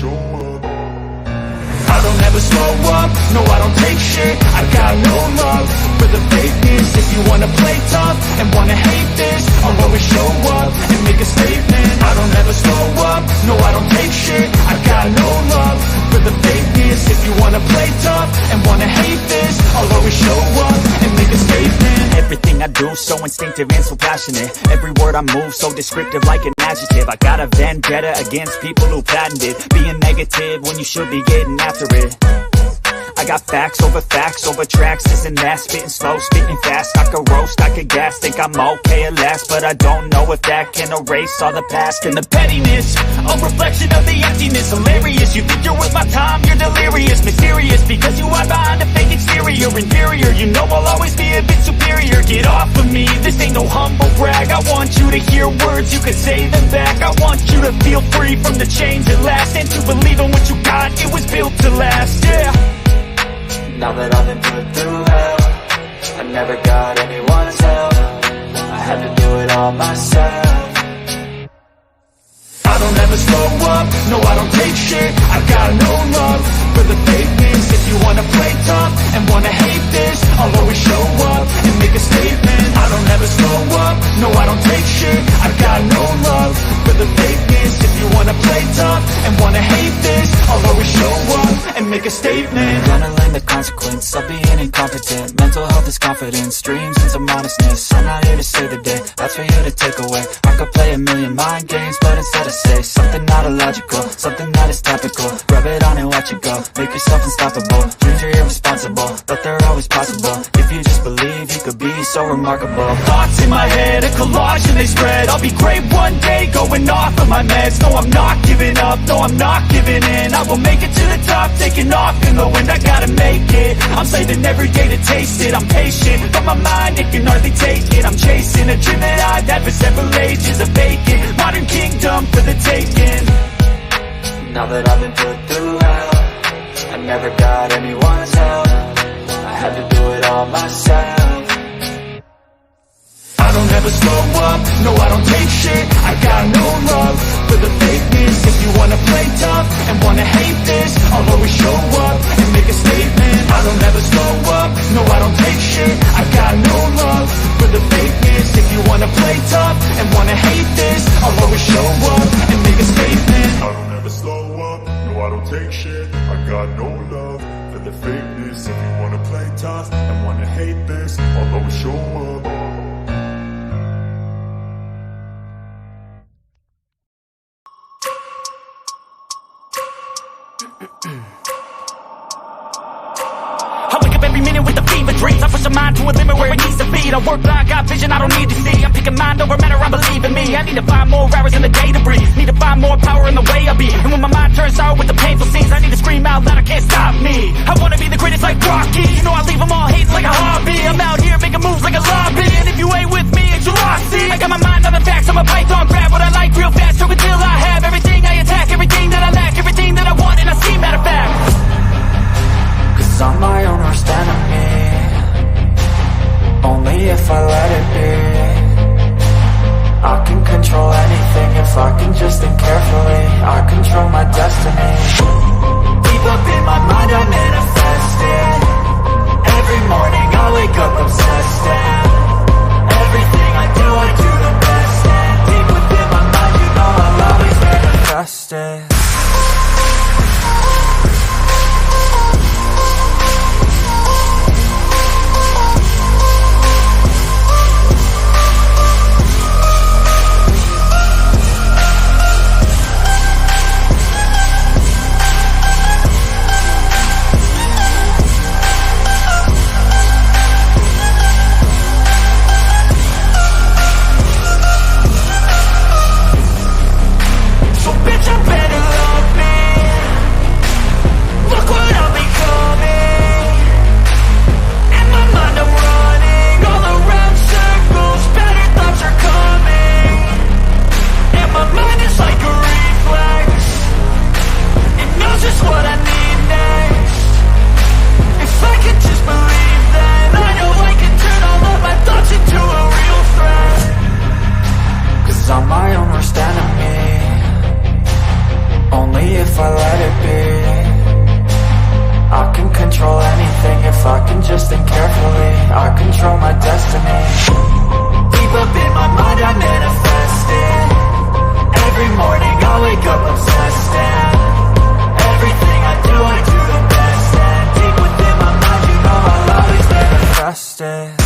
show up. I don't ever slow up, no I don't take shit. I got no love for the fakeness. If you wanna play tough and wanna hate this, I'll always show up and make a statement. I don't ever slow up, no I don't take shit. I got no love for the fakeness. If you wanna play tough and wanna hate this, I'll always show up and make a statement. Everything I do so instinctive and so passionate. Every word I move so descriptive like an adjective. I got a vendetta against people who patented being negative when you should be getting after it. I got facts over tracks, this and that. Spitting slow, spitting fast. I could roast, I could gas. Think I'm okay at last, but I don't know if that can erase all the past. And the pettiness, a reflection of the emptiness. Hilarious, you think you're worth my time, you're delirious. Mysterious, because you hide behind a fake exterior. Inferior, you know I'll always be a bit superior. Get off of me, this ain't no humble brag. I want you to hear words, you can say them back. I want you to feel free from the chains at last, and to believe in what you got, it was built to last, yeah. Now that I've been put through hell, I never got anyone's help. I had to do it all myself. I don't ever slow up, no I don't take shit. I got no love for the fakeness. If you wanna play tough and wanna hate this, I'll always show up and make a statement. I don't ever slow up, no I don't take shit. I got no love for the fakeness. If you wanna play tough and wanna hate this, I'll always show up and make a statement. Gonna learn the consequence of being incompetent. Mental health is confidence, dreams and some honestness. I'm not here to save the day, that's for you to take away. I could play a million mind games, but instead I say something not illogical, something that is topical. Rub it on and watch it go, make yourself unstoppable. Dreams are irresponsible, but they're always possible. If you just believe, you could be so remarkable. Thoughts in my head, a collage and they spread. I'll be great one day, going off of my meds. No, I'm not giving up, no, I'm not giving in. I will make it to the top, taking off in the wind. I gotta make it, I'm saving every day to taste it. I'm patient, but my mind, it can hardly take it. I'm chasing a dream that I've had for several ages. A vacant, modern kingdom for the taking. Now that I've been put through hell, I never got anyone's help. I had to do it all myself. I don't ever slow up, no I don't take shit. I got no love for the fakeness. If you wanna play tough and wanna hate this, I'll always show up and make a statement. I don't ever slow up, no I don't take shit. I got no love for the fakeness. If you wanna play tough and wanna hate this, I'll always show up and make a statement. I don't ever slow up, no I don't take shit. I got no love for the fakeness. If you wanna play tough and wanna hate this, I'll always show up. I wake up every minute with the fever dreams. I push my mind to a limit where it needs to be. I work blind, got vision I don't need to see. I'm picking mind over matter, I believe in me. I need to find more hours in the day to breathe. Need to find more power in the way I be. And when my mind turns sour with the painful scenes, I need to scream out loud, I can't stop me. I wanna be the greatest like Rocky. You know I leave them all hating like a hobby. I'm out here making moves like a lobby. And if you ain't with me, it's your loss. See, I got my mind on the facts, I'm a python, grab what I like real fast. Stroke until I have everything I attack, everything that I lack, everything that I want, and I see, matter of fact. Cause I'm my own worst enemy. Only if I let it be. I can control anything if I can just think carefully. if I let it be. I can control anything if I can just think carefully. I control my destiny. Deep up in my mind I manifest it. Every morning I wake up obsessed, and everything I do the best. And deep within my mind, you know I'll always manifest it.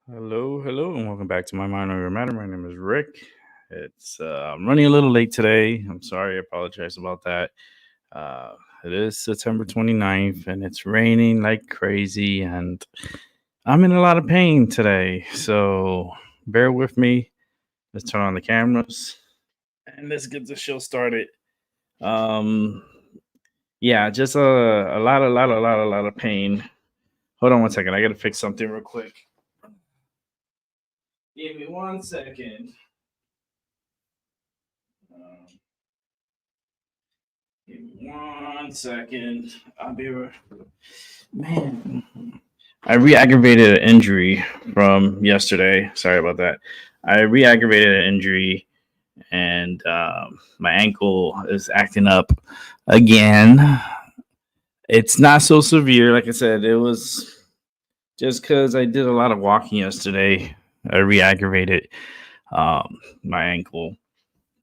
Hello, and welcome back to My Mind on Your Matter. My name is Rick. I'm running a little late today. I'm sorry. I apologize about that. It is September 29th, and it's raining like crazy, and I'm in a lot of pain today. So bear with me. Let's turn on the cameras, and let's get the show started. Yeah, just a lot of pain. Hold on one second. I got to fix something real quick. Give me 1 second. Give me 1 second. I'll be right. Man, I re-aggravated an injury from yesterday. Sorry about that. I re-aggravated an injury, and my ankle is acting up again. It's not so severe. Like I said, it was just because I did a lot of walking yesterday. I re-aggravated my ankle,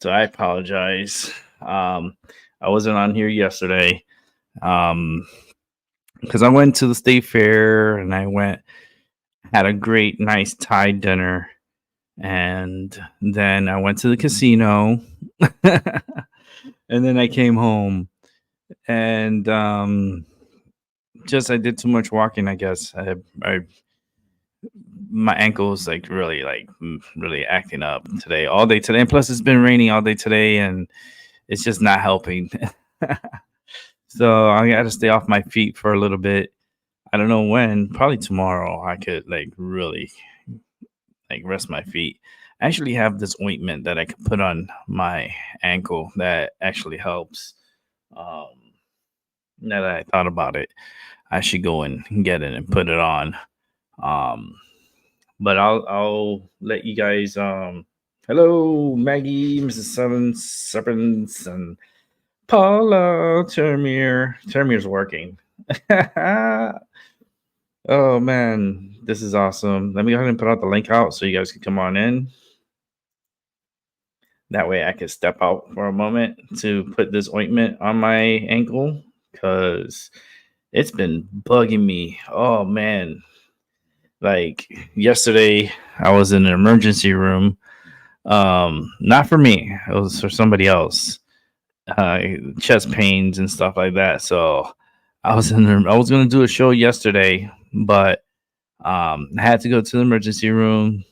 so I apologize. I wasn't on here yesterday because I went to the state fair and had a great, nice Thai dinner, and then I went to the casino, and then I came home, and just I did too much walking. I guess I my ankle is really acting up all day today, and plus it's been raining all day today, and it's just not helping. So I gotta stay off my feet for a little bit. I don't know when, probably tomorrow I could really rest my feet. I actually have this ointment that I could put on my ankle that actually helps. Now that I thought about it, I should go and get it and put it on. But I'll let you guys. Hello, Maggie, Mrs. Sevens, and Paula Termier. Termier's working. Oh man, this is awesome. Let me go ahead and put out the link out so you guys can come on in. That way I can step out for a moment to put this ointment on my ankle because it's been bugging me. Oh man. Like yesterday, I was in an emergency room. Not for me, it was for somebody else. Chest pains and stuff like that. So I was going to do a show yesterday, but I had to go to the emergency room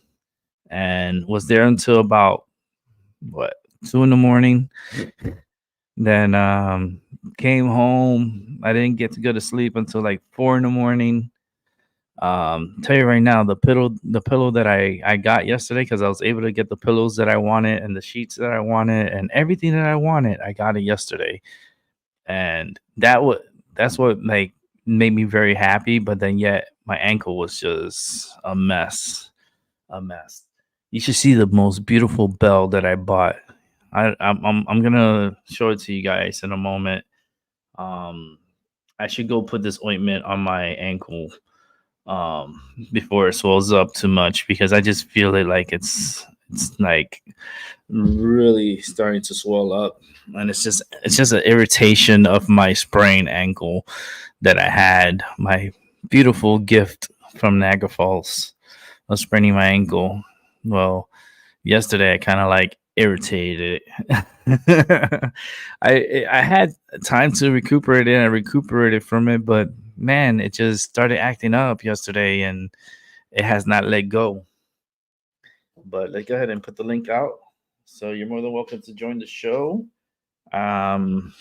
and was there until about 2 a.m. Then came home. I didn't get to go to sleep until like 4 a.m. Tell you right now, the pillow that I got yesterday, because I was able to get the pillows that I wanted and the sheets that I wanted and everything that I wanted, I got it yesterday, and that's what made me very happy. But then yet my ankle was just a mess. You should see the most beautiful bell that I bought. I'm gonna show it to you guys in a moment. I should go put this ointment on my ankle before it swells up too much, because I just feel it like it's like really starting to swell up, and it's just an irritation of my sprained ankle that I had. My beautiful gift from Niagara Falls of spraining my ankle. Well, yesterday I kind of like irritated it. I had time to recuperate it, and I recuperated from it, but man, it just started acting up yesterday, and it has not let go. But let's go ahead and put the link out. So you're more than welcome to join the show. Um,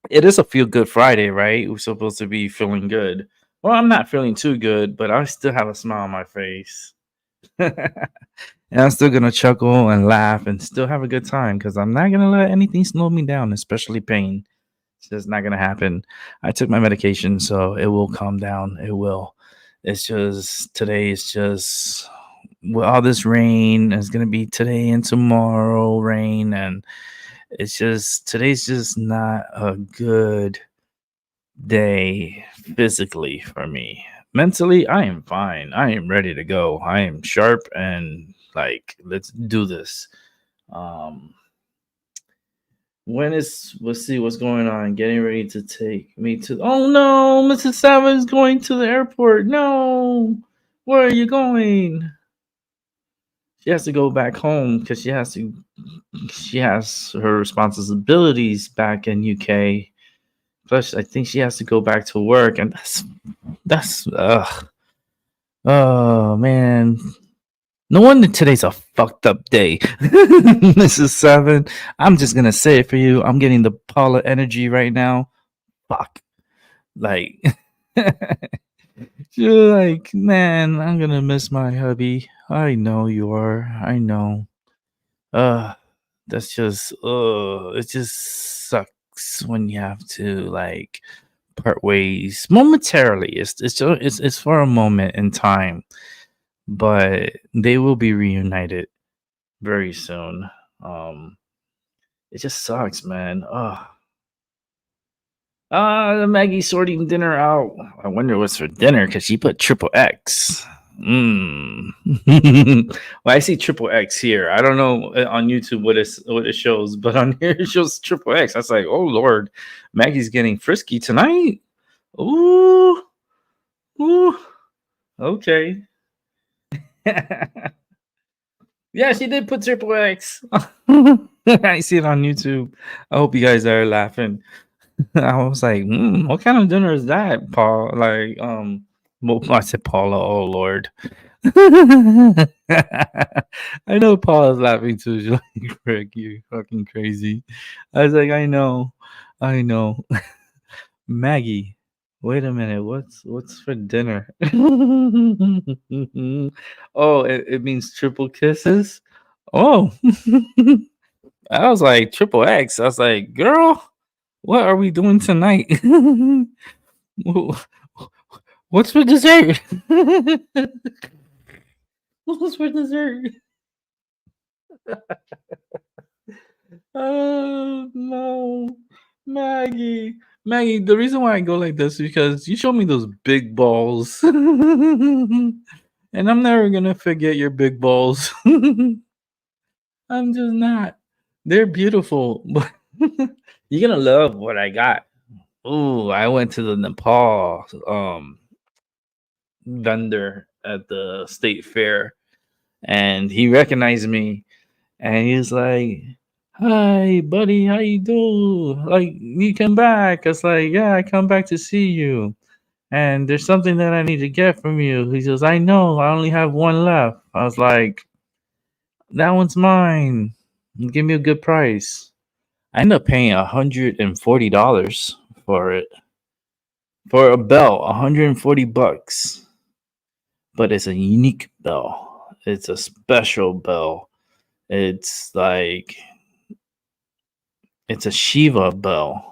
it is a feel good Friday, right? We're supposed to be feeling good. Well, I'm not feeling too good, but I still have a smile on my face. And I'm still gonna chuckle and laugh and still have a good time because I'm not gonna let anything slow me down, especially pain. It's just not gonna happen. I took my medication, so it will calm down. It will. It's just today is just with all this rain. It's gonna be today and tomorrow rain, and it's just today's just not a good day physically for me. Mentally, I am fine. I am ready to go. I am sharp and like let's do this. Um when is let's see what's going on. Getting ready to take me to oh no, Mrs. Savage is going to the airport. No. Where are you going? She has to go back home because she has her responsibilities back in UK. Plus, I think she has to go back to work, and that's oh man. No wonder today's a fucked up day. Mrs. Seven, I'm just gonna say it for you. I'm getting the Paula energy right now. Fuck. Like you're like, man, I'm gonna miss my hubby. I know you are. I know. Uh that's just it just sucks when you have to like part ways momentarily. It's for a moment in time, but they will be reunited very soon. Um, it just sucks, man. Maggie's sorting dinner out. I wonder what's for dinner because she put triple X. Mm. Well, I see triple X here. I don't know on YouTube what it shows, but on here it shows triple X. I was like, oh Lord, Maggie's getting frisky tonight. Ooh, ooh, okay. Yeah, she did put triple X. I see it on YouTube. I hope you guys are laughing. I was like, what kind of dinner is that, Paul? Like, well, I said Paula. Oh Lord. I know Paula's laughing too. She's like, Rick, you're fucking crazy. I was like, I know. Maggie, wait a minute. What's for dinner? Oh, it means triple kisses. Oh, I was like triple X. I was like, girl, what are we doing tonight? What's for dessert? What's for dessert? Oh no, Maggie. Maggie, the reason why I go like this is because you showed me those big balls. And I'm never gonna forget your big balls. I'm just not. They're beautiful, but you're gonna love what I got. Ooh, I went to the Nepal vendor at the state fair, and he recognized me, and he was like, "Hi, buddy, how you do? Like, you come back?" I was like, "Yeah, I come back to see you, and there's something that I need to get from you." He says, "I know, I only have one left." I was like, "That one's mine. Give me a good price." I ended up paying $140 for it. For a bell, 140 bucks. But it's a unique bell. It's a special bell. It's like it's a Shiva bell.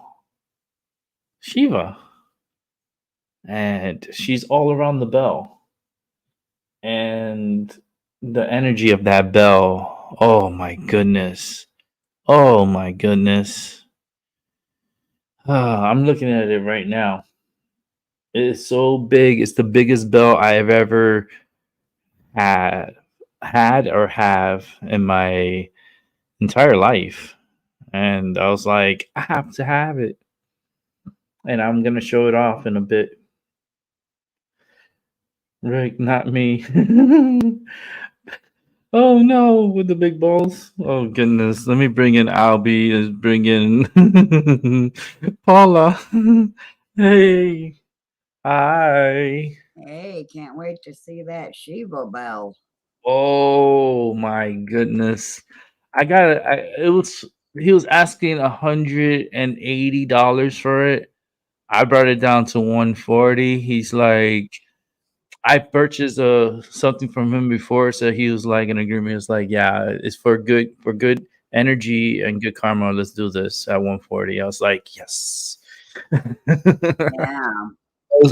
Shiva. And she's all around the bell. And the energy of that bell, oh my goodness. Oh my goodness. I'm looking at it right now. It is so big. It's the biggest bell I have ever had or have in my entire life. And I was like, I have to have it. And I'm gonna show it off in a bit. Right, not me. Oh no, with the big balls. Oh goodness. Let me bring in Albie. Let's bring in Paula. Hey. Hi. Hey, can't wait to see that Shiva bell. Oh my goodness. I got it. It was he was asking $180 for it. I brought it down to 140. He's like, I purchased something from him before, so he was like in agreement. He was like, yeah, it's for good energy and good karma. Let's do this at 140. I was like, yes. Yeah.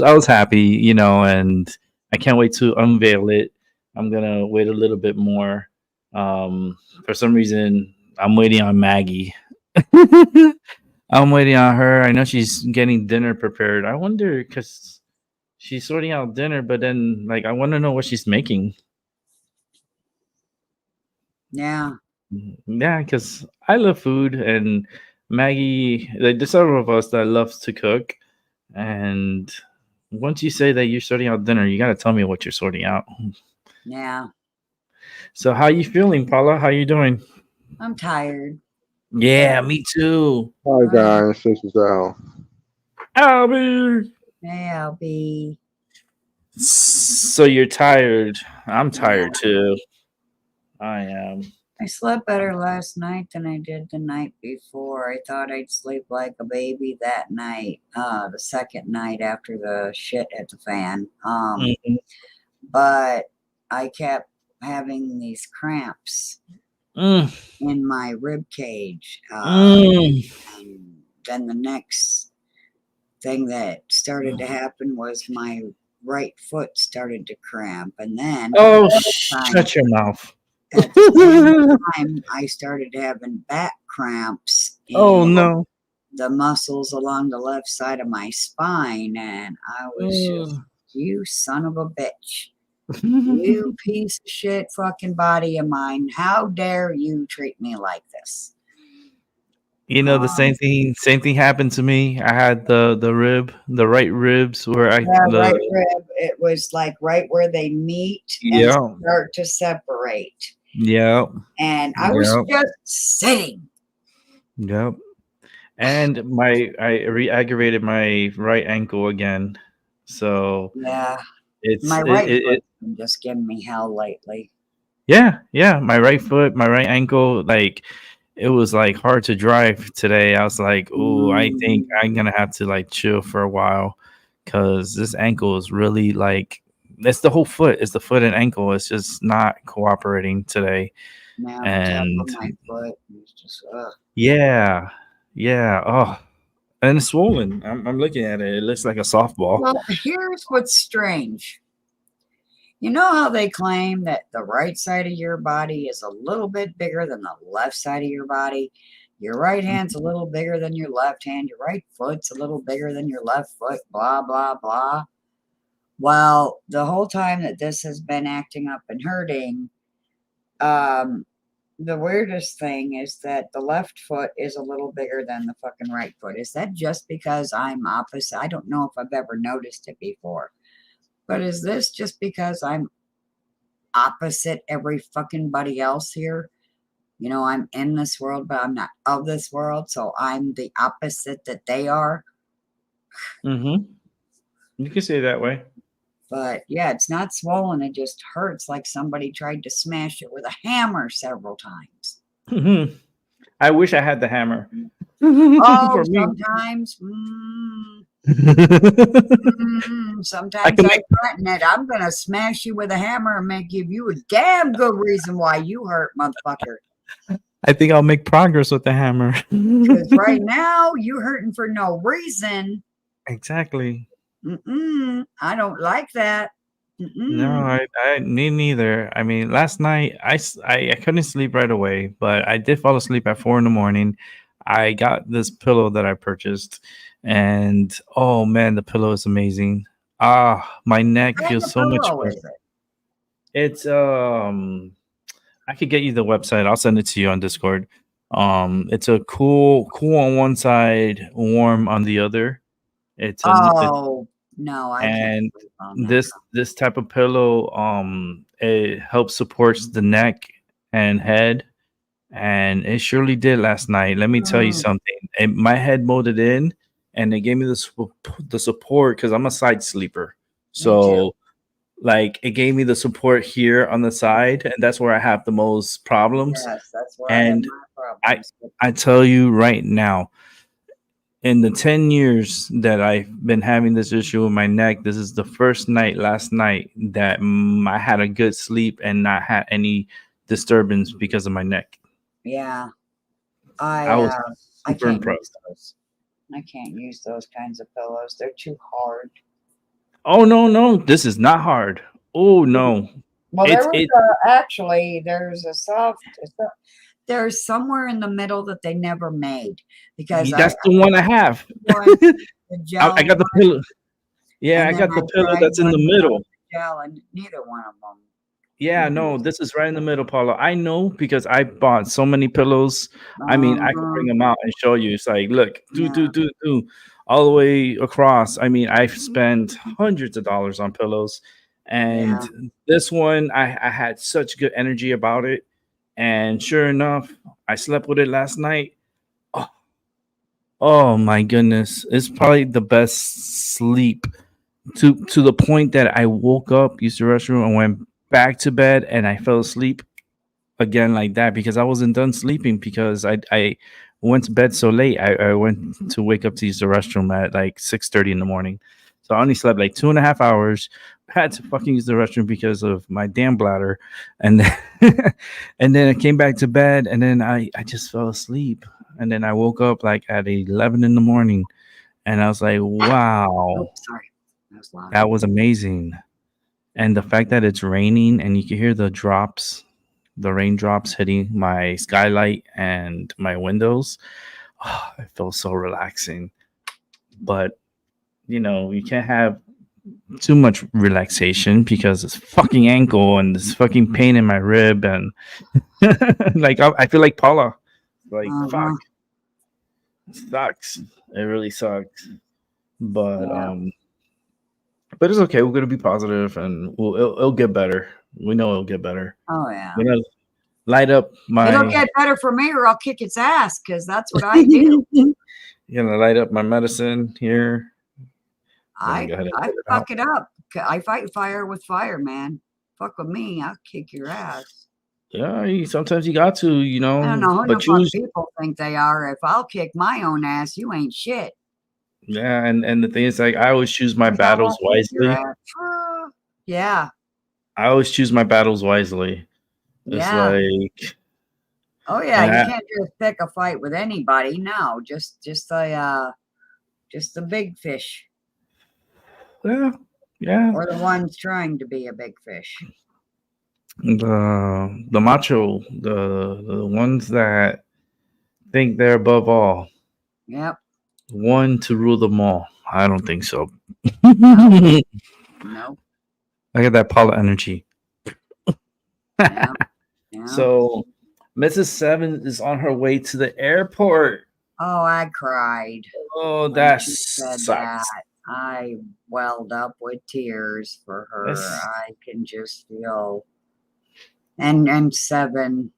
I was happy, and I can't wait to unveil it. I'm gonna wait a little bit more. For some reason, I'm waiting on Maggie. I'm waiting on her. I know she's getting dinner prepared. I wonder because she's sorting out dinner, but then like I want to know what she's making. Yeah. Yeah, because I love food, and Maggie. Like, there's several of us that loves to cook, and once you say that you're sorting out dinner, you gotta tell me what you're sorting out. Yeah. So how you feeling, Paula? How you doing? I'm tired. Yeah, me too. Hi Uh, guys, this is Al. Albie. hey, I'll be. So you're tired. I'm Yeah. tired too. I am. I slept better last night than I did the night before. I thought I'd sleep like a baby that night, the second night after the shit at the fan. Mhm. But I kept having these cramps Mm, in my rib cage. mm. And then the next thing that started to happen was my right foot started to cramp. And then Oh, time, shut your mouth. at the same time, I started having back cramps Oh in no. the muscles along the left side of my spine. And I was just, you son of a bitch. You piece of shit fucking body of mine. How dare you treat me like this? The Um, same thing happened to me. I had the right ribs where I yeah, the right rib. It was like right where they meet and yeah, start to separate. yeah, And I was yeah, just sitting. yeah. And I re-aggravated my right ankle again. So Yeah, it's my it, right it, it foot's been just giving me hell lately. yeah, my right foot, my right ankle, like it was like hard to drive today. I was like, oh, I think Mm, I'm gonna have to like chill for a while because this ankle is really like it's the whole foot, it's the foot and ankle. It's just not cooperating today. now the top of And my foot is just, ugh. yeah, yeah. Oh, and it's swollen. I'm looking at it. It looks like a softball. Well, here's what's strange. You know how they claim that the right side of your body is a little bit bigger than the left side of your body? Your right hand's a little bigger than your left hand. Your right foot's a little bigger than your left foot, blah, blah, blah. Well, the whole time that this has been acting up and hurting, um, the weirdest thing is that the left foot is a little bigger than the fucking right foot. Is that just because I'm opposite? I don't know if I've ever noticed it before. But is this just because I'm opposite every fucking buddy else here? You know, I'm in this world, but I'm not of this world. So I'm the opposite that they are. Mm-hmm. You can say it that way. But yeah, it's not swollen. It just hurts like somebody tried to smash it with a hammer several times. Mhm. I wish I had the hammer Oh, for me. sometimes. I Sometimes can I make. threaten it. I'm going to smash you with a hammer and make give you a damn good reason why you hurt, motherfucker. I think I'll make progress with the hammer. Because right now you hurting for no reason. Exactly. I don't like that. No, I me neither. I mean, last night I couldn't sleep right away, but I did fall asleep at 4 in the morning. I got this pillow that I purchased, and oh man, the pillow is amazing. Ah, my neck What kind feels of so much pillow better. is it? It's I could get you the website. I'll send it to you on Discord. It's a cool on one side, warm on the other. Oh, no, I can't And sleep on that. this type of pillow it helps supports the neck and head, and it surely did last night. Let me tell you Mm, something. My head molded in. and they gave me the support because I'm a side sleeper. Me too. So like it gave me the support here on the side, and that's where I have the most problems. Yes, that's where I have And my I problems. But I tell you right now, in the 10 years that I've been having this issue with my neck, this is the first night last night that I had a good sleep and not had any disturbance because of my neck. yeah, I was I super can't use impressed. those. I can't use those kinds of pillows. They're too hard. Oh no, no, this is not hard. Oh no. Well, It's there was it actually there's a there's somewhere in the middle that they never made because I that's the one I have. one the I gel got the one, pillow. Yeah, and I then got I the pillow tried that's in one the without middle. the gel, and neither one of them. Yeah, no, this is right in the middle, Paula. I know because I bought so many pillows. I mean, I could Uh-huh. bring them out and show you. It's like, look, Yeah, all the way across. I mean, I've spent hundreds of dollars on pillows, yeah. and this one, I had such good energy about it. And sure enough, I slept with it last night. Oh, oh my goodness, it's probably the best sleep to the point that I woke up, used the restroom, and went back to bed, and I fell asleep again like that because I wasn't done sleeping because I went to bed so late. I went to wake up to use the restroom at like 6:30 in the morning. So I only slept like 2.5 hours. Had to fucking use the restroom because of my damn bladder. And then and then I came back to bed and then I just fell asleep. And then I woke up like at 11 in the morning and I was like, Oh, wow, sorry, that was loud. that was amazing. And the fact that it's raining and you can hear the raindrops hitting my skylight and my windows, it feels so relaxing. But you can't have too much relaxation because it's fucking ankle and this fucking pain in my rib and like I feel like Paula. Like fuck, Uh-huh. it sucks. It really sucks. But Yeah. but it's okay. We're gonna be positive and it'll get better. We know it'll get better. Oh yeah. We're gonna light up It'll my get better for me, or I'll kick its ass, because that's what I do. gonna light up my medicine here. Gonna I go ahead and I get it out. fuck it up. I fight fire with fire, man. Fuck with me, I'll kick your ass. Yeah, sometimes you got to, I don't know who the but fuck choose. people think they are. If I'll kick my own ass, you ain't shit. Yeah, and the thing is, like, I always choose my 'Cause I battles won't kick your wisely. ass. Yeah, I always choose my battles wisely. It's yeah. like, Oh yeah, and you can't just pick a fight with anybody. No, just the big fish yeah, yeah, or the ones trying to be a big fish. the macho, the ones that think they're above all, Yep. one to rule them all. I don't think so. No, I no. got that Paula energy. Yeah, yeah. So Mrs. Seven is on her way to the airport. Oh, I cried Oh, when that she said that. sucks. I welled up with tears for her. That's I can just feel and seven.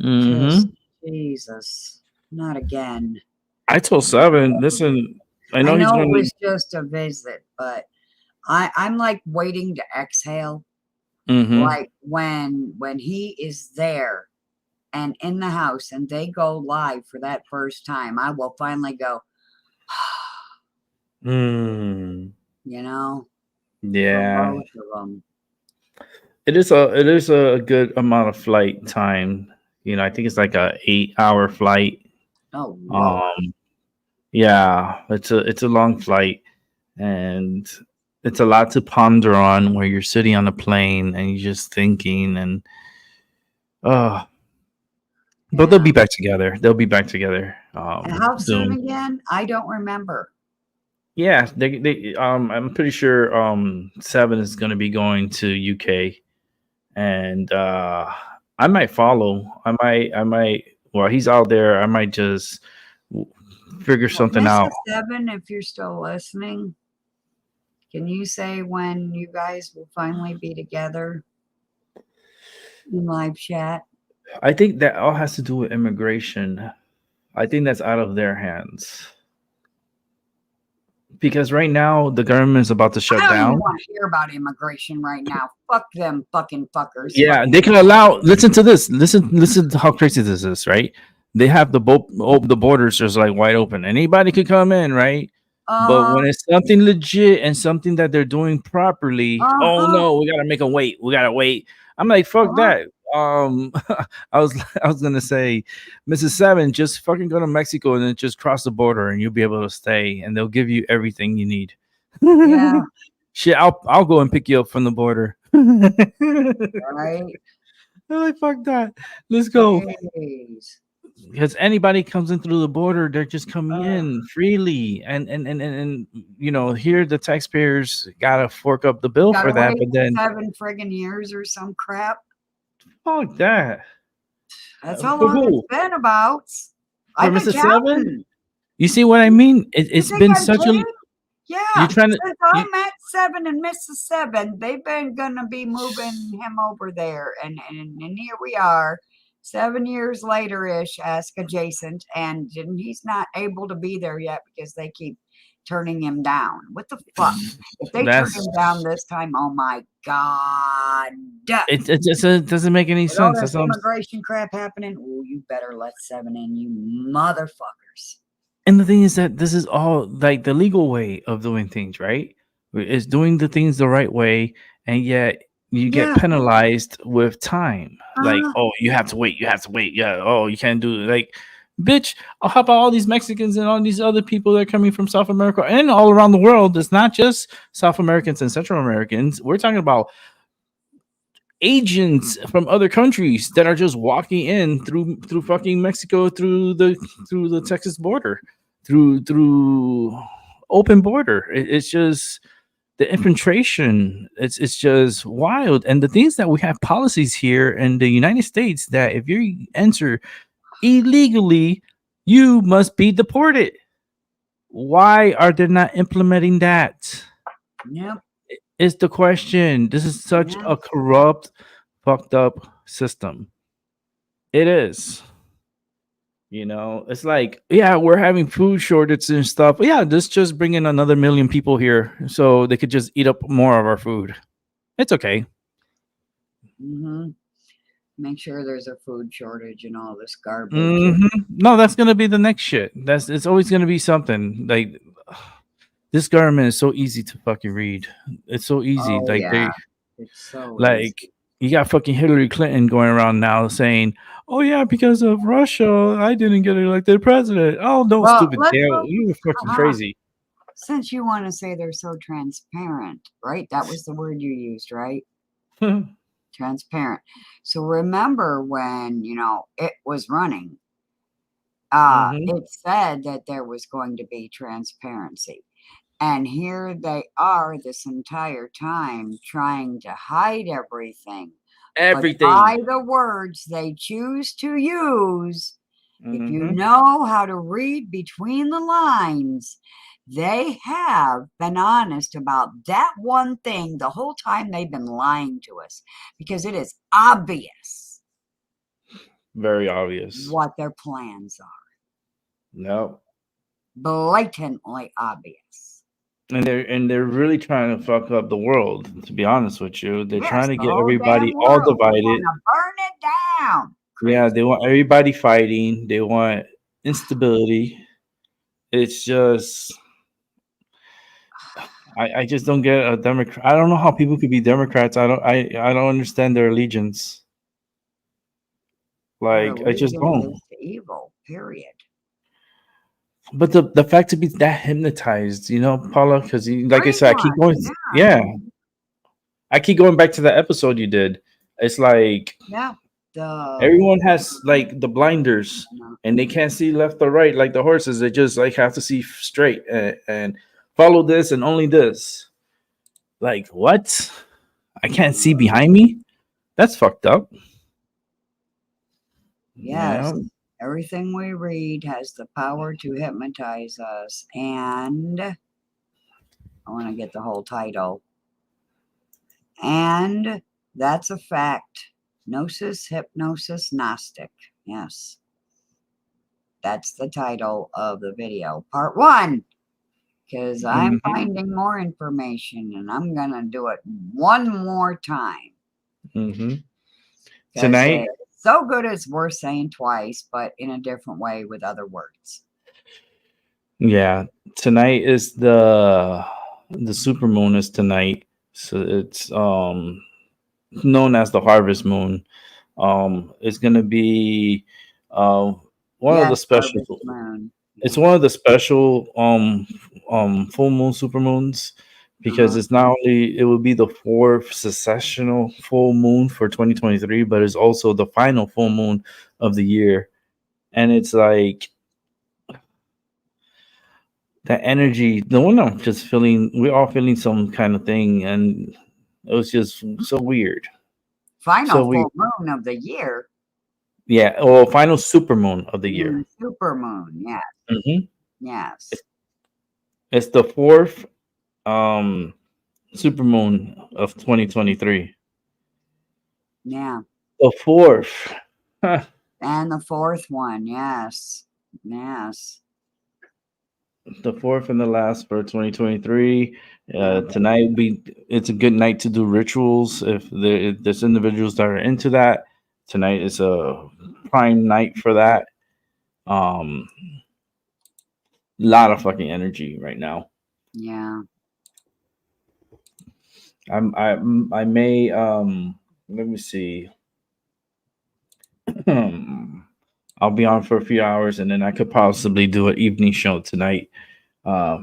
Just mm-hmm. Jesus. Not again. I told Seven, listen, I I know he's know it going was just a visit, but I'm like waiting to exhale. to. Mm-hmm. Like when he is there and in the house and they go live for that first time, I will finally go, Mm. you know, for Yeah, both of them. it is a good amount of flight time. I think it's like a 8 hour flight. Oh Lord. Um, yeah, it's a long flight, and it's a lot to ponder on where you're sitting on a plane and you're just thinking uh but they'll Yeah. be back together. They'll be back together And how soon soon. again? I don't remember. Yeah, they I'm pretty sure Seven is going to be going to UK and I might follow. I might well, he's out there. I might just w- figure Well, something out. Mrs. Seven, if you're still listening, can you say when you guys will finally be together in live chat? I think that all has to do with immigration. I think that's out of their hands. because right now the government is about to I shut don't even down. want to hear about immigration right now. Fuck them fucking fuckers. Yeah, Fuck they can allow. Listen to this. Listen to how crazy this is, right? They have the borders just like wide open. Anybody could come in, right? But uh when it's something legit and something that they're doing properly, oh uh-huh. no, we gotta make them wait. We gotta wait. I'm like, fuck Uh-huh. that. I was I was gonna say, Mrs. Seven, just fucking go to Mexico and then just cross the border and you'll be able to stay and they'll give you everything you need. Yeah, Shit, I'll go and pick you up from the border. right. I'm like, fuck that. Let's go. Jeez. Because anybody comes in through the border, they're just coming Uh, in freely. And you know, here the taxpayers gotta fork up the bill gotta for that. wait But then 7 friggin' years or some crap. fuck that. That's how For long it's who? been about. For I've been Mr. Seven? counting. You see what I mean? You It's think been I'm such a kidding? you're Yeah, trying to since you, I'm at 7 and Mrs. 7, they've been gonna be moving him over there, and here we are, 7 years later ish. Ask adjacent, and he's not able to be there yet because they keep turning him down. What the fuck? If they turn that's him down this time, oh my god! it just it doesn't make any With all sense. this That's what I'm immigration crap happening, oh, you better let 7 in, you motherfuckers. And the thing is that this is all like the legal way of doing things, right? Is doing the things the right way, and yet you get Yeah. penalized with time. Like, Uh, oh, you have to wait, you have to wait. Yeah, oh, you can't do it. Like, bitch, how about all these Mexicans and all these other people that are coming from South America and all around the world? It's not just South Americans and Central Americans. We're talking about agents from other countries that are just walking in through fucking Mexico through the Texas border through open border. It's just the infiltration. It's just wild. And the things that we have policies here in the United States that if you enter illegally, you must be deported. Why are they not implementing that? yep. Is the question. This is such Yeah. a corrupt, fucked up system. It is. You know, it's like, yeah, we're having food shortages and stuff. Yeah, let's just bring in another million people here so they could just eat up more of our food. It's okay. Hmm. Make sure there's a food shortage and all this garbage. No, that's gonna be the next shit. That's it's always gonna be something like this government is so easy to fucking read. It's so easy. Oh Like yeah, they it's so like easy. you got fucking Hillary Clinton going around now saying, "Oh yeah, because of Russia, I didn't get elected president." Oh no, Well, stupid let's damn, go. you were fucking Uh-huh. crazy. Since you want to say they're so transparent, right? That was the word you used, right? Transparent. So remember when it was running, Hmm. it said that there was going to be transparency. And here they are this entire time trying to hide everything. But by Everything. the words they choose to use, if you Hmm. know how to read between the lines, they have been honest about that one thing the whole time they've been lying to us because it is obvious Very obvious. what their plans are. No. Blatantly obvious. And they're really trying to fuck up the world. To be honest with you, they're Yes, trying to the get whole damn everybody all world. They want divided. to burn it down. Yeah, Crazy. they want everybody fighting. They want instability. It's just I just don't get a Democrat. I don't know how people could be Democrats. I don't understand their allegiance. Their Like I just allegiance don't. is to evil, period. But the fact to be that hypnotized, Paula, because like I said, I keep Brainwashed. going. Yeah, I keep going back to that episode you did. It's like Yeah. The everyone has like the blinders, and they can't see left or right like the horses. They just like have to see straight and follow this and only this. Like what? I can't see behind me. That's fucked up. Yes, Yeah. everything we read has the power to hypnotize us. And I want to get the whole title. And that's a fact. Gnosis, hypnosis, Gnostic. Yes. That's the title of the video. Part 1. because I'm Hmm. finding more information and I'm going to do it one more time Hmm. because Tonight, it's so good it's worth saying twice, but in a different way with other words. yeah, tonight is the super moon is tonight. So it's known as the harvest moon. It's gonna be uh one of the Yes, special. Harvest Moon. It's Yeah. one of the special full moon super moons because Uh-huh. it's not only it will be the fourth successional full moon for 2023, but it's also the final full moon of the year. And it's like that energy, the one I'm just feeling, we're all feeling some kind of thing, and it was just so weird. Final So we, full moon of the year. yeah, well, final super moon of the year. Super moon. Yes. Hmm. Yes. It's the fourth um super moon of 2023. Yeah. The fourth. Huh. And the fourth one. Yes. Yes. The fourth and the last for 2023. Yeah. Tonight will be it's a good night to do rituals if there's individuals that are into that. Tonight is a prime night for that. Um, lot of fucking energy right now. Yeah. I may let me see. I'll be on for a few hours and then I could possibly do an evening show tonight.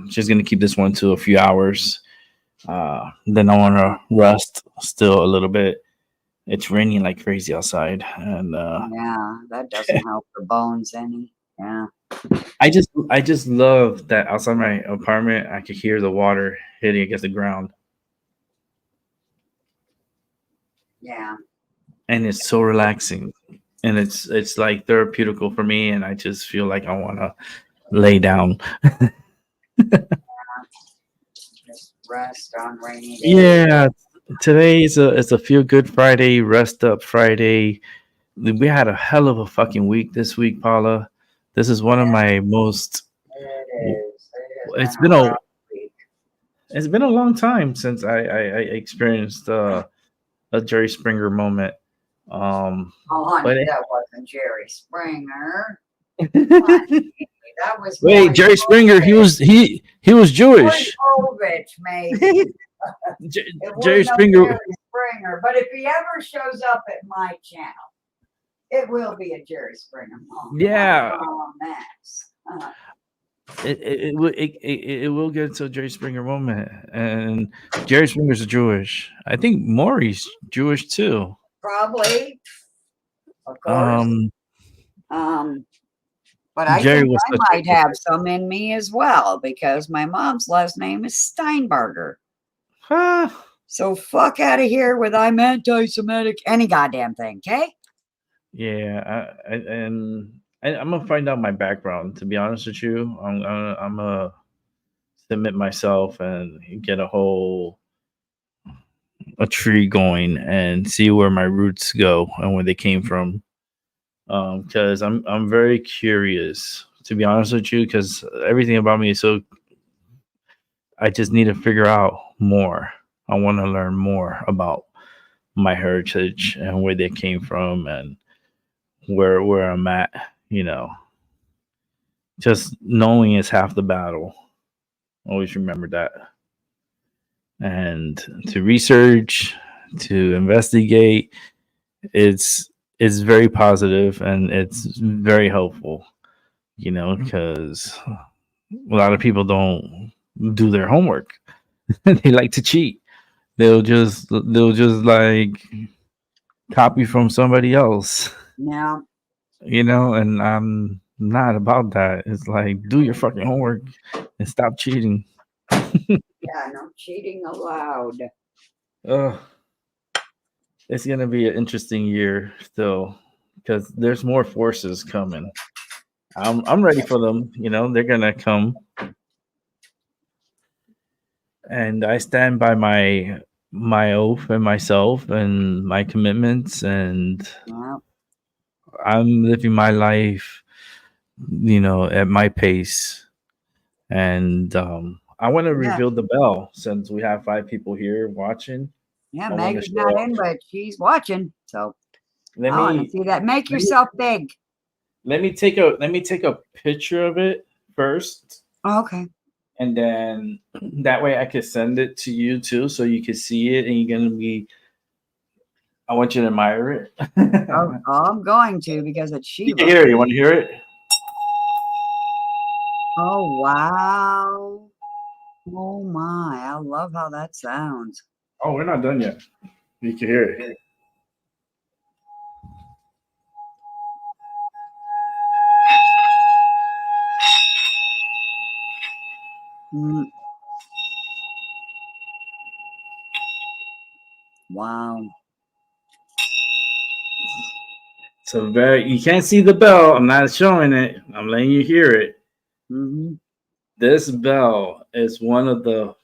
Just gonna keep this one to a few hours. Then I want to rest still a little bit. It's raining like crazy outside, and Yeah. That doesn't help the bones any. Yeah. I just love that outside my apartment I could hear the water hitting against the ground, Yeah. and it's so relaxing, and it's like therapeutical for me, and I just feel like I want to lay down. Just rest on rainy days. Yeah, today is a feel good Friday, rest up Friday. We had a hell of a fucking week this week, Paula. This is one of Yeah. my most. It is. It has It's been a been a rough week. it's been a long time since I experienced a Jerry Springer moment. Um, Oh, but honey, that wasn't Jerry Springer. Honey, that was wait, Maury Jerry Springer, he Povich. was he was Maury Jewish. Povich, maybe. It Jerry was no Springer, Jerry Springer. But if he ever shows up at my channel, it will be a Jerry Springer moment. I yeah, promise. it will get to a Jerry Springer moment, and Jerry Springer's Jewish. I think Maury's Jewish too. Probably, of course. Um, Um, but I Jerry think was I such might have some in me as well because my mom's last name is Steinbarger. a So fuck out of here with I'm anti-Semitic, any goddamn thing, okay? yeah, I'm gonna find out my background. To be honest with you, I'm gonna submit myself and get a tree going and see where my roots go and where they came from. Because I'm very curious. To be honest with you, because everything about me is so. I just need to figure out more. I want to learn more about my heritage and where they came from and where I'm at. You know, just knowing is half the battle. Always remember that. And to research, to investigate, it's it's very positive and it's very helpful. You know, because a lot of people don't do their homework. They like to cheat. They'll just like copy from somebody else. Now, You know, and I'm not about that. It's like do your fucking homework and stop cheating. yeah, no cheating allowed. Ugh. It's gonna be an interesting year still because there's more forces coming. I'm ready for them. You know, they're gonna come, and I stand by my oath and myself and my commitments, and Yeah, I'm living my life, you know, at my pace, and I want to Yeah, reveal the bell since we have 5 people here watching. yeah. I want to Maggie's not show. in, but she's watching. So Let I want to me see that. Make let me yourself big. let me take a picture of it first, Okay. and then that way I can send it to you too, so you can see it, and you're gonna be. I want you to admire it. Oh, I'm going to because it's You can Sheila. hear it. You want to hear it? Oh, wow. Oh, my. I love how that sounds. Oh, we're not done yet. You can hear it. Mm, wow. So very, you can't see the bell. I'm not showing it. I'm letting you hear it. Mm-hmm. This bell is one of the.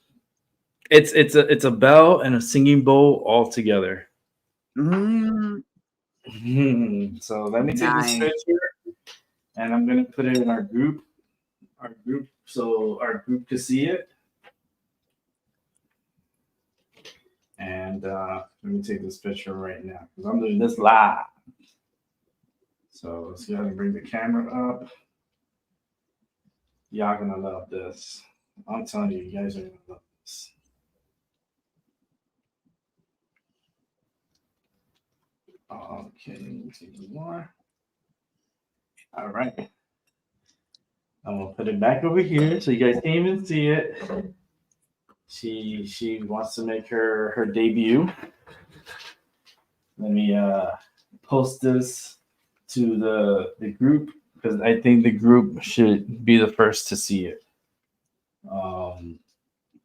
It's a bell and a singing bowl all together. Mm, So let me take this nice. picture and I'm gonna put it in our group, so our group can see it. And let me take this picture right now because I'm doing this live. So let's go ahead and bring the camera up. Y'all gonna love this. I'm telling you, you guys are gonna love this. Okay, take some more. All right. I'm gonna put it back over here so you guys can even see it. She wants to make her debut. Let me post this to the group because I think the group should be the first to see it. Um,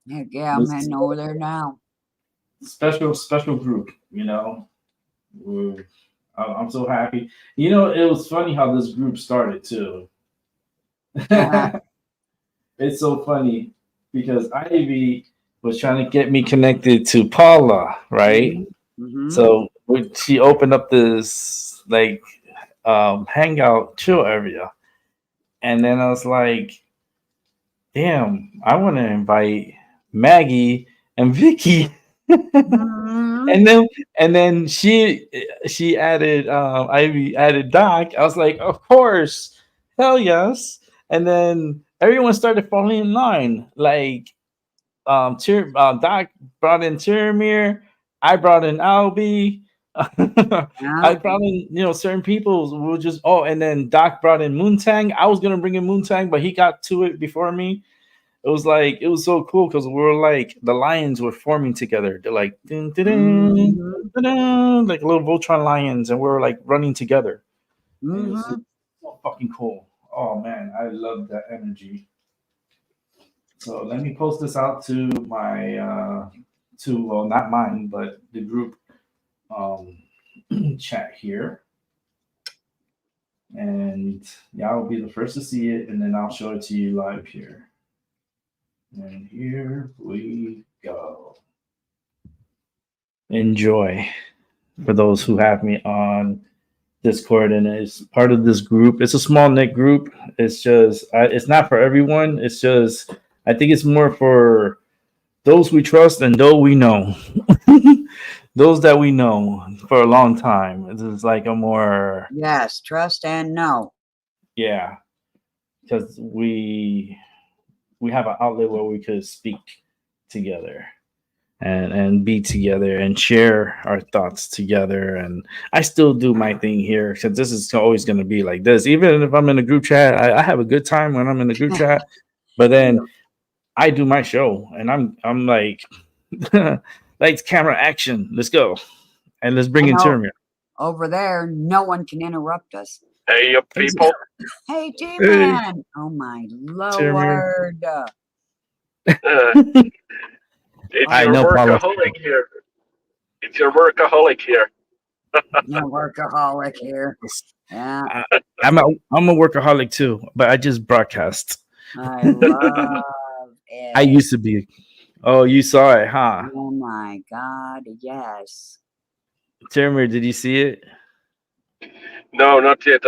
Heck yeah, I'm this is heading over there now. special group, you know. We're- I'm so happy. You know, it was funny how this group started too. Uh, It's so funny because Ivy was trying to get me connected to Paula, right? mm-hmm. So she opened up this like hangout chill area, and then I was like, "Damn, I want to invite Maggie and Vicky." Mm-hmm. And then she added Ivy added Doc. I was like, of course, hell yes. And then everyone started falling in line. Like Doc brought in Tiramir, I brought in Albie. Yeah. I brought in certain people who were just and then Doc brought in Moontang. I was gonna bring in Moontang, but he got to it before me. It was like it was so cool because we were like the lions were forming together. They're like dun, dun, dun, Mm-hmm. dun, dun, like little Voltron lions, and we were like running together. And it was Mm-hmm. so fucking cool. Oh man, I love that energy. So let me post this out to my to well not mine but the group um chat here, and y'all will be the first to see it, and then I'll show it to you live here. And here we go. Enjoy for those who have me on Discord and is part of this group. It's a small knit group. It's just it's not for everyone. It's just I think it's more for those we trust and those we know. Those that we know for a long time. It's like a more Yes, trust and know. yeah, because we have an outlet where we could speak together and be together and share our thoughts together. And I still do my thing here because this is always going to be like this. Even if I'm in a group chat, I have a good time when I'm in the group chat. But then I do my show, and I'm like, lights, camera, action. Let's go, and let's bring I in know Termir. over there, no one can interrupt us. Hey, you people. Hey, Hey, T-Man. Oh, my Termir. Lord. Uh, it's I your know, Paulo. workaholic here. It's your workaholic here. No workaholic here. Yeah, I, I'm a workaholic too, but I just broadcast. I love I it. used to be. Oh, you saw it, huh? Oh, my God. Yes. Termir, did you see it? No, not yet.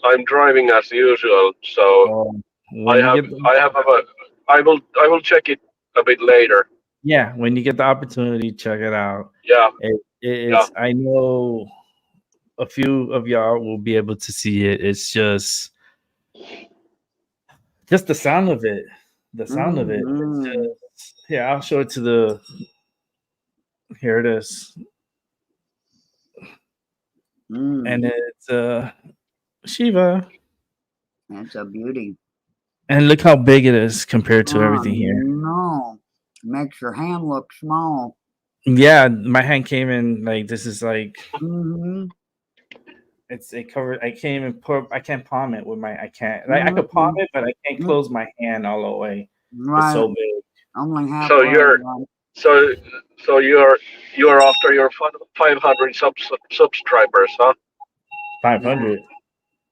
I'm driving as usual. So Oh, I when you have get the I have a I will check it a bit later. Yeah, when you get the opportunity, check it out. Yeah, yeah. It's I know a few of y'all will be able to see it. It's just the sound of it. The sound of it. It's Mm-hmm. just here. I'll show it to the. Here it is, Mm. and it's Shiva. That's a beauty. And look how big it is compared to everything here. No. Makes your hand look small. Yeah, my hand came in like this is like Mm-hmm. it's it covered. I can't even put. I can't palm it with my. I can't. Like I could palm Mm-hmm. it, but I can't close my hand all the way. It's Right. so big. Only So halfway. you're Right? so so you're after your 500 subscribers, huh? 500.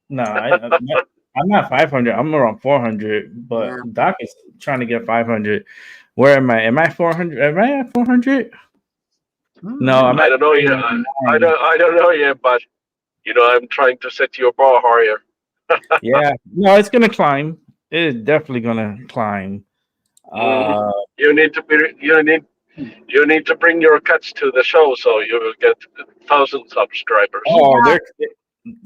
No, I'm not 500. I'm around 400. But Yeah. Doc is trying to get 500. Where am I? Am I 400? Am I at 400? No, I'm Mm-hmm. I at don't know yet. nine. I don't know yet, but I'm trying to set your bar higher. Yeah. No, it's gonna climb. It is definitely gonna climb. Hmm. Uh You need to be you need to bring your cats to the show so you will get 1,000 subscribers. You oh, got you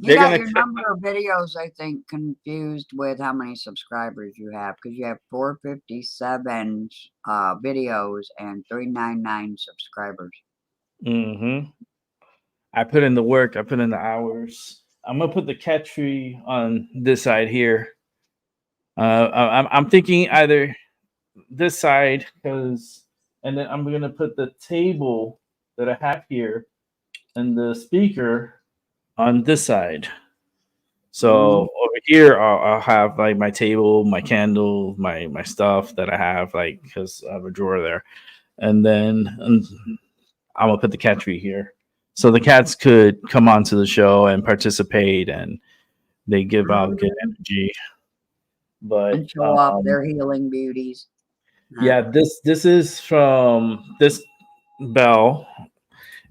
they're got gonna your number of videos, I think, confused with how many subscribers you have because you have 457 videos and 399 subscribers. mm-hmm. I put in the work, I put in the hours. I'm gonna put the cat tree on this side here. I'm thinking either this side because, and then I'm gonna put the table that I have here and the speaker on this side. So Mm, over here, I'll have like my table, my candle, my stuff that I have, like because I have a drawer there, and then I'm gonna put the cat tree here, so the cats could come onto the show and participate, and they give out good mhm. energy. But And show off their healing beauties. Uh, yeah, this is from this bell.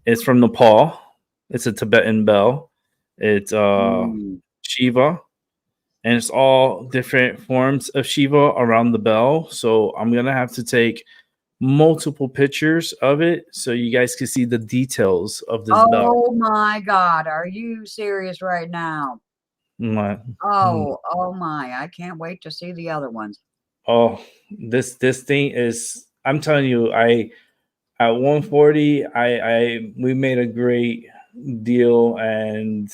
It's from Nepal. It's a Tibetan bell. It's mm. Shiva, and it's all different forms of Shiva around the bell. So I'm gonna have to take multiple pictures of it so you guys can see the details of this bell. Oh my God, are you serious right now? My- Oh my, I can't wait to see the other ones. Oh, this thing is. I'm telling you, I at 140, I we made a great deal, and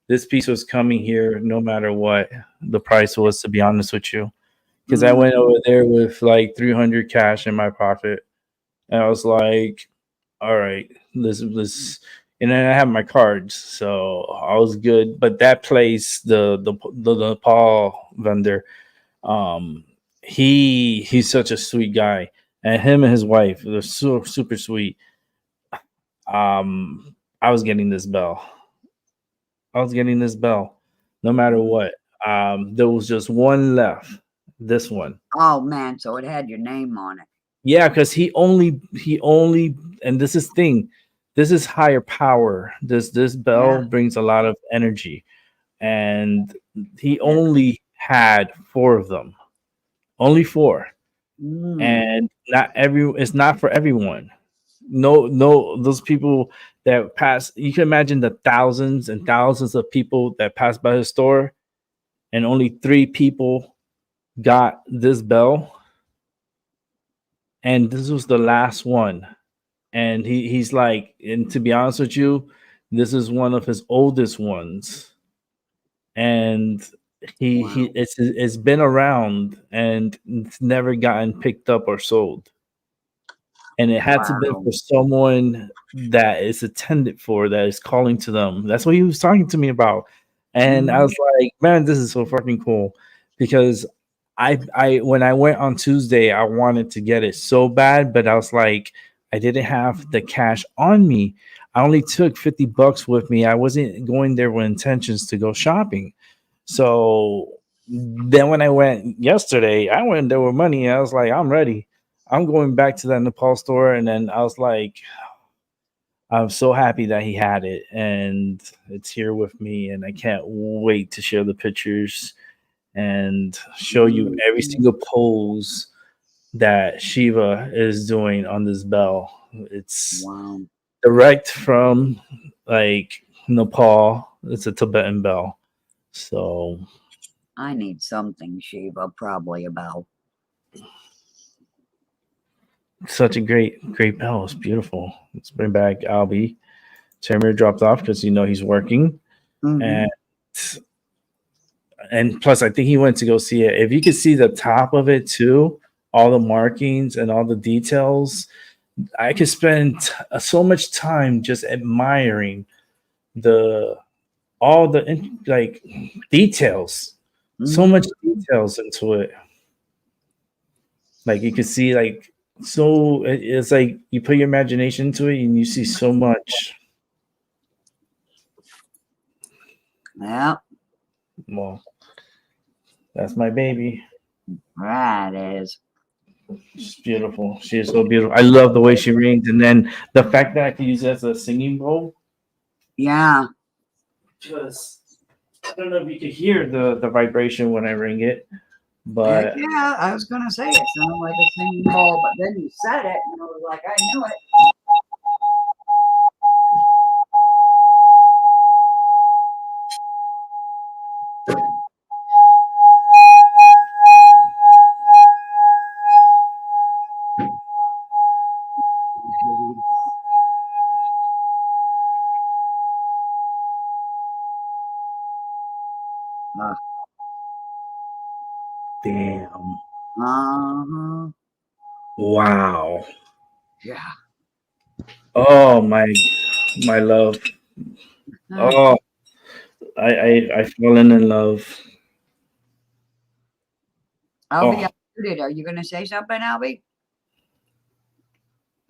this piece was coming here no matter what the price was. To be honest with you, because I went Mhm. over there with like 300 cash in my pocket, and I was like, "All right, this," and then I have my cards, so I was good. But that place, the Paul vendor, um, he's such a sweet guy, and him and his wife, they're so super sweet. I was getting this bell. I was getting this bell, no matter what. There was just one left. This one. Oh man, so it had your name on it. Yeah, because he only and this is thing. This is higher power. This Yeah, bell brings a lot of energy, and he yeah. only had four of them. Only four, Mm. and not every. It's not for everyone. No, those people that pass. You can imagine the thousands and thousands of people that pass by his store, and only three people got this bell, and this was the last one. And he's like, and to be honest with you, this is one of his oldest ones, and he Wow. it's been around and it's never gotten picked up or sold, and it had to be Wow. for someone that is attended for, that is calling to them. That's what he was talking to me about, and I Mhm. was like, man, this is so fucking cool, because I when I went on Tuesday, I wanted to get it so bad, but I was like, I didn't have the cash on me. I only took $50 with me. I wasn't going there with intentions to go shopping. So then when I went yesterday, I went there with money. I was like, I'm ready. I'm going back to that Nepal store. And then I was like, I'm so happy that he had it and it's here with me. And I can't wait to share the pictures and show you every Mhm. single pose that Shiva is doing on this bell. It's Wow. direct from like Nepal. It's a Tibetan bell. So I need something, Shiva, probably about. such a great bell. It's beautiful. Let's bring back Albie. Tamir dropped off because he's working. Mhm. And plus I think he went to go see it. If you could see the top of it too, all the markings and all the details, I could spend so much time just admiring the all the like details. So much Mhm. details into it. Like you can see like so it's like you put your imagination into it and you see so much. Yeah, Well, that's my baby. that is. She's beautiful. She is so beautiful. I love the way she rings, and then the fact that I can use it as a singing bowl. Yeah. Just I don't know if you can hear the vibration when I ring it, Heck but yeah. I was going to say it sounded like a singing bowl, but then you said it, and I was like, I knew it. Uh damn, huh. wow. Yeah. Oh my love. Oh, I fallen in love. Albie, I Oh, muted. Are you going to say something, Albie?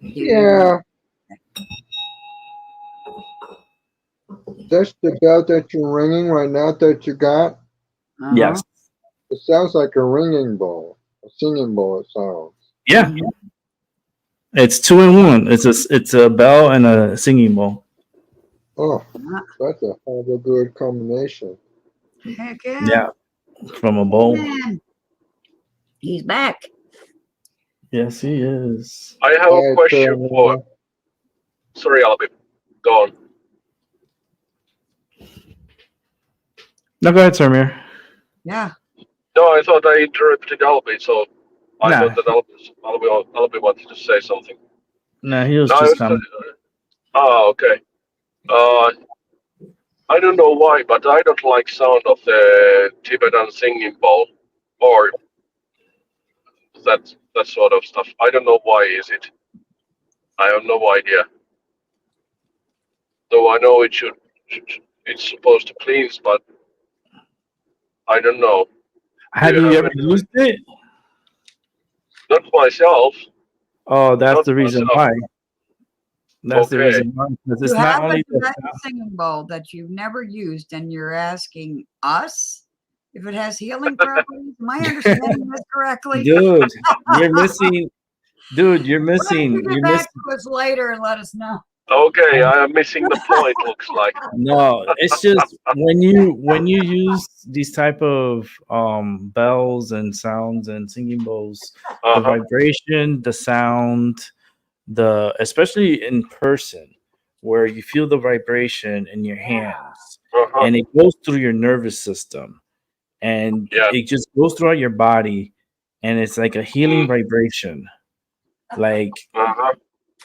Yeah, that's the bell that you're ringing right now that you got. Uh-huh. yes, It sounds like a ringing bowl, a singing bowl. It sounds. yeah. Mhm. It's two in one. It's a bell and a singing bowl. Oh, Yeah. that's a hell of a good combination. Heck yeah. Yeah, from a Hey, bowl. man. He's back. Yes, he is. I have a I question for. turn. Sorry, Albie. Go on. No, go ahead, Samir. Yeah. No, I thought I interrupted Albie, so I Nah, thought that Albie wanted to say something. nah, he was No, just coming. okay. Uh, I don't know why, but I don't like sound of the Tibetan singing bowl or that sort of stuff. I don't know why is it. I have no idea. Though I know it's supposed to cleanse, but I don't know. Do Have you you have ever any? used it? Not myself. Oh, that's Not the reason myself. why. That's the Okay. reason why. Because You it's not have a only the Tibetan sound. singing bowl that you've never used, and you're asking us if it has healing properties. Am I understanding this correctly? Dude, you're missing. Dude, you're Why don't you missing. get You're back missing. to us later and let us know? Okay, I am missing the point. Looks like. No, it's just when you use these type of bells and sounds and singing bowls, the Uh huh. vibration, the sound, the especially in person, where you feel the vibration in your hands, Uh huh. and it goes through your nervous system, and Yeah. it just goes throughout your body, and it's like a healing Mm, vibration. Like, uh huh.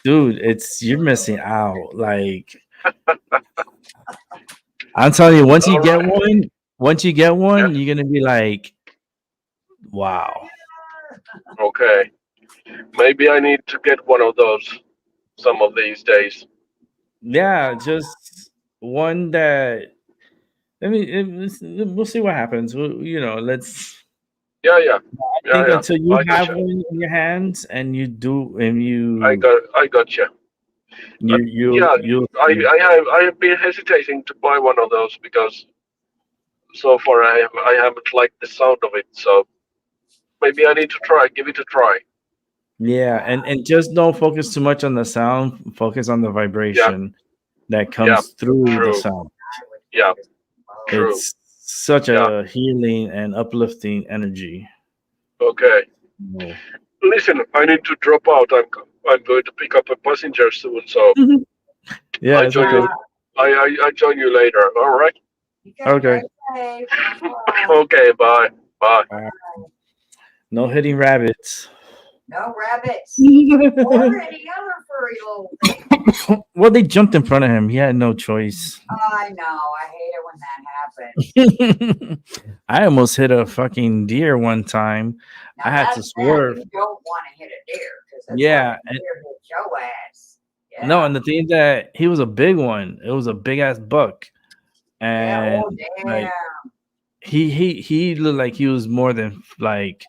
dude, it's you're missing out. Like, I'm telling you, All right. once you get Yeah. one, you're gonna be like, wow. Okay. Maybe I need to get one of those some of these days. Yeah, just one that we'll see what happens. Let's Yeah, yeah, yeah, think yeah. until you I have gotcha. one in your hands and you do and I gotcha. you Yeah, you'll see. I have been hesitating to buy one of those because so far I haven't liked the sound of it. So maybe I need to give it a try. Yeah, and just don't focus too much on the sound, focus on the Yeah, vibration that yeah, comes through the true. sound. Yeah, true. It's such Yeah. a healing and uplifting energy. Okay. Oh. Listen, I need to drop out. I'm going to pick up a passenger soon, so Yeah, I it's join okay. you. I join you later. All right. Okay, Okay. drive safe. Bye. Okay. Bye. Bye. No hitting rabbits. No rabbits or any other furry little thing. Well, they jumped in front of him. He had no choice. I know. I hate it when that happens. I almost hit a fucking deer one time. Now I had to that's bad. swerve. You don't want to hit a deer because that's like Yeah, a deer hit your ass. no, Yeah. and the thing is that he was a big one. It was a big ass buck, Yeah. and Oh, like damn. he looked like he was more than like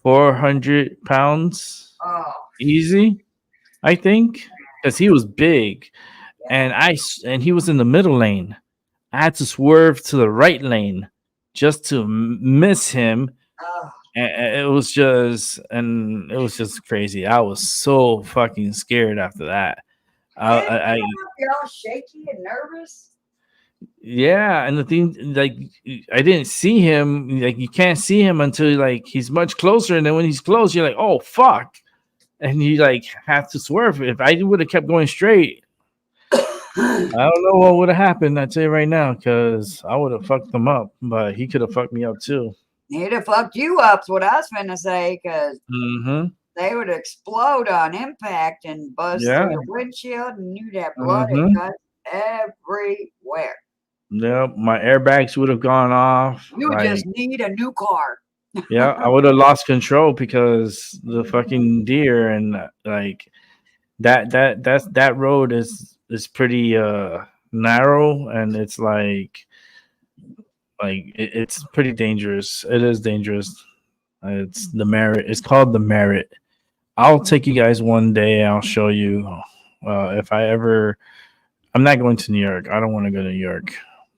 400 pounds Oh, easy. I think because he was big, yeah. and he was in the middle lane. I had to swerve to the right lane just to miss him. Oh, And it was just crazy. I was so fucking scared after that. I you're all shaky and nervous. Yeah, and the thing, like, I didn't see him. Like, you can't see him until like he's much closer, and then when he's close, you're like, oh fuck, and you like have to swerve. If I would have kept going straight, I don't know what would have happened. I tell you right now, because I would have fucked him up, but he could have fucked me up too. He'd have fucked you up's what I was finna say, because Mm-hmm. they would explode on impact and buzz Yeah. through your windshield, and you'd have blood Mhm. and guts everywhere. Yep, my airbags would have gone off. You Like, just need a new car. yeah, I would have lost control because the fucking deer and like that road is pretty narrow, and it's it's pretty dangerous. It is dangerous. It's the Merit. It's called the Merit. I'll take you guys one day. I'll show you. If I ever, I'm not going to New York. I don't want to go to New York.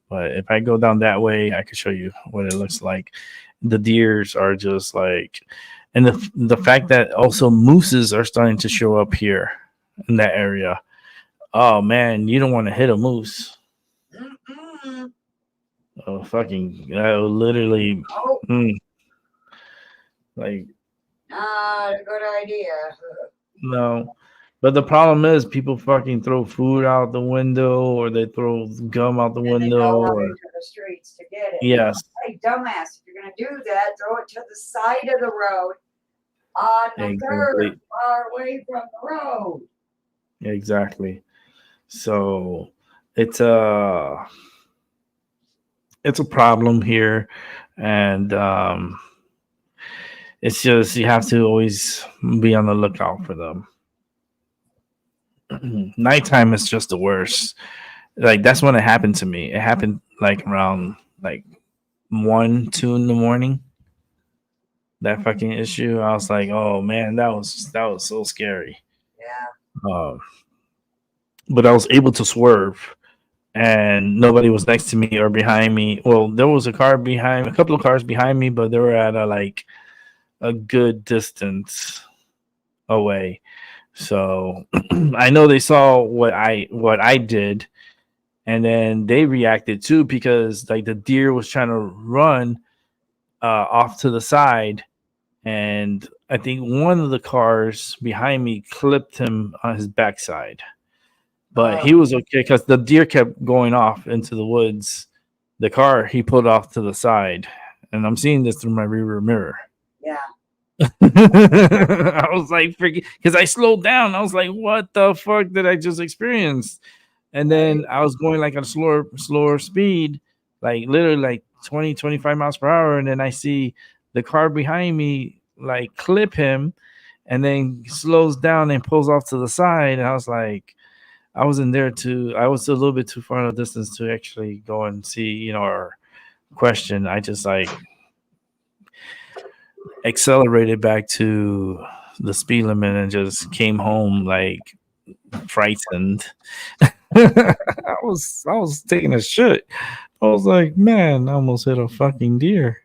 But if I go down that way, I could show you what it looks like. The deers are just like, and the fact that also mooses are starting to show up here in that area. Oh man, you don't want to hit a moose. Mm-mm. Oh fucking, that would literally, Oh, like not a good idea. no. But the problem is people fucking throw food out the window, or they throw gum out the And they window, go out or into the streets to get it. yes, Hey, dumbass, if you're gonna do that, throw it to the side of the road on the curb, exactly. far away from the road. Exactly. So it's a problem here, and it's just you have to always be on the lookout for them. Nighttime is just the worst. Like that's when it happened to me. It happened like around like 1, 2 in the morning. That fucking issue. I was like, oh man, that was so scary. Yeah. But I was able to swerve, and nobody was next to me or behind me. Well, there was a couple of cars behind me, but they were at a good distance away. So I know they saw what I did, and then they reacted too because like the deer was trying to run off to the side, and I think one of the cars behind me clipped him on his backside. But he was okay because the deer kept going off into the woods. The car he pulled off to the side, and I'm seeing this through my rearview mirror. Yeah. I was like, freaking, because I slowed down. I was like, what the fuck did I just experience? And then I was going like at a slower speed, like literally like 20, 25 miles per hour. And then I see the car behind me like clip him, and then slows down and pulls off to the side. And I was like, I was a little bit too far in a distance to actually go and see, or question. I just like accelerated back to the speed limit and just came home like frightened. I was taking a shit. I was like, man, I almost hit a fucking deer.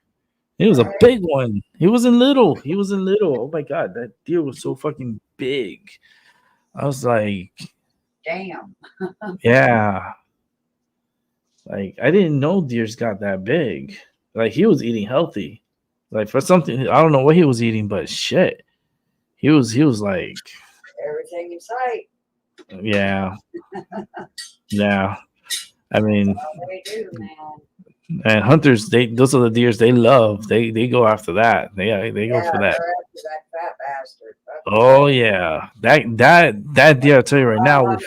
It was a big one. He wasn't little. Oh my god, that deer was so fucking big. I was like, Damn. yeah. Like I didn't know deers got that big. Like he was eating healthy. Like for something I don't know what he was eating, but shit. he was like, Everything in sight. yeah, yeah. I mean, They do, man. and hunters, those are the deers they love. They go after that. They go Yeah, for that. they're after that fat bastard. Fuck yeah. Oh yeah, that deer. I tell you right now will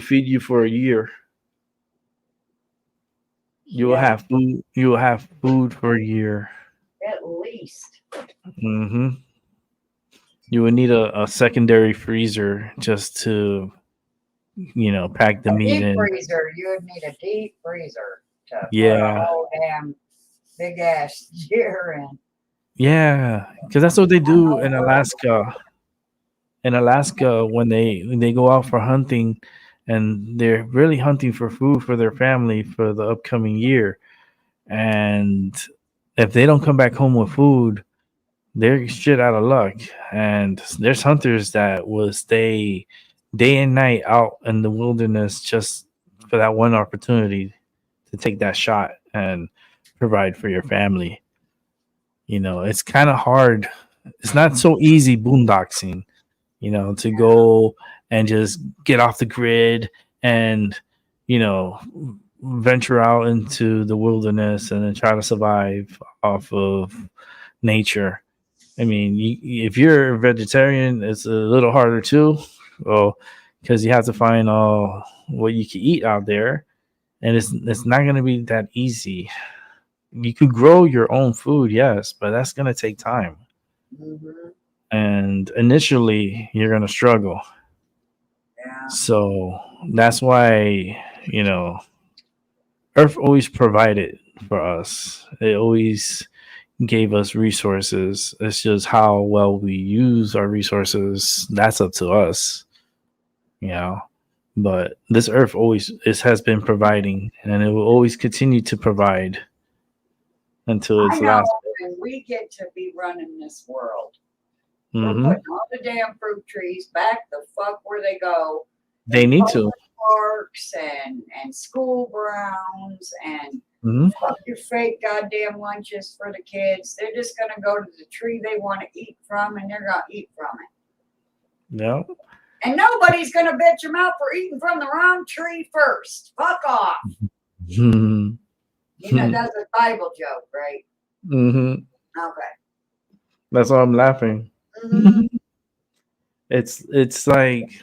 feed you for a year. You will Yeah, have food. You will have food for a year. at least. Hmm. You would need a secondary freezer just to pack the A meat deep in. freezer. You would need a deep freezer to put a Yeah, whole damn big ass deer in. yeah, because that's what they I do know in where. Alaska. In Alaska, when they go out for hunting, and they're really hunting for food for their family for the upcoming year, and if they don't come back home with food, they're shit out of luck. And there's hunters that will stay day and night out in the wilderness just for that one opportunity to take that shot and provide for your family. It's kind of hard. It's not so easy boondoxing, to go and just get off the grid and, you know, venture out into the wilderness and then try to survive off of nature. I mean, if you're a vegetarian, it's a little harder too. Well, because you have to find what you can eat out there, and it's not going to be that easy. You could grow your own food, yes, but that's going to take time, Mm-hmm. and initially you're going to struggle. Yeah. So that's why Earth always provided for us. It always gave us resources. It's just how well we use our resources. That's up to us, you know. But this earth always has been providing, and it will always continue to provide until I its know, last. and we get to be running this world. We're Hmm. putting all the damn fruit trees back the fuck where they go They in need public to. parks and school grounds and Hmm. fuck your fake goddamn lunches for the kids. They're just gonna go to the tree they want to eat from and they're gonna eat from it. No. And nobody's gonna bitch them out for eating from the wrong tree first. Fuck off. Hmm. You know that's a Bible joke, right? Okay. That's why I'm laughing. Mm-hmm. It's like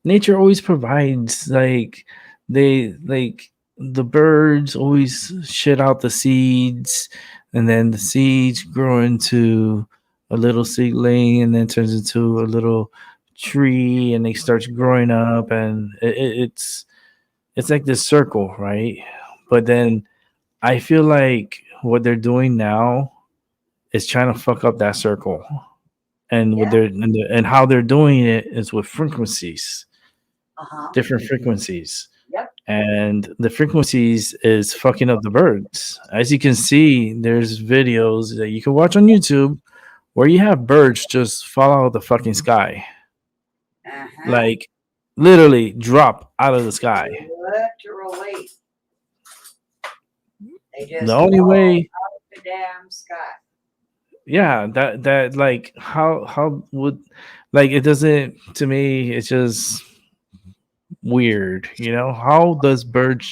nature always provides. Like the birds always shit out the seeds, and then the seeds grow into a little seedling, and then turns into a little tree, and they start growing up, and it's like this circle, right? But then I feel like what they're doing now is trying to fuck up that circle, and Yeah. and how they're doing it is with frequencies, Uh-huh. different frequencies. Yep. And the frequencies is fucking up the birds. As you can see, there's videos that you can watch on YouTube where you have birds just fall out of the fucking sky, Uh-huh. like literally drop out of the sky. Literally. They The just only fall way, out of the damn sky. yeah, that like how would, like, it doesn't, to me it's just weird. How does birds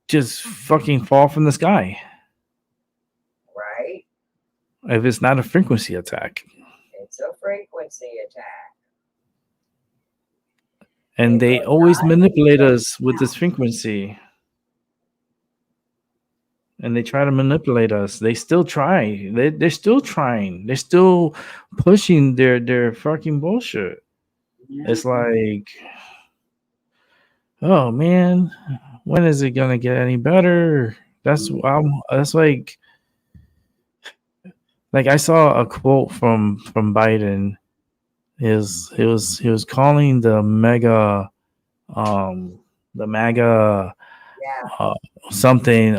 just fucking fall from the sky Right? if it's not a frequency attack? It's a frequency attack. And It they was always not manipulate just us with this now. frequency, and they try to manipulate us. They still try. They're still trying. They're still pushing their fucking bullshit. Yeah. It's like, oh man, when is it gonna get any better? That's like I saw a quote from Biden. He was calling um the mega Yeah. uh something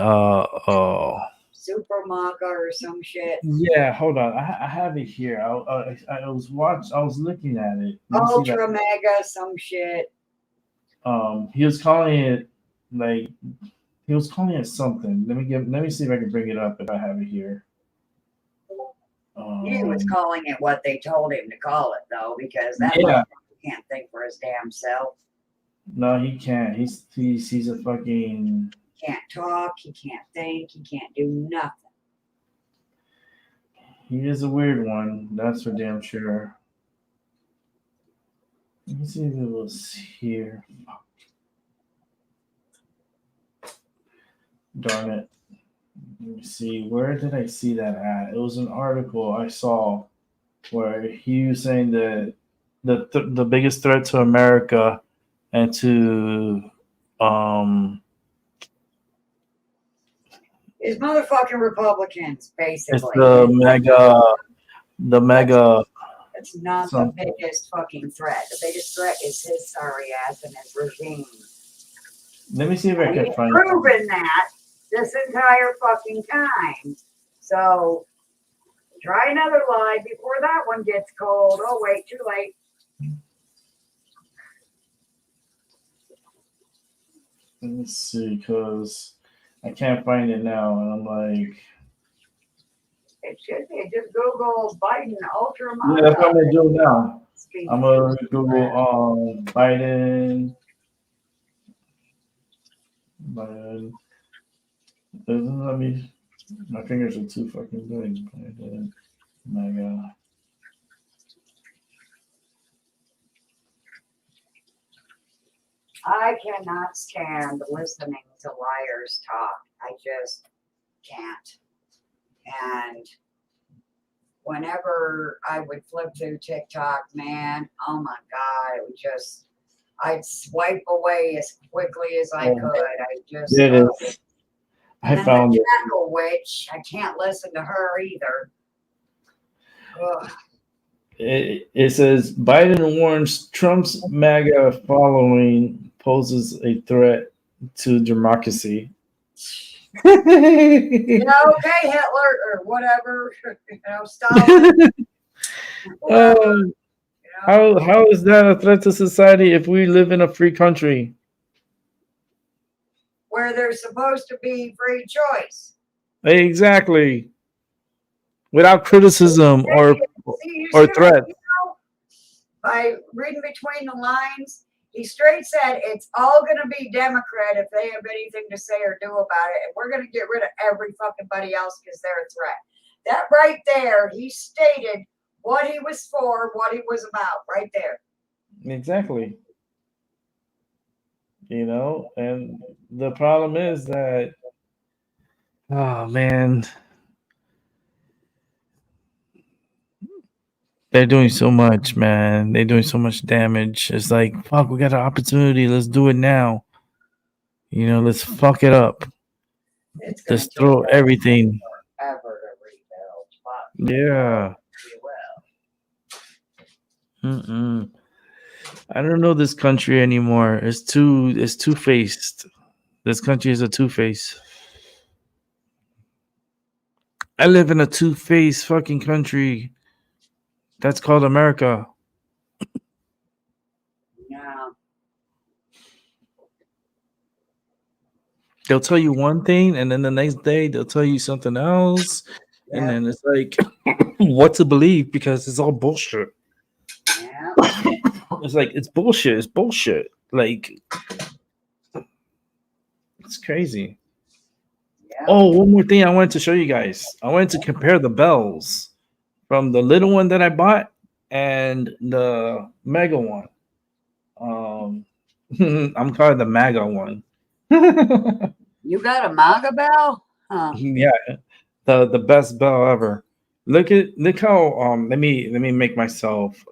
Super manga or some shit. yeah, hold on, I have it here. I was looking at it. Let me see that. Ultra mega some shit. He was calling it, like, he was calling it something. Let me see if I can bring it up if I have it here. He was calling it what they told him to call it, though, because that Yeah. motherfucker can't think for his damn self. No, he can't. He's a fucking. Can't talk. He can't think. He can't do nothing. He is a weird one. That's for damn sure. Let me see if it was here. Darn it. Let me see. Where did I see that at? It was an article I saw where he was saying that the biggest threat to America and to It's motherfucking Republicans, it's basically. the mega It's not some, the biggest fucking threat. The biggest threat is his sorry ass and his regime. let me see if I can He's find proven that this entire fucking time. So try another lie before that one gets cold. Oh wait, too late. let me see because I can't find it now and I'm like It should be. Just Google Biden ultra yeah, that's what I'm gonna do now. I'm gonna Google Biden. Doesn't let me. My fingers are too fucking big. Biden, mega. I cannot stand listening to liars talk. I just can't. And whenever I would flip through TikTok, man, oh my God, it would just, I'd swipe away as quickly as I could. I just, It is. I and then found the it. Jackal Witch, I can't listen to her either. Ugh. It says Biden warns Trump's MAGA following poses a threat to democracy. Yeah, okay, Hitler or whatever, Stalin. Whoever, Um, how is that a threat to society if we live in a free country? where there's supposed to be free choice. Exactly. Without criticism See or what threat. by reading between the lines, he straight said it's all going to be Democrat if they have anything to say or do about it, and we're going to get rid of every fucking buddy else because they're a threat. That right there, he stated what he was for, what he was about, right there. Exactly. And the problem is that, oh man, they're doing so much, man. They're doing so much damage. It's like, fuck, we got an opportunity. Let's do it now. Let's fuck it up. It's going to Let's take throw everything. forever to rebuild. Yeah. Mm-mm. I don't know this country anymore. It's two faced. This country is a two face. I live in a two faced fucking country. That's called America. Yeah. They'll tell you one thing, and then the next day they'll tell you something else, and then it's like, what to believe because it's all bullshit. Yeah. It's like it's bullshit. It's bullshit. Like it's crazy. Yeah. Oh, one more thing I wanted to show you guys. I wanted to compare the bells from the little one that I bought and the mega one. I'm calling the MAGA one. You got a MAGA bell? Huh. Yeah, the best bell ever. Look how let me make myself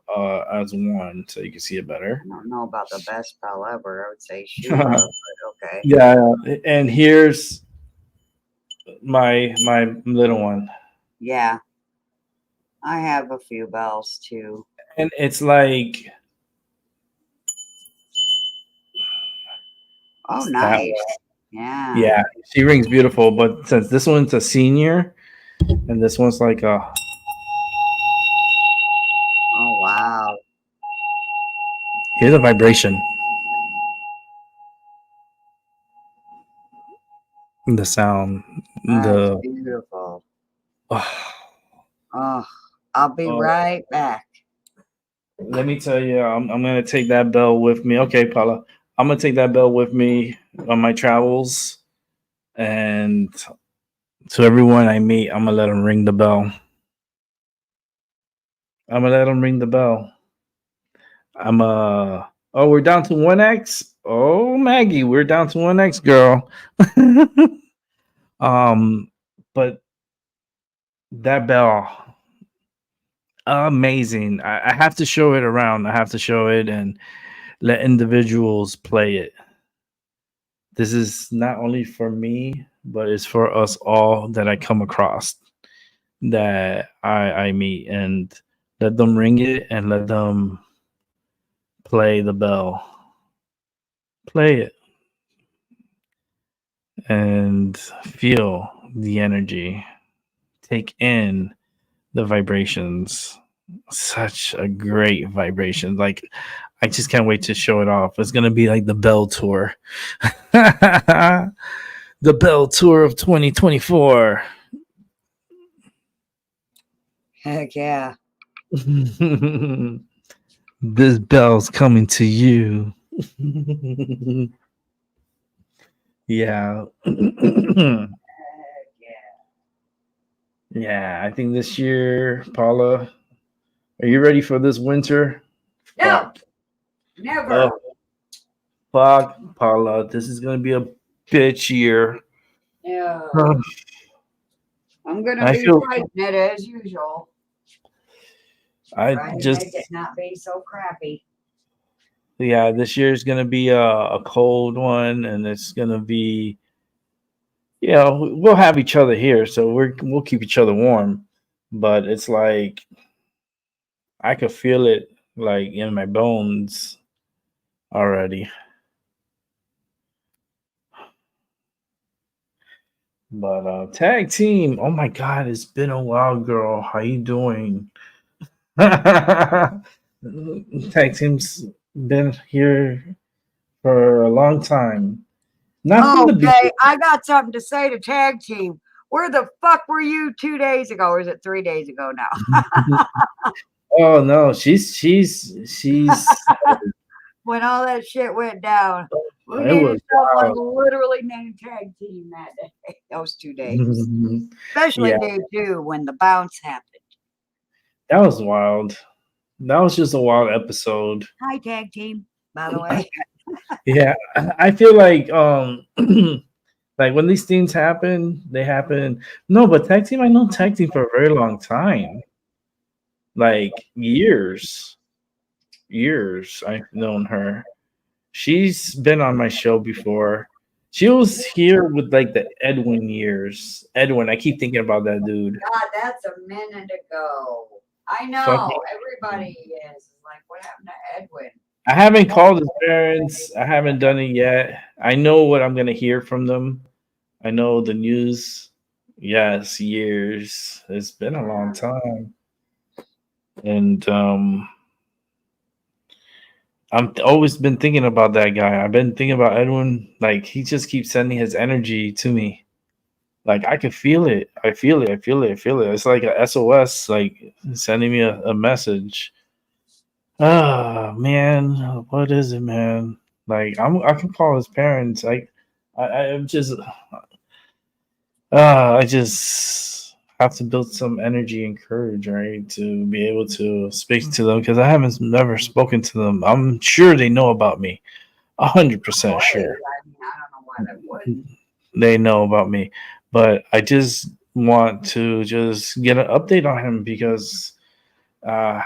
as one so you can see it better. I don't know about the best bell ever. I would say Shiva, but okay. Yeah, and here's my little one. Yeah. I have a few bells too. And it's like oh nice. Yeah. Yeah, she rings beautiful, but since this one's a senior and this one's like a oh wow. Here's the vibration. The sound. That's beautiful. Oh, Oh, I'll be Oh, right back. let me tell you, I'm gonna take that bell with me. Okay, Paula, I'm gonna take that bell with me on my travels, and to everyone I meet, I'm gonna let them ring the bell. I'm gonna let them ring the bell. I'm Oh, we're down to 1x. Oh, Maggie, we're down to 1x, girl. um, but that bell, amazing. I have to show it around. I have to show it and let individuals play it. This is not only for me, but it's for us all that I come across, that I meet, and let them ring it and let them play the bell. Play it and feel the energy. Take in the vibrations. Such a great vibration. Like, I just can't wait to show it off. It's gonna be like the Bell Tour. The Bell Tour of 2024. Heck yeah. This bell's coming to you. Yeah. Heck yeah. Yeah, I think this year, Paula, are you ready for this winter? No, Fuck. never. Oh, fuck, Paula. This is gonna be a bitch year. No. I'm going to I be feel fighting it as usual. I Trying to make it just not be so crappy. yeah, this year is gonna be a cold one, and it's gonna be, we'll have each other here, so we'll keep each other warm. But it's like I could feel it like in my bones already. But tag team, oh my god, it's been a while, girl. How you doing? Tag team's been here for a long time. Not from the Okay, beginning. I got something to say to tag team. Where the fuck were you 2 days ago? Or is it 3 days ago now? Oh no, she's When all that shit went down. We it was needed someone wild. literally named tag team that day. Those 2 days. Especially Yeah, day two when the bounce happened. that was wild. That was just a wild episode. Hi, tag team, by the way. Yeah, I feel like like when these things happen, they happen. No, but tag team, I know tag team for a very long time, like years, years. I've known her. She's been on my show before. She was here with like the Edwin years. Edwin, I keep thinking about that dude. God, that's a minute ago. I know. Fucking, Everybody is. Like, what happened to Edwin? I haven't called his parents. I haven't done it yet. I know what I'm gonna hear from them. I know the news. Yes, years. It's been a long time, and I'm always been thinking about that guy. I've been thinking about Edwin. Like, he just keeps sending his energy to me. Like, I can feel it. I feel it. I feel it. I feel it. It's like a SOS, like sending me a message. Ah, man, what is it, man? Like, I can call his parents. I'm just I just have to build some energy and courage, right, to be able to speak to them, because I haven't never spoken to them. I'm sure they know about me, 100% Boy, sure I mean, I don't know why that wouldn't. they know about me. But I just want to just get an update on him, because uh,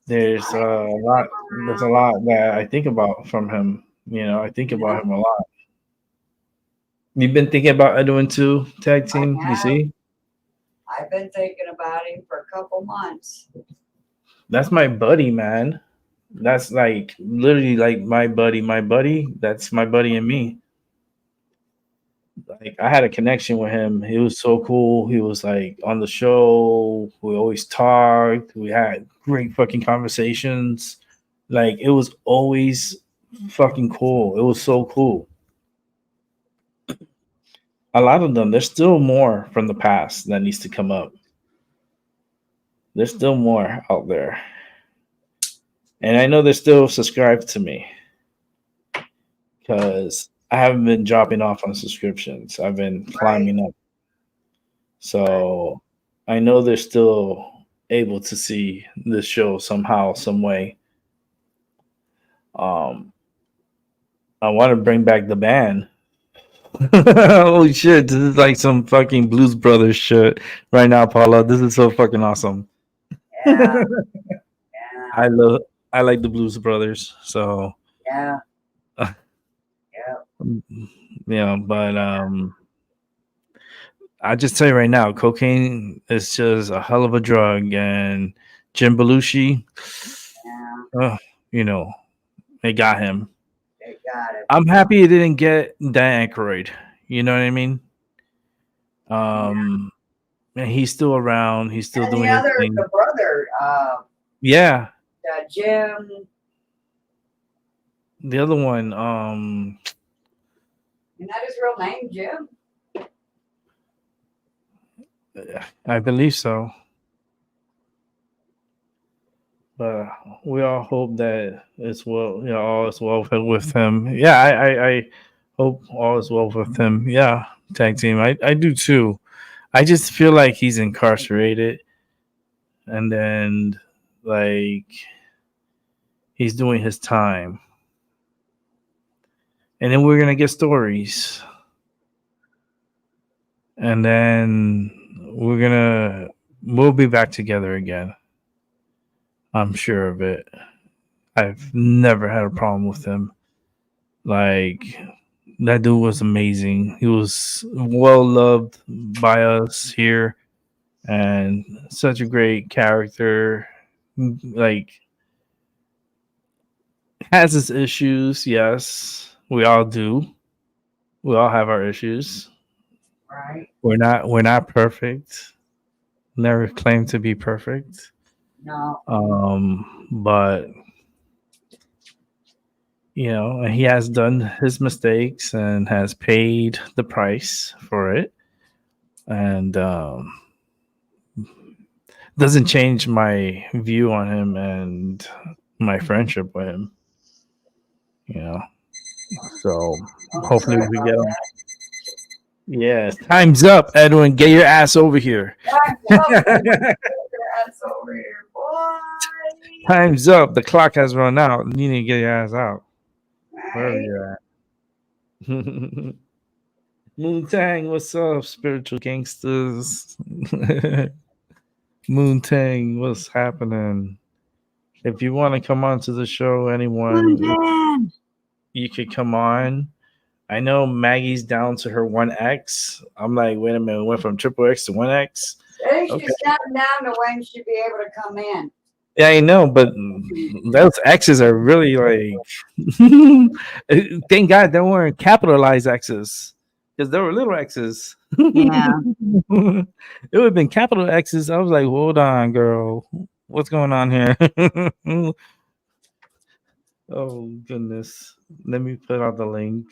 there's I a lot. There's a around. lot that I think about from him. I think about Yeah, him a lot. You've been thinking about Edwin too, tag I team. You have. see, I've been thinking about him for a couple months. that's my buddy, man. That's like literally like my buddy. My buddy. That's my buddy and me. Like, I had a connection with him. He was so cool. He was like on the show. We always talked. We had great fucking conversations. Like, it was always fucking cool. It was so cool. A lot of them. There's still more from the past that needs to come up. There's still more out there, and I know they're still subscribed to me because I haven't been dropping off on subscriptions. I've been Right, climbing up, right. so I know they're still able to see this show somehow, some way. Um, I want to bring back the band. Holy shit! This is like some fucking Blues Brothers shit right now, Paula. This is so fucking awesome. Yeah, yeah, I love. I like the Blues Brothers. So, yeah, yeah. yeah, but I just tell you right now, cocaine is just a hell of a drug, and Jim Belushi, Yeah, uh, you know, it got him. they got it. I'm happy it didn't get Dan Aykroyd. You know what I mean? Yeah. Um, and he's still around. He's still And the doing his other, thing. the brother, Yeah, Jim, the other one. isn't that his real name, Jim? I believe so. But we all hope that it's well. All is well with him. Yeah, I hope all is well with him. Yeah, tag team. I do too. I just feel like he's incarcerated, and then like he's doing his time, and then we're gonna get stories, and then we'll be back together again. I'm sure of it. I've never had a problem with him. Like that dude was amazing. He was well loved by us here and such a great character. Like has his issues, yes. We all do. We all have our issues. Right? We're not perfect. Never claim to be perfect. No. But and he has done his mistakes and has paid the price for it. And doesn't change my view on him and my friendship with him. You know, so I'm hopefully sorry we about get him. that. Yes, time's up, Edwin. Get your ass over here. Time's up. That's over here, boy. Time's up. The clock has run out. You need to get your ass out wherever Right? you're at. Moon Tang, what's up, spiritual gangsters? Moon Tang, what's happening? If you want to come on to the show, anyone, Moontan. you could come on. I know Maggie's down to her 1X. I'm like, wait a minute, went from triple X to 1X. Hey, Okay. she's counting down to when she'll be able to come in. Yeah, I know, but those X's are really like, thank God they weren't capitalized X's because they were little X's. Yeah. It would have been capital X's. I was like, hold on, girl. What's going on here? Oh, goodness. Let me put out the link.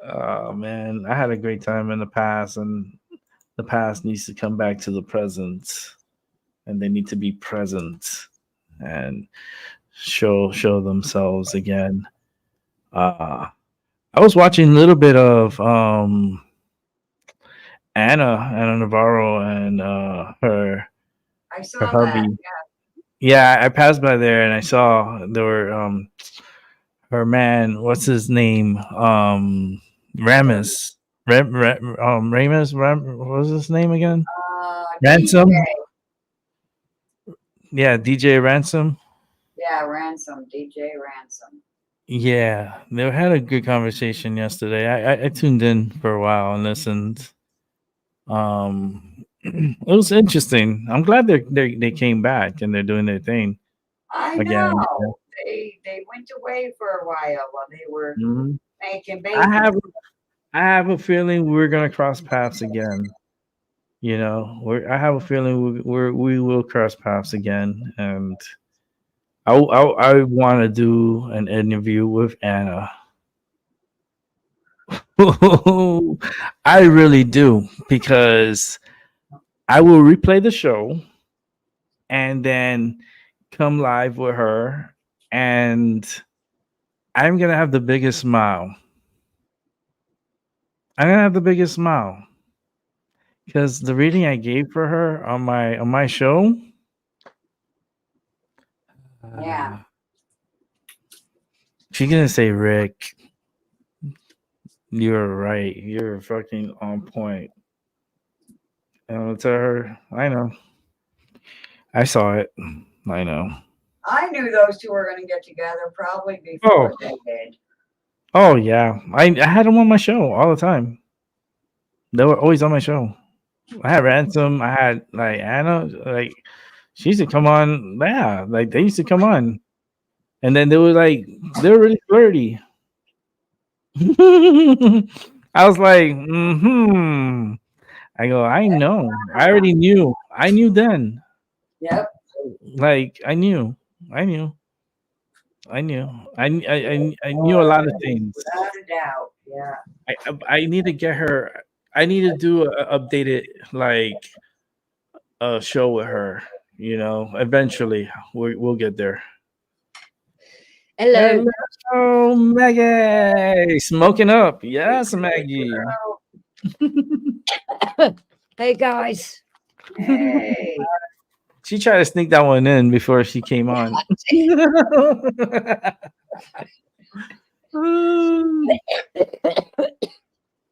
Oh, man. I had a great time in the past, and the past needs to come back to the present, and they need to be present and show themselves again. I was watching a little bit of Anna Navarro and I her saw that. hubby. Yeah, I passed by there and I saw there were her man. What's his name? Ramus. Ramus. What was his name again? Ransom. DJ. Yeah, DJ Ransom. Yeah, Ransom. DJ Ransom. Yeah, they had a good conversation yesterday. I tuned in for a while and listened. It was interesting. I'm glad they came back and they're doing their thing I again. know. They went away for a while they were Mhm. making I babies. have a feeling we're gonna cross paths again. I have a feeling we will cross paths again, and I want to do an interview with Anna. I really do because I will replay the show and then come live with her, and I'm gonna have the biggest smile. I'm gonna have the biggest smile because the reading I gave for her on my show. Yeah. She's gonna say, Rick, you're right. You're fucking on point. And I'll tell her, I know. I saw it. I know. I knew those two were going to get together probably Oh, before they did. oh yeah. I had them on my show all the time. They were always on my show. I had Ransom. I had like Anna. Like she used to come on. Yeah, like they used to come on, and then they were really flirty. I was like, hmm. I go, I know. I already knew. I knew then. Yep. Like I knew. I knew. I knew. I knew a lot of things. Without a doubt. Yeah. I need to get her. I need to do a updated like a show with her. You know, eventually we'll get there. Hello. Hello, Maggie. Smoking up. Yes, Maggie. Hey guys. Hey. She tried to sneak that one in before she came on.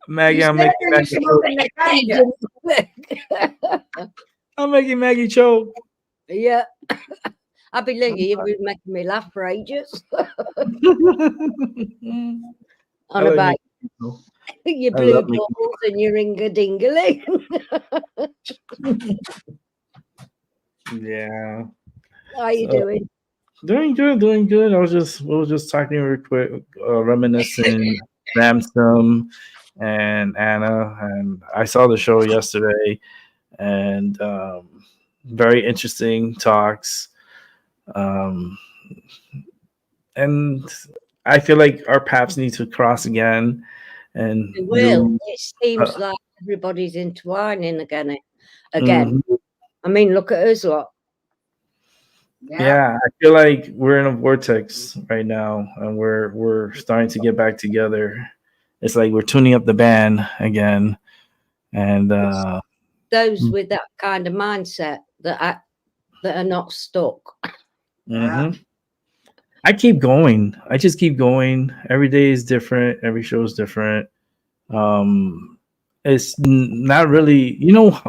Maggie, I'm making Maggie choke. I'm making Maggie choke. Yeah. I've been looking, you've been making me laugh for ages. On about your I blue love making- balls and your ringa dingling. Yeah. How you doing? Doing good, doing good. We were just talking real quick, reminiscing Ramsum and Anna, and I saw the show yesterday, and very interesting talks. Um, and I feel like our paths need to cross again, and It will. do- It seems uh, like everybody's entwining again. mhm. I mean, look at us lot. Yeah, I feel like we're in a vortex right now, and we're starting to get back together. It's like we're tuning up the band again, and Those with that kind of mindset that are not stuck. mhm. I keep going. I just keep going. Every day is different. Every show is different. It's not really, you know,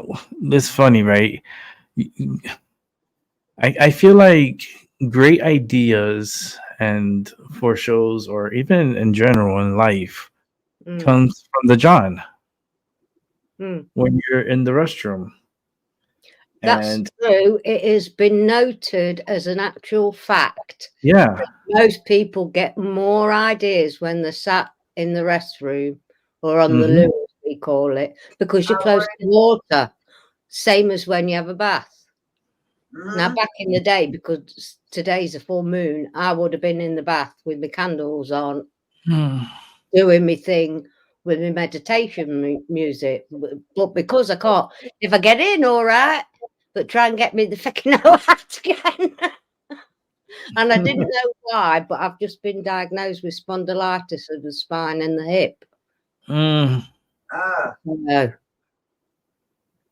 it's funny, right? I feel like great ideas and for shows or even in general in life comes from the John when you're in the restroom. That's And true. It has been noted as an actual fact. yeah, Most people get more ideas when they're sat in the restroom or on the mhm. loo, as we call it, because you're close to water. Same as when you have a bath. Now, back in the day, because today's a full moon, I would have been in the bath with my candles on, doing my thing with my meditation music. But because I can't, if I get in, all right, but try and get me the fucking out again. And I didn't know why, but I've just been diagnosed with spondylitis of the spine and the hip. So,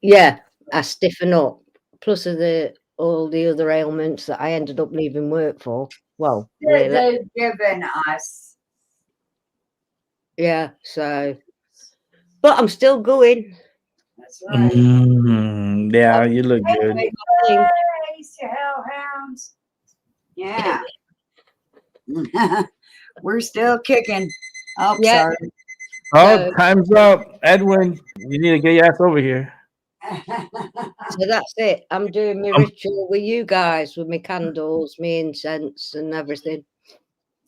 yeah, I stiffen up. Plus of all the other ailments that I ended up leaving work for. Well, really. They've given us. Yeah, so, but I'm still going. That's right. Yeah, you look good. Race to hellhounds. Yeah. We're still kicking. Oh, Yeah. sorry. Oh, time's up. Edwin, you need to get your ass over here. So that's it. I'm doing my ritual with you guys, with my candles, my incense, and everything.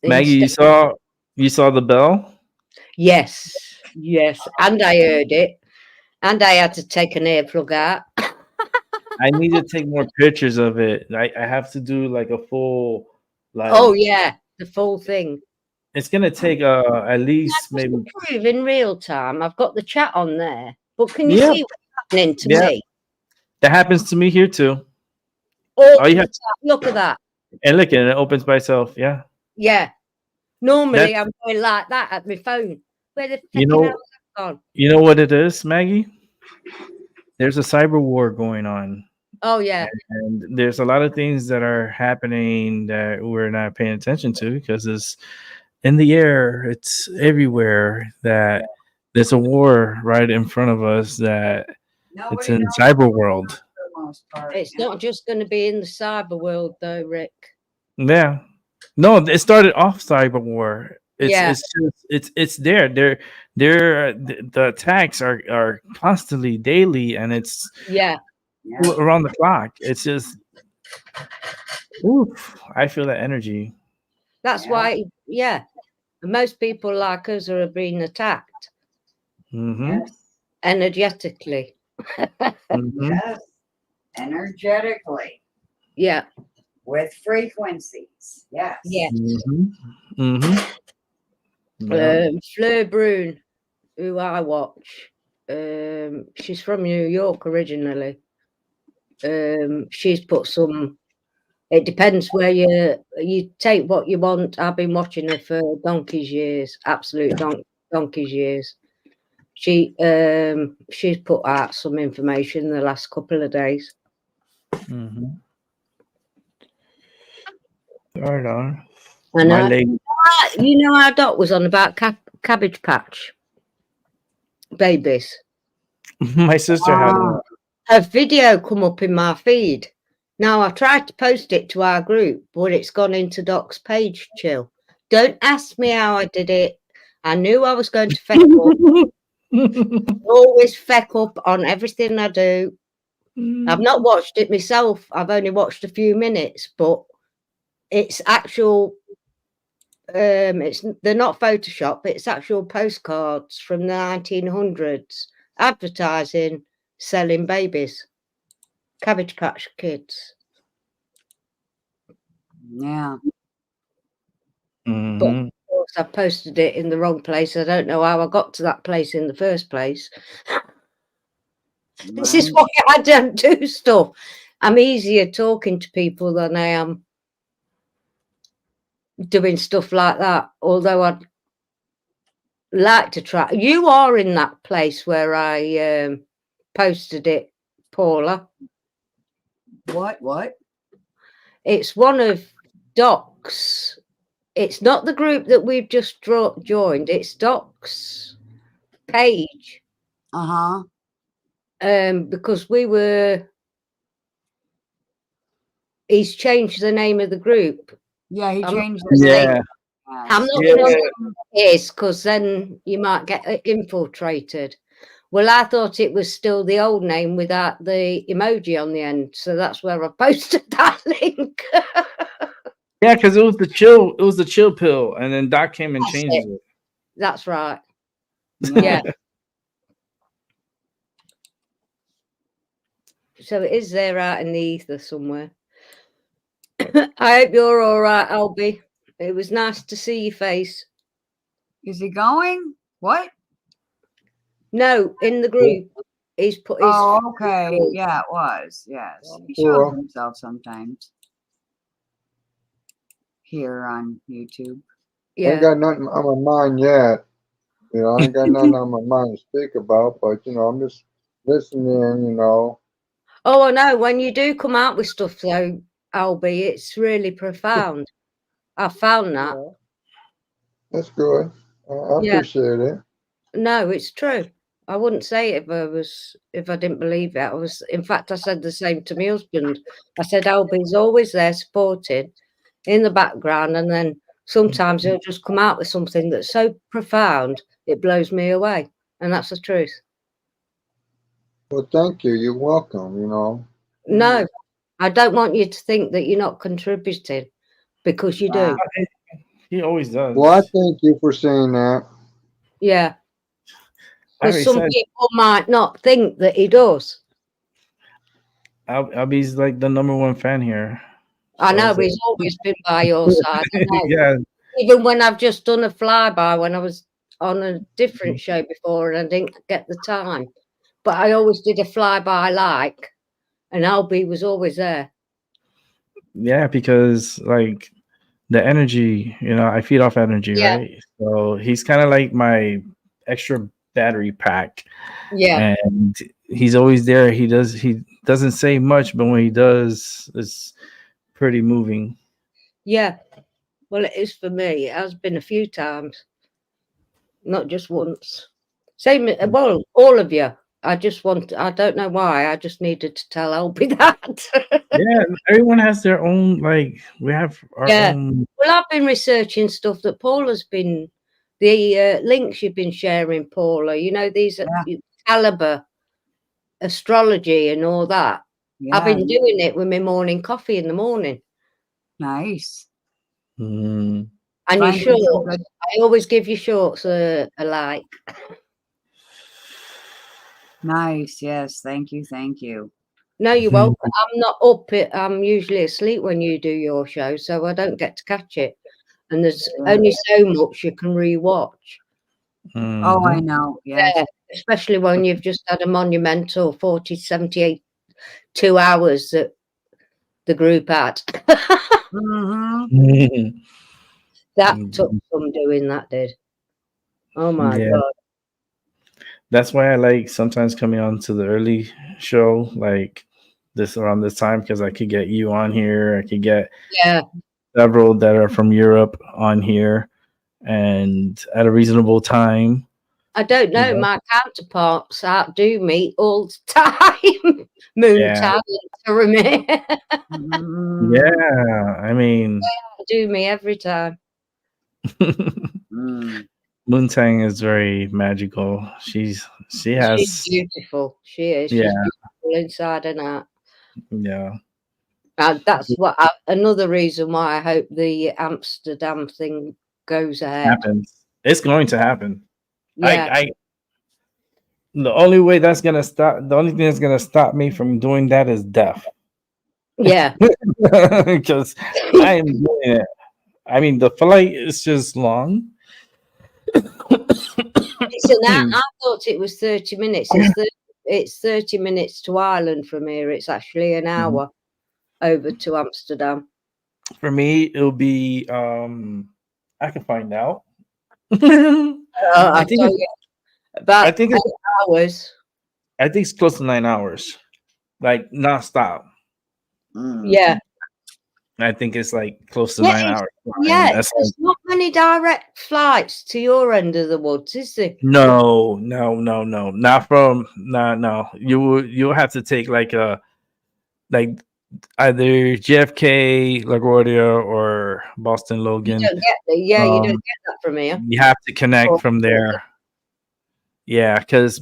Maggie, you saw the bell? Yes, and I heard it, and I had to take an earplug out. I need to take more pictures of it. I have to do like a full like Oh yeah, the full thing. it's gonna take at least Just maybe. prove in real time. I've got the chat on there, but can you Yeah, see what's happening to yeah, me? that happens to me here too. All All you the have time. Look at that. and look, and it opens by itself. Yeah, Yeah. Normally, that's I'm going like that at my phone. Where the you fucking hell know is that gone? you know what it is, Maggie. There's a cyber war going on, Oh yeah, and there's a lot of things that are happening that we're not paying attention to because it's in the air. It's everywhere. That there's a war right in front of us. That it's Nobody in knows cyber world. for the most part. it's not just going to be in the cyber world though, Rick. Yeah. No, it started off cyber war. Yeah. It's there. The attacks are constantly daily, and it's Yeah, Yeah. around the clock. It's just oof. I feel that energy. that's Yeah. why. Yeah, most people like us are being attacked Mm-hmm. Yes. energetically. Mm-hmm. Yes. Energetically. Yeah, With frequencies. Yes. yeah. Mm-hmm. Mm-hmm. Yeah. Fleur Brune, who I watch, she's from New York originally. She's put some. It depends where you take what you want. I've been watching her for donkey's years, absolute donkey's years. She's put out some information the last couple of days. Mm-hmm. Right on. And My lady. you know, our doc was on about Cabbage Patch babies. My sister had one. A video come up in my feed. Now I tried to post it to our group, but it's gone into Doc's page. Chill. Don't ask me how I did it. I knew I was going to feck up. Always feck up on everything I do. I've not watched it myself. I've only watched a few minutes, but it's actual. They're not Photoshop. It's actual postcards from the 1900s, advertising, selling babies, Cabbage Patch Kids. Yeah. Mhm. But of course, I posted it in the wrong place. I don't know how I got to that place in the first place. This is why I don't do stuff. I'm easier talking to people than I am doing stuff like that. Although I'd like to try. You are in that place where I posted it, Paula. What? It's one of Doc's. It's not the group that we've just joined. It's Doc's page. Uh-huh. Because he's changed the name of the group. Yeah, he I'm changed not the gonna say- Yeah. I'm not Yeah. going to say what it is because then you might get infiltrated. Well, I thought it was still the old name without the emoji on the end, so that's where I posted that link. Yeah, because it was the chill. It was the chill pill, and then Doc came and That's changed it. That's right. Yeah. Yeah. So it is there out in the ether somewhere. I hope you're all right, Albie. It was nice to see your face. Is he going? What? No, in the group. He's put his. Oh, okay. Yeah, it was. Yes. He shows himself sometimes. Here on YouTube. I ain't Yeah. got nothing on my mind yet. You know, I ain't got nothing on my mind to speak about, but you know, I'm just listening, you know. Oh, I know. When you do come out with stuff, though, Albie, it's really profound. I found that. That's good. I Yeah. appreciate it. No, it's true. I wouldn't say it if I didn't believe it. In fact, I said the same to my husband. I said Albie's always there supporting in the background, and then sometimes he'll just come out with something that's so profound it blows me away, and that's the truth. Well, thank you. You're welcome, you know. No, I don't want you to think that you're not contributing, because you do. He always does. Well, I thank you for saying that. Yeah. I Because already some said people might not think that he does. Albie's like the #1 fan here. I know, So- he's always been by your side. I know. Yeah, Even when I've just done a flyby when I was on a different show before and I didn't get the time. But I always did a flyby like, and Albie was always there. Yeah, because like the energy, I feed off energy, Yeah. right? So he's kind of like my extra battery pack, Yeah. and he's always there. He doesn't say much, but when he does, it's pretty moving. Yeah. Well, it is for me. It has been a few times, not just once. Same, well, all of you. I don't know why. I just needed to tell Albie that. Yeah, everyone has their own, like, we have our Yeah. own. Well, I've been researching stuff that Paula's been, the links you've been sharing, Paula, these caliber astrology and all that. I've Yeah, been doing it with my morning coffee in the morning. nice. Mm, And your Finding some shorts. good. I always give your shorts a like. Nice. Yes. Thank you. Thank you. No, you're welcome. I'm not up. I'm usually asleep when you do your show, so I don't get to catch it. And there's only so much you can rewatch. Oh, I mhm. know. Yes. Yeah, especially when you've just had a monumental 40, 78, 2 hours that the group had. Mm-hmm. That took some doing, that did. Oh my Yeah, God. that's why I like sometimes coming on to the early show, like this around this time, because I could get you on here. I could get Yeah. several that are from Europe on here, and at a reasonable time. I don't know. My counterparts outdo me all the time. Moon Yeah, talent for me. Mm-hmm. yeah. I mean, Do me every time. Mm. Moontang is very magical. She She's has, beautiful. She is. yeah, She's beautiful inside and out. yeah, That's another reason why I hope the Amsterdam thing goes ahead. happens. It's going to happen. Yeah. I the only way that's gonna stop, the only thing that's gonna stop me from doing that is death. Yeah. Because I am doing it. I mean, the flight is just long. It's an hour. I thought it was 30 minutes. It's 30 minutes to Ireland from here. It's actually an hour over to Amsterdam. For me, it'll be I can find out. I think tell it's, you, about I think it's 8 hours. I think it's close to 9 hours, like nonstop. Yeah. I think it's like close to Yeah, 9 hours. Yeah, That's there's not many direct flights to your end of the woods, is there? no, not from no. You'll have to take like either JFK, LaGuardia, or Boston You Logan. don't get you don't Um, get that from here. you have to connect from there. Yeah, because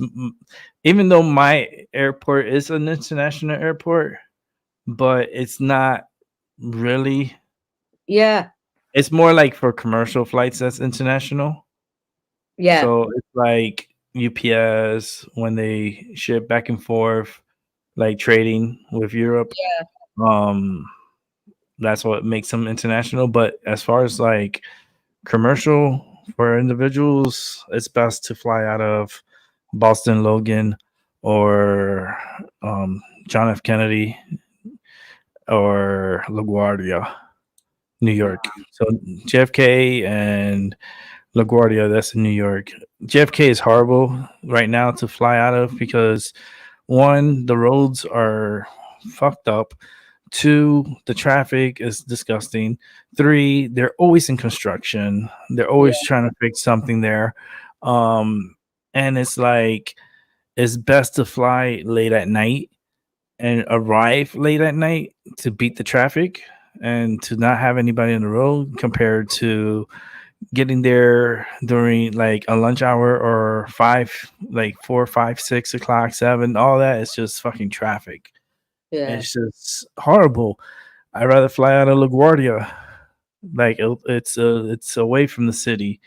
even though my airport is an international airport, but it's not really. Yeah, It's more like for commercial flights that's international. yeah, So it's like UPS when they ship back and forth, like trading with Europe. Um, that's what makes them international. But as far as like commercial for individuals, it's best to fly out of Boston Logan or John F. Kennedy or LaGuardia, New York. So JFK and LaGuardia, that's in New York. JFK is horrible right now to fly out of because one, the roads are fucked up. Two, the traffic is disgusting. Three, they're always in construction. They're always trying to fix something there. And it's like it's best to fly late at night and arrive late at night to beat the traffic and to not have anybody on the road compared to getting there during like a lunch hour or like 4, 5, 6 o'clock, 7. All that is just fucking traffic. yeah, It's just horrible. I'd rather fly out of LaGuardia. Like it's away from the city.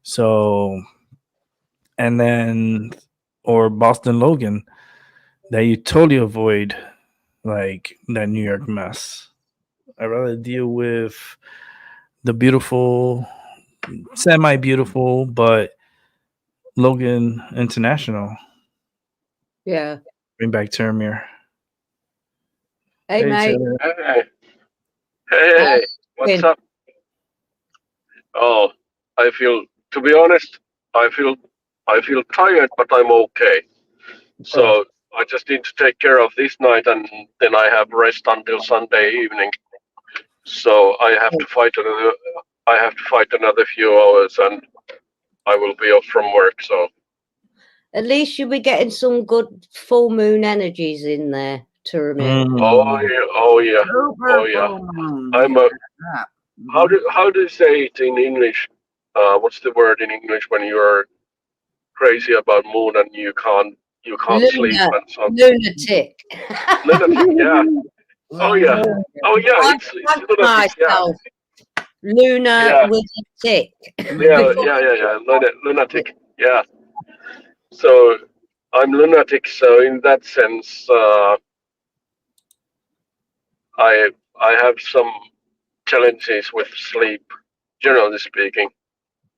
So and then or Boston Logan that you totally avoid like that New York mess. I'd rather deal with the beautiful semi beautiful, but Logan International. Yeah. Bring back Termir. Hey, mate. Taylor. Hey, hey, what's Win. up? Oh, I feel, to be honest, I feel, I feel tired, but I'm okay. So I just need to take care of this night, and then I have rest until Sunday evening. So I have to fight another. I have to fight another few hours, and I will be off from work. So At least you'll be getting some good full moon energies in there to remember. oh Mm. yeah, oh yeah, oh Super yeah. full moon. I'm Yeah. a. How do you say it in English? What's the word in English when you're crazy about moon and you can't sleep and so Lunatic. lunatic? Yeah. Oh yeah. Lunar. Oh yeah. I It's tagged lunatic. Yeah. myself Luna Yeah. with a tick. Yeah. Before, Yeah. Lunatic. Yeah. So I'm lunatic. So in that sense, I I have some challenges with sleep, generally speaking,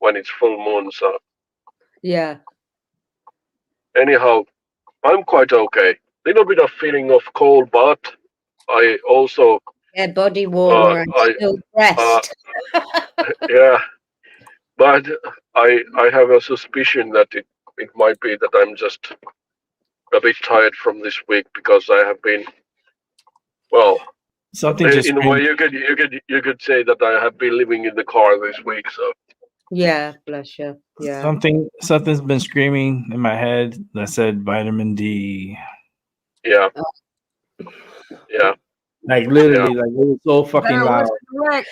when it's full moon. So yeah. anyhow, I'm quite okay. Little bit of feeling of cold, but I also Yeah, body warmer and I still uh, dressed. yeah, but I have a suspicion that it might be that I'm just a bit tired from this week because I have been, well, Something just in a way screamed. you could say that I have been living in the car this week. So Yeah, bless you. Yeah. Something's been screaming in my head that said vitamin D. yeah, yeah, Like yeah. literally, like it was so fucking Better loud. listen to Rick.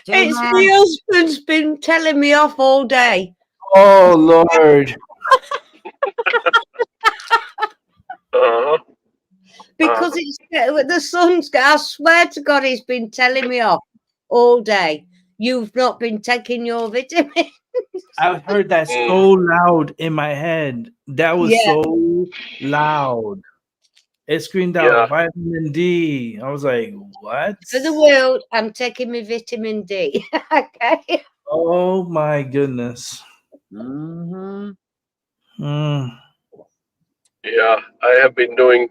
It's J-Man. my husband's been telling me off all day Oh Lord. Uh-huh. because it's the sun's. I swear to God, he's been telling me off all day. You've not been taking your vitamin. I heard that Mm, so loud in my head. That was Yeah, so loud. It screamed yeah, out vitamin D. I was like, what? for the world, I'm taking my vitamin D. Okay. Oh my goodness. Mm-hmm. Mm. yeah. I have been doing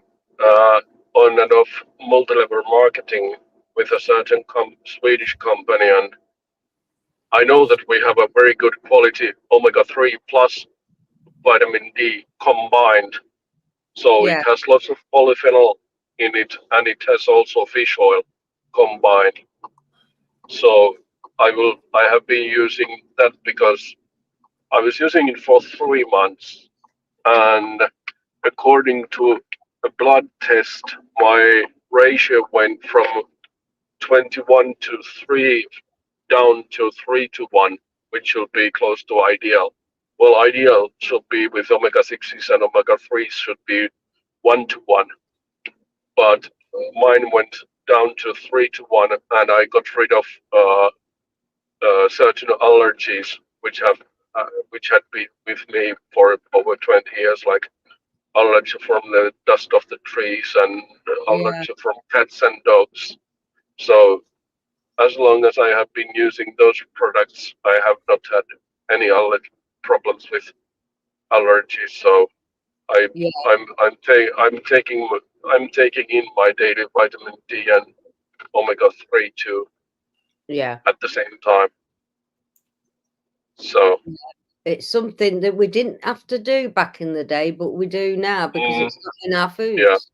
on and off multi-level marketing with a certain Swedish company, and I know that we have a very good quality omega-3 plus vitamin D combined. So it Yeah, has lots of polyphenol in it, and it has also fish oil combined. So I have been using that because I was using it for 3 months, and according to a blood test, my ratio went from 21 to 3 down to 3 to 1, which should be close to ideal. Well, ideal should be with omega 6s and omega 3s should be 1 to 1, but mine went down to 3 to 1, and I got rid of certain allergies which had been with me for over 20 years, like allergy from the dust of the trees and yeah, allergy from cats and dogs. So as long as I have been using those products, I have not had any allergy problems with allergies. So I yeah, I'm taking in my daily vitamin D and omega 3 too yeah. at the same time. So It's something that we didn't have to do back in the day, but we do now because mm, it's not in our yeah, foods.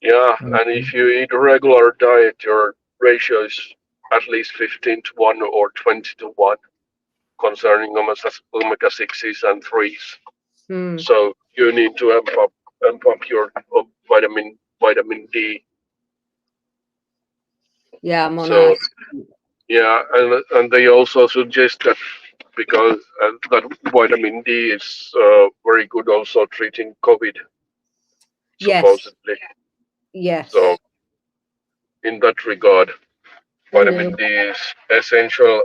yeah. And Mhm. if you eat a regular diet, your ratio is at least 15 to 1 or 20 to 1 concerning omega 6s and 3s. Hmm. So you need to amp up your vitamin D. Yeah, I'm on So ice. yeah, and they also suggest that because that vitamin D is very good also treating COVID Yes, supposedly. So yes. in that regard, I know. vitamin D is essential.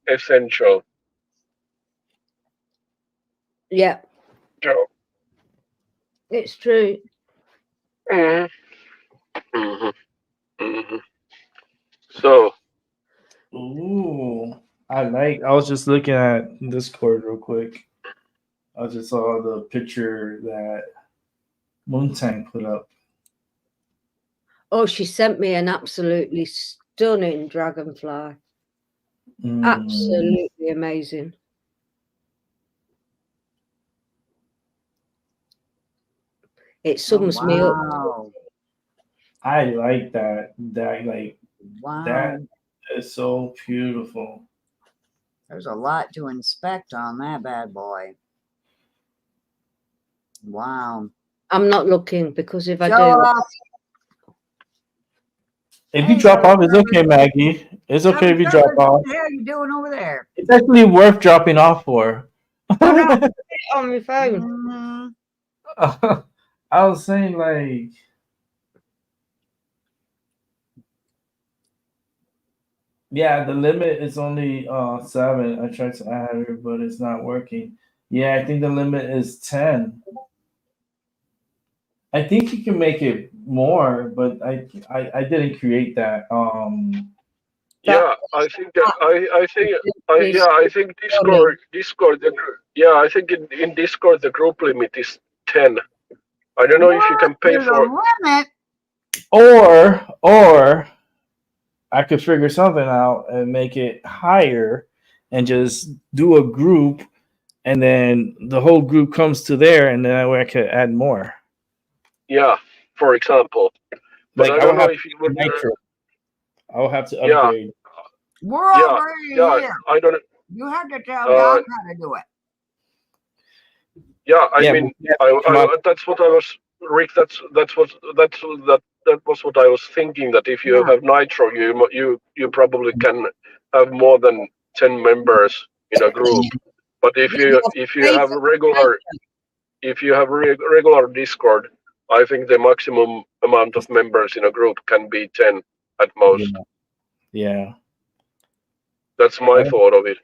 Essential. Yeah, So, it's true. hmm hmm hmm So Ooh. I I was just looking at Discord real quick. I just saw the picture that Moontang put up. Oh, she sent me an absolutely stunning dragonfly. Mm. Absolutely amazing. It sums me up. Wow. I like that. That Wow. is so beautiful. There's a lot to inspect on that bad boy. Wow. I'm not looking because if I Show do, off. If you drop off, it's okay, Maggie. It's okay if you drop off. What the hell are you doing over there? It's actually worth dropping off for. oh no, put it on my phone. I was saying, like, yeah, the limit is only 7. I tried to add her, but it's not working. Yeah, I think the limit is 10. I think you can make it more, but I didn't create that. Yeah, I think I think Discord yeah, I think in Discord the group limit is 10. I don't know if you can pay There's a for limit. Or I could figure something out and make it higher and just do a group, and then the whole group comes to there, and then that way I could add more. yeah, for example. But Like I I don't will know have if you would nitro. I will have to yeah, upgrade. We're yeah, already yeah, here. I don't You have to tell uh Doc how to do it. yeah, I Yeah, mean but you have to come out. that's what I was Rick, that was what I was thinking, that if you Yeah. have Nitro you probably can have more than 10 members in a group. But if you have regular Discord, I think the maximum amount of members in a group can be 10 at most. Yeah. That's my thought of it.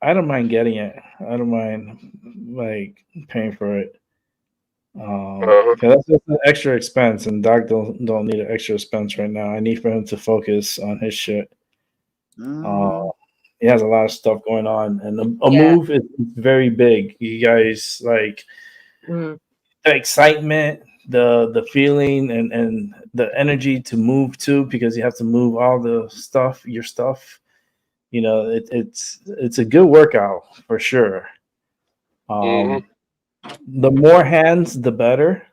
I don't mind getting it. I don't mind like paying for it. 'Cause that's just an extra expense, and Doc don't need an extra expense right now. I need for him to focus on his shit. Mhm. He has a lot of stuff going on, and a Yeah. move is very big. You guys like Mm. the excitement, the feeling, and the energy to move too, because you have to move all the stuff, your stuff. You know, it's a good workout for sure. Mhm. The more hands, the better.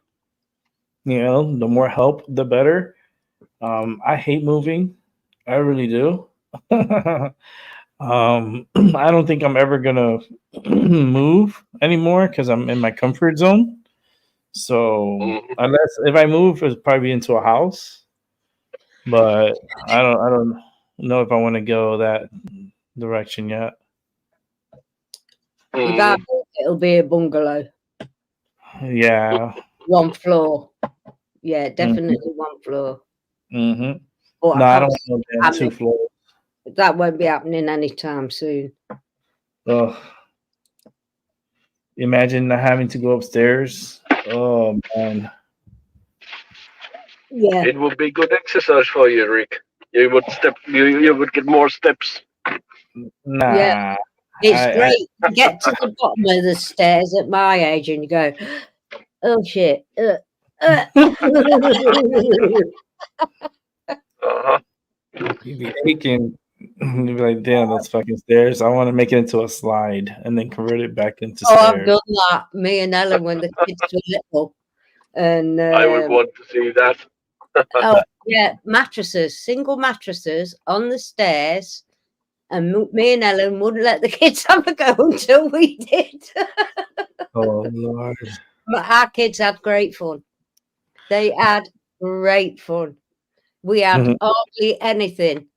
You know, the more help, the better. I hate moving. I really do. I don't think I'm ever gonna move anymore because I'm in my comfort zone. So Mhm. unless if I move, it's probably into a house. But I don't know if I want to go that direction yet. If I Mhm. move, it'll be a bungalow, Yeah. 1 floor. Yeah, Mm-hmm. definitely 1 floor. Mm-hmm. But No, I I can't don't see want it no damn 2 happening. floors. That won't be happening anytime soon. Ugh. Imagine not having to go upstairs. Oh man. Yeah. It would be good exercise for you, Rick. You would get more steps. Yeah. Nah. It's I great to get to the bottom of the stairs at my age and you go, oh shit. Uh-huh. you'd be aching. You'd be like, damn, those fucking stairs. I want to make it into a slide and then convert it back into Oh, I've stairs. done that. Me and Ellen when the kids were little. And I would want to see that. oh yeah, mattresses, single mattresses on the stairs. And me and Ellen wouldn't let the kids have a go until we did. Oh Lord. But our kids had great fun. They had great fun. We had Mhm. hardly anything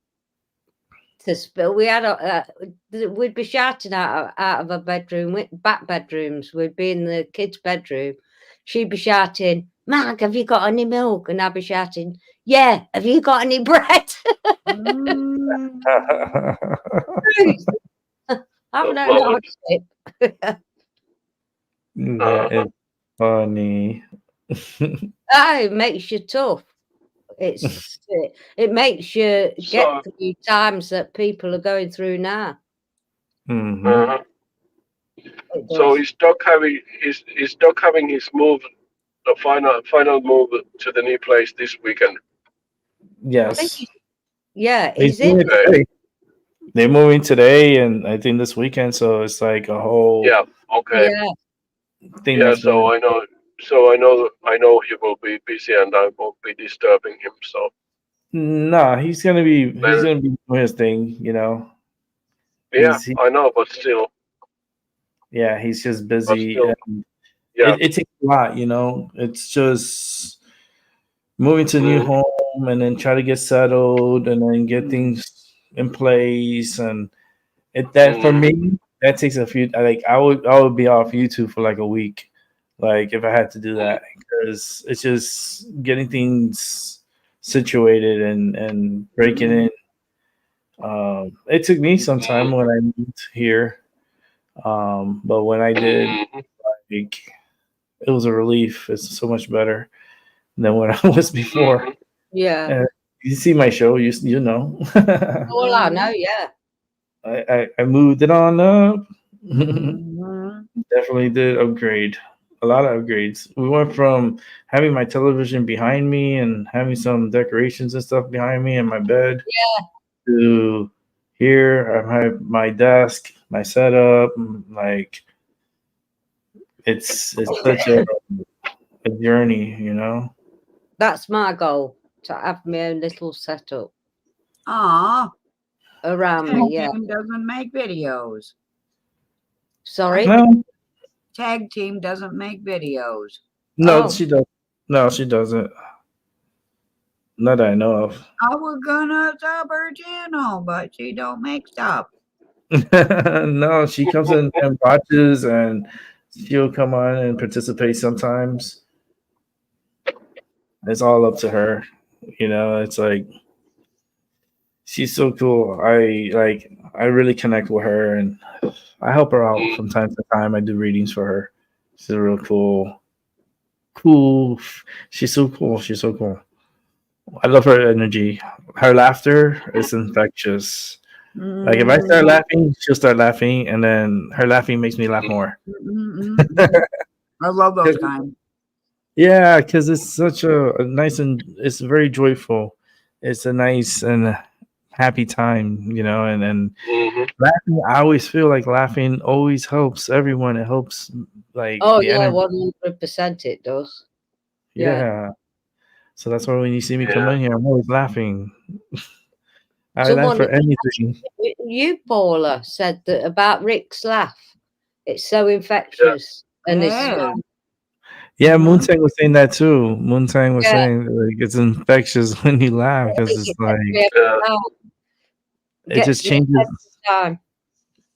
to spill. We had we'd be shouting out of a bedroom, back bedrooms. We'd be in the kids' bedroom. She'd be shouting, "Mark, have you got any milk?" And I'd be shouting, "Yeah, have you got any bread?" Mm. I've I no love it. hardship. That is funny. It makes you tough. It makes you get So through times that people are going through now. Hmm. Uh-huh. It So does. is Doc having his move, the final move to the new place this weekend? I think Yes, yeah, he's is it? doing it Okay. today. They're moving today, and I think this weekend. So it's like a whole Yeah. Okay. Yeah. thing Yeah. that's going So on. I know. So I know he will be busy, and I won't be disturbing him. So, Nah, he's well, gonna be doing his thing. You know, yeah, he I know, but still, yeah, he's just but busy, still, and yeah. it takes a lot. You know, it's just moving to a new Mm, home and then try to get settled and then get things in place and it that for mm, me that takes a few like I would be off YouTube for like a week like if I had to do mm, that because it's just getting things situated and breaking in. It took me some time mm, when I moved here, but when I did, mm. like, it was a relief. It's so much better than what I was before. Mm. Yeah. Uh, you see my show, you know. Well, I know, Mhm. yeah. I moved it on up. Mhm. Definitely did upgrade. A lot of upgrades. We went from having my television behind me and having some decorations and stuff behind me and my bed to here. I have my desk, my setup. Like it's such a journey, you know. That's my goal, to have my own little setup Aw, around tag me, yeah. team doesn't make videos. Sorry? No, Tag team doesn't make videos. no, Oh, she does. No, she doesn't. Not that I know of. I was gonna sub her channel, but she don't make stuff. No, she comes in and watches, and she'll come on and participate sometimes. It's all up to her. You know, it's like she's so cool. I really connect with her, and I help her out Mm, from time to time. I do readings for her. She's a real cool. She's so cool. She's so cool. I love her energy. Her laughter is infectious. Like if I start Mm, laughing, she'll start laughing, and then her laughing makes me laugh mm, more. I love those times. Yeah, because it's such a nice and it's very joyful. It's a nice and happy time, you know, and mhm, laughing. I always feel like laughing always helps everyone. It helps like oh the yeah, energy. 100% it does. Yeah. Yeah. So that's why when you see me come yeah, in here, I'm always laughing. I laugh Someone, for anything. you, Paula, said that about Rick's laugh. It's so yeah. infectious. And it's, Yeah. Yeah, Moontang was saying that too. Moontang was yeah, saying like it's infectious when you laugh because it it's gets me like Yeah. every time. it just Gets me changes. every time.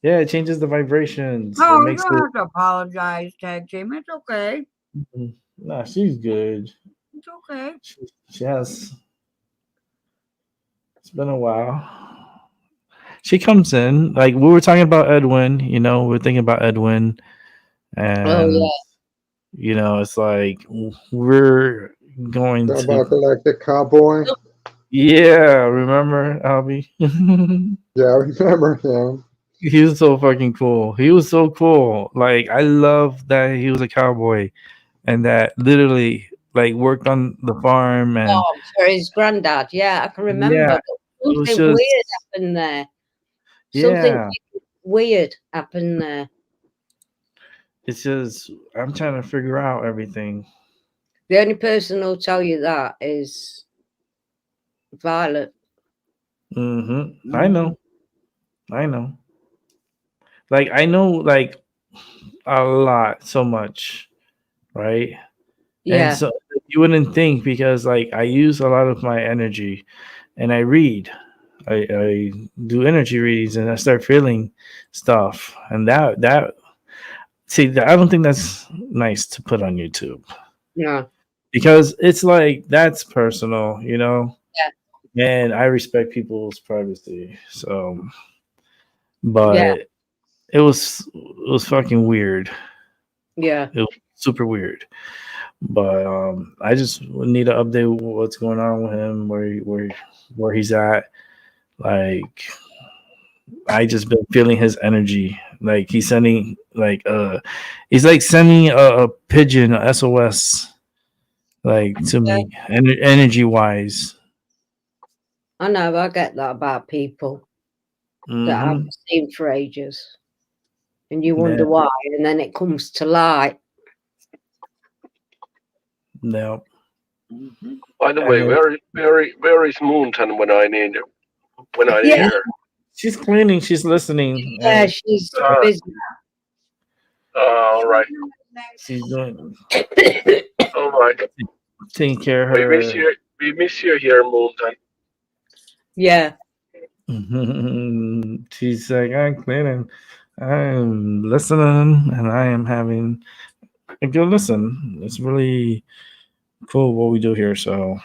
Yeah, it changes the vibrations. It Oh, you makes don't it. have to apologize, tag team. It's okay. Nah, she's good. It's okay. She has. It's been a while. She comes in like we were talking about Edwin. You know, we're thinking about Edwin, Oh and yeah. you know, it's like we're going Talking to. about the like the cowboy. Yeah, remember Albie? Yeah, I remember him. He was so fucking cool. He was so cool. Like I love that he was a cowboy and that literally like worked on the farm and Oh, for his granddad. Yeah, I can remember. yeah, But it was something weird just happened there. Something yeah. weird happened there. It's just I'm trying to figure out everything. The only person who'll tell you that is Violet. I Mhm. know. I know. Like I know like a lot so much, right? And Yeah. so you wouldn't think because like I use a lot of my energy and I read. I do energy readings and I start feeling stuff. And that see I don't think that's nice to put on YouTube No. because it's like that's personal, you know. Yeah. And I respect people's privacy. So, Yeah. but it was fucking weird. Yeah. It was super weird. But I just need to update what's going on with him, where he's at. Like I just been feeling his energy. Like he's sending he's like sending a pigeon, a SOS, like to me, energy wise. I know, I get that about people that I Hmm. haven't seen for ages. And you Yeah, wonder why, and then it comes to light. no. Mhm. By the And way, then where is Moonton when I need Yeah, her? she's cleaning, she's listening, yeah, and she's Uh, busy. all right, she's doing all right. taking care of We miss her. you. We miss you here, Moonton. Yeah. She's like, I'm cleaning, I'm listening, and I am having a good listen. It's really cool what we do here, so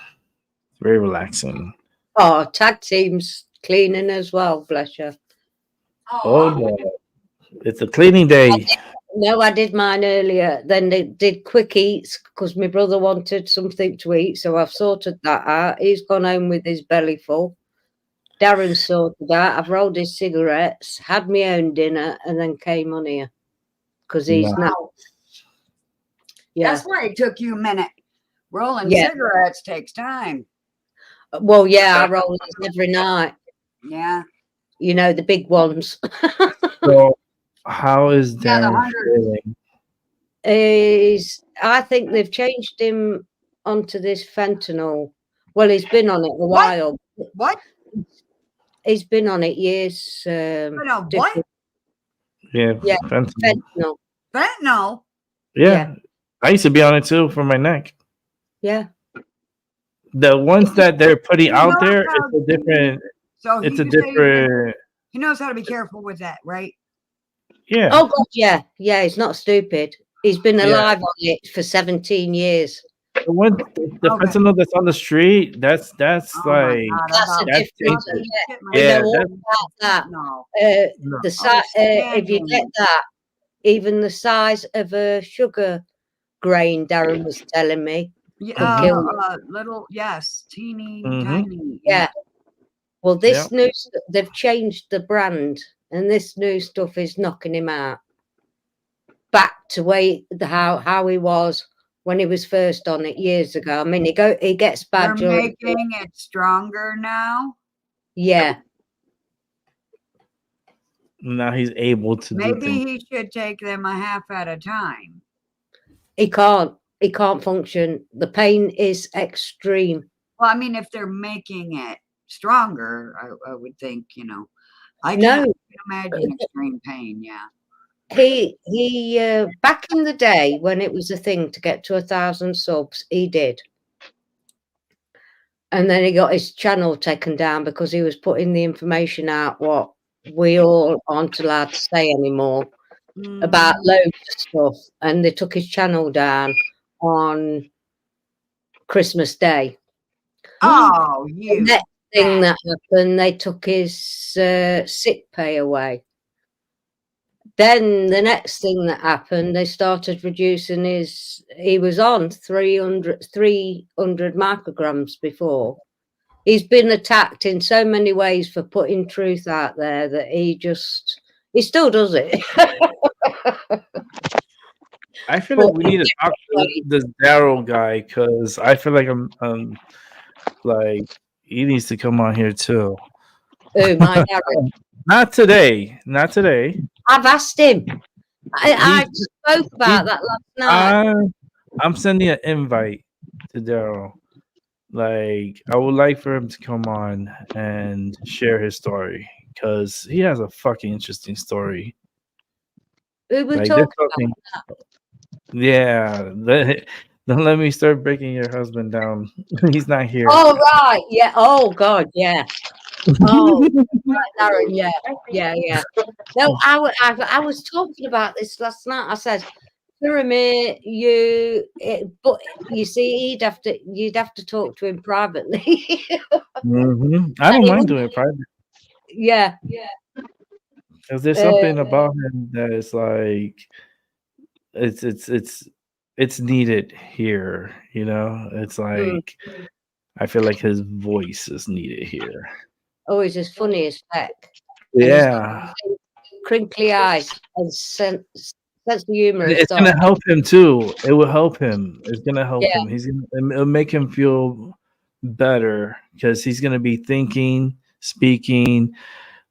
it's very relaxing. Oh, tag teams cleaning as well, bless you. Oh no, it's a cleaning day. No, I did mine earlier. Then they did quick eats because my brother wanted something to eat. So I've sorted that out. He's gone home with his belly full. Darren's sorted out. I've rolled his cigarettes, had my own dinner, and then came on here because he's No. not. Yeah. That's why it took you a minute. Rolling Yeah. cigarettes takes time. Well, yeah, I roll these every night. Yeah. You know, the big ones. So, how is Yeah, the Darren 100. feeling? I think they've changed him onto this fentanyl. Well, he's been on it a What? while. What? He's been on it years. What? different- Yeah, Yeah, fentanyl. fentanyl. Fentanyl? Yeah, I used to be on it too for my neck. Yeah. The ones that they're putting He out knows there, how it's a different. So It's a you say different. he knows how to be careful with that, right? Yeah, Oh God, yeah, yeah. He's not stupid. He's been yeah. alive on it for 17 years. The one, the Okay. fentanyl that's on the street, that's Oh my like God. That's a that's difference. dangerous. I Yeah, know all that's about that. No. no. The size, if you get Outstanding. that, even the size of a sugar grain, Darren was telling me, could kill you. Little, yes, teeny Mhm. tiny. Yeah. Well, this Yeah. new they've changed the brand, and this new stuff is knocking him out back to how he was when he was first on it years ago. I mean, he gets They're bad during. making it stronger now. Yeah. Now he's able to do Maybe things. he should take them a half at a time. He can't function. The pain is extreme. Well, I mean, if they're making it stronger, I would think, I No, can't imagine extreme pain. Yeah. he back in the day when it was a thing to get to 1,000 subs, he did. And then he got his channel taken down because he was putting the information out what we all aren't allowed to say anymore about loads of stuff. And they took his channel down on Christmas Day. Oh, The you. next thing that happened, they took his sick pay away. Then the next thing that happened, they started reducing he was on 300 micrograms before. He's been attacked in so many ways for putting truth out there that he still does it. I feel like we need to talk to this Daryl guy because I feel like I'm like he needs to come on here too. Oh, my Darren. Not today. Not today. I've asked him. I spoke about that last night. I'm sending an invite to Daryl. Like, I would like for him to come on and share his story because he has a fucking interesting story. Who we Like, talking this fucking, yeah. Don't let me start breaking your husband down. He's not here. Oh, right. Yeah. Oh, God. Yeah. Oh, right, Darren. Yeah. Yeah. Yeah. No, I was talking about this last night. I said, Pyramid, but you see, you'd have to talk to him privately. I don't mind doing it private Yeah. because there's something about him that is like it's needed here. You know, it's like I feel like his voice is needed here. Oh, he's as funny as heck. And he's got Yeah. crinkly eyes and sense of humor as It's dog. gonna help him too. It will help him. It's gonna help Yeah, him. It'll make him feel better because he's gonna be thinking, speaking,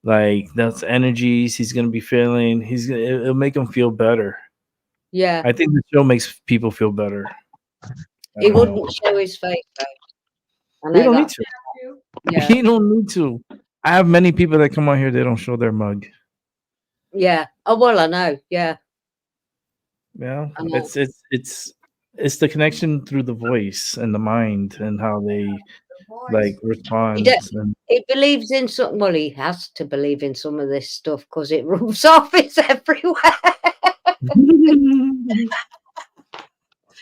like that's energies he's gonna be feeling. It'll make him feel better. yeah. I think the show makes people feel better. I He don't know. wouldn't show his face though. I We know don't need that. to. Yeah, He don't need to. I have many people that come on here. They don't show their mug. yeah. Oh well, I know. Yeah, Yeah, I know. it's the connection through the voice and the mind and how they like He, respond. do- And he believes in some. Well, he has to believe in some of this stuff because it rubs off. It's everywhere.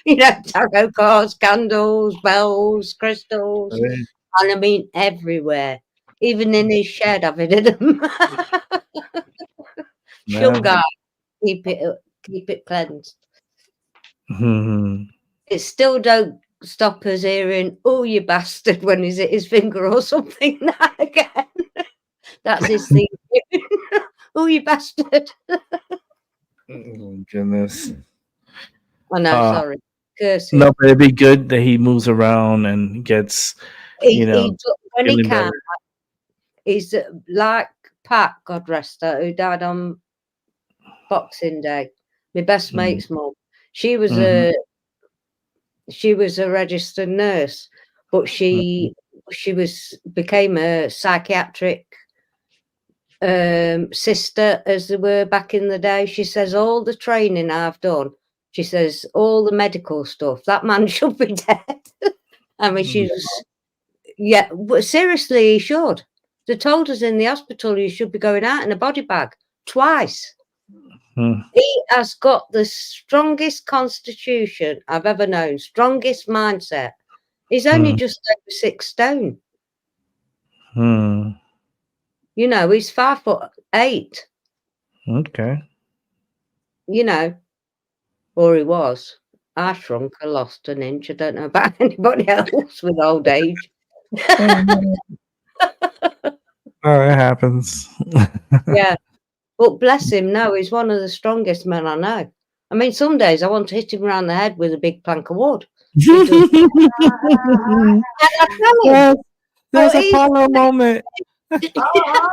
You know, tarot cards, candles, bells, crystals, and I mean everywhere. Even in his shed, I've hidden them. yeah. Shungai, keep it cleansed. Mhm. It still don't stop us hearing, "Oh, you bastard," when he's hit his finger or something. Now and again, that's his thing. Oh, you bastard! Oh, goodness. I know. Sorry, cursing. No, but it'd be good that he moves around and gets, He when he feeling can. better. He's like Pat, God rest her, who died on Boxing Day. My best Mhm. mate's mum. She was Mhm. a registered nurse, but she became a psychiatric sister, as they were back in the day. She says all the training I've done. She says all the medical stuff. That man should be dead. I mean, she was. Yeah, but seriously, he should. They told us in the hospital he should be going out in a body bag twice. Hmm. He has got the strongest constitution I've ever known, strongest mindset. He's only Hmm. just over 6 stone. Hmm. You know, he's 5'8", Okay. you know, or he was. I shrunk, I lost an inch. I don't know about anybody else with old age. Oh, it happens. Yeah. But bless him, no, he's one of the strongest men I know. I mean, some days I want to hit him around the head with a big plank of wood. And I tell him, There's well, a Apollo moment. Oh, I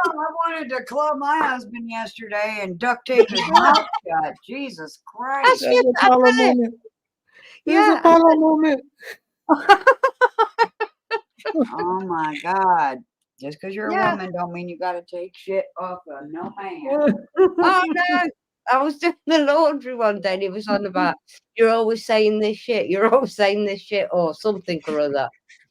wanted to club my husband yesterday and duct tape his mouth shut. Jesus Christ. There's a Apollo moment. There's a Yeah. Apollo moment. Oh my God. Just because you're Yeah. a woman don't mean you got to take shit off of no man. Oh no. I was doing the laundry one day and he was on about, you're always saying this shit, or something or other.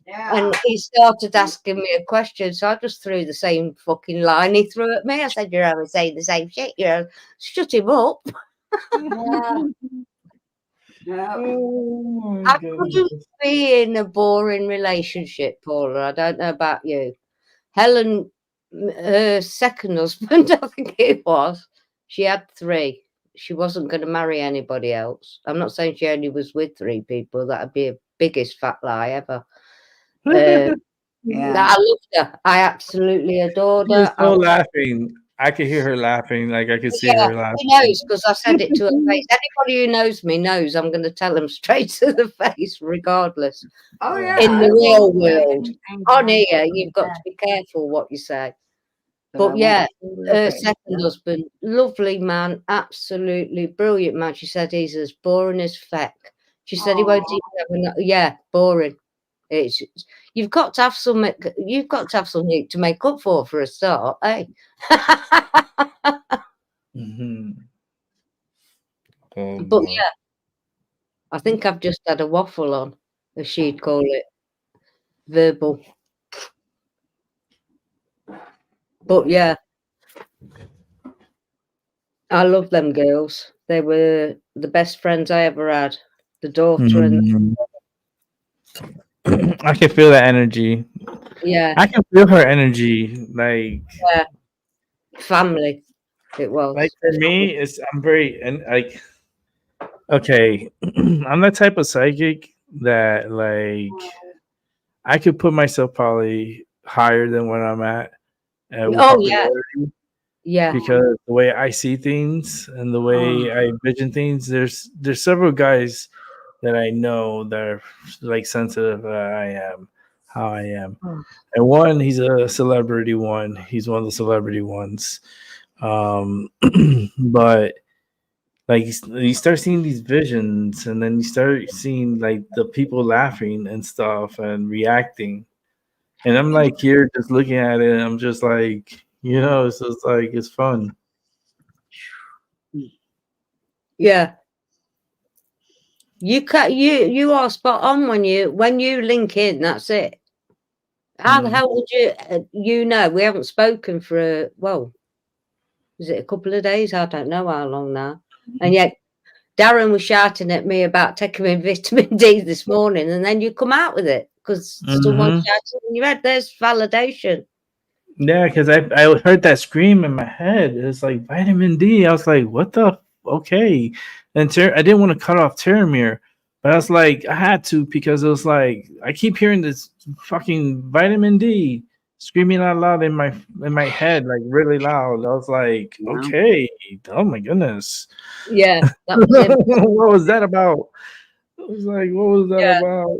Yeah. And he started asking me a question, so I just threw the same fucking line he threw at me. I said, "You're always saying the same shit. Shut him up." Yeah. Yeah. Oh I couldn't be in a boring relationship, Paula. I don't know about you. Helen, her second husband, I think it was, she had 3. She wasn't going to marry anybody else. I'm not saying she only was with 3 people. That'd be a biggest fat lie ever. Yeah. I loved her. I absolutely adored She was her. so laughing. I could hear her laughing. Like I could see her laughing. She knows because I said it to her face. Anybody who knows me knows I'm going to tell them straight to the face, regardless. Oh, yeah. In the I real won't say world, anything on nice here, about you've got that, to be careful what you say. but I But won't yeah, say it to her her face. second husband, lovely man, absolutely brilliant man. She said he's as boring as feck. She said he won't even have yeah, boring. It's you've got to have something to make up for a start, eh? Mhm. Oh, But boy. yeah, I think I've just had a waffle on, as she'd call it, verbal. But yeah, I love them girls. They were the best friends I ever had. The daughter and Mhm. I can feel that energy. yeah, I can feel her energy. Like family. It was. for me, I'm very and like okay, I'm that type of psychic that like I could put myself probably higher than what I'm at with Oh yeah, popularity. Yeah. because the way I see things and the way I envision things, there's several guys that I know that are like sensitive I am, how I am. And one, he's a celebrity one. He's one of the celebrity ones. But like you start seeing these visions, and then you start seeing like the people laughing and stuff and reacting. And I'm like here just looking at it, and I'm just like, it's just like it's fun. Yeah. You are spot on when you link in. That's it. How the hell would you know? We haven't spoken for is it a couple of days? I don't know how long now. And yet Darren was shouting at me about taking my vitamin D this morning, and then you come out with it because someone shouted in your head. There's validation. Yeah, because I heard that scream in my head. It's like vitamin D. I was like, what the? Okay. And I didn't want to cut off Teramir, but I was like, I had to because it was like I keep hearing this fucking vitamin D screaming out loud in my head, like really loud. I was like, okay, oh my goodness. Yeah, that was him. What was that about? I was like, what was that about?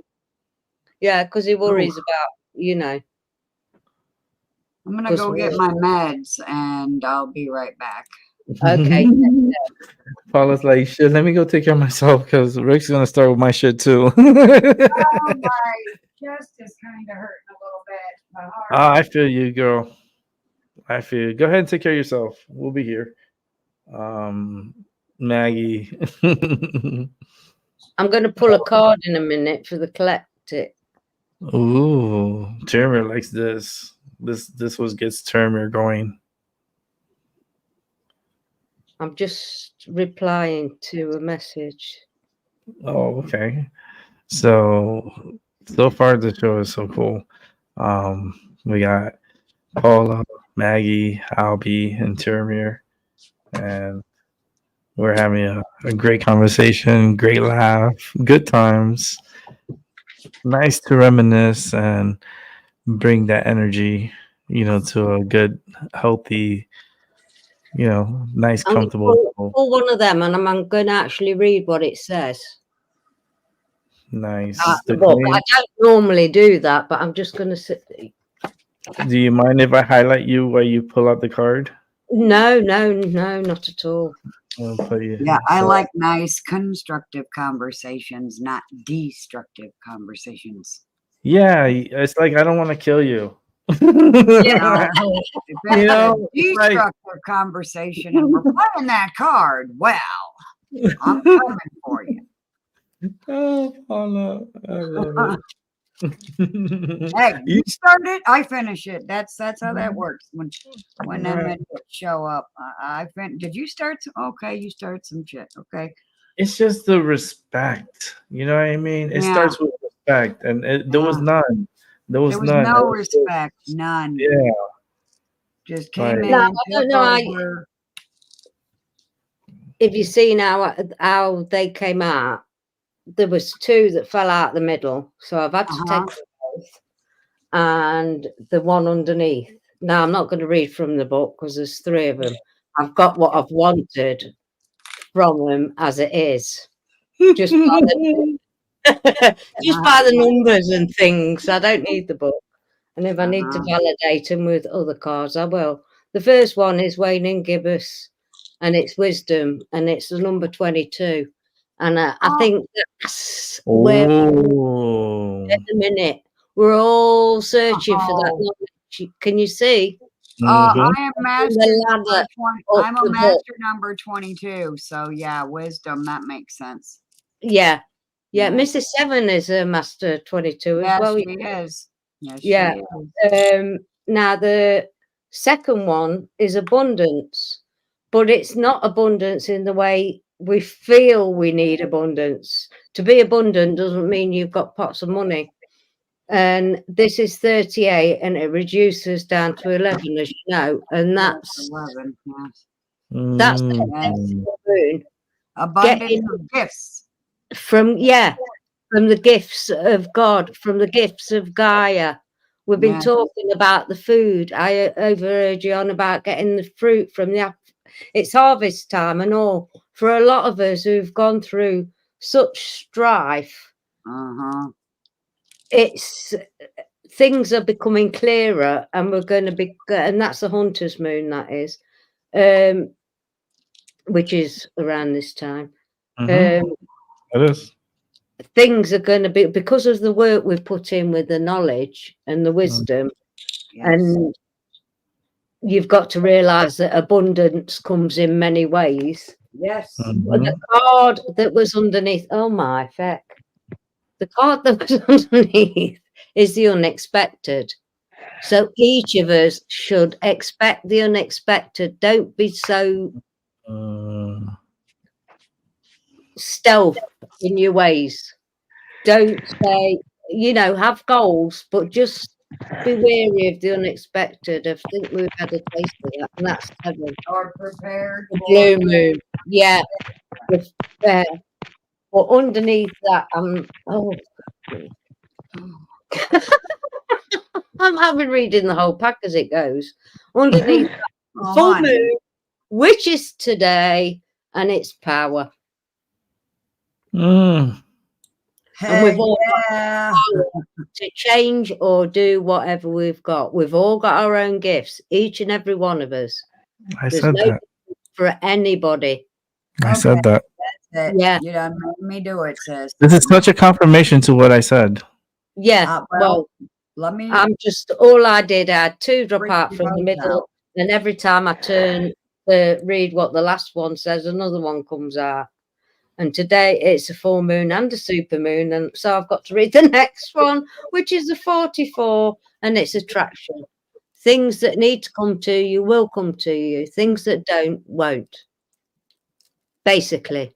Yeah, because he worries about, I'm gonna go get my meds, and I'll be right back. Okay. Paula's like, shit, let me go take care of myself because Rick's gonna start with my shit too. Oh, my chest is kind of hurting a little bit. My heart. I feel you, girl. I feel you. Go ahead and take care of yourself. We'll be here. Maggie. I'm going to pull a card in a minute for the collect it. Ooh, Termer likes this. This was gets Termer going. I'm just replying to a message. Oh, okay. So far the show is so cool. We got Paula, Maggie, Albie, and Termer, and we're having a great conversation, great laugh, good times. Nice to reminisce and bring that energy, to a good, healthy, nice, comfortable. Pull one of them, and I'm going to actually read what it says. Nice. I don't normally do that, but I'm just going to sit. Do you mind if I highlight you while you pull out the card? No, not at all. I like nice, constructive conversations, not destructive conversations. Yeah, it's like I don't want to kill you. Destructive conversation, and we're playing that card. Well, I'm coming for you. Oh, Paula, I love it. Hey, you start it, I finish it. That's how that works. When them show up, did you start? Okay, you start some shit. Okay. It's just the respect. You know what I mean? It starts with respect, and there was none. There was none. No respect. None. Yeah. Just came in. I don't know. If you see how they came out, there was two that fell out the middle, so I've had to take them both, and the one underneath. Now I'm not going to read from the book because there's three of them. I've got what I've wanted from them as it is, just by the numbers and things. I don't need the book, and if I need to validate them with other cards, I will. The first one is Wayne and Gibbous, and it's wisdom, and it's the number 22. And I think that's where at the minute we're all searching for that knowledge. Can you see? I am master. I'm a master number 22. So yeah, wisdom. That makes sense. Yeah. Mrs. Seven is a master 22 as well. She is. Yes, she is. Now the second one is abundance, but it's not abundance in the way we feel we need abundance. To be abundant doesn't mean you've got pots of money. And this is 38, and it reduces down to 11, as you know. And that's 11. Yes. That's the moon. Abundance of gifts. From the gifts of God, from the gifts of Gaia, We've been Yeah. talking about the food. I overheard you on about getting the fruit from the it's harvest time and all. For a lot of us who've gone through such strife, it's things are becoming clearer, and we're going to be, and that's the hunter's moon, that is, which is around this time. It is. Things are going to be, because of the work we've put in with the knowledge and the wisdom, and you've got to realize that abundance comes in many ways. Yes. The card that was underneath, oh my feck, the card that was underneath is the unexpected. So each of us should expect the unexpected. Don't be so stealth in your ways. Don't say, have goals, but just be wary of the unexpected. I think we've had a taste of that, and that's 7. Or prepared. The blue moon. Yeah. But underneath that, I'm having reading the whole pack as it goes. Underneath that, full moon, which is today, and its power. And we've all got power to change or do whatever we've got. We've all got our own gifts, each and every one of us. There's no that. For anybody. I said that. That's it. Yeah. You done made me do it, sis. This is such a confirmation to what I said. Yeah. Well, let me. I'm just, all I did, I had 2 drop Freak out you from the both middle, out. and every time I turn to read what the last one says, another one comes out. And today it's a full moon and a super moon, and so I've got to read the next one, which is a 44, and it's attraction. Things that need to come to you will come to you. Things that don't, won't. Basically.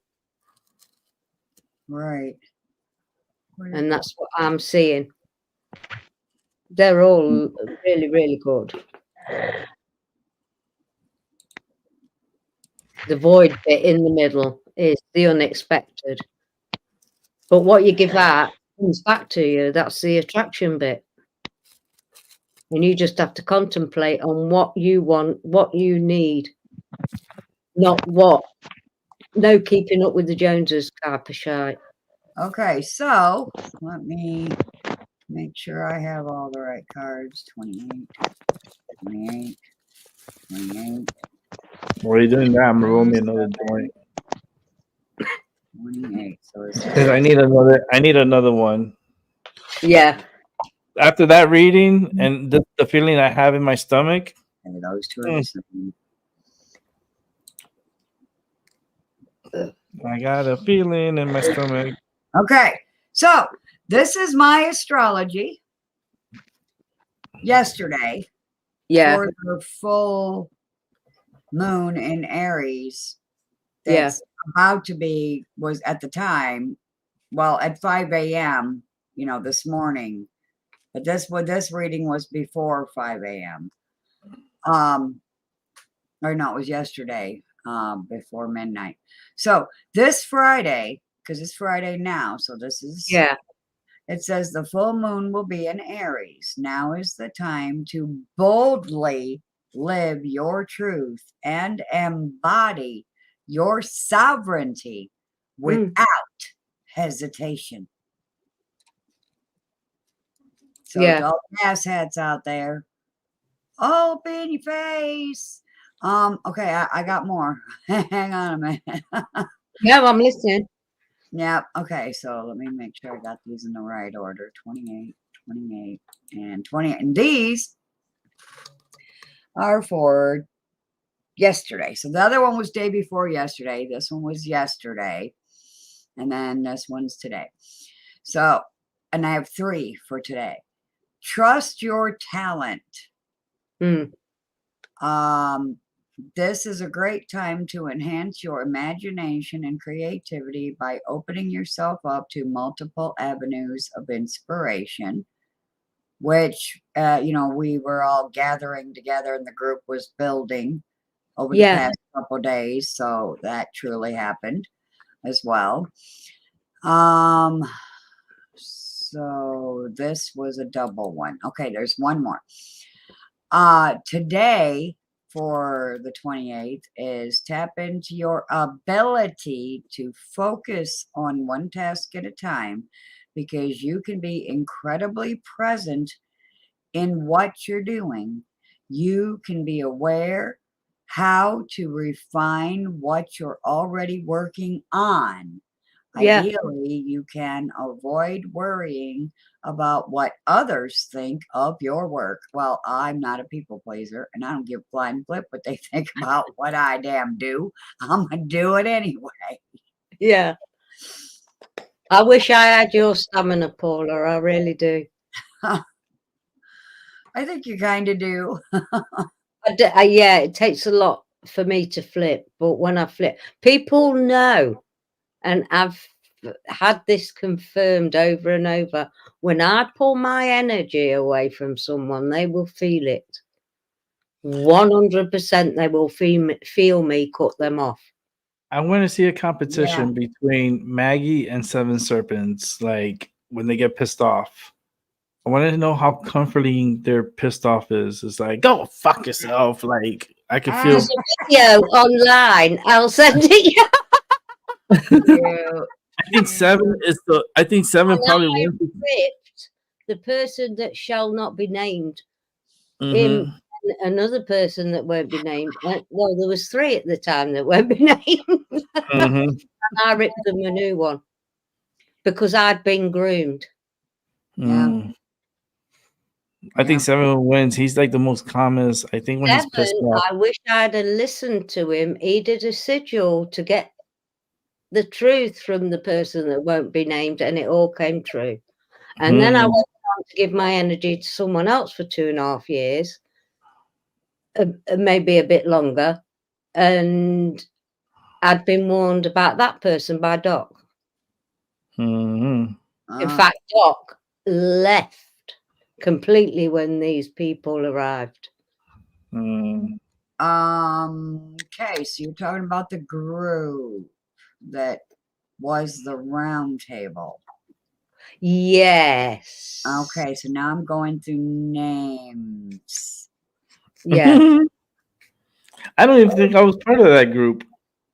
Right. And that's what I'm seeing. They're all really, really good. The void bit in the middle is the unexpected. But what you give out comes back to you. That's the attraction bit. And you just have to contemplate on what you want, what you need, not what. No keeping up with the Joneses type of shite. Okay, so let me make sure I have all the right cards. 28, 28, 28. While you're doing that, I'm gonna roll me another joint. 28. So it's Because I need another one. Yeah. After that reading and the feeling I have in my stomach. okay, those two are the same. I got a feeling in my stomach. Okay, so this is my astrology yesterday for the full moon in Aries. That's about to be, was at the time, well, at 5 a.m., this morning. But this reading was before 5 a.m. Or no, it was yesterday, before midnight. So this Friday, because it's Friday now, so this is, it says the full moon will be in Aries. Now is the time to boldly live your truth and embody your sovereignty without hesitation. So to all the ass hats out there, open your face. Okay, I got more. Hang on a minute. Yeah, I'm listening. Yeah, okay, so let me make sure I got these in the right order. 28, 28, and 28. And these are for yesterday. So the other one was day before yesterday. This one was yesterday. And then this one's today. So, and I have 3 for today. Trust your talent. This is a great time to enhance your imagination and creativity by opening yourself up to multiple avenues of inspiration, which, we were all gathering together and the group was building over the past couple days. So that truly happened as well. So this was a double one. Okay, there's one more. Today for the 28th is tap into your ability to focus on one task at a time, because you can be incredibly present in what you're doing. You can be aware how to refine what you're already working on. Yeah. Ideally, you can avoid worrying about what others think of your work. Well, I'm not a people pleaser, and I don't give a flying flip what they think about what I damn do. I'm going to do it anyway. Yeah. I wish I had your stamina, Paula. I really do. I think you kind of do. Yeah, it takes a lot for me to flip, but when I flip, people know, and I've had this confirmed over and over. When I pull my energy away from someone, they will feel it. 100% they will feel me cut them off. I want to see a competition between Maggie and Seven Serpents, like when they get pissed off. I want to know how comforting their pissed off is. It's like, go fuck yourself. Like, I can feel. There's a video online. I'll send it you. I think Seven is the. I think Seven probably wins. Ripped the person that shall not be named. Mhm. Another person that won't be named. Well, there was 3 at the time that won't be named. Mhm. And I ripped them a new one because I'd been groomed. Mm. I think Seven wins. He's like the most calmest. I think when he's pissed Seven, off. I wish I'd have listened to him. He did a sigil to get the truth from the person that won't be named, and it all came true. And then I went on to give my energy to someone else for 2.5 years, maybe a bit longer, and I'd been warned about that person by Doc. In fact, Doc left completely when these people arrived. Okay, so you're talking about the group that was the round table. Yes. Okay, so now I'm going through names. Yeah. I don't even think I was part of that group.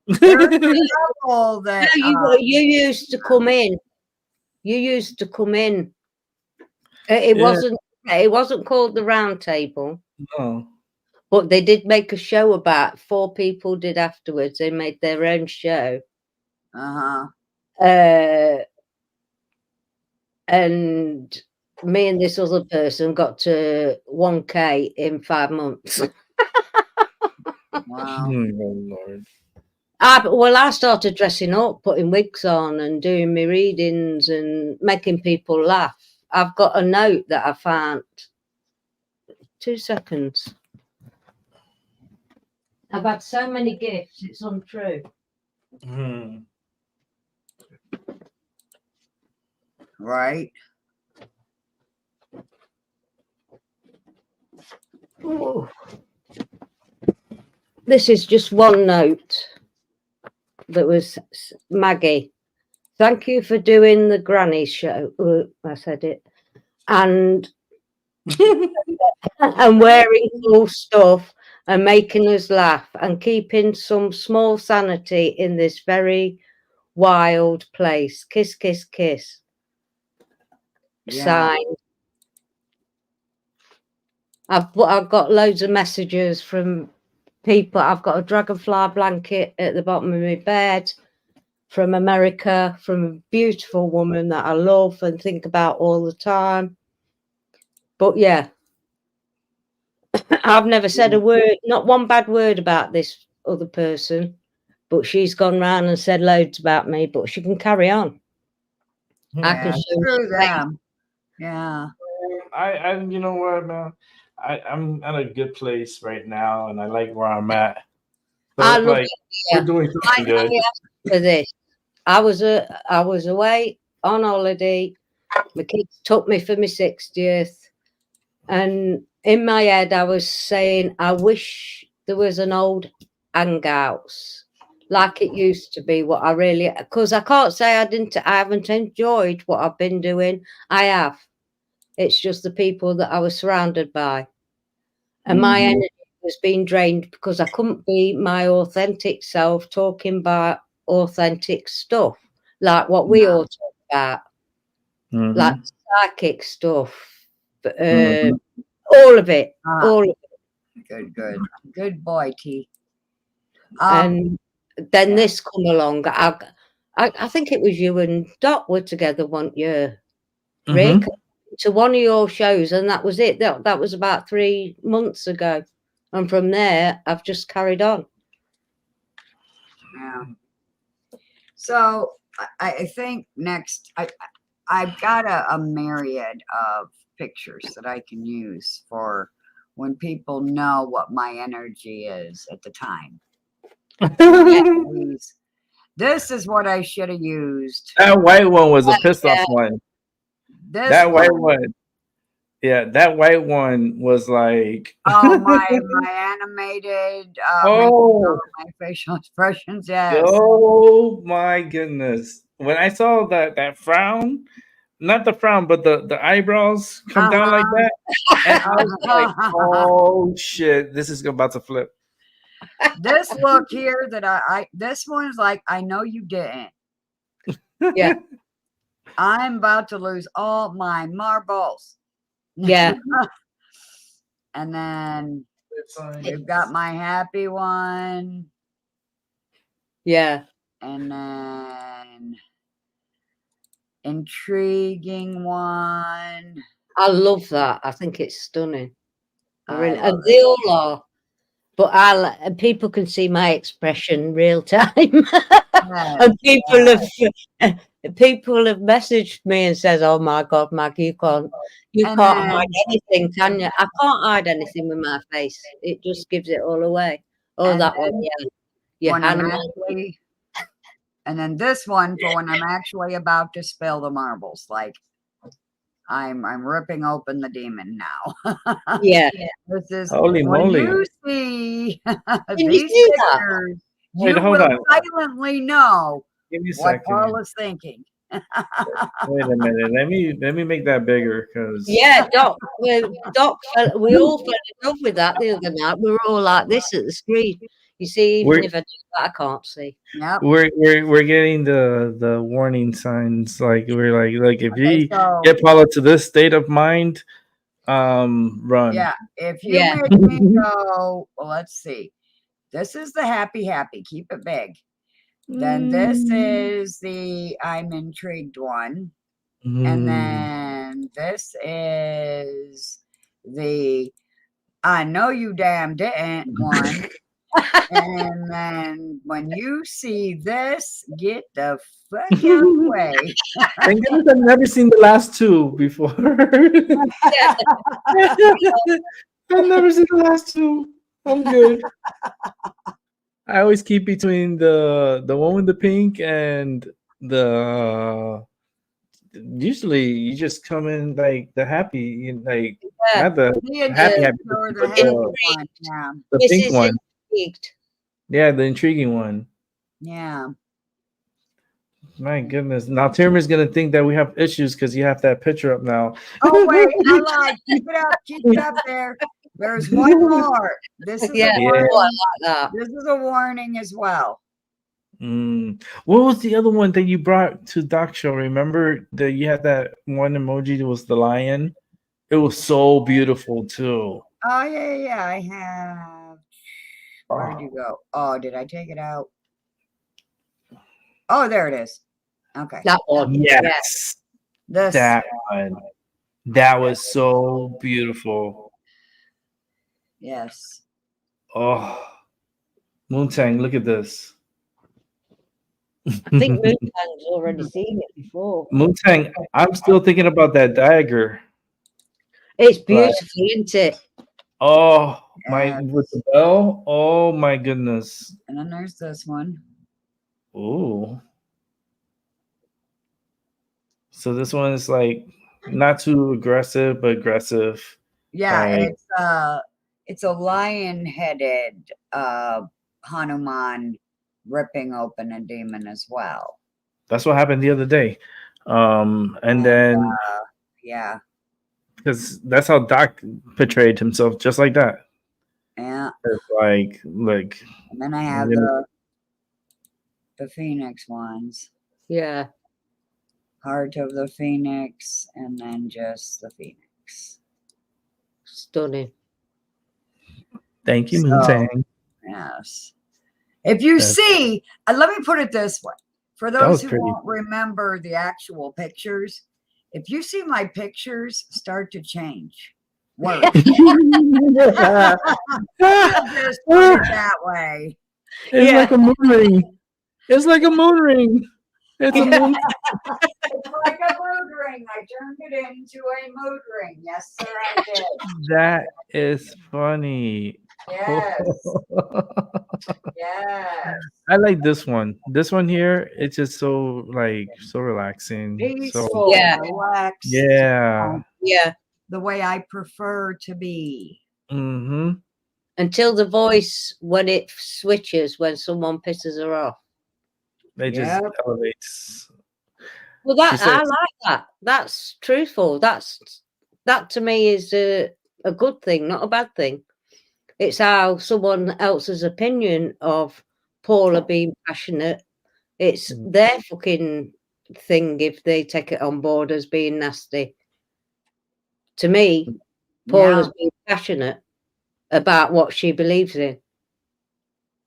There are people that you used to come in. You used to come in. It wasn't called the round table. No. But they did make a show about 4 people did afterwards. They made their own show. And me and this other person got to 1K in 5 months. Wow. Oh, Lord. I started dressing up, putting wigs on and doing my readings and making people laugh. I've got a note that I found. 2 seconds. I've had so many gifts, it's untrue. Right. Ooh. This is just one note that was Maggie. Thank you for doing the granny show. I said it. And and wearing cool stuff and making us laugh and keeping some small sanity in this very wild place. Kiss, kiss, kiss. Signed. I've got loads of messages from people. I've got a dragonfly blanket at the bottom of my bed from America, from a beautiful woman that I love and think about all the time. But yeah, I've never said a word, not one bad word about this other person, but she's gone round and said loads about me, but she can carry on. I can screw them. Yeah. I you know what, man? I'm at a good place right now, and I like where I'm at. So I love we're doing something good. For this, I was away on holiday. My kids took me for my 60th, and in my head I was saying, I wish there was an old hangouts like it used to be. What I really, because I can't say I haven't enjoyed what I've been doing. I have. It's just the people that I was surrounded by, and my Mhm. energy was being drained because I couldn't be my authentic self talking about authentic stuff like what we all talk about, like Mhm. psychic stuff, uh, Mhm. all of it, Ah, all of good boy, T. and then Yeah. this come along. I think it was you and Doc were together, weren't you, Rick? Mhm. To one of your shows, and that was it. That was about 3 months ago, and from there, I've just carried on. Yeah. So I think next I've got a myriad of pictures that I can use for when people know what my energy is at the time. These- This is what I should have used. That white one was a pissed off Yeah, one. This That white one. one. Yeah, that white one was like Oh, my animated making all oh, of my facial expressions. Yes. oh my goodness. When I saw that frown, not the frown, but the eyebrows come down like Uh-huh. that, and I was like, Uh-huh. "Oh shit, this is about to flip." This look here that I this one's like, I know you didn't. yeah, I'm about to lose all my marbles. yeah. And then we've got It's, my happy one. yeah, And then intriguing one. I love that. I think it's stunning. I I really, love and it. they all are. But and people can see my expression real time, Yes, and people have messaged me and says, "Oh my God, Maggie, you and can't hide then anything, can you?" I can't hide anything with my face. It just gives it all away. Oh, and that one, then yeah, when I'm Hannah. actually and then this one for when I'm actually about to spill the marbles. Like I'm ripping open the demon now. Yeah. This is Holy when moly! you see Can you these see that? pictures, Wait, you hold will on. silently know Give me a what second. Paul is thinking. Wait a minute. Let me make that bigger because Yeah, we all fell in love with that the other night. We were all like this at the screen. You see, even we're if I do that, I can't see. Yep. we're getting the warning signs. Like we're like if Okay, you so get Paula to this state of mind, run. yeah, if you Yeah, make me go, well, let's see. This is the happy. Keep it big. Then this Mm. is the I'm intrigued one. And Mm. then this is the I know you damn didn't one. And then when you see this, get the fuck out the way. Thank goodness I've never seen the last two before. I've never seen the last two. I'm good. I always keep between the one with the pink and the usually you just come in like the happy like yeah. not the The happy intrigued happy or the but happy Intrigued. one. Yeah. the This pink is one. intrigued. Yeah, the intriguing one. Yeah. My goodness. Now Timer's gonna think that we have issues because you have that picture up now. Oh wait, I lied. Keep it up. Keep it up there. There's one more. This is a Yeah. Yeah. Oh, I warning. like that. This is a warning as well. Mm. What was the other one that you brought to Doc Show? Remember that you had that one emoji that was the lion? It was so beautiful too. Oh yeah. I have. Where did you Oh, go? Oh, did I take it out? Oh, there it is. Okay. That one. Yeah. yes, This. that one. That was so beautiful. Yes. Oh, Moontang, look at this. I think Moontan's already seen it before. Moontang, I'm still thinking about that dagger. It's But beautiful, isn't it? oh my, Yes. with the bell. Oh my goodness. And then there's this one. Ooh. So this one is like not too aggressive, but aggressive. Yeah, Like it's a lion-headed Hanuman ripping open a demon as well. That's what happened the other day. And then Yeah. because that's how Doc portrayed himself, just like that. Yeah. It's like, And then I have you know, the Phoenix ones. Yeah. Heart of the Phoenix, and then just the Phoenix. Stunning. thank you, So, Moon-Tang. yes. If you That's- see, let me put it this way. For was those who pretty. won't remember the actual pictures, if you see my pictures start to change, words. Just put it that way. It's like a moon ring. It's like a moon ring. It's a moon. It's like a mood ring. I turned it into a mood ring. Yes, sir, I did. That is funny. Yes. Yes. I like this one. This one here, it's just so so relaxing. Peaceful, So Yeah. relaxed. yeah. Yeah. The way I prefer to be. Mm-hmm. Until the voice, when it switches, when someone pisses her off. They just Yep. elevates. Well, She I said- like that. That's truthful. That to me is a good thing, not a bad thing. It's how someone else's opinion of Paula being passionate. It's their fucking thing if they take it on board as being nasty. To me, Paula's being passionate about what she believes in.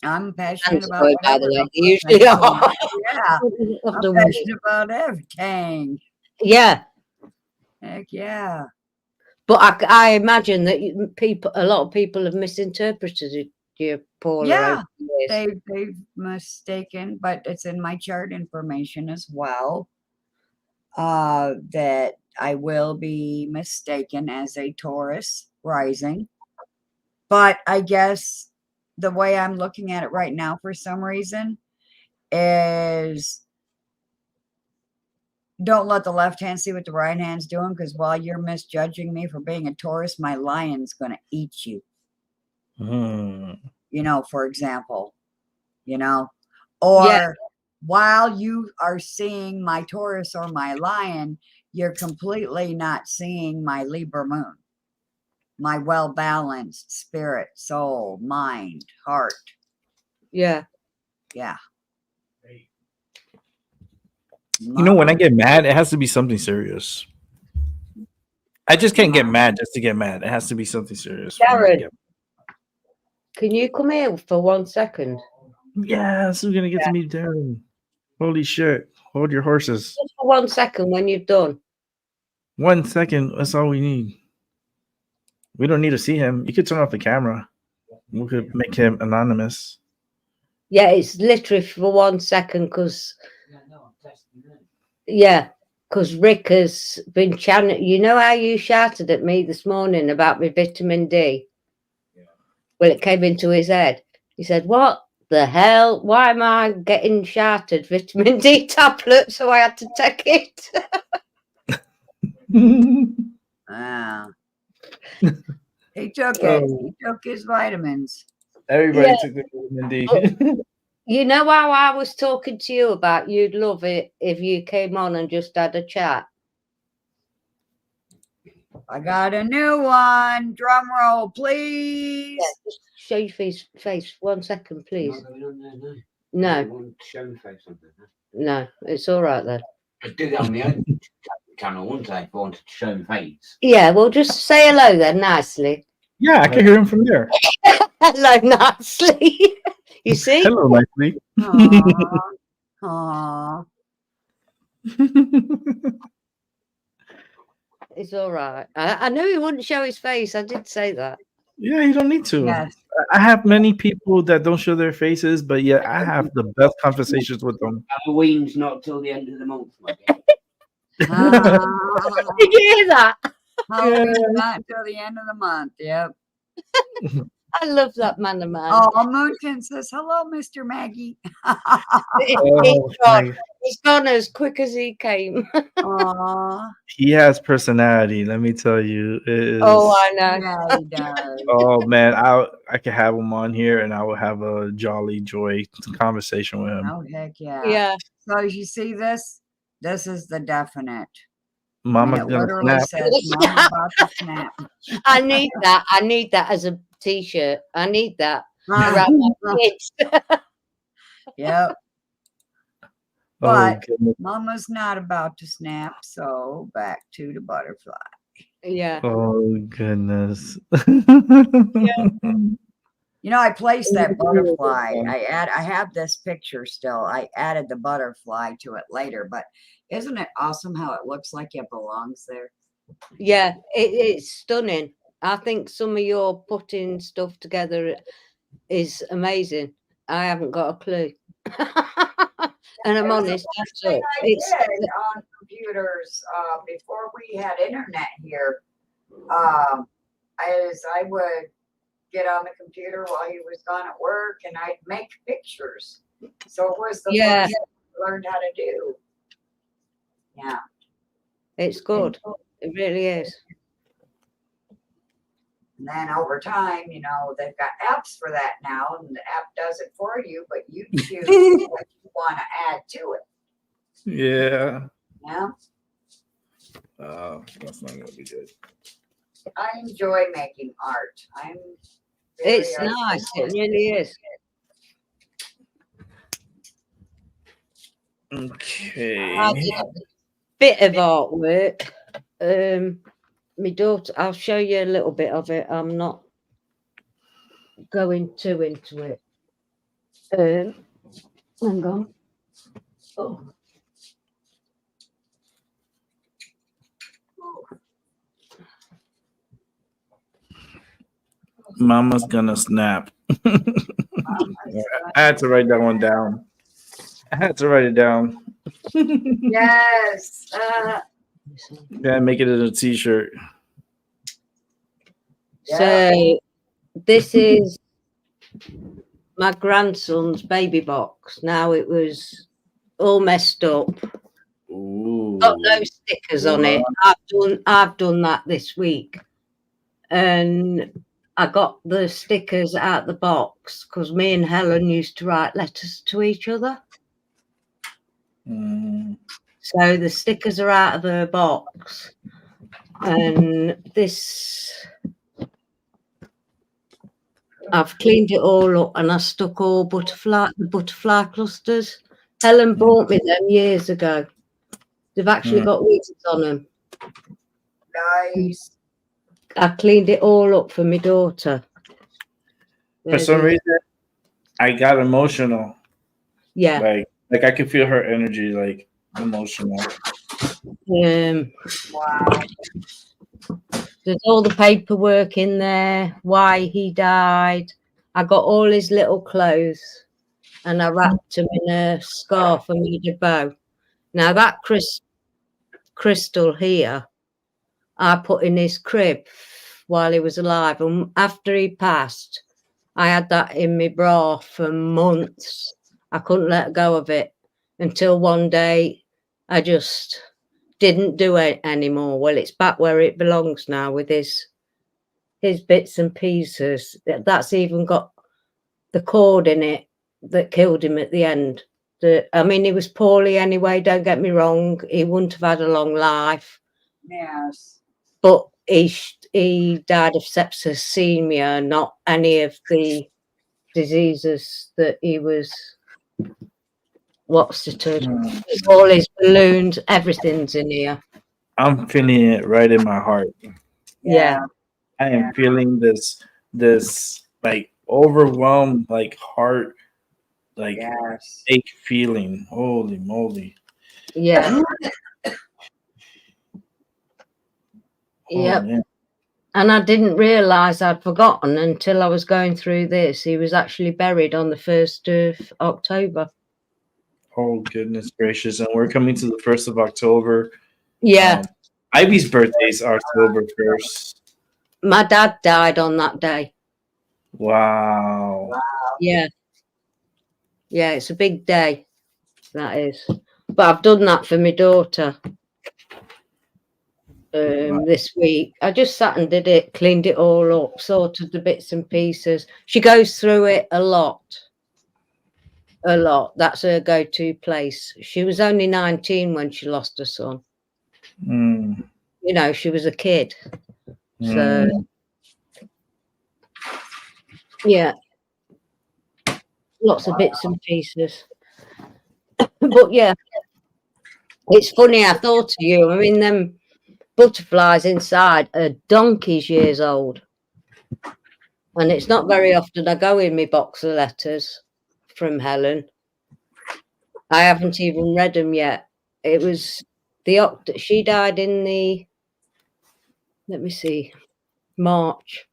I'm passionate And about sorry, by the whatever way, the they usually fuck I are. do. Yeah. Of I'm the world. passionate about everything. Yeah, Heck yeah. but I imagine that a lot of people have misinterpreted you, Paula. Yeah, over the years. they've mistaken, but it's in my chart information as well. That I will be mistaken as a Taurus rising. But I guess the way I'm looking at it right now, for some reason, is don't let the left hand see what the right hand's doing, because while you're misjudging me for being a Taurus, my lion's going to eat you. You know, for example, or Yeah. while you are seeing my Taurus or my lion, you're completely not seeing my Libra moon, my well-balanced spirit, soul, mind, heart. Yeah. Yeah. when I get mad, it has to be something serious. I just can't get mad just to get mad. It has to be something serious. when I Darren. get- Can you come here for 1 second? Yes, we're gonna get to meet Darren. Holy shit! Hold your horses. Just for 1 second when you've done. 1 second. That's all we need. We don't need to see him. You could turn off the camera. We could make him anonymous. Yeah, it's literally for 1 second because Rick has been chanting. You know how you shouted at me this morning about my vitamin D? Well, it came into his head. He said, "What the hell? Why am I getting shouted vitamin D tablet?" So I had to take it. Ah. He took it. He took his vitamins. Everybody Yeah. took the vitamin D. You know how I was talking to you about you'd love it if you came on and just had a chat. I got a new one. Drum roll, please. Yeah, just show your face 1 second, please. No, no, it's all right then. I did it on the own channel one day if I wanted to show my face. Yeah, well, just say hello then nicely. Yeah, I can hear him from there. Hello nicely. You see? Hello, nicely. Aw. It's all right. I knew he wouldn't show his face. I did say that. Yeah, you don't need to. Yes. I have many people that don't show their faces, but yet I have the best conversations with them. Halloween's not till the end of the month, my dear. Did you hear that? Halloween's not until the end of the month. Yep. I love that man of mine. Oh, Moonton says, hello, Mr. Maggie. Oh, God. He's gone as quick as he came. Aw. He has personality. Let me tell you, it is. Oh, I know. Yeah, he does. Oh man, I could have him on here, and I would have a jolly joy conversation with him. Oh, heck yeah. Yeah. So you see this? This is the definite. Mama's And it gonna literally snap. says, Mama about to snap. I need that. I need that as a t-shirt. I need that around my kids. Yep. Oh But goodness. Mama's not about to snap, so back to the butterfly. Yeah. Oh goodness. You know, I placed that butterfly. I have this picture still. I added the butterfly to it later, but isn't it awesome how it looks like it belongs there? Yeah, it's stunning. I think some of your putting stuff together is amazing. I haven't got a clue. And I'm honest, that's Thing all. I did on computers before we had internet here, as I would get on the computer while he was gone at work, and I'd make pictures. So it was the Yeah. first thing I learned how to do. Yeah. It's good. It really is. And then over time, you know, they've got apps for that now, and the app does it for you, but you choose what you want to add to it. Yeah. Yeah. That's not gonna be good. I enjoy making art. I'm It's very nice. It artistic. really is. Okay. I did a bit of artwork. My daughter, I'll show you a little bit of it. I'm not going too into it. Hang on. Oh. Mama's gonna snap. I had to write that one down. I had to write it down. Yes. Yeah, make it a t-shirt. So this is my grandson's baby box. Now it was all messed up. Ooh. Got no stickers on it. I've done that this week. And I got the stickers out the box because me and Helen used to write letters to each other. So the stickers are out of the box. And this, I've cleaned it all up and I stuck all the butterfly clusters. Helen bought me them years ago. They've actually got wings on them. Nice. I cleaned it all up for my daughter. For some reason, I got emotional. Yeah. Like I could feel her energy, like emotional. Wow. There's all the paperwork in there, why he died. I got all his little clothes and I wrapped him in a scarf and made a bow. Now that crystal here, I put in his crib while he was alive. And after he passed, I had that in my bra for months. I couldn't let go of it until one day I just didn't do it anymore. Well, it's back where it belongs now with his bits and pieces. That's even got the cord in it that killed him at the end. I mean, he was poorly anyway, don't get me wrong. He wouldn't have had a long life. Yes. But he died of septicemia, not any of the diseases that he was. What's it? All his balloons, everything's in here. I'm feeling it right in my heart. Yeah. I am feeling this like overwhelmed, like heart, like ache feeling. Holy moly. Yeah. Yep. Man. And I didn't realise I'd forgotten until I was going through this. He was actually buried on the 1st of October. Oh, goodness gracious. And we're coming to the 1st of October. Yeah. Ivy's birthday is October 1st. My dad died on that day. Wow. Yeah. Yeah, it's a big day. That is. But I've done that for my daughter this week. I just sat and did it, cleaned it all up, sorted the bits and pieces. She goes through it a lot. A lot. That's her go-to place. She was only 19 when she lost her son. Mm. You know, she was a kid. So, yeah. Lots of bits and pieces. But, yeah. It's funny, I thought of you. I mean, them butterflies inside are donkey's years old. And it's not very often I go in my box of letters from Helen. I haven't even read them yet. It was she died in the, let me see, March.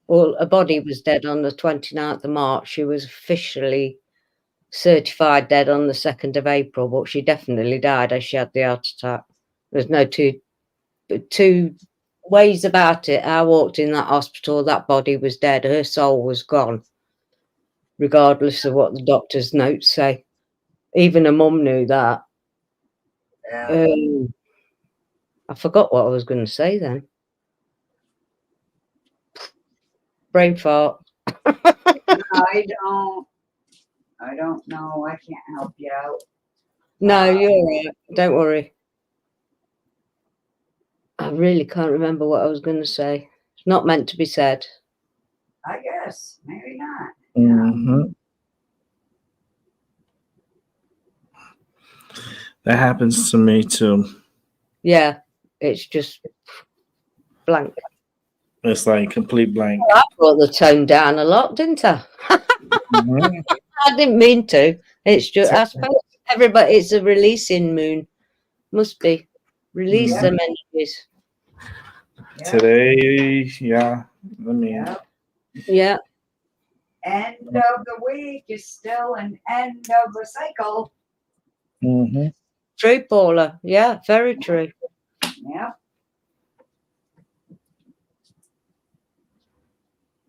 Well, her body was dead on the 29th of March. She was officially certified dead on the 2nd of April, but she definitely died as she had the heart attack. There's no two ways about it. I walked in that hospital, that body was dead, her soul was gone, regardless of what the doctor's notes say. Even her mum knew that. Yeah. I forgot what I was going to say then. Brain fart. I don't know. I can't help you out. No, you're right. Don't worry. I really can't remember what I was going to say. It's not meant to be said. I guess. Maybe not. Mm-hmm. That happens to me too. Yeah, it's just blank. It's like complete blank. Well, I brought the tone down a lot, didn't I? Mhm. I didn't mean to. It's just, I suppose everybody, it's a releasing moon. Must be. Release them energies. Today, yeah. I mean, Yeah. End of the week is still an end of the cycle. mm-hmm. True, Paula. Yeah, very true. Yeah.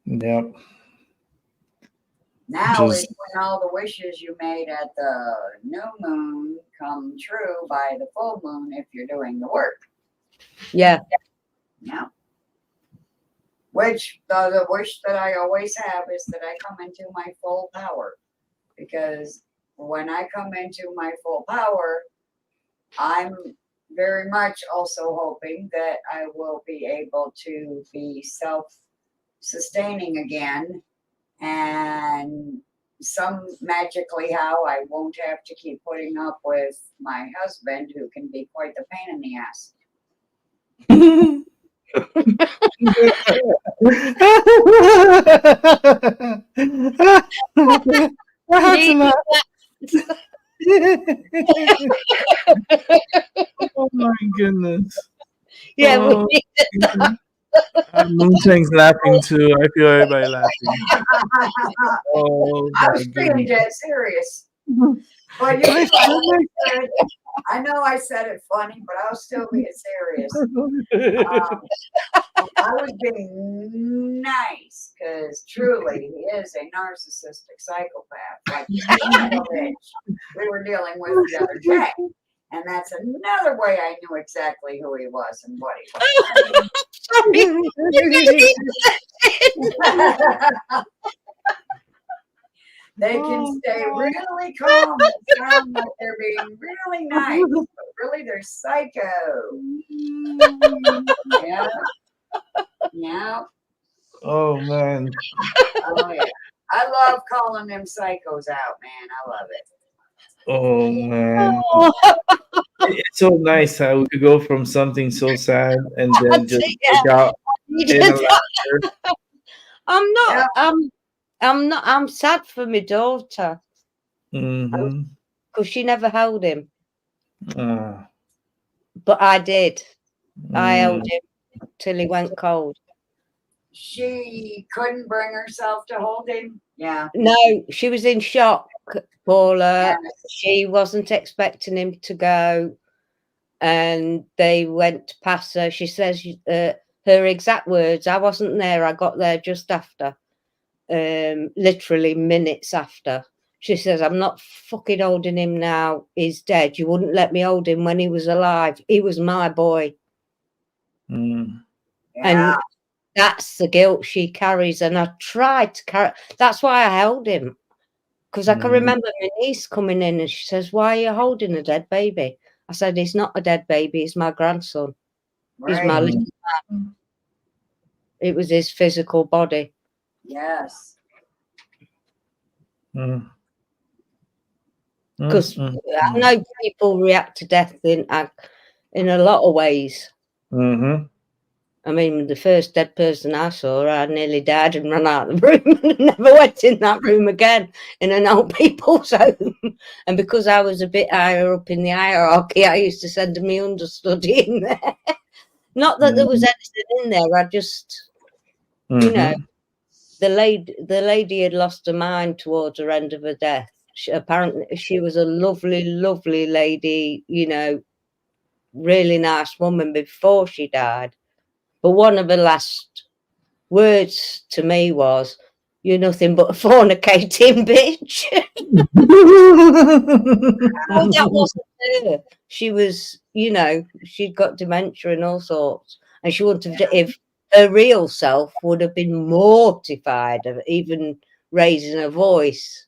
Yep. Now is when all the wishes you made at the new moon come true by the full moon if you're doing the work. Yeah. Yeah. Which the wish that I always have is that I come into my full power. Because when I come into my full power, I'm very much also hoping that I will be able to be self-sustaining again, and some magically how I won't have to keep putting up with my husband, who can be quite the pain in the ass. Oh my goodness. Yeah, oh, we did that. Moonshang's laughing too. I feel everybody laughing. Oh, I was being dead serious. But you know, I know I said it funny, but I was still being serious. I was being nice because truly he is a narcissistic psychopath, like the bitch we were dealing with the other day. And that's another way I knew exactly who he was and what he was. They can stay really calm and sound like they're being really nice, but really they're psycho. Yeah. Yeah. Oh man. Oh yeah. I love calling them psychos out, man. I love it. Oh man. It's so nice how we could go from something so sad and then just break out in a laughter. I'm not. I'm not. I'm sad for my daughter because she never held him, but I did. I held him till he went cold. She couldn't bring herself to hold him. Yeah. No, she was in shock, Paula. She wasn't expecting him to go, and they went past her. She says her exact words, "I wasn't there. I got there just after." Literally minutes after. She says, I'm not fucking holding him now. He's dead. You wouldn't let me hold him when he was alive. He was my boy. Mm. Yeah. And that's the guilt she carries. And I tried to carry. That's why I held him. Because I can remember my niece coming in and she says, why are you holding a dead baby? I said, he's not a dead baby. He's my grandson. He's my Right. little man. It was his physical body. Yes. Mm. Because I know people react to death in a lot of ways. Mm-hmm. I mean, the first dead person I saw, I nearly died and ran out of the room and never went in that room again in an old people's home. And because I was a bit higher up in the hierarchy, I used to send my understudy in there. Not that there was anything in there. I just, you know, the lady had lost her mind towards her end of her death. Apparently, she was a lovely, lovely lady, you know, really nice woman before she died. But one of her last words to me was, "You're nothing but a fornicating bitch." Well, that wasn't her. She was, you know, she'd got dementia and all sorts. And she wouldn't have, if her real self would have been mortified of even raising her voice.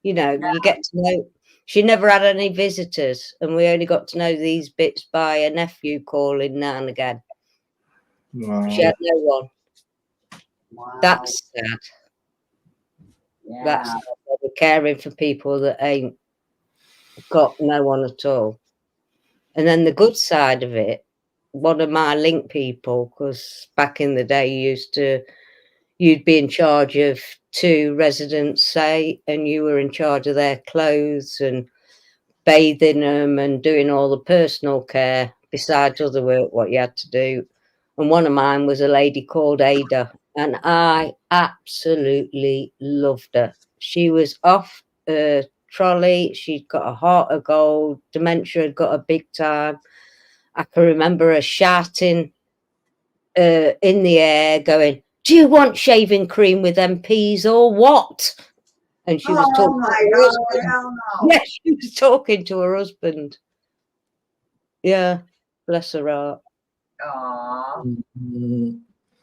You know, you get to know, she never had any visitors. And we only got to know these bits by a nephew calling now and again. Wow. She had no one. Wow. That's sad. Yeah. That's caring for people that ain't got no one at all. And then the good side of it, one of my link people, because back in the day you'd be in charge of 2 residents, say, and you were in charge of their clothes and bathing them and doing all the personal care besides other work what you had to do. And one of mine was a lady called Ada, and I absolutely loved her. She was off her trolley. She'd got a heart of gold. Dementia had got her big time. I can remember her shouting in the air, going, "Do you want shaving cream with them peas or what?" And she was talking to her husband. Hell no. Yeah, she was talking to her husband. Yeah, bless her heart. Aw.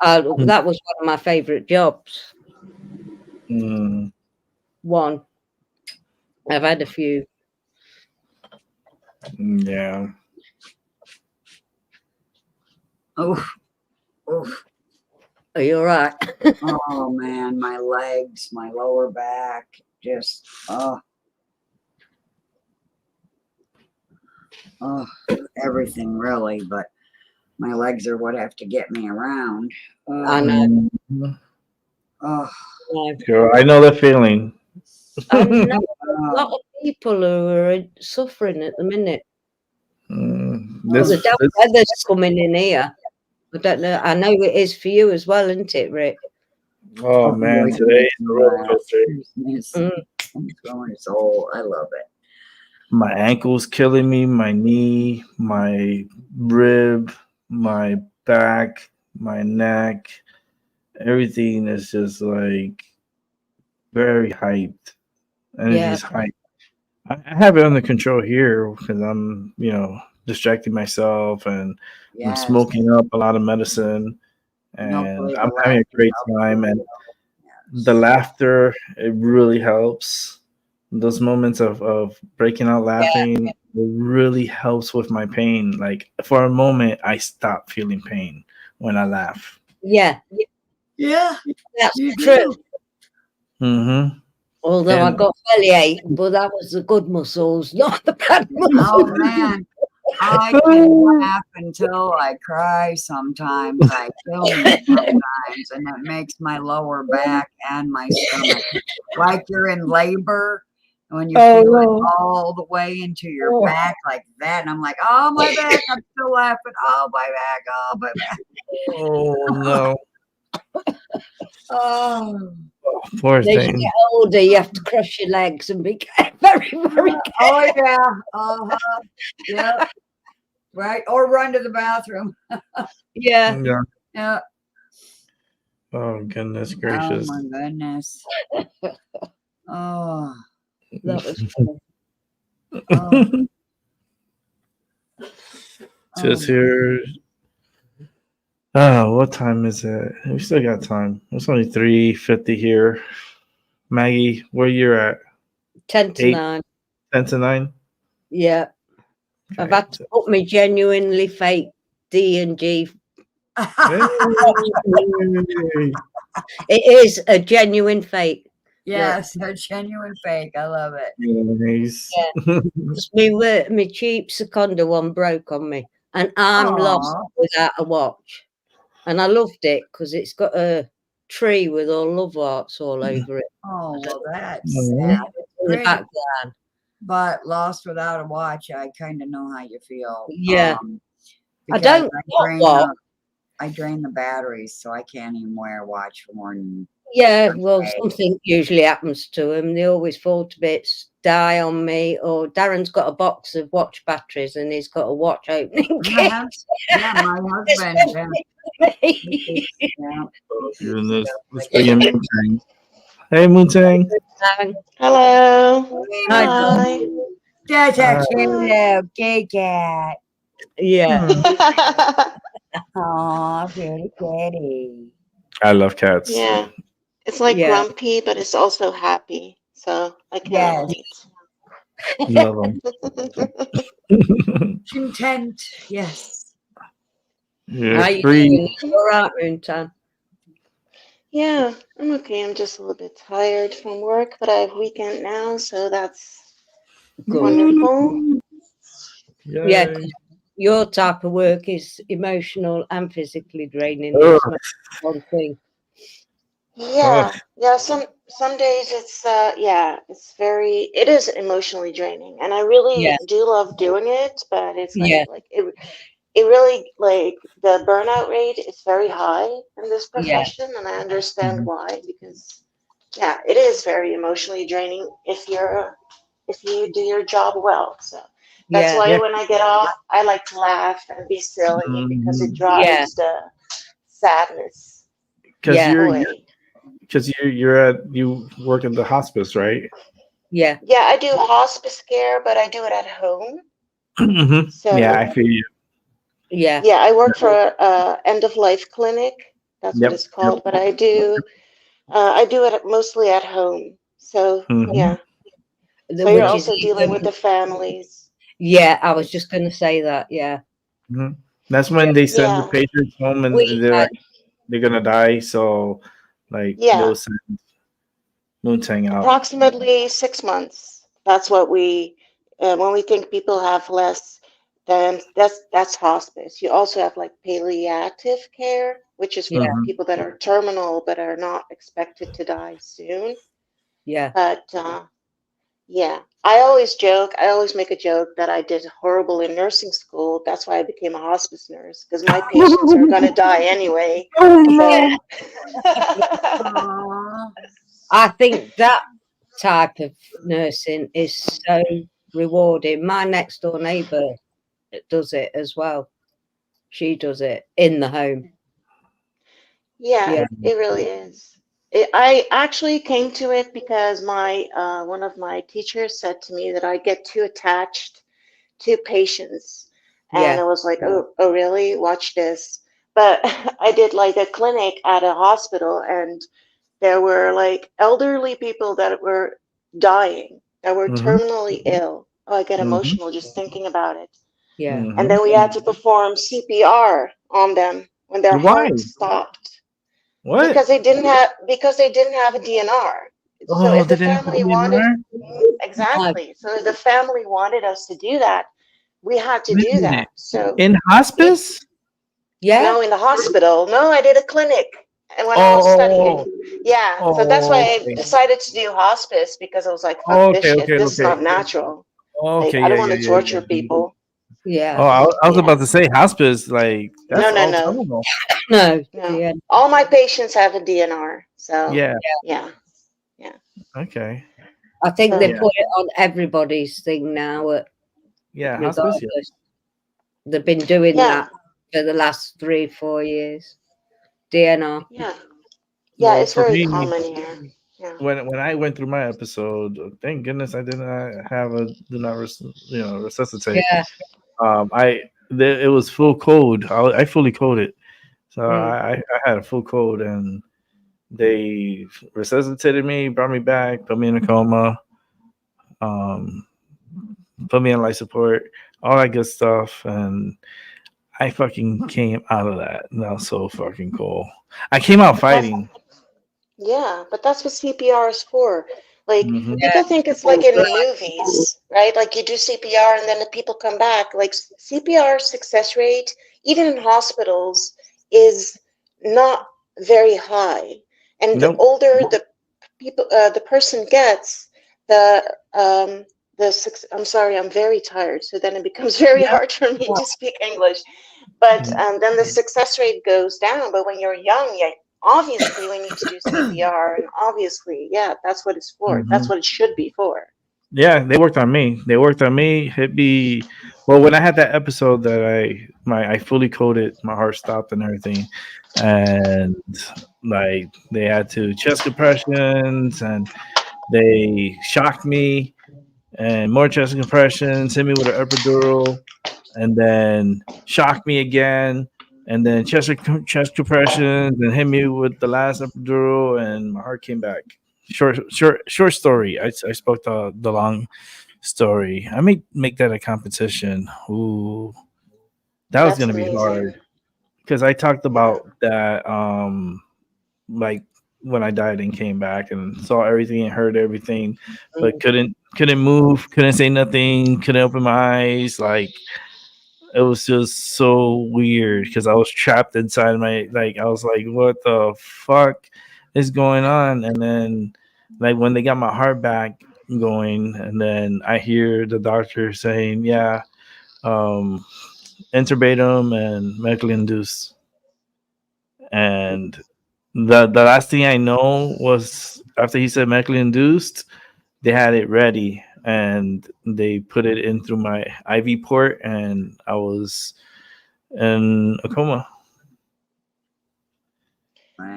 That was one of my favourite jobs. One. I've had a few. Yeah. Oof. Oof. Are you all right? Oh man, my legs, my lower back, just everything really. But my legs are what have to get me around. I know. Oh, Sure, I know the feeling. I know a lot of people who are suffering at the minute. The damp weather's coming in here. I don't know. I know it is for you as well, isn't it, Rick? Oh man, today is a roller coaster. It's all, I love it. My ankle's killing me, my knee, my rib, my back, my neck. Everything is just like very hyped. Energy's hyped. I have it under control here because I'm, distracting myself and I'm smoking up a lot of medicine and I'm having a great time. And the laughter, it really helps. Those moments of breaking out laughing, it really helps with my pain. Like for a moment, I stop feeling pain when I laugh. Yeah. Yeah. That's true. Mm-hmm. Although I got bellyache, but that was the good muscles, not the bad muscles. Oh man, I can laugh until I cry sometimes. I kill me sometimes, and it makes my lower back and my stomach like you're in labor. When you feel it all the way into your back like that, and I'm like, oh my back, I'm still laughing. Oh my back, oh my back. Oh no. Oh. Poor As you thing. get older, you have to cross your legs and be very, very careful. Oh yeah, yeah, right. Or run to the bathroom. Yeah. Yeah. Oh goodness gracious. Oh my goodness. Oh. That was funny. Oh, Just oh, here. Oh, what time is it? We still got time. It's only 3:50 here. Maggie, where you're at? 10 to 8, 9. 10 to 9? Yeah. I've Okay. had to put my genuinely fake D&G. Hey. It is a genuine fake. yes, a genuine fake. I love it. Nice. Yeah. My cheap Seconda one broke on me, and I'm lost Aw. without a watch. And I loved it because it's got a tree with all love hearts all over it Oh, well, that's Mhm. sad. in the Pretty, background. but lost without a watch, I kind of know how you feel. Yeah. I Because don't want one. I drain the batteries, so I can't even wear a watch for more than Yeah, well, days. something usually happens to them. They always fall to bits, die on me. Or Darren's got a box of watch batteries and he's got a watch opening kit. Yeah, my husband. Yeah. Oh, goodness. Let's bring in Moontang. Hey, Moontang. Hello. Hi, Hi. That's a Uh, cute little gay cat. Yeah. Aw, pretty kitty. I love cats. Yeah. It's like Yeah. grumpy, but it's also happy. So I can Yes. relate. Love them. Content, yes. Yeah, How you free. doing? All right, Moontan. Yeah, I'm okay. I'm just a little bit tired from work, but I have weekend now, so that's Good. wonderful. Yeah, Yay. 'cause your type of work is emotional and physically draining. Ugh. It's not one thing. Yeah, yeah. Some days it is emotionally draining, and I really Yeah. do love doing it, but it's Yeah. it really like the burnout rate is very high in this Yeah. profession, and I understand Mhm. why, because yeah, it is very emotionally draining if you do your job well. So that's Yeah. why Yeah. when I get off, I like to laugh and be silly because it Mhm. Yeah. drives the sadness Because Yeah. away. you work in the hospice, right? Yeah. Yeah, I do hospice care, but I do it at home. Mhm. Yeah, I So feel you. Yeah. yeah, I work for a end of life clinic. That's what Yep. it's called. But I do it mostly at home. So Mhm. yeah. So you're Which is also dealing with the families. yeah, I was just going to say that. Yeah. Mhm. That's when they send the Yeah, patients home and We they're had, like they're gonna die. So like yeah. they'll send Moontang out. Approximately 6 months. That's what when we think people have less, then that's hospice. You also have like palliative care, which is for yeah. Mhm. people that are terminal but are not expected to die soon. Yeah. But yeah, I always make a joke that I did horrible in nursing school. That's why I became a hospice nurse, because my patients are going to die anyway. Oh So, no! Aw. I think that type of nursing is so rewarding. My next door neighbour does it as well. She does it in the home. yeah, Yeah. it really is. I actually came to it because my one of my teachers said to me that I get too attached to patients, and Yeah. I was like, oh, really? Watch this. But I did like a clinic at a hospital, and there were like elderly people that were dying, that were Mhm. terminally ill. Oh, I get Mhm. emotional just thinking about it. Yeah. And Mhm. then we had to perform CPR on them when their Why? heart stopped What? because they didn't have a DNR. So Oh, if they the didn't have family any wanted more? exactly, so if the family wanted us to do that, we had to Wait a do minute. that. So In we hospice? Yeah. no, in the hospital. No, I did a clinic and when I was Oh, studying. Yeah, so that's why oh, I okay. decided to do hospice because I was like, fuck this Okay, shit. okay, This is okay. not natural. Like, Okay, I yeah, don't want yeah, to yeah, torture yeah. people. Yeah. Oh, I was Yeah. about to say hospice, like No, that's no, all no, terminal. No. no. Yeah. All my patients have a DNR. So, Yeah. yeah, yeah. Okay. I think they So, Yeah. put it on everybody's thing now, Yeah. Hospice. Yeah. regardless. They've been doing yeah, that for the last 3-4 years. DNR. yeah. Yeah, Well, it's for very me, common here. Yeah. when I went through my episode, thank goodness I did not have a do not resuscitate. Yeah. It was full code. I fully coded, so Mm. I had a full code, and they resuscitated me, brought me back, put me in a coma, um, put me on life support, all that good stuff, and I fucking came out of that. And that was so fucking cool. I came out But that's fighting. Yeah, but that's what CPR is for. Like, Hmm. Yeah. people think it's like in movies, right? Like, you do CPR and then the people come back. Like, CPR success rate, even in hospitals, is not very high. And the Nope. older the person gets, the I'm sorry, I'm very tired. So then it becomes very Yeah. hard for me to speak English. But then the success rate goes down. But when you're young, yeah, obviously we need to do CPR, and obviously, yeah, that's what it's for. Hmm. That's what it should be for. Yeah, they worked on me. They worked on me. Hit me. Well, when I had that episode that I fully coded, my heart stopped and everything, and like they had to chest compressions and they shocked me and more chest compressions, hit me with an epidural, and then shocked me again, and then chest compressions, and hit me with the last epidural, and my heart came back. Short story. I spoke the long story. I may make that a competition. Ooh, that was That's gonna be amazing. hard because I talked Yeah. about that. Like when I died and came back and saw everything and heard everything, but couldn't move, couldn't say nothing, couldn't open my eyes. Like it was just so weird because I was trapped inside my like I was like, what the fuck is going on? And then like when they got my heart back going, and then I hear the doctor saying, yeah, um, intubatum and medically induced. And the last thing I know was after he said medically induced, they had it ready and they put it in through my IV port, and I was in a coma.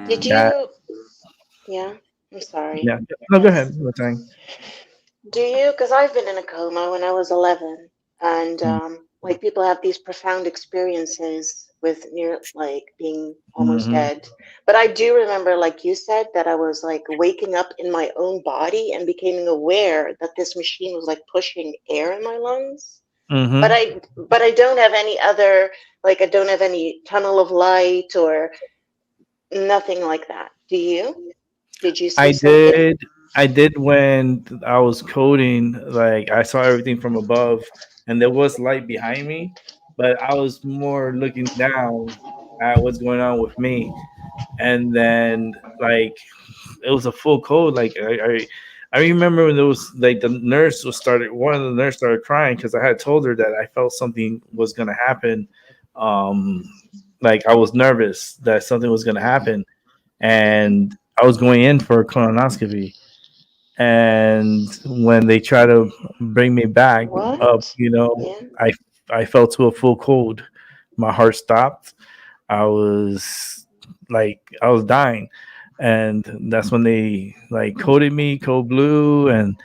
Did Man. Yeah, you? Yeah. I'm sorry. yeah. No, go Yes. ahead. What time? Do you? Because I've been in a coma when I was 11, and like people have these profound experiences with near like being almost Mm-hmm. dead. But I do remember, like you said, that I was like waking up in my own body and becoming aware that this machine was like pushing air in my lungs. But Mm-hmm. I don't have any other, like I don't have any tunnel of light or nothing like that. Do you? Did you see I something? did. I did when I was coding. Like I saw everything from above, and there was light behind me, but I was more looking down at what's going on with me. And then like it was a full code. Like I remember when there was like the nurse was started. One of the nurse started crying because I had told her that I felt something was gonna happen. Um, like I was nervous that something was gonna happen, and I was going in for a colonoscopy. And when they try to bring me back up, What? Yeah. I I fell to a full cold. My heart stopped. I was I was dying, and that's when they like coded me code blue, and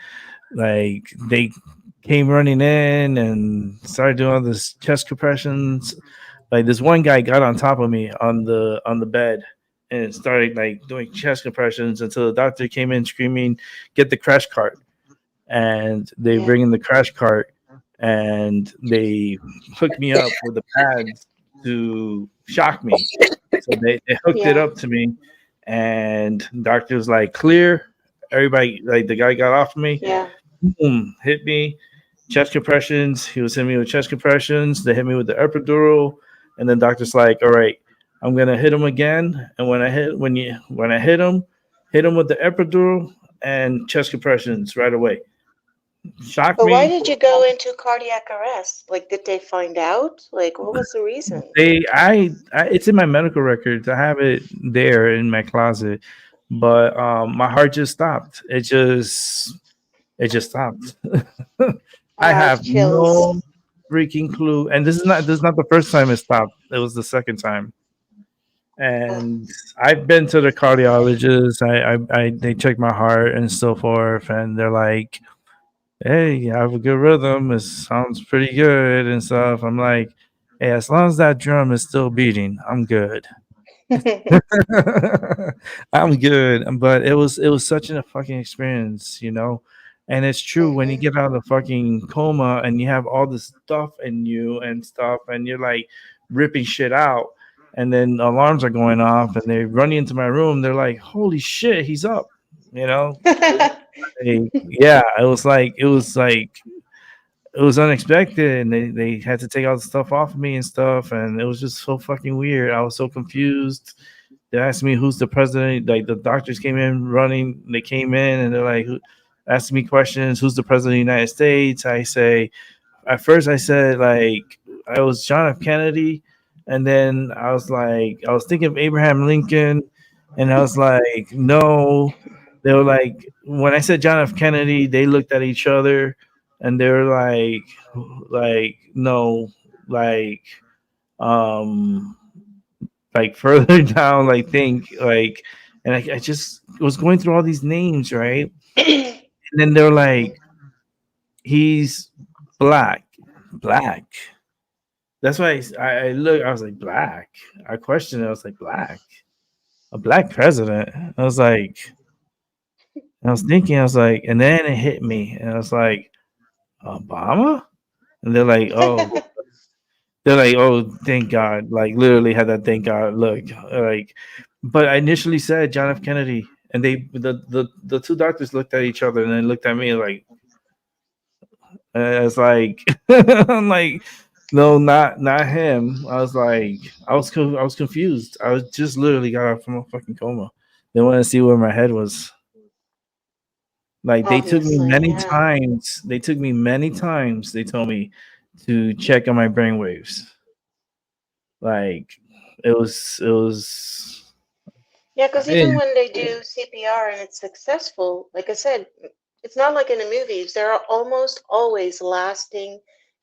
like they came running in and started doing all this chest compressions. Like this one guy got on top of me on the bed and started like doing chest compressions until the doctor came in screaming, "Get the crash cart!" And they Yeah. bring in the crash cart and they hooked me up with the pads to shock me. So they hooked it Yeah. up to me, and doctor was like, "Clear." Everybody, like the guy got off of me, Yeah. boom, hit me, chest compressions. He was hitting me with chest compressions. They hit me with the epidural, and then doctor's like, "All right, I'm gonna hit him again." And when I hit him with the epidural and chest compressions right away. Shocked But why me. did you go into cardiac arrest? Like, did they find out? Like, what was the reason? It's in my medical records. I have it there in my closet, but my heart just stopped. It just stopped. Oh, I I have have chills. no freaking clue. And this is not the first time it stopped. It was the second time. And I've been to the cardiologist. I they check my heart and so forth, and they're like, "Hey, you have a good rhythm. It sounds pretty good and stuff." I'm like, "Hey, as long as that drum is still beating, I'm good." I'm good, but it was such a fucking experience, you know. And it's true when you Mhm. get out of the fucking coma and you have all this stuff in you and stuff, and you're like ripping shit out, and then alarms are going off, and they run into my room. They're like, "Holy shit, he's up!" You know. Yeah, it was unexpected, and they had to take all the stuff off of me and stuff, and it was just so fucking weird. I was so confused. They asked me who's the president. Like the doctors came in running. They came in and they're like, asking me questions. Who's the president of the United States? I say, at first I said like I was John F. Kennedy, and then I was like I was thinking of Abraham Lincoln, and I was like no. They were like when I said John F. Kennedy, they looked at each other, and they were like no, like um like further down, like think like, and I just was going through all these names, right? And then they're like, he's black, black. That's why I look. I was like black. I questioned it. I was like black, a black president. I was thinking. I was like, and then it hit me, and I was like, Obama. And they're like, oh, thank God. Like literally had that thank God look. Like, but I initially said John F. Kennedy, and the two doctors looked at each other and then looked at me like, it's like I'm like, no, not him. I was like, I was confused. I was just literally got out from a fucking coma. They wanted to see where my head was. Like they took me Obviously, many yeah. times. They took me many times. They told me to check on my brain waves. Like it was. Yeah, because Yeah. even when they do CPR and it's successful, like I said, it's not like in the movies. There are almost always lasting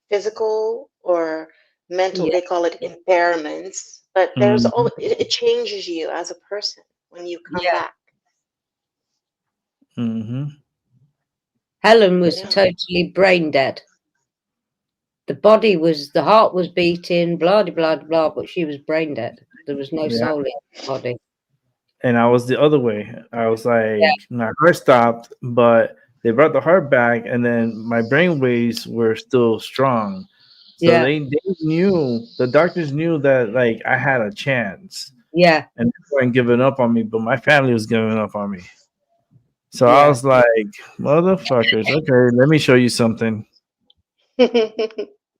physical or mental, Yeah. they call it impairments, but there's Mhm, all it changes you as a person when you come Yeah. back. mhm. Helen was Yeah. totally brain dead. The heart was beating, blah, blah, blah, blah, but she was brain dead. There was no Yeah. soul in the body. And I was the other way. I was Yeah. like, my heart stopped, but they brought the heart back, and then my brain waves were still strong. So Yeah. they knew, the doctors knew that like I had a chance, Yeah. and they weren't giving up on me, but my family was giving up on me. So I Yeah. was like, motherfuckers, okay, let me show you something.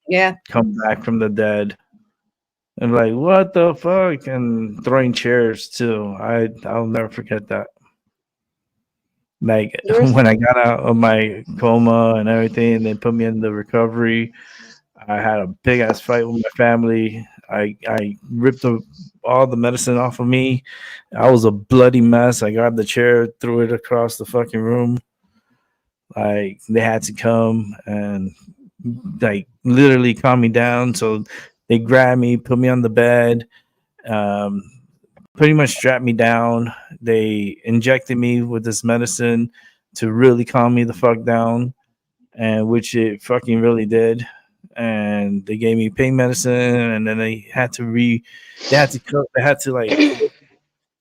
Yeah. Come back from the dead. And like, what the fuck? And throwing chairs too. I'll never forget that. Like Yours. when I got out of my coma and everything, and they put me in the recovery, I had a big ass fight with my family. I ripped all the medicine off of me. I was a bloody mess. I grabbed the chair, threw it across the fucking room. Like they had to come and like literally calm me down. So they grabbed me, put me on the bed, um, pretty much strapped me down. They injected me with this medicine to really calm me the fuck down, and which it fucking really did. And they gave me pain medicine, and then they had to like,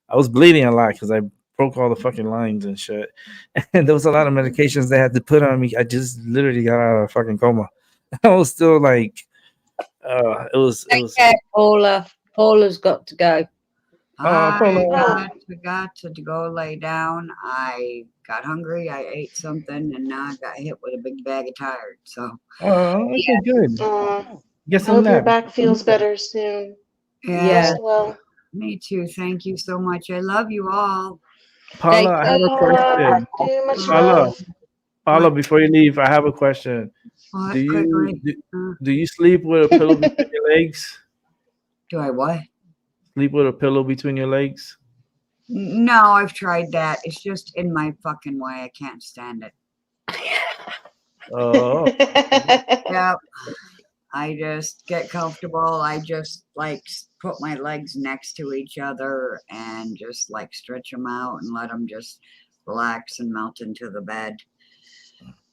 I was bleeding a lot because I broke all the fucking lines and shit. And there was a lot of medications they had to put on me. I just literally got out of a fucking coma. I was still like, it Take was. care, Paula. Paula's got to go. Paula. I Oh, got to go lay down. I got hungry. I ate something, and now I got hit with a big bag of tired. So, Okay, good. uh, Get I some hope your nap. back feels better soon. yeah, Yeah. Rest well. me too. Thank you so much. I love you all. Paula, Take I care. Bye, have a Paula. question. Too much Paula, love. Paula, What? before you leave, I have a question. Do What? you Quickly. do, do you sleep with a pillow between your legs? Do I what? Sleep with a pillow between your legs? No, I've tried that. It's just in my fucking way. I can't stand it. Oh, Yeah, I just get comfortable. I just like put my legs next to each other and just like stretch them out and let them just relax and melt into the bed.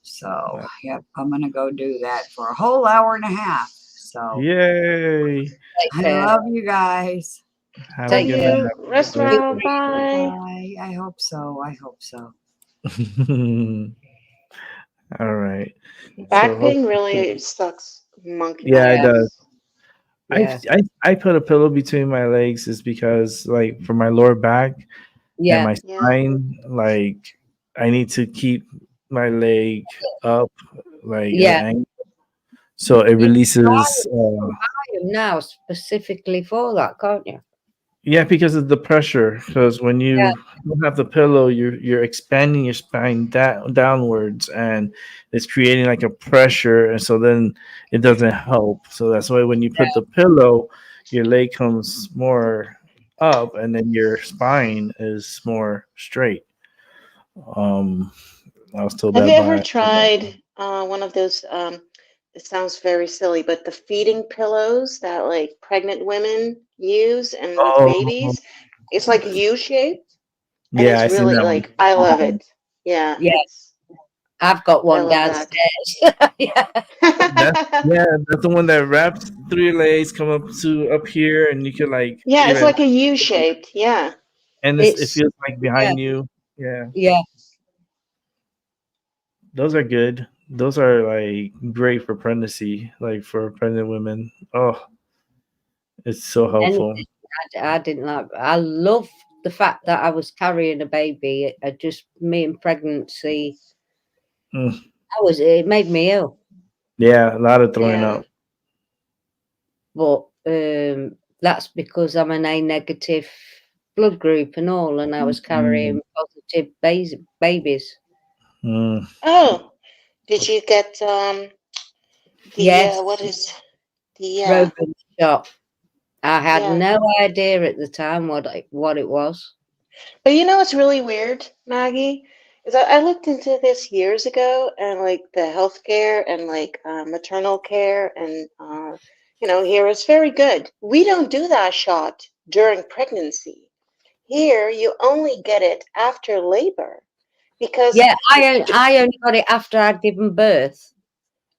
So, yep, I'm going to go do that for a whole hour and a half. So, Yay! I love you guys. Have a Love good you. night. Rest well. Bye. Bye. I hope so. I hope so. All right. Back pain really sucks monkey Yeah, it nuts. does. Yeah. I put a pillow between my legs is because like for my lower back and Yeah. my Yeah. spine, like I need to keep my leg up, like at Yeah. an angle, so it releases. Now specifically for that, can't you? Yeah, because of the pressure. Because when Yeah. you don't have the pillow, you're expanding your spine downwards, and it's creating like a pressure, and so then it doesn't help. So that's why when you put the pillow, your leg comes more up, and then your spine is more straight. Um, I was told Have that you ever by tried one of those? It sounds very silly, but the feeding pillows that like pregnant women use and with oh babies, it's like U-shaped, and yeah, it's I seen really that one. like I love it. Yeah, Yeah. it's I've got I one love that. downstairs. Yeah. That's the one that wraps through your legs, come up to up here, and you can like Yeah, it's even like a U-shaped. Yeah. and it It's feels like yeah. behind you. Yeah, Yeah. those are good. Those are like great for pregnancy, like for pregnant women. Oh, it's so helpful. Anything I didn't like. I love the fact that I was carrying a baby. It just me and pregnancy. Mm. It made me ill. Yeah, a lot of throwing Yeah. up. But that's because I'm an A negative blood group and all, and I was carrying positive babies. Mm. Oh, did you get the Yes, what is the Rogan shot. I had yeah. no idea at the time what it was. But you know what's really weird, Maggie? Is I looked into this years ago and like the healthcare and like maternal care and here is very good. We don't do that shot during pregnancy. Here you only get it after labor because Yeah, I only got it after I'd given birth.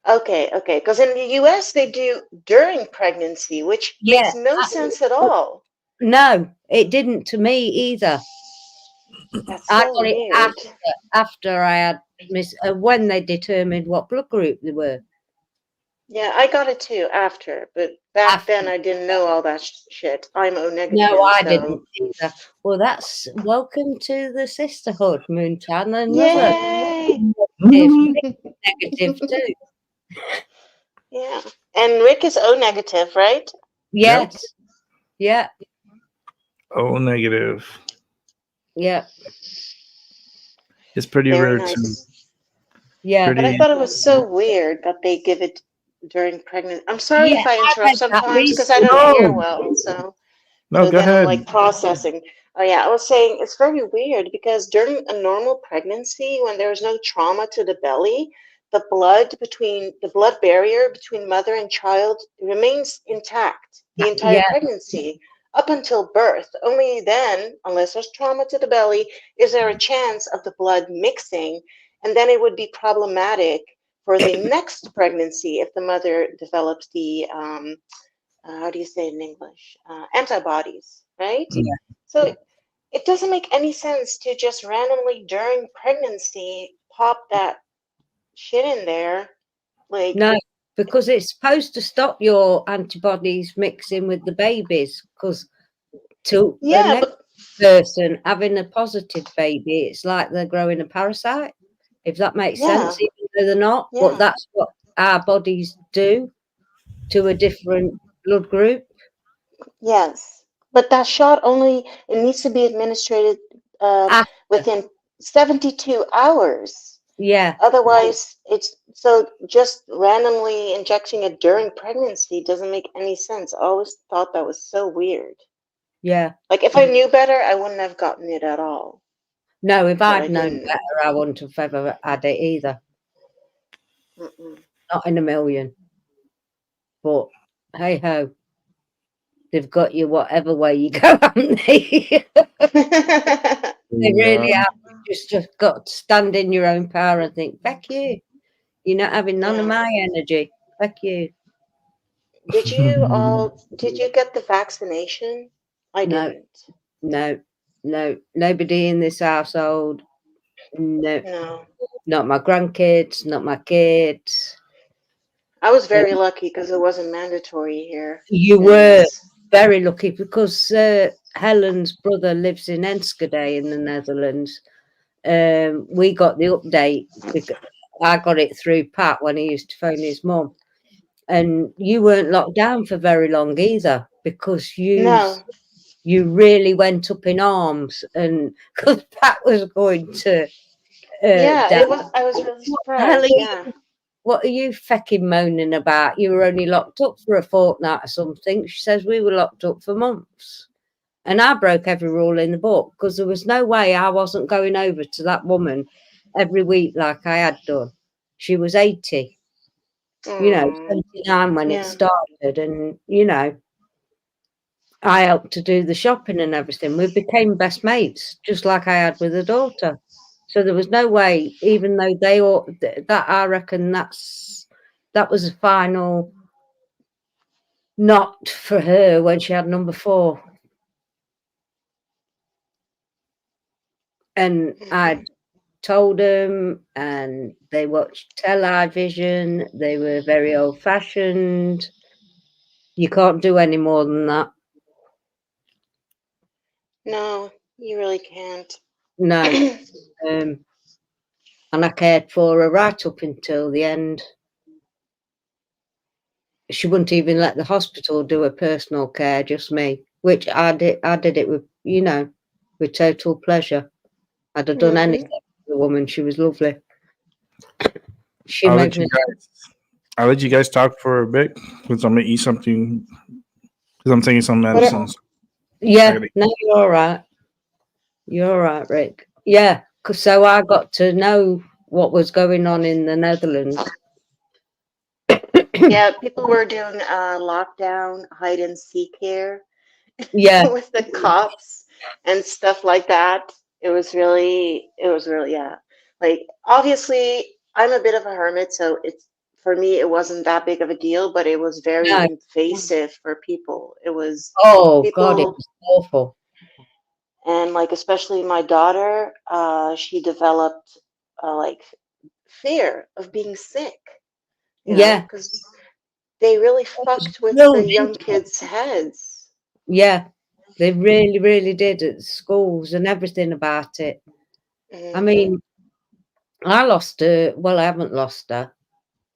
okay, because in the US they do during pregnancy, which Yeah, makes no sense at all. no, it didn't to me either. That's I so got it weird. after I had when they determined what blood group they were. Yeah, I got it too after, but back After, then I didn't know all that shit. I'm O no, negative, I so didn't either. Well, that's welcome to the sisterhood, Moonshine. Another yay! negative too. Yeah. And Rick is O negative, right? Yep. Yes, yeah, Oh, negative. yeah, It's pretty Very rare too. nice. yeah, But I Pretty. thought it was so weird that they give it during pregnancy. I'm sorry yeah. if I I interrupt read that sometimes because I recently. don't hear No, well. So no, go then I'm ahead. like processing. Oh yeah, I was saying it's very weird because during a normal pregnancy, when there's no trauma to the belly, the blood barrier between mother and child remains intact the entire Yeah, pregnancy up until birth. Only then, unless there's trauma to the belly, is there a chance of the blood mixing, and then it would be problematic for the next pregnancy if the mother develops the how do you say it in English? Antibodies, right? yeah. So it doesn't make any sense to just randomly during pregnancy pop that shit in there. Like, No, because it's supposed to stop your antibodies mixing with the babies. Because to a yeah, negative but person having a positive baby, it's like they're growing a parasite. If that makes yeah, sense, even though they're not, but yeah, that's what our bodies do to a different blood group. yes. But that shot only, it needs to be administered After, within 72 hours. yeah, Otherwise, it's so just randomly injecting it during pregnancy doesn't make any sense. I always thought that was so weird. yeah. Like, if I knew better, I wouldn't have gotten it at all. No, if But I I'd known didn't. better, I wouldn't have ever had it either. Mm-mm. Not in a million. But hey ho. They've got you whatever way you go, haven't they? They really have. You just got to stand in your own power and think, "Fuck you! You're not having none of Yeah. my energy. Fuck you." Did you get the vaccination? I No, didn't. no, nobody in this household. No, No. not my grandkids, not my kids. I was very lucky because it wasn't mandatory here. You It were was. very lucky because Helen's brother lives in Enschede in the Netherlands. We got the update because I got it through Pat when he used to phone his mum. And you weren't locked down for very long either because No. you really went up in arms, and because Pat was going to Yeah, die. it was. I was really What the hell surprised. Yeah. what are you fecking moaning about? You were only locked up for a fortnight or something. She says we were locked up for months. And I broke every rule in the book because there was no way I wasn't going over to that woman every week like I had done. She was 80, 79 when it Yeah. started. And, I helped to do the shopping and everything. We became best mates, just like I had with her daughter. So there was no way, even though they all that I reckon that was a final not for her when she had number 4. And I told them, and they watched television. They were very old fashioned. You can't do any more than that. No, you really can't. No. And I cared for her right up until the end. She wouldn't even let the hospital do her personal care, just me, which I did it with, with total pleasure. I'd have done anything for the woman. She was lovely. She I'll made let you me. guys. I'll let you guys talk for a bit because I'm gonna eat something. Because I'm taking some medicines. Yeah, no, you're all right. You're all right, Rick. Yeah, so I got to know what was going on in the Netherlands. Yeah, people were doing lockdown hide and seek here. Yeah. With the cops and stuff like that. It was really, yeah. Like, obviously, I'm a bit of a hermit, so for me, it wasn't that big of a deal, but it was very invasive for people. It was. Oh, God, it was awful. And, like, especially my daughter, she developed, like, fear of being sick. Yeah. Because they really fucked with the young kids' heads. Yeah, they really, really did at schools and everything about it. I mean, I lost her. Well, I haven't lost her.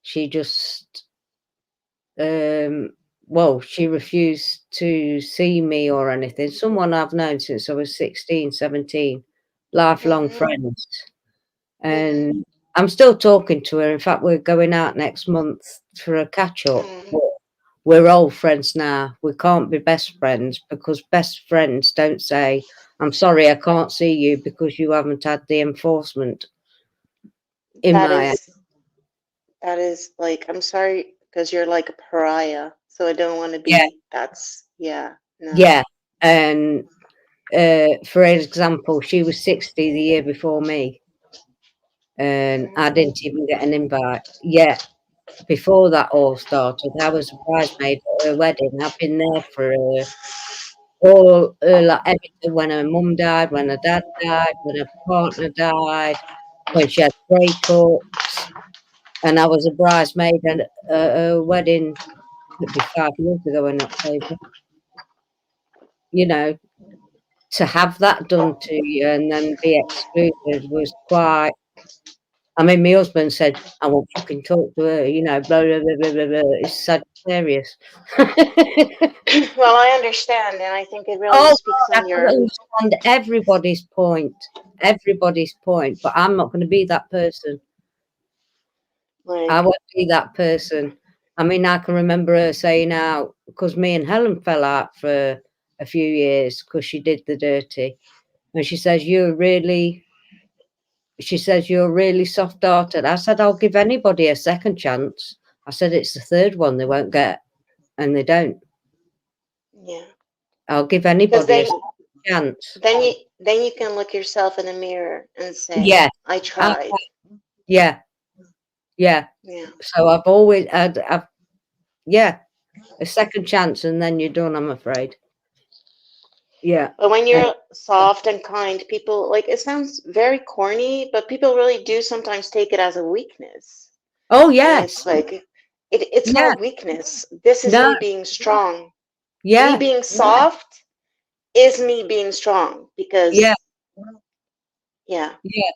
She just, she refused to see me or anything. Someone I've known since I was 16, 17, lifelong friends. And I'm still talking to her. In fact, we're going out next month for a catch up. We're old friends now. We can't be best friends because best friends don't say, I'm sorry, I can't see you because you haven't had the enforcement. That is like, I'm sorry, because you're like a pariah. So I don't want to be, no. Yeah. And for example, she was 60 the year before me. And I didn't even get an invite. Yeah. Before that all started, I was a bridesmaid at her wedding. I've been there for all like everything. When her mum died, when her dad died, when her partner died, when she had breakups, and I was a bridesmaid at her wedding. It'd be 5 years ago in October. To have that done to you and then be excluded was quite. I mean, my husband said, I won't fucking talk to her, blah, blah, blah, blah, blah, blah. It's Sagittarius. Well, I understand, and I think it really speaks on your. I understand everybody's point, but I'm not going to be that person. I won't be that person. I mean, I can remember her saying out, because me and Helen fell out for a few years because she did the dirty. And she says, you're really soft-hearted. I said, I'll give anybody a second chance. I said, it's the third one they won't get, and they don't. Yeah. I'll give Because anybody a chance. then you can look yourself in the mirror and say, Yeah. I tried. Yeah. Yeah. So I've always I've yeah, a second chance and then you're done, I'm afraid. Yeah. But when you're soft and kind, people like it sounds very corny, but people really do sometimes take it as a weakness. Oh And yes. it's like it's Yeah. not weakness. This is No. me being strong. Yeah. Me being soft is me being strong because Yeah. yeah. Yeah.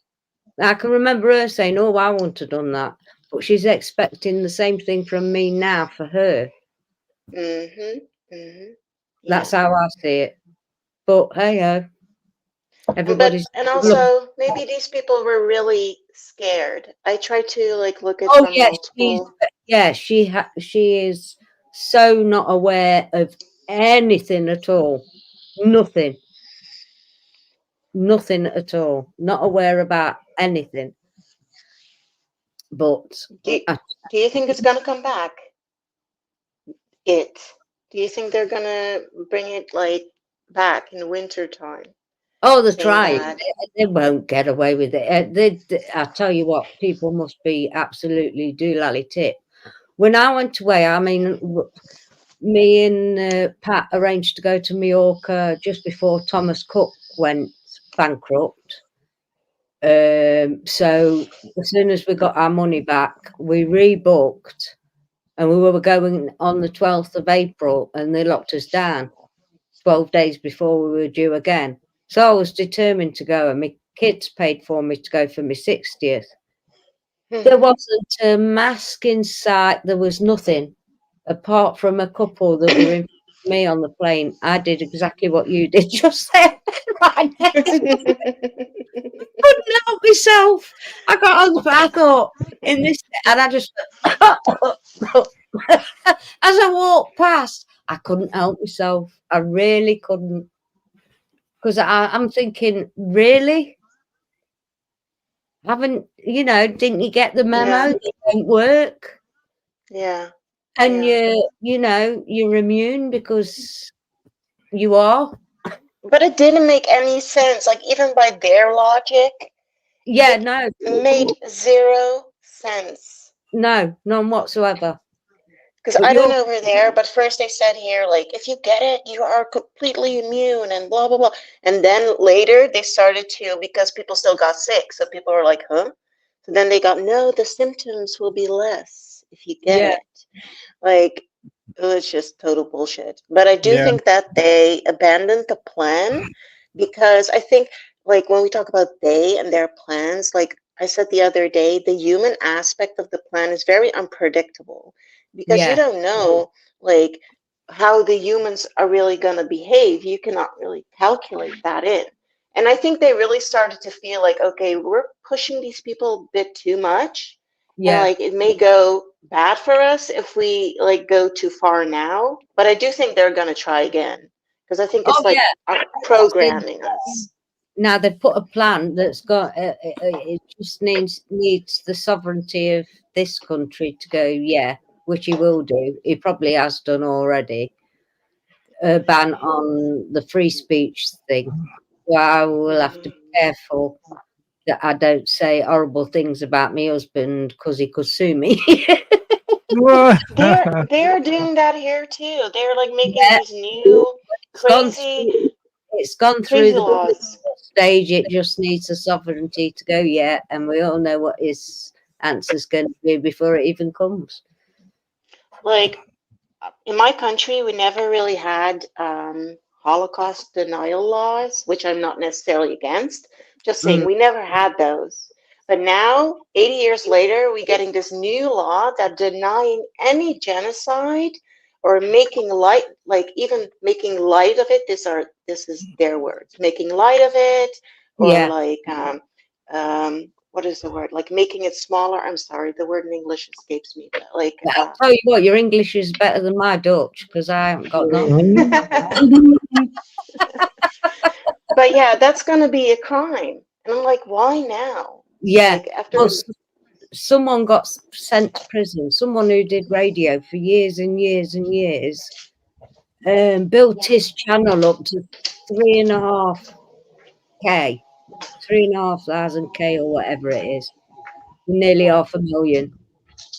I can remember her saying, "Oh, I wouldn't have done that," but she's expecting the same thing from me now for her. Mhm. Mhm. That's how I see it. But hey ho, everybody's And also maybe these people were really scared. I try to like look at from yeah, multiple. she is so not aware of anything at all. Nothing at all. Not aware about anything. But Do you think it's gonna come back? Do you think they're gonna bring it like back in winter time? oh, they Saying try. that They won't get away with it. I tell you what, people must be absolutely doolally tip. When I went away, I mean, me and Pat arranged to go to Mallorca just before Thomas Cook went bankrupt. So as soon as we got our money back, we rebooked, and we were going on the 12th of April, and they locked us down 12 days before we were due again. So I was determined to go, and my kids paid for me to go for my 60th. There wasn't a mask in sight. There was nothing apart from a couple that were in front of me on the plane. I did exactly what you did just then. Right next to me. Couldn't help myself. I got on. I thought in this, and I just as I walked past, I couldn't help myself. I really couldn't, because I'm thinking, really, didn't you get the memo? Yeah. It won't work. Yeah. And you're immune because you are. But it didn't make any sense. Like even by their logic, Yeah, it no, made zero sense. no, none whatsoever. Because But I don't you're know over there, but first they said here, like, if you get it, you are completely immune and blah, blah, blah. And then later they started to, because people still got sick. So people were like, huh? So then they got, no, the symptoms will be less if you get yeah, it. Like, it was just total bullshit. But I do Yeah. think that they abandoned the plan because I think, like, when we talk about they and their plans, like I said the other day, the human aspect of the plan is very unpredictable because you yeah, don't know, like, how the humans are really going to behave. You cannot really calculate that in. And I think they really started to feel like, okay, we're pushing these people a bit too much. And yeah. like it may go bad for us if we like go too far now, but I do think they're gonna try again because I think Oh it's like yeah. programming us. Now they've put a plan that's got. It just needs the sovereignty of this country to go. Yeah, which he will do. He probably has done already. A ban on the free speech thing. So I will have to be careful that I don't say horrible things about my husband because he could sue me. They're doing that here too. They're like making Yeah, these new it's gone crazy through. It's gone through crazy the laws. stage. It just needs the sovereignty to go. Yeah, and we all know what his answer's going to be before it even comes. Like in my country, we never really had Holocaust denial laws, which I'm not necessarily against. Just saying, we never had those. But now, 80 years later, we're getting this new law that denying any genocide or making light, like even making light of it. This is their words, making light of it, or Yeah. like what is the word? Like making it smaller. I'm sorry, the word in English escapes me. But like I'll tell you what, your English is better than my Dutch because I haven't got none. but yeah, that's gonna be a crime. And I'm like, why now? Yeah. Like after Well, someone got sent to prison, someone who did radio for years and years and years, built his channel up to 3.5K, 3,500K or whatever it is, nearly 500,000.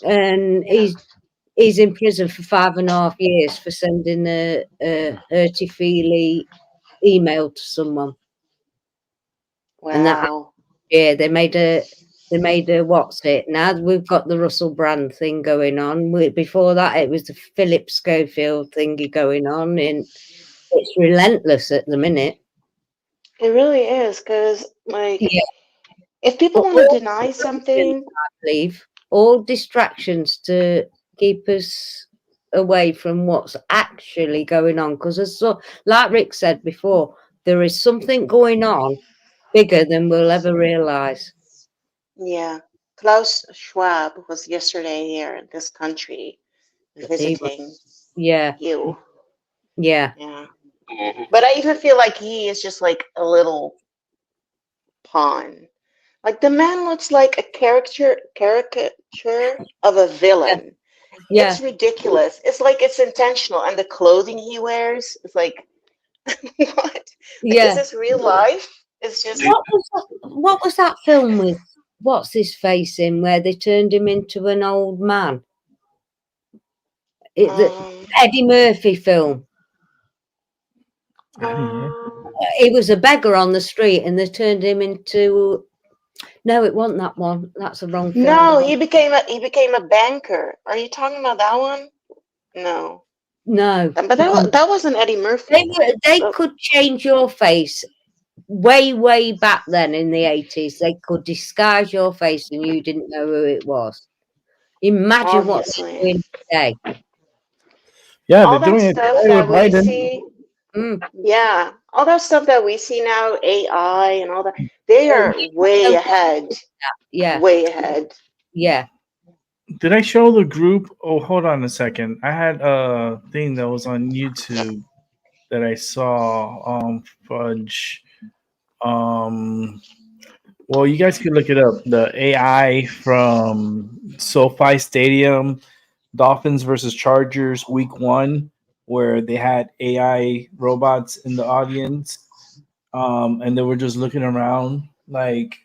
And he's in prison for 5.5 years for sending a hurty-feely email to someone. And that, Wow. yeah, they made a what's it? Now we've got the Russell Brand thing going on. Before that, it was the Philip Schofield thingy going on, and it's relentless at the minute. It really is, because like Yeah, if people but want to all deny distractions, something, I believe, all distractions to keep us away from what's actually going on. Because like Rick said before, there is something going on bigger than we'll ever realise. yeah. Klaus Schwab was yesterday here in this country visiting Yeah, you. yeah, Yeah. Mhm. But I even feel like he is just like a little pawn. Like the man looks like a caricature of a villain. yeah. It's ridiculous. It's like it's intentional. And the clothing he wears is like what? Like, is Yeah. this real life? It's just What was that film with what's his face in where they turned him into an old man? The Eddie Murphy film. He was a beggar on the street and they turned him into. No, it wasn't that one. That's the wrong film. no, he became a banker. Are you talking about that one? No. No. But that wasn't Eddie Murphy. They could change your face way back then in the 80s. They could disguise your face and you didn't know who it was. Imagine what they're doing today. Yeah, All they're that doing it stuff today with that we Biden. see, yeah, all that stuff that we see now, AI and all that, they are way ahead. Yeah. Way ahead. Yeah. Did I show the group? Oh, hold on a second. I had a thing that was on YouTube that I saw. Fudge. Well, you guys can look it up. The AI from SoFi Stadium, Dolphins versus Chargers, Week 1, where they had AI robots in the audience, and they were just looking around like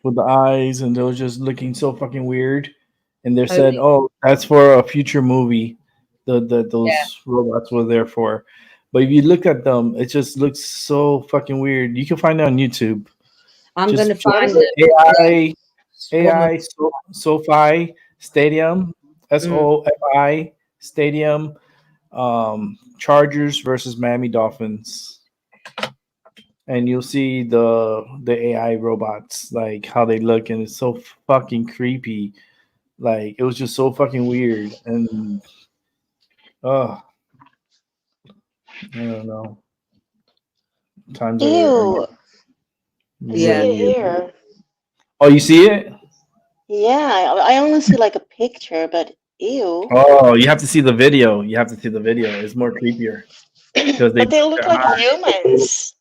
with the eyes, and they were just looking so fucking weird. And they said, "Oh, that's for a future movie." Those robots were there for. But if you look at them, it just looks so fucking weird. You can find it on YouTube. I'm going to find it. AI SoFi Stadium, SoFi Stadium, Chargers versus Miami Dolphins, and you'll see the AI robots like how they look, and it's so fucking creepy. Like it was just so fucking weird, and I don't know. Times are Ew. I see it really here. Oh, you see it? Yeah, I only see like a picture, but ew. Oh, you have to see the video. You have to see the video. It's more creepier because But they look like humans.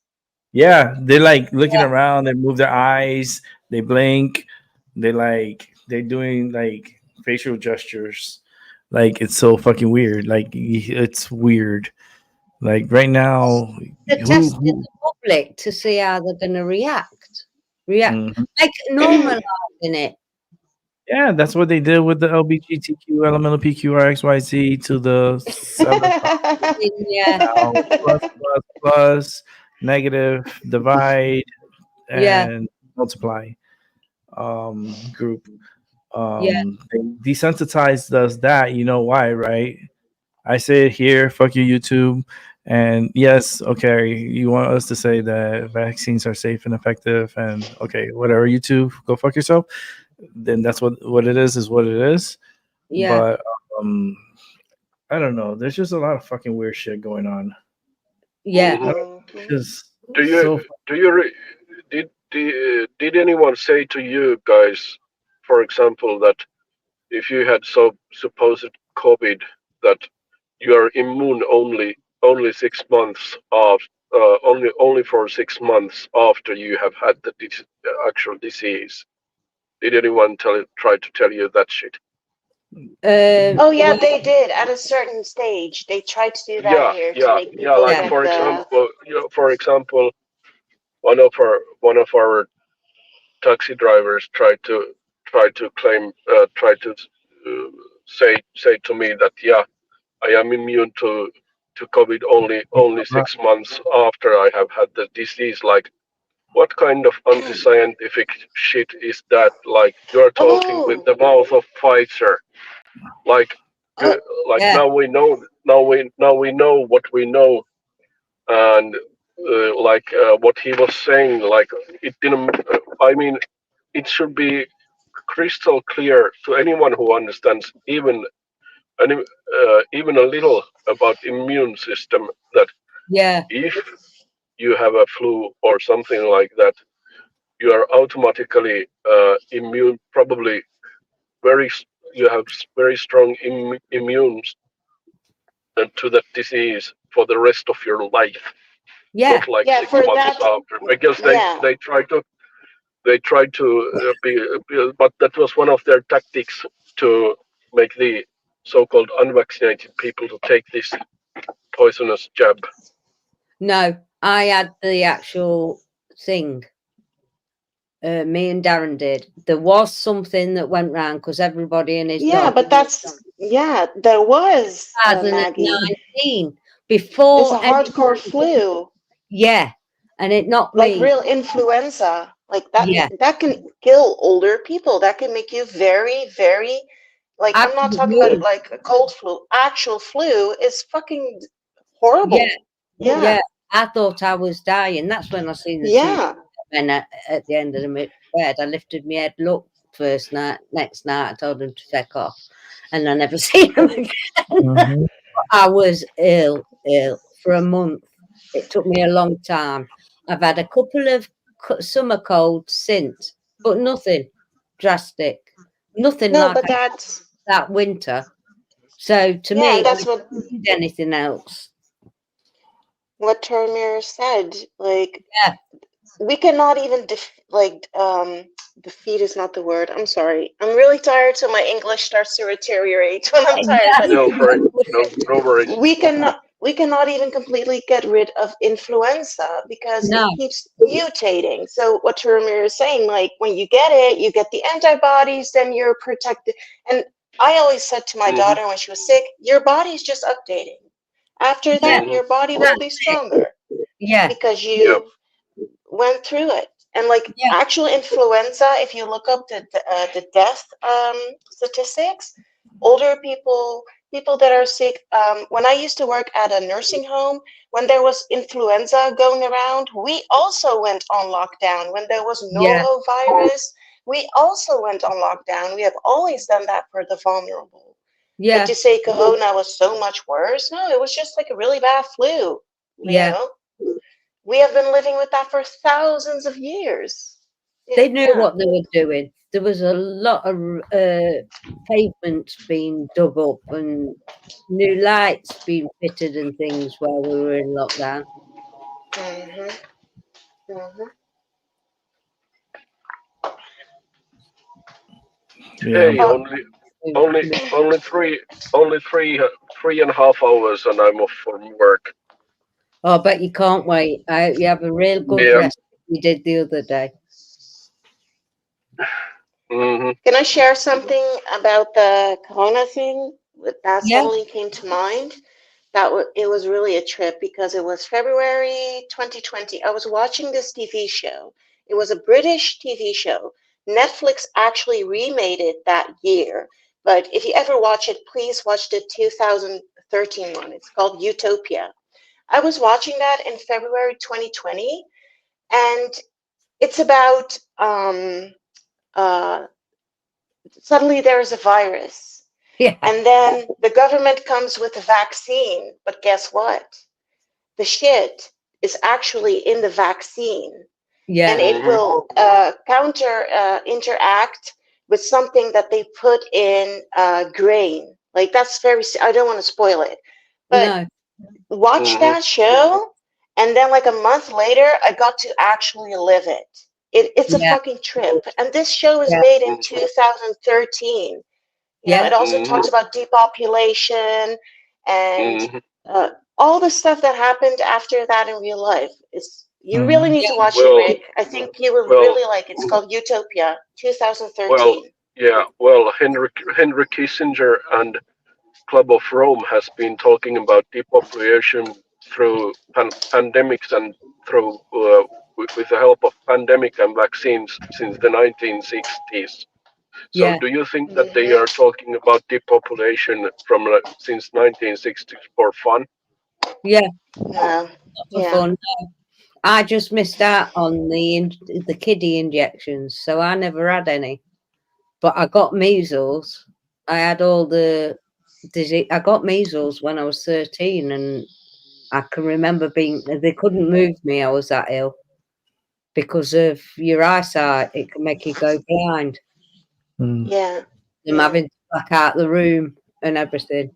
Yeah, they're like looking around. They move their eyes. They blink. They're doing like facial gestures. Like it's so fucking weird. Like it's weird. Like right now, They're testing the public to see how they're going to react. Like normalizing it. Yeah, that's what they did with the LBGTQ, LMNOPQRXYZ to the 7 plus, negative, divide, and multiply group. They desensitized us that, you know why, right? I say it here, fuck you, YouTube. And yes, okay, you want us to say that vaccines are safe and effective, and okay, whatever, YouTube, go fuck yourself. Then that's what it is what it is. Yeah. But I don't know. There's just a lot of fucking weird shit going on. Yeah. Just Do you did anyone say to you guys, for example, that if you had supposed COVID, that you are immune only 6 months of only for 6 months after you have had the actual disease? Did anyone try to tell you that shit? Oh yeah, well, they did at a certain stage. They tried to do that Yeah, here to yeah, make yeah. people Like yeah, get for the. example, one of our taxi drivers tried to claim tried to say to me that yeah, I am immune to COVID only Right. 6 months after I have had the disease. Like, what kind of anti-scientific shit is that? Like, you're talking with Oh, the mouth of Pfizer. Like, oh, like yeah, now we know what we know, and what he was saying, like it didn't. I mean, it should be crystal clear to anyone who understands even a little about immune system that yeah, if you have a flu or something like that, you are automatically immune. Probably you have very strong immunes to that disease for the rest of your life, yeah, not like yeah. six For months that, after, because yeah. they tried to but that was one of their tactics to make the so-called unvaccinated people to take this poisonous jab. no, I had the actual thing. Me and Darren did. There was something that went round because everybody and his Yeah, dog. but there was, Maggie. 2019 It's a before hardcore anybody. flu, Yeah, and it knocked like me. real influenza. Like Yeah, that can kill older people. That can make you very, very, like, I I'm not couldn't talking about move. like a cold flu. Actual flu is fucking Yeah, horrible. yeah. Yeah. I thought I was dying. That's when I seen the two Yeah. men at the end of the bed. I lifted my head, looked first night. Next night, I told them to feck off, and I never seen them again. Mhm. I was ill for a month. It took me a long time. I've had a couple of summer colds since, but nothing drastic. Nothing No, like but that's, that winter. So to yeah, me, and I that's don't need anything else. what Termir said. Like, Yeah. we cannot even defeat is not the word. I'm sorry. I'm really tired, so my English starts to deteriorate when I'm tired. But No, for no worries. we cannot even completely get rid of influenza because it No. keeps mutating. So what Termir is saying, like, when you get it, you get the antibodies, then you're protected. And I always said to my Hmm. daughter when she was sick, your body's just updating. After Yeah. that, Hmm. your body will be That's it. stronger Yeah. because Yeah. you went through it. And like Yeah. actual influenza, if you look up the death statistics, older people, people that are sick. When I used to work at a nursing home, when there was influenza going around, we also went on lockdown. When there was Yeah. norovirus, we also went on lockdown. We have always done that for the vulnerable. Like, Yeah. to say Corona was so much worse, no, it was just like a really bad flu. You Yeah. know, we have been living with that for thousands of years. They knew Yeah. what they were doing. There was a lot of pavements being dug up and new lights being fitted and things while we were in lockdown. Mm-hmm. Mm-hmm. Yeah. Hey, Oh, only three and a half hours, and I'm off from work. Oh, I bet you can't wait. I hope you have a real good Yeah. rest you did the other day. Hmm. can I share something about the Corona thing? That Yeah. suddenly came to mind. It was really a trip because it was February 2020. I was watching this TV show. It was a British TV show. Netflix actually remade it that year. But if you ever watch it, please watch the 2013 one. It's called Utopia. I was watching that in February 2020, and it's about uh, suddenly there is a virus, Yeah. and then the government comes with a vaccine. But guess what? The shit is actually in the vaccine, and Yeah. it Hmm. will interact with something that they put in grain. Like, that's I don't want to spoil it, but No. watch Hmm. that show, and then like a month later, I got to actually live it. It's a Yeah. fucking trip. And this show is Yeah. made in Hmm. 2013. Yeah. It also talks about depopulation and all the stuff that happened after that in real life. You really need to watch it, Well, Rick. I think you will really like it. It's called Utopia, 2013. well, yeah. Well, Henry Kissinger and Club of Rome has been talking about depopulation through pandemics and through with the help of pandemic and vaccines since the 1960s. So, Yeah. do you think that they are talking about depopulation from since 1960s for fun? Yeah. Yeah. For fun. I just missed out on the kiddie injections, so I never had any. But I got measles. I had all the disease. I got measles when I was 13, and I can remember they couldn't move me. I was that ill because of your eyesight. It can make you go blind. Yeah. I'm having to back out the room and everything.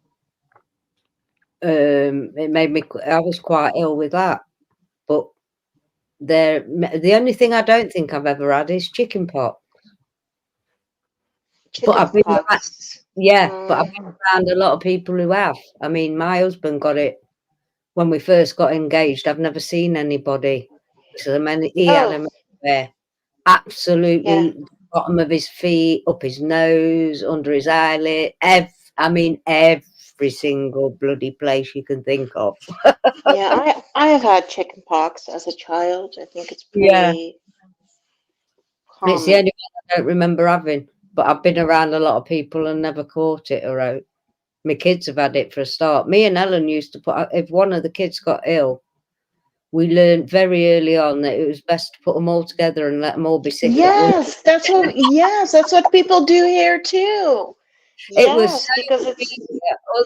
It made me. I was quite ill with that. But the only thing I don't think I've ever had is chicken pox. But I've been but I've been around a lot of people who have. I mean, my husband got it when we first got engaged. I've never seen anybody. So he had them everywhere. Absolutely, bottom of his feet, up his nose, under his eyelid. Every single bloody place you can think of. Yeah, I have had chicken pox as a child. I think it's pretty common. It's the only one I don't remember having. But I've been around a lot of people and never caught it or out. My kids have had it for a start. Me and Ellen used to if one of the kids got ill, we learned very early on that it was best to put them all together and let them all be sick. Yes, that's what people do here too. It was because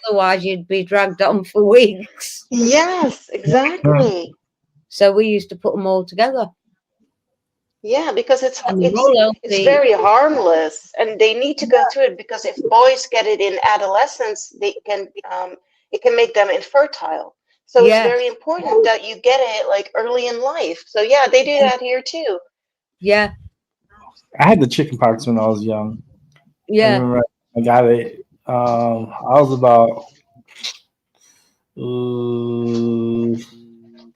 otherwise you'd be dragged on for weeks. Yes, exactly. So we used to put them all together. Yeah, because it's very harmless, and they need to go through it because if boys get it in adolescence, they can it can make them infertile. So it's very important that you get it like early in life. So yeah, they do that here too. Yeah, I had the chicken pox when I was young. Yeah, I remember I got it. I was about, I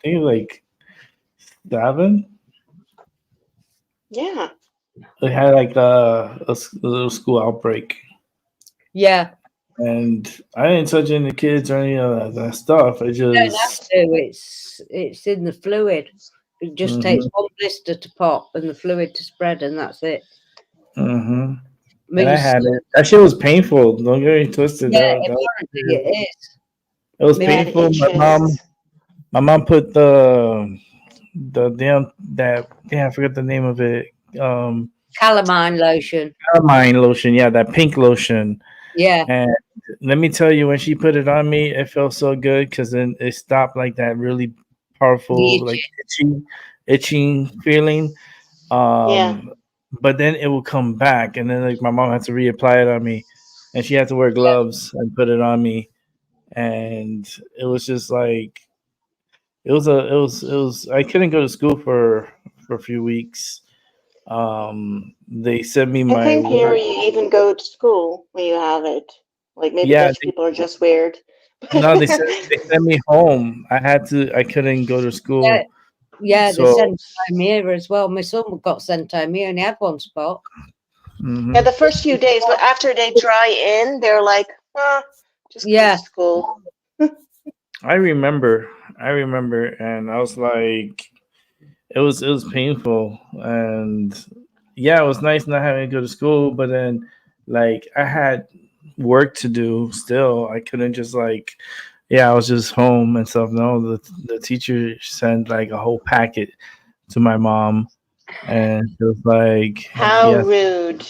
think like 7. Yeah. They had like a little school outbreak. Yeah. And I didn't touch any kids or any of that stuff. It just you don't have to. It's in the fluid. It just takes one blister to pop and the fluid to spread, and that's it. And I had it. That shit was painful. Don't get me twisted. Yeah, apparently it is. It was painful. My mom put the damn I forgot the name of it. Calamine lotion. Calamine lotion, yeah, that pink lotion. Yeah. And let me tell you, when she put it on me, it felt so good because then it stopped like that really powerful, like itching feeling. But then it would come back, and then like my mom had to reapply it on me, and she had to wear gloves and put it on me, and it was just like it was. I couldn't go to school for a few weeks. They sent me my. I think here you even go to school when you have it. Like maybe Dutch people are just weird. No, they sent me home. I couldn't go to school. Yeah, they sent home here as well. My son got sent home. He only had one spot. Yeah, the first few days, but after they dry in, they're like, just go to school. I remember, and I was like, it was painful, and yeah, it was nice not having to go to school, but then like I had work to do still. I couldn't just like, I was just home and stuff. No, the teacher sent like a whole packet to my mom, and it was like, how rude.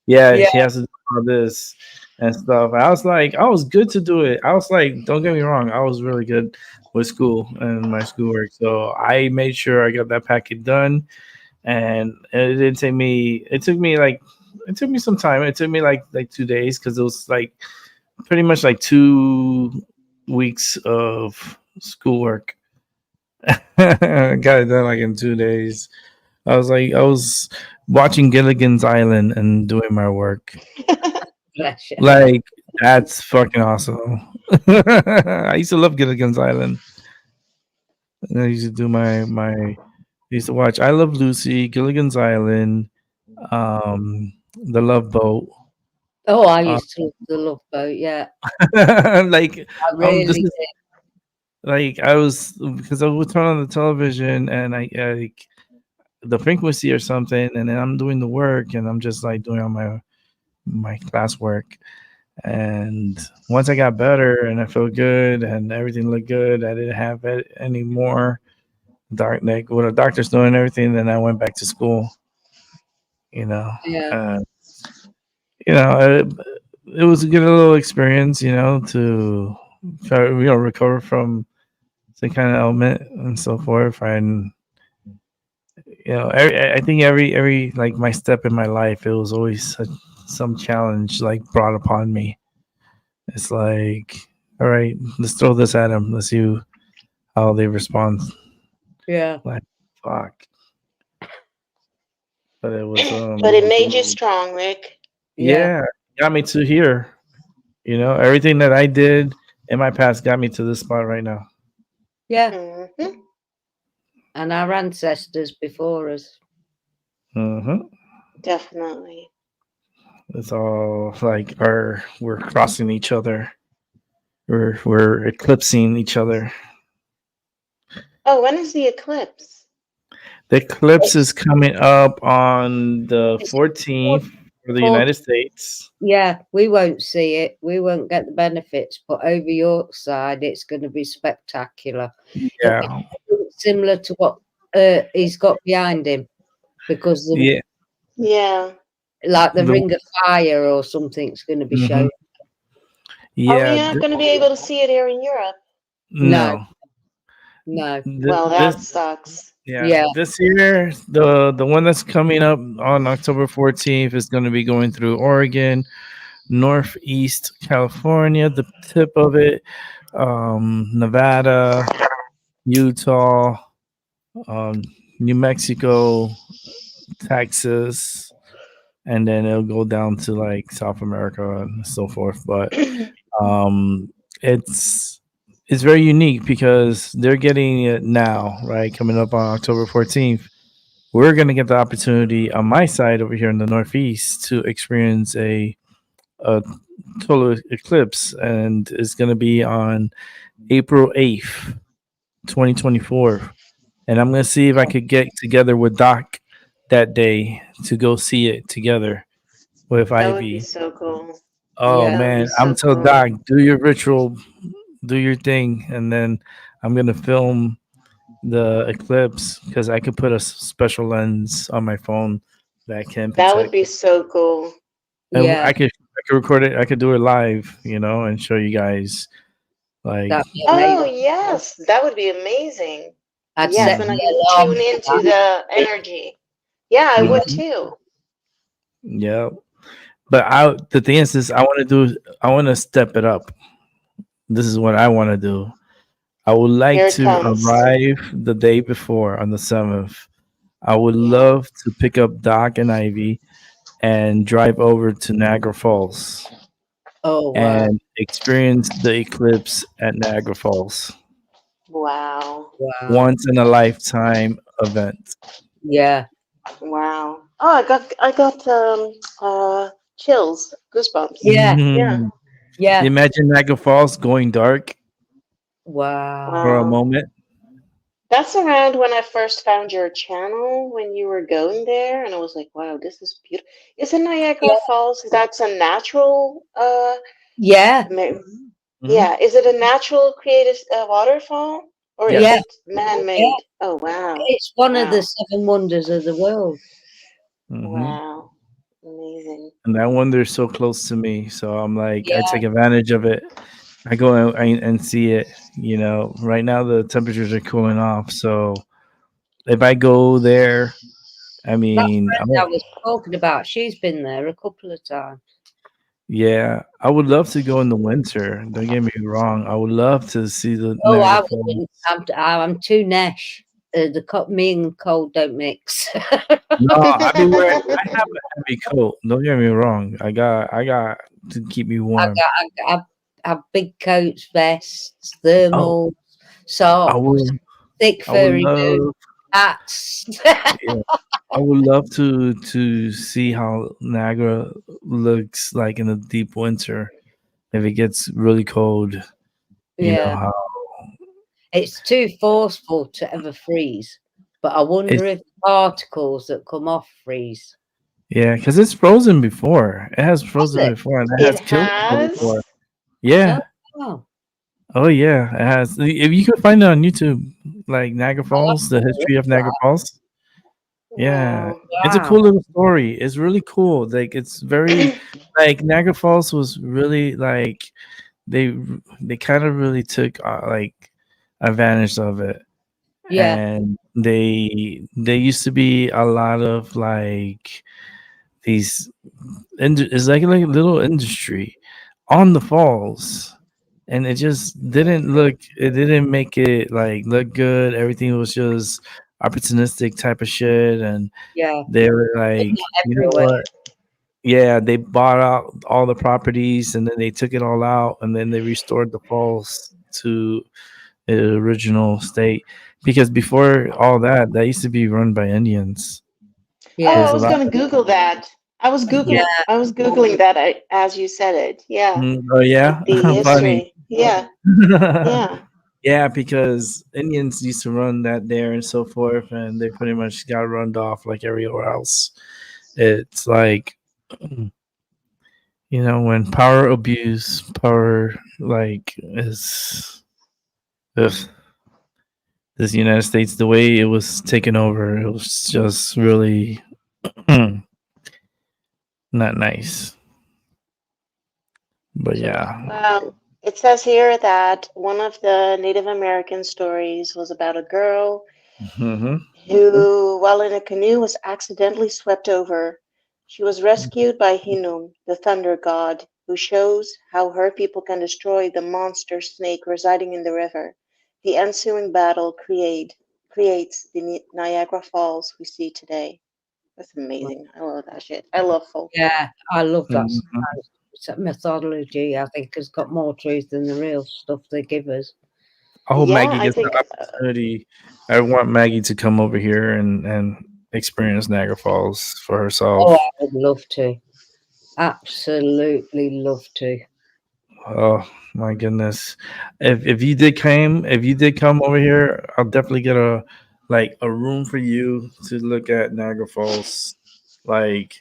Yeah, she has to do all this and stuff. I was like, I was good to do it. I was like, don't get me wrong, I was really good with school and my schoolwork. So I made sure I got that packet done, and it didn't take me. It took me some time. It took me like 2 days because it was like pretty much like 2 weeks of schoolwork. I got it done like in 2 days. I was watching Gilligan's Island and doing my work. Bless you. Like that's fucking awesome. I used to love Gilligan's Island. And I used to do I used to watch I Love Lucy, Gilligan's Island, The Love Boat. Oh, I Uh, used to love the Love Boat. Yeah, like I this really is did. like I was because I would turn on the television and I like the frequency or something, and then I'm doing the work and I'm just like doing all my classwork. And once I got better and I felt good and everything looked good, I didn't have it anymore. Like what a doctor's doing and everything. Then I went back to school. You know, Yeah, uh, it was a good little experience. To try, recover from some kind of ailment and so forth. And I think every like my step in my life, it was always some challenge like brought upon me. It's like, all right, let's throw this at them. Let's see how they respond. yeah, Like, fuck. But it was, But it made you strong, Rick. yeah, yeah, got me to here. Everything that I did in my past got me to this spot right now. yeah. Hmm. And our ancestors before us. hmm Definitely. It's all like we're crossing each other. We're eclipsing each other. Oh, when is the eclipse? The eclipse is It's, coming up on the it's 14th for the 40, United States. yeah, we won't see it. We won't get the benefits, but over your side, it's going to be spectacular. It'll be Yeah, similar to what he's got behind him, because yeah. Yeah. like the The Ring of Fire or something's going to be mhm. shown. Are we Yeah, not going to be able to see it here in Europe? No, no. no, Well, This that sucks. yeah, yeah, this year the one that's coming up on October 14th is going to be going through Oregon, Northeast California, the tip of it, Nevada, Utah, um, New Mexico, Texas, and then it'll go down to like South America and so forth. But um, it's it's very unique because they're getting it now, right? Coming up on October 14th, we're going to get the opportunity on my side over here in the Northeast to experience a total eclipse, and it's going to be on April 8th, 2024. And I'm going to see if I could get together with Doc that day to go see it together with That would be Ivy. so cool. Oh yeah, That would be man, I'm so tell cool. Doc, do your ritual, do your thing, and then I'm gonna film the eclipse because I could put a special lens on my phone that can That would protect, be so cool. and yeah. I could record it. I could do it live, and show you guys like, That'd be Oh, amazing. yes, that would be amazing. I'd Yes, set and I mhm, the can alarm tune for into the energy. Yeah, I would that. mhm, too. yeah. But the thing is, I want to step it up. This is what I want to do. I would like Here it to comes. arrive the day before on the 7th. I would Yeah. love to pick up Doc and Ivy and drive over to Niagara Falls Oh wow, and experience the eclipse at Niagara Falls. Wow. wow, Once in a lifetime event. yeah, Wow. Oh, I got chills, goosebumps. yeah, Yeah. Mhm. yeah, Imagine Niagara Falls going dark wow, for a Wow. moment. That's around when I first found your channel when you were going there, and I was like, wow, this is beautiful. Isn't Niagara yeah, Falls, that's a natural yeah, ma- Mhm. yeah, is it a natural created waterfall or is yeah, Yes. it yeah. man-made? Oh, wow. It's one of the Wow. 7 wonders of the world. hmm Wow. Amazing. And that one, they're so close to me. So I'm like, I Yeah, take advantage of it. I go and see it. Right now the temperatures are cooling off. So if I go there, I that mean, friend I was talking about, she's been there a couple of times. yeah, I would love to go in the winter. Don't get me wrong. I would love to see the Oh, I Niagara wouldn't. Falls. I'm too nesh. Me and cold don't mix. No, I be wearing. I have a heavy coat. Don't get me wrong. I got to keep me I warm. got, I have big coats, vests, Oh, thermal I socks, would thick I would furry boots, love hats. yeah, I would love to see how Niagara looks like in the deep winter if it gets really cold. You know Yeah, how it's too forceful to ever freeze. But I it wonder if the particles that come off freeze. yeah, because it's frozen before. It has Has frozen it? before and it It has killed people has. before. Yeah. Oh, wow. Oh yeah, it has. If you could find it on YouTube, like Niagara I'll have Falls, the to look history of Niagara that. Falls. Yeah, Wow. it's a Wow. cool little story. It's really cool. Like it's very like Niagara Falls was really like they they kind of really took like advantage of it, Yeah, and they used to be a lot of like these it's like a little industry on the falls, and it just didn't make it like look good. Everything was just opportunistic type of shit, and yeah. they were But like, not you know everywhere. what? Yeah, they bought out all the properties and then they took it all out and then they restored the falls to the original state because before all that, that used to be run by Indians. Oh, I There's Yeah, a was lot gonna of Google that. yeah. I was Googling that as you said it. Yeah, Oh yeah, like the funny. history. Yeah, yeah. Yeah, because Indians used to run that there and so forth, and they pretty much got run off like everywhere else. It's like when power abuse, power like is ugh, this United States, the way it was taken over, it was just really not nice. But yeah. Well, it says here that one of the Native American stories was about a girl Hmm. who, while in a canoe, was accidentally swept over. She was rescued by Hinum, the thunder god, who shows how her people can destroy the monster snake residing in the river. The ensuing battle creates the Niagara Falls we see today. That's amazing. I love that shit. I love folklore. yeah. I love that Hmm. mythology. I think has got more truth than the real stuff they give us. I hope Yeah, Maggie I gets the think opportunity. I want Maggie to come over here and experience Niagara Falls for Oh, herself. I would love to. Absolutely love to. Oh my goodness! If you did come over here, I'll definitely get a room for you to look at Niagara Falls. Like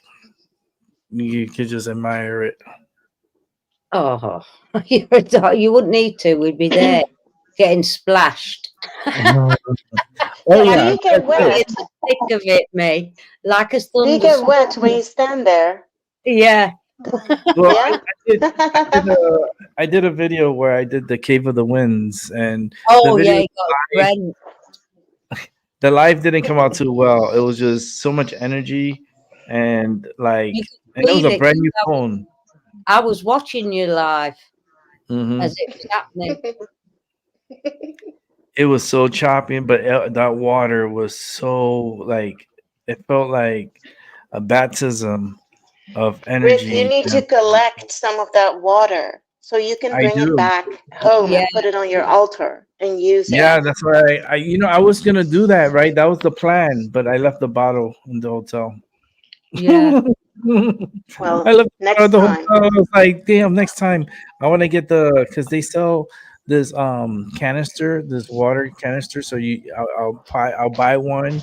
you could just admire it. Oh, you wouldn't need to. We'd be there getting splashed. Mhm. Oh Like, do yeah, you get be wet? in the thick of it, me, like a Do you get thunderstorm. wet when you stand there? Yeah. well, Yeah? I did a video where I did the Cave of the Winds, and the Oh, yeah, video you got live, rent. the live didn't come out too well. It was just so much energy, and You like, could and it was feel a it. brand new 'Cause phone. I was watching you live as Hmm. it was happening. It was so choppy, but that water was so like it felt like a baptism of Rick, you energy. need to collect some of that water so you can I bring it do. back home Yeah, and put it on your altar and use it. Yeah, that's why I was gonna do that, right? That was the plan, but I left the bottle in the hotel. yeah. I Well, left the bottle at next the time. hotel. I was like, damn, next time I want to get because they sell this canister, this water canister. So I'll buy one.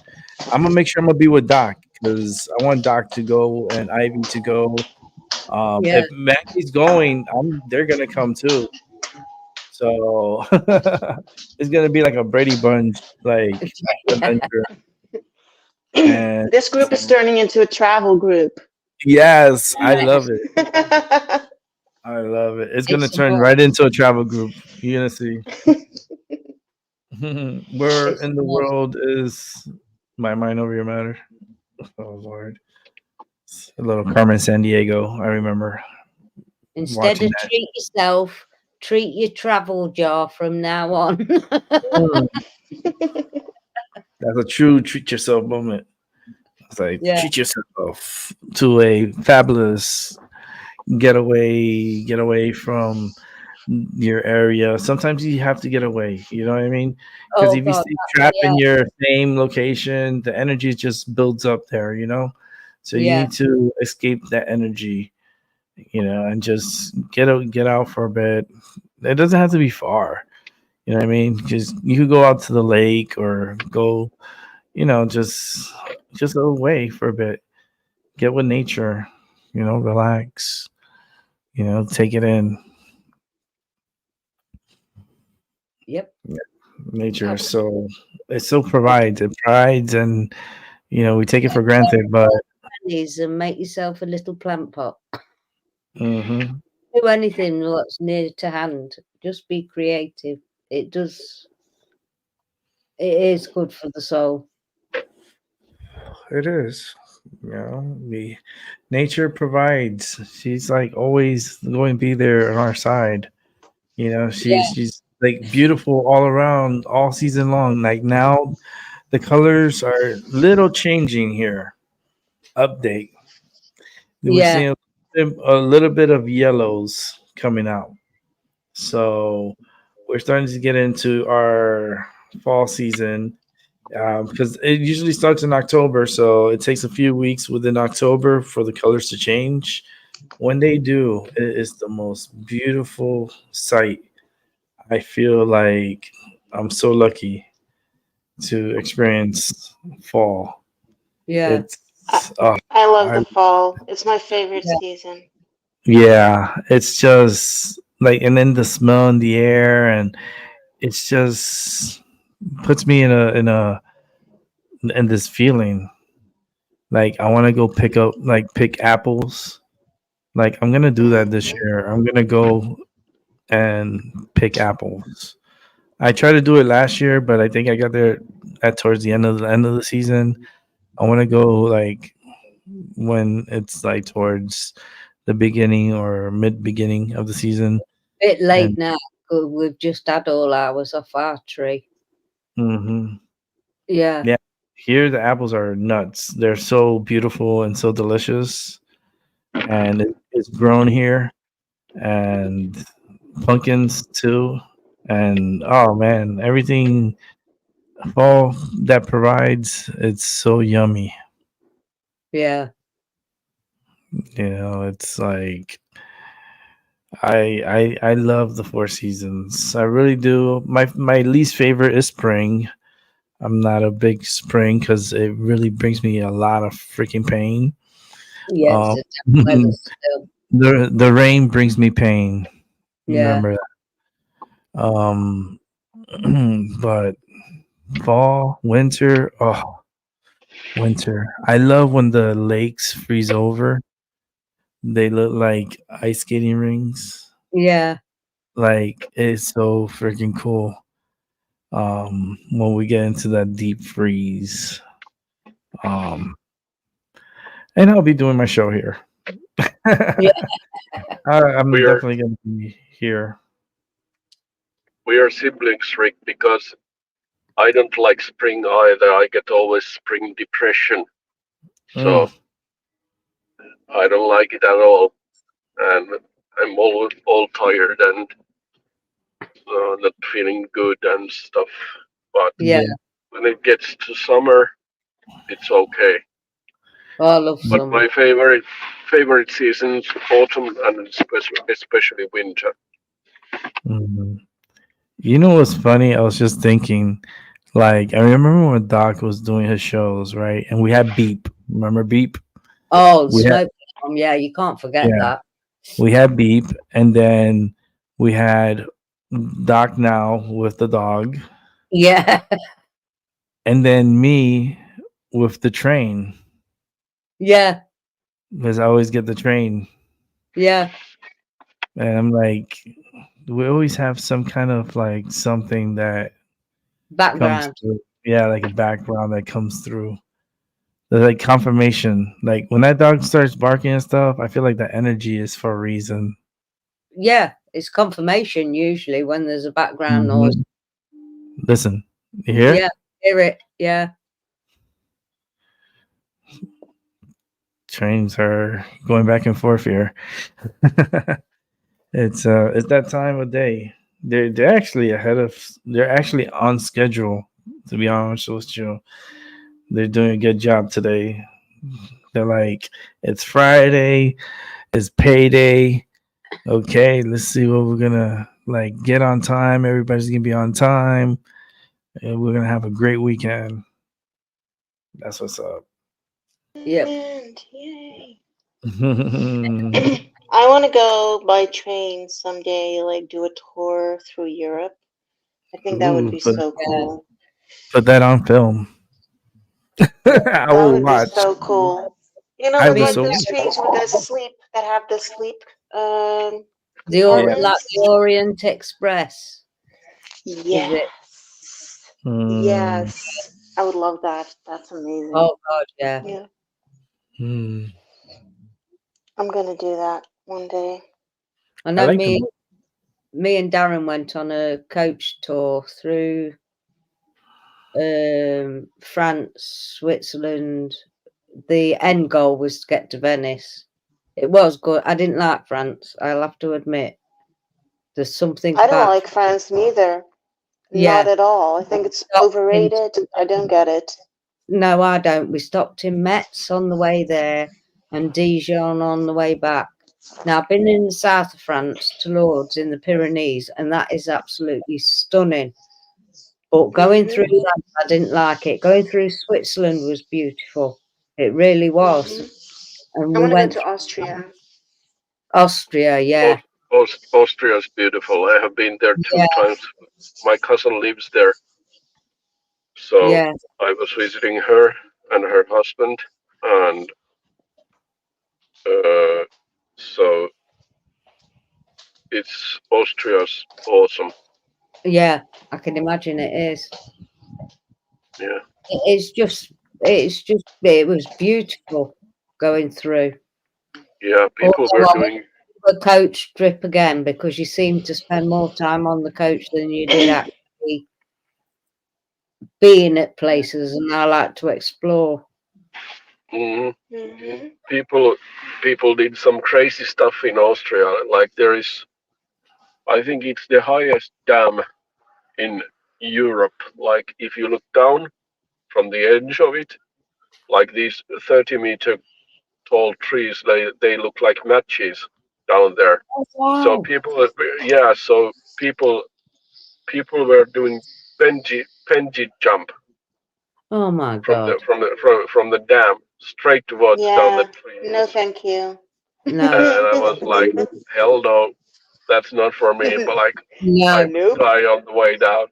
I'm gonna make sure I'm gonna be with Doc because I want Doc to go and Ivy to go. Yeah. If Maggie's going, they're gonna come too. So it's gonna be like a Brady Bunch like Yeah. adventure. And This group is turning into a travel group. yes, I love it. I love it. It's gonna It's a turn must. right into a travel group. You're gonna see. Where It's in a the must. world is my mind over your matter? Oh Lord. A little Carmen San Diego. I remember Instead watching of that. treat yourself, treat your travel jar from now on. Mm, that's a true treat yourself moment. It's like Yeah. treat yourself to a fabulous get away from your area. Sometimes you have to get away. You know what I mean? Because Oh if you God, stay trapped yeah, in your same location, the energy just builds up there. You know, so you yeah, need to escape that energy. You know, and just get out for a bit. It doesn't have to be far. You know what I mean? Just you could go out to the lake or go, just go away for a bit. Get with nature. Relax. Take it in. yep. Nature. So it still provides. It provides, and we take it for granted. But Is and make yourself a little plant pot. hmm Do anything what's near to hand. Just be creative. It does. It is good for the soul. it is. The nature provides. She's like always going to be there on our side. Yeah, She's like beautiful all around, all season long. Like now, the colors are little changing here. Update. We're yeah, seeing a little bit of yellows coming out. So we're starting to get into our fall season because it usually starts in October. So it takes a few weeks within October for the colors to change. When they do, it is the most beautiful sight. I feel like I'm so lucky to experience fall. yeah, It's I, uh, I love I the fall. It's my favorite yeah, season. yeah, it's just like, and then the smell in the air, and it's just puts me in this feeling like I want to go pick apples. Like I'm gonna do that this Hmm. year. I'm gonna go and pick apples. I tried to do it last year, but I think I got there at towards the end of the season. I want to go like when it's like towards the beginning or mid beginning of the season. bit late And now. 'Cause we've just had all ours off our tree. hmm Yeah, yeah, here the apples are nuts. They're so beautiful and so delicious, and it's grown here, and pumpkins too. And oh man, everything fall that provides, it's so yummy. yeah, It's like I love the four seasons. I really do. My least favorite is spring. I'm not a big spring because it really brings me a lot of freaking pain. yeah. It's Um, a tough weather still. the rain brings me pain. Yeah, Remember that. But fall, winter, oh, winter. I love when the lakes freeze over. They look like ice skating rings. yeah, Like it's so freaking cool. When we get into that deep freeze. Um, and I'll be doing my show here. yeah, I'm We are definitely gonna be here. we are siblings, Rick, because I don't like spring either. I get always spring depression, Mm, so I don't like it at all, and I'm all tired and not feeling good and stuff. But yeah. yeah. when it gets to summer, it's okay. Oh, I love But summer. my favorite seasons autumn and especially winter. Mhm. You know what's funny? I was just thinking, like, I remember when Doc was doing his shows, right? And we had Beep. Remember Beep? Oh, We had smoke alarm. Yeah, you can't forget yeah, that. we had Beep, and then we had Doc now with the dog, Yeah, and then me with the train yeah, because I always get the train, yeah. and I'm like, we always have some kind of like something that comes Background. through. Yeah, like a background that comes through. There's like confirmation. Like when that dog starts barking and stuff, I feel like the energy is for a reason. Yeah, it's confirmation usually when there's a background noise. Mhm. Listen, you hear Yeah, it? hear it. Yeah, trains are going back and forth here. It's that time of day. They're actually ahead of. They're actually on schedule. To be honest with you, they're doing a good job today. They're like, it's Friday, it's payday. Okay, let's see what we're gonna like get on time. Everybody's gonna be on time, and we're gonna have a great weekend. That's what's up. Yep. And yay. Hmm. I want to go by train someday, like do a tour through Europe. I think that would Ooh, be so cool. put that on film. I That will would be watch. so cool. You know, I with will The, like so. the streets with the sleep that have the sleep Yeah. like compartments. the Orient Express, is it? Yes. Mm, Yes. I would love that. That's amazing. Oh God, yeah. Yeah. mm. I'm gonna do that one day. I I know like the. me and Darren went on a coach tour through France, Switzerland. The end goal was to get to Venice. It was good. I didn't like France, I'll have to admit. There's something I don't about like France neither. Not yeah. at all. I think it's Stopped in, overrated. I don't get it. no, I don't. We stopped in Metz on the way there and Dijon on the way back. Now I've been in the south of France to Lourdes in the Pyrenees, and that is absolutely stunning. But going through Mhm. that, I didn't like it. Going through Switzerland was beautiful. It really was. Mhm. And I we want to go went to through Austria. Austria, yeah. Austria is beautiful. I have been there two Yeah, times. My cousin lives there, so yeah, I was visiting her and her husband, and uh, so it's Austria's awesome. yeah. I can imagine it is. Yeah, It was beautiful going through. yeah. People Although were I would doing. do a coach trip again because you seem to spend more time on the coach than you did actually being at places, and I like to explore. Mhm. Mhm. People, people did some crazy stuff in Austria. Like there is, I think it's the highest dam in Europe. Like if you look down from the edge of it, like these 30-meter tall trees, they look like matches down there. Oh, So wow. people, yeah, so people were doing Benji jump Oh my from the God. from the from the dam straight towards down the Yeah. tree, No, thank you. No, and I was like, hell no, that's not for me. But like, I no, would Nope. die on the way down.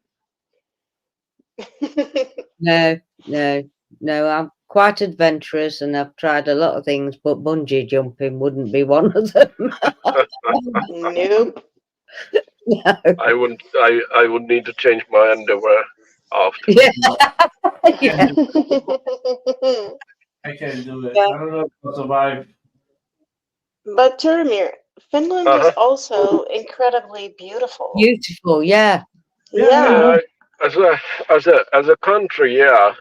no, no, no. I'm quite adventurous and I've tried a lot of things, but bungee jumping wouldn't be one of them. Nope. No. I would need to change my underwear after. Yeah, yeah, I can't do it. yeah. I don't know if I'll survive. But Turmir, Finland Uh is huh. also incredibly beautiful. Beautiful. Yeah, Yeah, yeah, Yeah. no. As a country, yeah.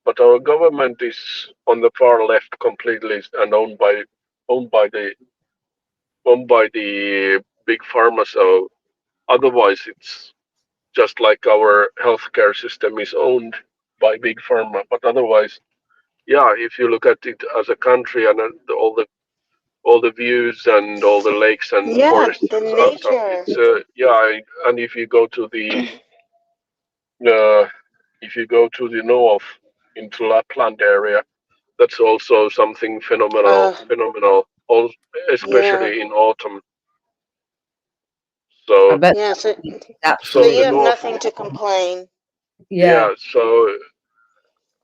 But our government is on the far left completely and owned by the owned by the big pharma. So otherwise, it's just like our healthcare system is owned by big pharma. But otherwise, yeah, if you look at it as a country and all the views and all the lakes and Yeah, forests the and stuff, nature. it's yeah. And uh, if you go to the north into Lapland area, that's also something Uh, phenomenal, yeah. especially in autumn. I So, bet Yeah, so it's so so you the have absolutely. north, nothing to complain. Yeah, yeah.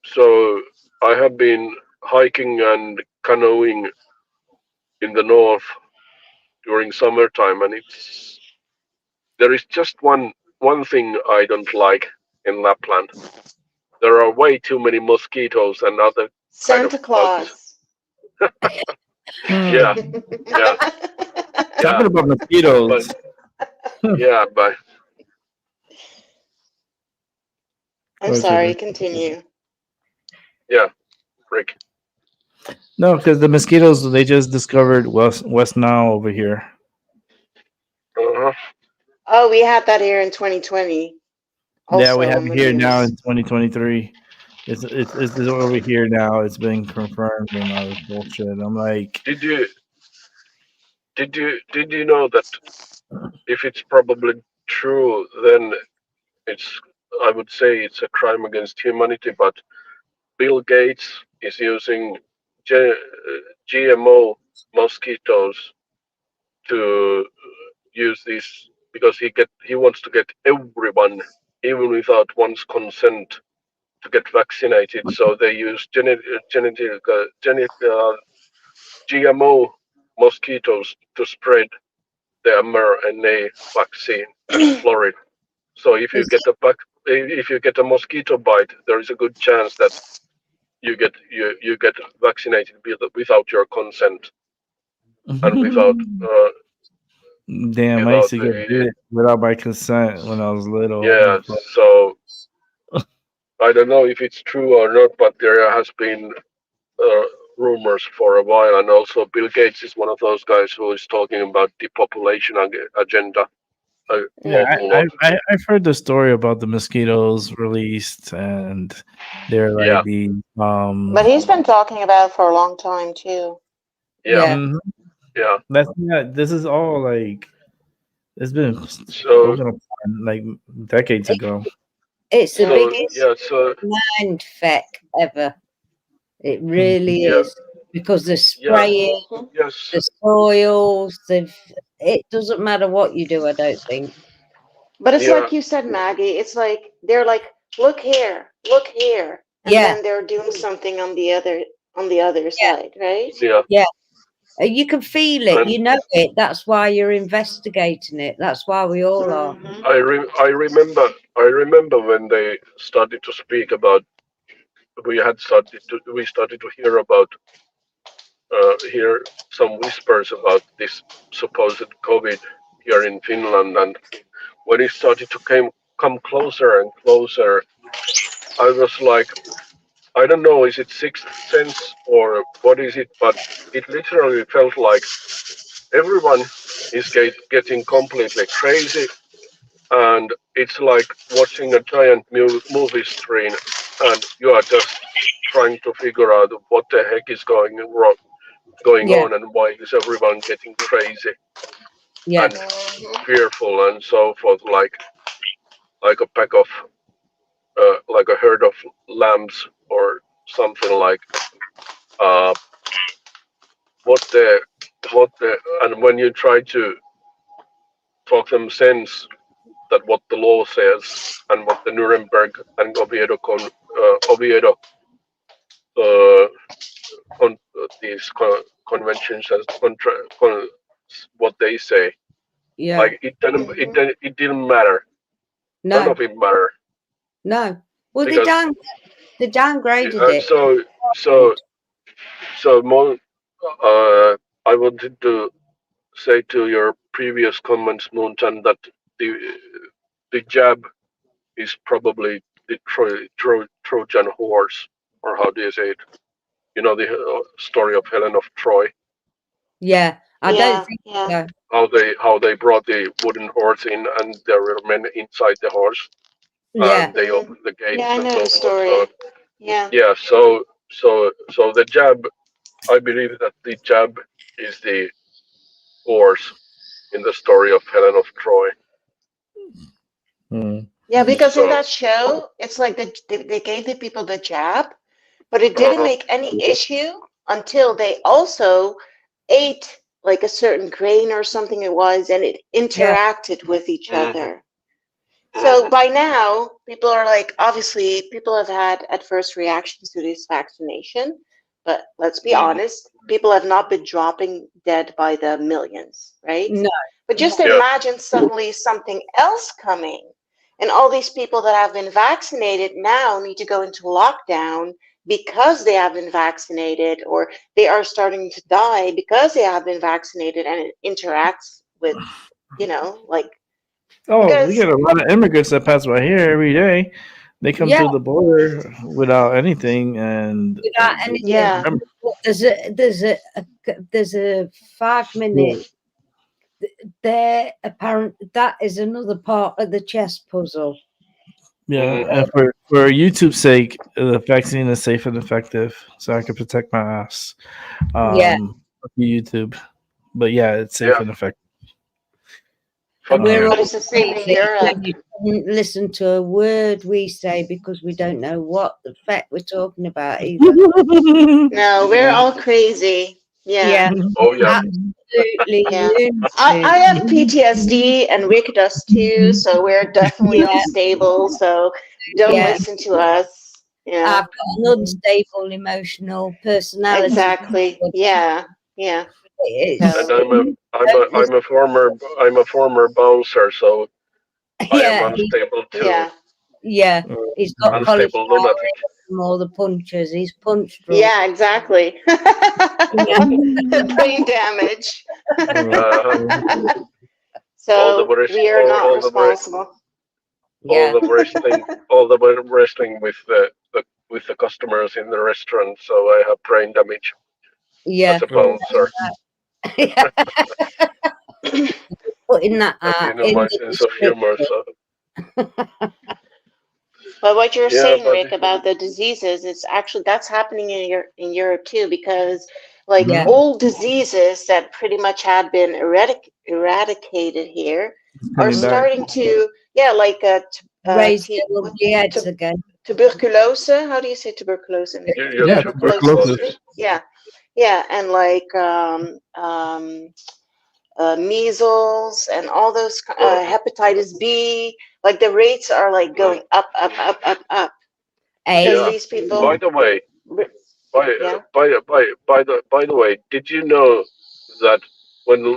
So I have been hiking and canoeing in the north during summertime, and there is just one thing I don't like in Lapland. There are way too many mosquitoes and other kind of Santa bugs. Claus. Yeah, Hmm. yeah, Talking yeah. about But mosquitoes. yeah, but I'm Go ahead, sorry, Rick. continue. yeah, Rick. No, because the mosquitoes they just discovered West Nile over here. Uh-huh. Oh, we had that here in 2020 Yeah, we also have on it the here now news. in 2023. It's over here now. It's been confirmed and all this bullshit. I'm like, Did you did you know that if it's probably true, then it's I would say it's a crime against humanity. But Bill Gates is using GMO mosquitoes to use this because he wants to get everyone, even without one's consent, to get vaccinated. So they use GMO mosquitoes to spread the mRNA vaccine in Florida. So if you get a mosquito bite, there is a good chance that you get vaccinated without your consent and damn, I used without to get the bit without my consent when I was little. yeah. So I don't know if it's true or not, but there has been uh, rumors for a while, and also Bill Gates is one of those guys who is talking about depopulation agenda an Yeah, awful lot. I've heard the story about the mosquitoes released, and they're Yeah, like the But he's been talking about it for a long time too. yeah, Yeah. mhm. yeah. That's yeah. This is all like it's been So spoken upon like decades ago. It's the so biggest yeah, so mind feck ever. It really yeah, is. Because the yeah, spraying, yes, the soils, it doesn't matter what you do, I don't think. But it's yeah, like you said, Maggie. It's like they're like, look here, and Yeah, then they're doing something on the other yeah, side, right? yeah. yeah. You can feel it, And you know it. That's why you're investigating it. That's why we all are. Hmm. I remember when they started to speak about we started to hear some whispers about this supposed COVID here in Finland, and when it started to come closer and closer, I was like, I don't know, is it sixth sense or what is it? But it literally felt like everyone is getting completely crazy, and it's like watching a giant movie screen, and you are just trying to figure out what the heck is going Yeah, on, and why is everyone getting crazy yeah, and Hmm. fearful and so forth, like a pack of like a herd of lambs or something like uh, what the and when you try to talk them sense that what the law says and what the Nuremberg and Oviedo uh, these conventions and what they say, yeah. like Hmm. it didn't matter. None No, of it mattered no. Well, because they downgraded uh, it. so so Did. so more. I wanted to say to your previous comments, Moontan, that the the jab is probably the Trojan horse, or how do you say it? You know the story of Helen of Troy, Yeah, I don't Yeah, think yeah, so. how they brought the wooden horse in, and there were men inside the horse, and Yeah, they hmm, opened the yeah. gates I and know so the forth. So story. Yeah. yeah, so the jab, I believe that the jab is the horse in the story of Helen of Troy. Hmm. Yeah, because in So that show, it's like they gave the people the jab, but it didn't uh-huh, make any issue until they also ate like a certain grain or something it was, and it yeah, interacted with each hmm other. So by now, people are like, obviously, people have had adverse reactions to this vaccination, but let's be hmm honest, people have not been dropping dead by the millions, right? no, But just yeah, imagine suddenly something else coming, and all these people that have been vaccinated now need to go into lockdown because they have been vaccinated, or they are starting to die because they have been vaccinated, and it interacts with, like, Oh, we because get a lot of immigrants that pass by here every day. They come Yeah, through the border without anything, and without anything. Yeah. remember, But there's a 5 minute there. Apparent that is another part of the chess puzzle. yeah, Mhm. and for YouTube's sake, the vaccine is safe and effective, so I can protect my ass. Yeah, Fuck you, YouTube, but yeah, it's safe Yeah. and effective. And Fuck we're you. but all it's the same in crazy. Europe. And you couldn't listen to a word we say because we don't know what the fuck we're talking about either. No, we're all crazy. Yeah. Yeah, Oh yeah. absolutely Yeah. lunatic. I have PTSD and Rick does too, so we're definitely Yeah, unstable. So don't yeah. listen to us. Yeah. I've got an unstable emotional personality. Exactly. Yeah. Yeah. And It's, So I'm a former bouncer, so I am yeah, unstable too. yeah. yeah. Uh, He's got Unstable lunatic. cauliflower from all the punches. He's punch drunk. Yeah, exactly. Yeah. Brain damage. Uh, all the So wrist, we are not all the responsible. Yeah, all the wrestling with the customers in the restaurant. So I have brain damage yeah. as a bouncer. Yeah. Putting that But you out know in my the sense of humor. description. So But what you're yeah, saying, but Rick, about the diseases, it's actually that's happening in Europe too, because like Yeah, old diseases that pretty much had been eradicated here it's are coming back. starting to, yeah, like raise their ugly heads again. tuberculosis. How do you say tuberculosis in English? yeah, Yeah, Tuberculosis. tuberculosis. tuberculosis. Yeah, yeah, and like measles and all those Oh, hepatitis B, like the rates are like mm, going up, up, up, up, up, because yeah. these By people, the way, yeah. by the way, did you know that when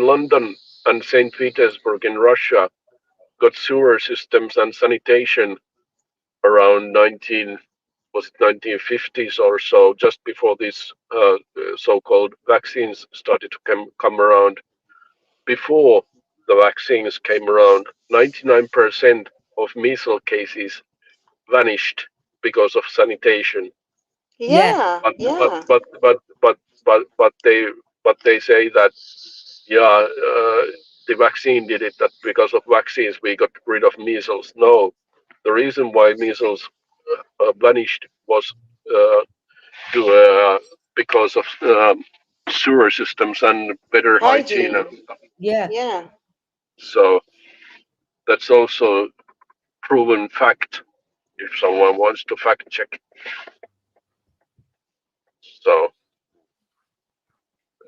London and Saint Petersburg in Russia got sewer systems and sanitation around 1950s or so, just before these so-called vaccines started to come around. Before the vaccines came around, 99% of measles cases vanished because of sanitation. Yeah, Yeah, But but yeah. but but but but they say that yeah, the vaccine did it. That because of vaccines we got rid of measles. No, the reason why measles vanished was uh, to, because of sewer systems and better hygiene and Hygiene. stuff. yeah, Yeah. So that's also proven fact. If someone wants to fact check, so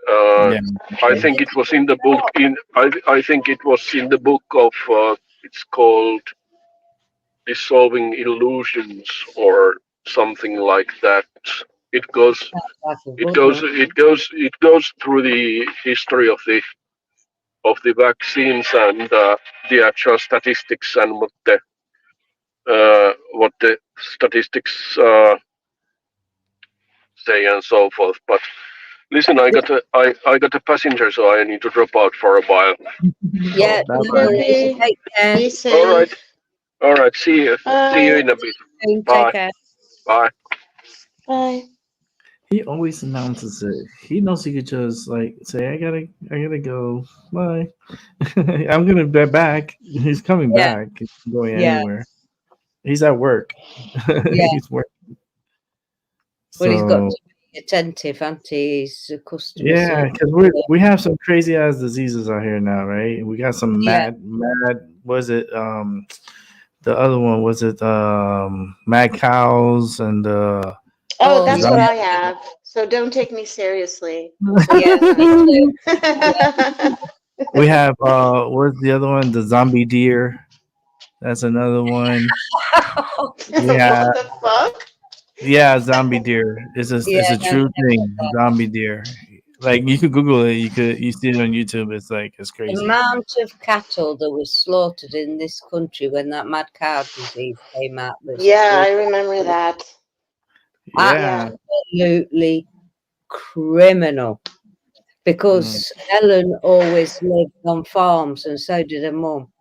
uh, Yeah, I okay. think it was in the book. I think it was in the book of it's called Dissolving Illusions or something like that. It goes that's a good one. it goes through the history of the vaccines and the actual statistics and what the statistics say and so forth. But listen, I got a passenger, so I need to drop out for a while. Yeah, So Bye no bye. worries. Okay. Take care. Be all right, safe. all right. See you Bye. in a bit. Take Bye, care. bye. Bye. He always announces it. He knows he could just like say, I gotta go. Bye. I'm gonna be back. He's coming Yeah, back. He's not going yeah, anywhere. He's at work. yeah. He's working. Well, he's got So to be attentive, and he's a customer yeah, service. because we have some crazy ass diseases out here now, right? We got some Yeah, mad. Was it the other one? Was it mad cows and Oh, oh that's what yeah, I have. So don't take me seriously. yeah. Me too. we have what's the other one? The zombie deer. That's another one. We have What the fuck? yeah, zombie deer. It's Yeah, a no, true thing. Zombie deer. Like you could Google it. You see it on YouTube. It's like it's the crazy. amount of cattle that was slaughtered in this country when that mad cow disease came out was Yeah, I remember that. Yeah. Yeah. absolutely criminal. Mm. Because Helen always lived on farms, and so did her mum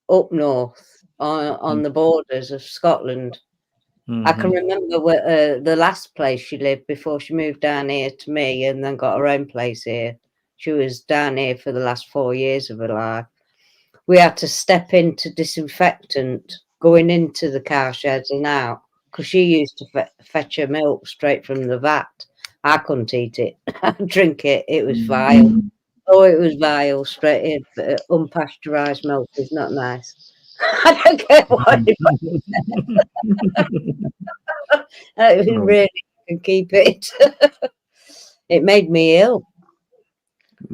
up north. on the borders of Scotland. I can Mhm. remember the last place she lived before she moved down here to me and then got her own place here. She was down here for the last 4 years of her life. We had to step into disinfectant going into the cow sheds and out because she used to fetch her milk straight from the vat. I couldn't eat it, drink it. It was vile. Mhm. Oh, it was vile, straight in. Unpasteurized milk is not nice. I don't care what it was. Oh, Really can keep it. It made me ill.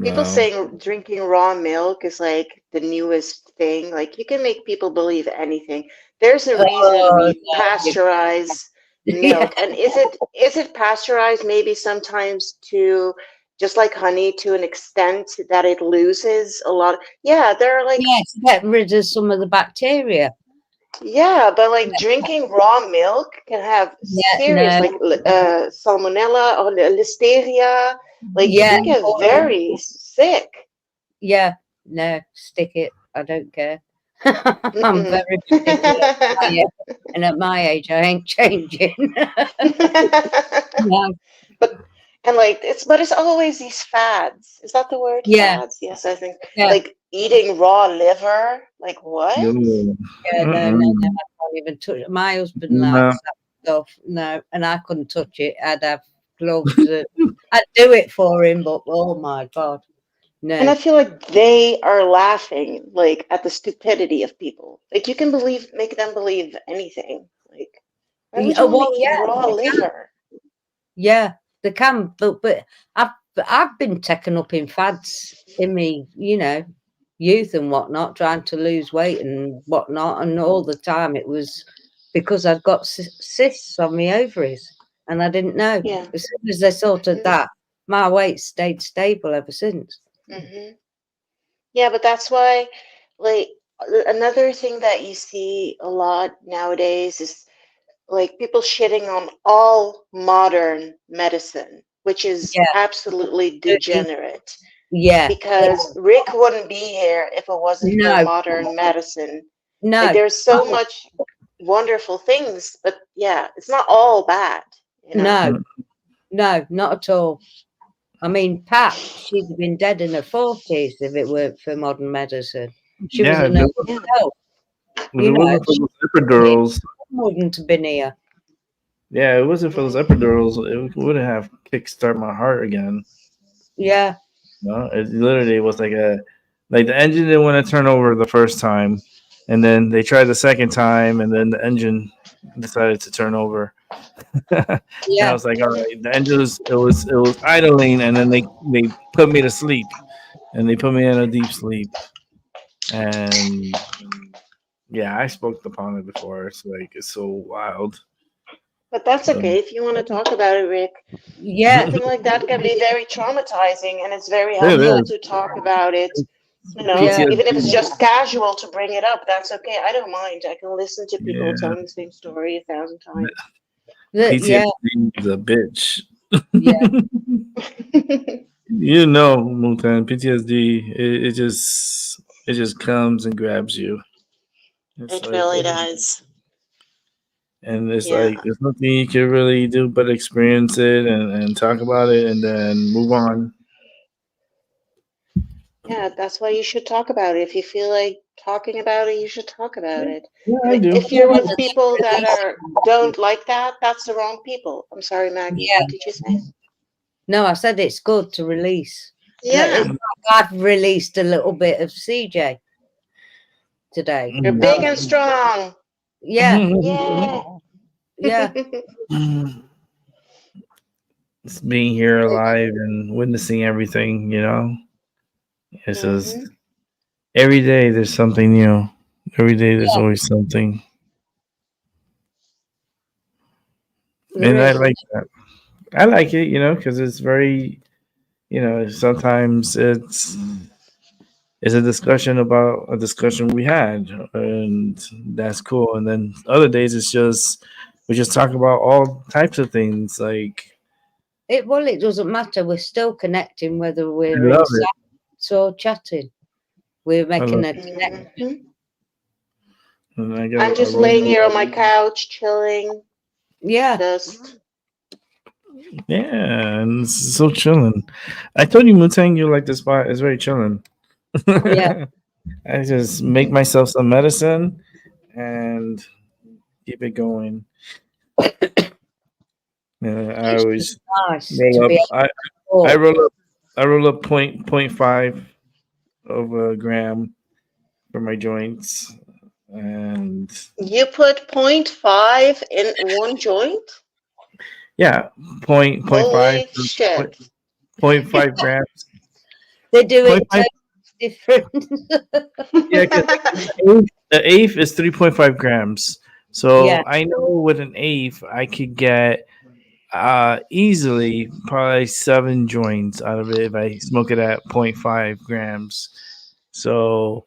People wow. saying drinking raw milk is like the newest thing. Like you can make people believe anything. There's a reason Oh, we pasteurize yeah, milk. And is it pasteurized maybe sometimes to just like honey to an extent that it loses a lot? Yeah, there are like yeah, to get rid of some of the bacteria. yeah, but like drinking raw milk can have Yeah, serious no, like salmonella or listeria. Like you yeah, can get oh, very sick. yeah, no, stick it. I don't care. I'm Mm-mm. very particular. And at my age, I ain't changing. No, But and like but it's always these fads. Is that the word? yeah, Fads? Yes, I think yeah, like eating raw liver. Like what? No. yeah, no, no, no, Mm-mm. I can't even touch. My husband No. likes that stuff. No, and I couldn't touch it. I'd have gloves. I'd do it for him, but oh my God, And no. I feel like they are laughing like at the stupidity of people. Like you can make them believe anything. Like why would you want Well, to eat yeah, raw they can. liver? Yeah, they can, but I've been taken up in fads in me, youth and whatnot, trying to lose weight and whatnot, and all the time it was because I'd got cysts on my ovaries, and I didn't know. Yeah. As soon as they sorted that, my weight stayed stable ever since. Mm-hmm. Yeah, but that's why, like, another thing that you see a lot nowadays is like people shitting on all modern medicine, which is Yeah, absolutely degenerate. yeah, Because Rick wouldn't be here if it wasn't for no, modern medicine. Like, no, there's so much wonderful things, but yeah, it's not all bad, you know? no, no, not at all. I mean, Pat, she'd have been dead in her 40s if it weren't for modern medicine. She was Yeah, a if nurse it, Yeah. herself, if it wasn't for she those epidurals, wouldn't have been here. yeah, it wasn't for those Mm. epidurals, it wouldn't have kickstart my heart again. Yeah, No, it literally was like the engine didn't want to turn over the first time, and then they tried the second time, and then the engine decided to turn over. And I yeah, was like, all right, the engine was idling, and then they put me to sleep, and they put me in a deep sleep, and yeah, I spoke upon it before. It's like it's so wild. But that's okay Um, if you want to talk about it, Rick. yeah, Something like that can be very traumatizing, and it's very it yeah, helpful is to talk about it. You know, yeah, even if it's PTSD. just casual to bring it up, that's okay. I don't mind. I can listen to people Yeah, telling the same story 1,000 times. yeah, PTSD is a bitch. yeah. You know, Mutan, PTSD, it just comes and grabs you. It's It like, really does. and it's Yeah. like there's nothing you can really do but experience it and talk about it and then move on. Yeah, that's why you should talk about it. If you feel like talking about it, you should talk about it. Yeah, And I do. if Yeah, you're with the people that release. don't like that, that's the wrong people. I'm sorry, Maggie. Yeah, What did you say? no, I said it's good to release. Yeah. It's like I've released a little bit of CJ today. You're Mm. big and strong. Yeah, Yeah. yeah, It's being here alive and witnessing everything, you know. It's just Hmm. every day there's something new. Every day there's always something, there and I is. like that. I like it, because it's very, sometimes it's a discussion about a discussion we had, and that's cool. And then other days it's just we just talk about all types of things. Like Well, it doesn't matter. We're still connecting whether I we're love inside it. or chatting. We're I making love a it. connection. Hmm. And I got I'm a just laying room. here on my couch, chilling. Yeah. Just Yeah, and it's so chilling. I told you, Mutang, you like this spot. It's very chilling. Yeah. I just make myself some medicine and keep it going. Yeah, I It's always just nice to roll up. be able I to roll up. I roll up point five of a gram for my joints, and you put 0.5 in one joint? yeah, point five Holy shit. point 5 grams. They do Point it five. totally different. Yeah, because the eighth is 3.5 grams. Yeah. So I know with an eighth I could get easily probably 7 joints out of it if I smoke it at 0.5 grams. So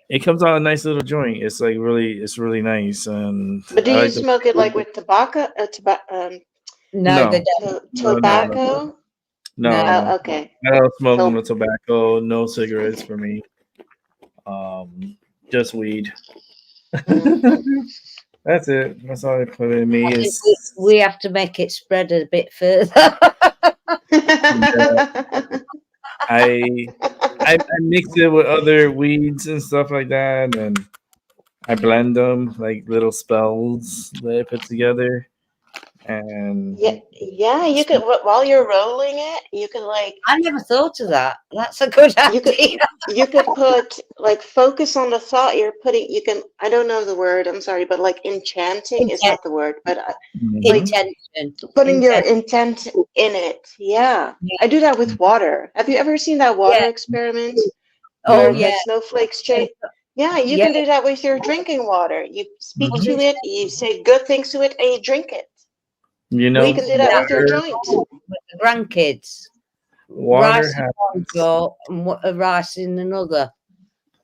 it comes out a nice little joint. It's like it's really nice, and But do I you like the smoke it like with tobacco? No, they no, don't. no, no, Tobacco? No. no. Okay. I don't smoke So no tobacco, no cigarettes okay. for me. Just weed. Mhm. That's it. That's all they put in me I think is we have to make it spread a bit further. yeah, I I mix it with other weeds and stuff like that, and I blend them like little spells that I put together, and Yeah, yeah, you could while you're rolling it, you could like I never thought of that. That's a good you could idea. you could put like focus on the thought you're putting. You can I don't know the word. I'm sorry, but like enchanting is Inten- not the word, but like Mhm. intention. putting your Intent. intent in it. Yeah, Yeah. I do that with water. Have you ever seen that water Yeah. experiment Oh where No. the yeah. snowflakes change? Yeah, you Yeah. can do that with your drinking water. You speak Was Mhm. to it it, you say good things to it, and you drink it. You You know, can do that that with your joint. with the grandkids? water Rice in has one jar and rice in another.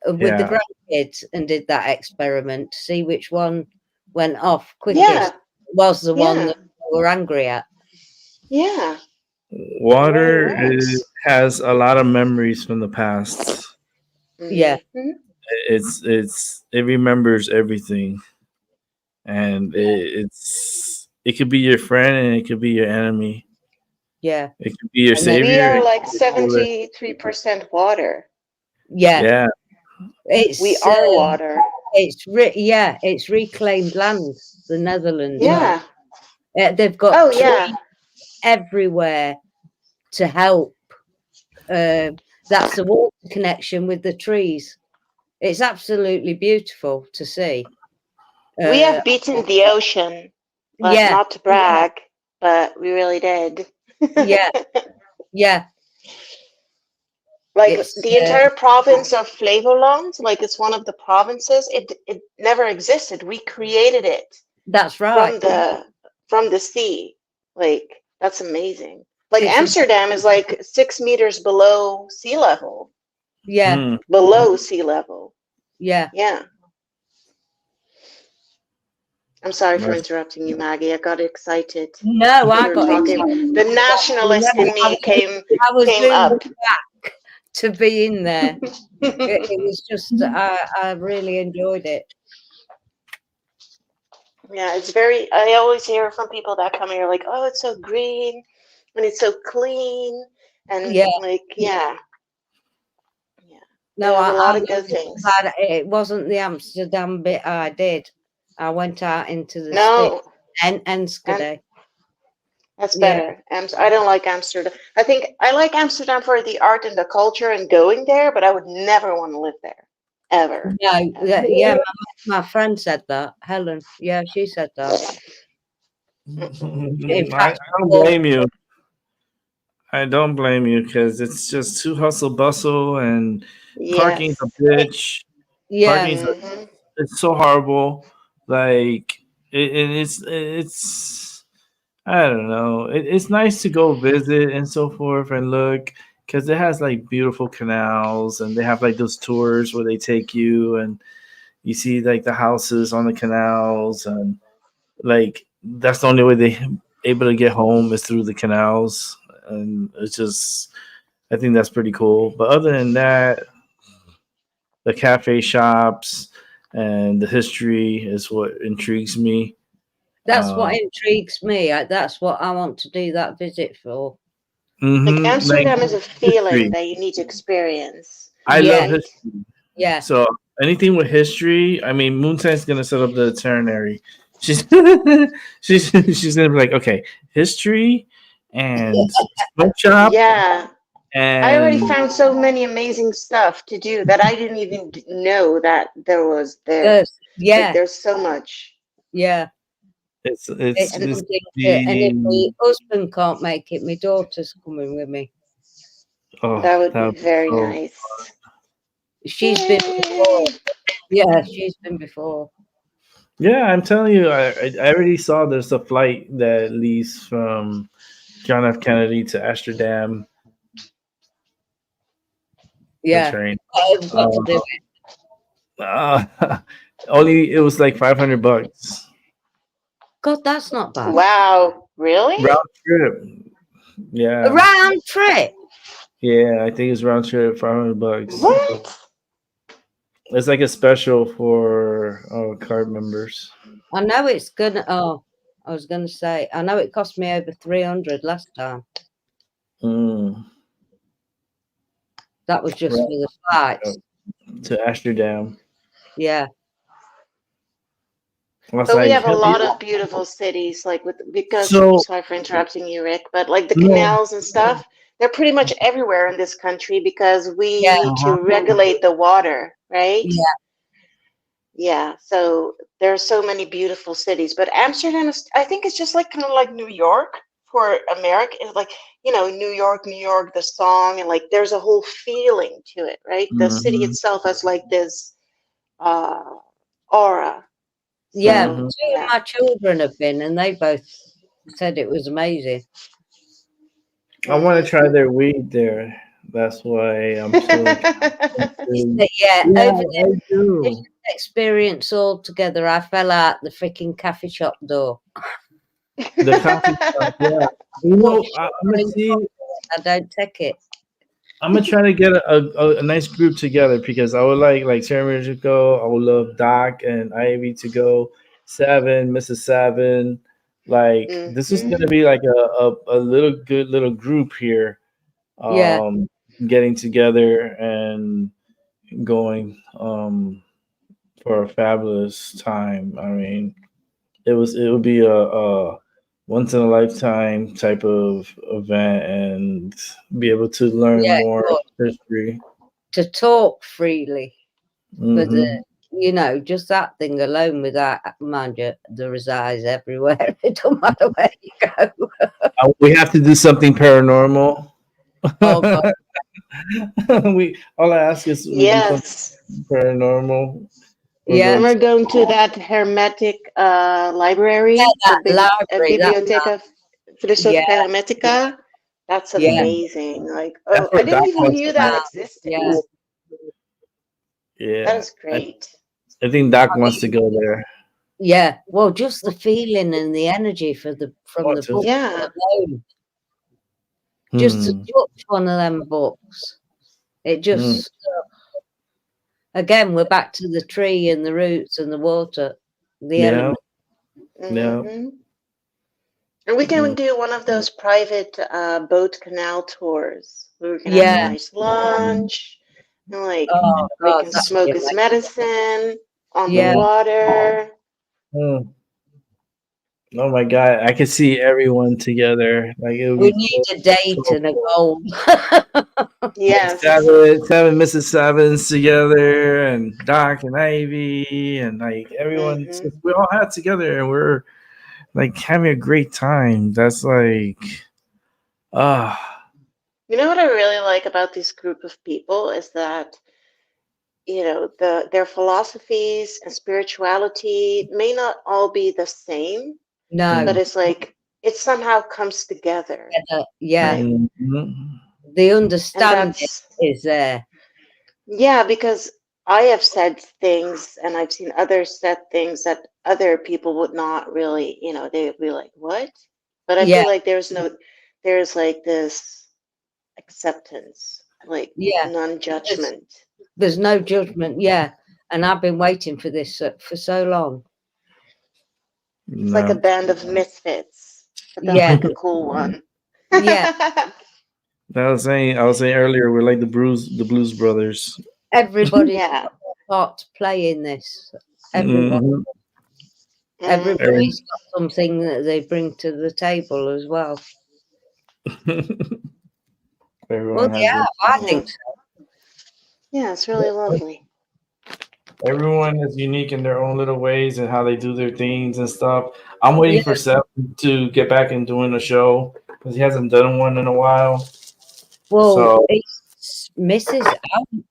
With the yeah. grandkids, and did that experiment to see which one went off quickest. Yeah, Was the one yeah, that we were angry at. yeah. It really Water works. has a lot of memories from the past. Yeah. Hmm. It remembers everything, and it could be your friend and it could be your enemy. Yeah. It could be your And then We savior. are It like could be your, 73% water. yeah, yeah. We it's are water. yeah, it's reclaimed land. The Netherlands have. Yeah. They've got Oh, trees yeah. everywhere to help. That's the water connection with the trees. It's absolutely beautiful to see. We have beaten the ocean, but Yeah, not to brag, but we really did. yeah, yeah. Like It's the entire province of Flevoland, like it's one of the provinces, it never existed. We created it that's right. from the sea. Like that's amazing. Like It's a, Amsterdam is like 6 meters below sea level. yeah, Mm. Below sea level. yeah. Yeah. I'm sorry for That's- interrupting you, Maggie. I got excited. No, I You were got talking. The nationalist in me I was came zoomed up. back to be in there. It was just I really enjoyed it. Yeah, it's very. I always hear from people that come here like, "Oh, it's so green, and it's so clean, and Yeah. like, yeah, yeah." It No, has a lot I'm of good things. glad it wasn't the Amsterdam bit I did. I went out into the stick No, and and Enschede. that's Yeah, better. I don't like Amsterdam. I think I like Amsterdam for the art and the culture and going there, but I would never want to live there, ever. no, Ever. yeah. My friend said that. Helen, yeah, she said that. In I fact, don't blame you. I don't blame you because it's just too hustle bustle and parking's Yes. a bitch. yeah, Hmm. It's so horrible. Like it's I don't know. It's nice to go visit and so forth and look because it has like beautiful canals and they have like those tours where they take you and you see like the houses on the canals and like that's the only way they able to get home is through the canals and it's just I think that's pretty cool. But other than that, the cafe shops, and the history is what intrigues me. That's what Um, intrigues me. That's what I want to do that visit for. Like like Amsterdam is a feeling history. that you need to experience, I love Yeah, right? history. yeah. So anything with history, I mean, Moonsight's gonna set up the itinerary. She's she's gonna be like, okay, history and smoke shop Yeah. I already and found so many amazing stuff to do that I didn't even know that there was there. Like Yeah, there's so much. yeah. It's And it's something to, and if the my husband can't make it, my daughter's coming with me. oh that would that be would be very so nice. She's been before. Yay! Yeah, she's been before. yeah. I'm telling you, I already saw there's a flight that leaves from John F. Kennedy to Amsterdam. The Yeah, train. I've got to do it. Uh, only it was like $500 God, that's not bad. Wow, really? round trip. A Yeah, round trip. yeah. I think it's round trip $500. What? It's like a special for card members. I know it's gonna. Oh, I was gonna say. I know it cost me over 300 last time. Mm, That was just for round the flights. trip to Amsterdam. Yeah, I was But we like, have a hell lot yeah. of beautiful cities, like because So sorry for interrupting you, Rick, but like the no, canals and stuff, they're pretty much everywhere in this country because we yeah, need uh-huh. to regulate the water, right? yeah, Yeah, so there are so many beautiful cities, but Amsterdam is, I think it's just like kind of like New York for America. It's like, New York, New York, the song, and like there's a whole feeling to it, right? The city Hmm. itself has like this uh aura. yeah. So, Hmm. Two of yeah. my children have been, and they both said it was amazing. I want Hmm. to try their weed there. That's why I'm so interested. Yeah, Yeah, over I the do. experience altogether, I fell out the freaking coffee shop door. The coffee shop. Yeah, Much I'm gonna drink, see. I don't take it. I'm gonna try to get a nice group together because I would like Sarah to go. I would love Doc and Ivy to go. Seven, Mrs. Seven. Like this is Hmm. gonna be like a little good little group here, Yeah, um, getting together and going for a fabulous time. I mean, it would be a once in a lifetime type of event and be able to learn yeah, more good. history. To talk freely, but Hmm. just that thing alone with that, mind you, there is eyes everywhere. It don't matter where you go. We have to do something paranormal. Oh God, We all I ask is we do something Yes. paranormal. We'll yeah, And go we're to going to that hermetic yeah, library, that library, that, Biblioteca yeah, Filosofia Hermetica. That's yeah, amazing. Like, that's oh, I where didn't Doc even wants knew to that go. existed. yeah. That Yeah, is great. I think Doc wants to go there. Yeah, well, just the feeling and the energy from Want the to? book Yeah. alone. Just to Hmm. touch one of them books, it Hmm. just again we're back to the tree and the roots and the water, the Yeah. element. Yeah. Hmm. And we can Mm. do one of those private boat canal tours where we can have a Yeah. Mm. nice lunch and like Oh Rick God, can that would be smoke his amazing. medicine on the Yeah, Mm. water. Mm. Oh my God, I could see everyone together. Like it would we be need so, a date so and a cool. goal. Like Yes. seven Mrs. Sevens together, and Doc and Ivy, and like everyone. Hmm. We all had together, and we're like having a great time. That's like ah. You know what I really like about this group of people is that, their philosophies and spirituality may not all be the same, but No, Mm. it's like it somehow comes together, yeah, right? Mhm. the And understanding that's, is there. yeah, because I have said things and I've seen others said things that other people would not really, they would be like, what? But I Yeah, feel like there's like this acceptance, like yeah. There's non-judgment. there's no judgment. Yeah, And I've been waiting for this for so long. It's like a No. band of misfits, but then Yeah. like a cool one. Yeah. I was saying earlier we're like the Blues Brothers. Everybody's Yeah. got a part to play in this. Everybody. Mhm. Everybody's got something that they bring to the table as well. Everyone has Yeah, their, I think so. Yeah, it's really lovely. everyone is unique in their own little ways and how they do their things and stuff. I'm waiting Yeah. for Seth to get back and doing a show because he hasn't done one in a while. Well, So it's Mrs.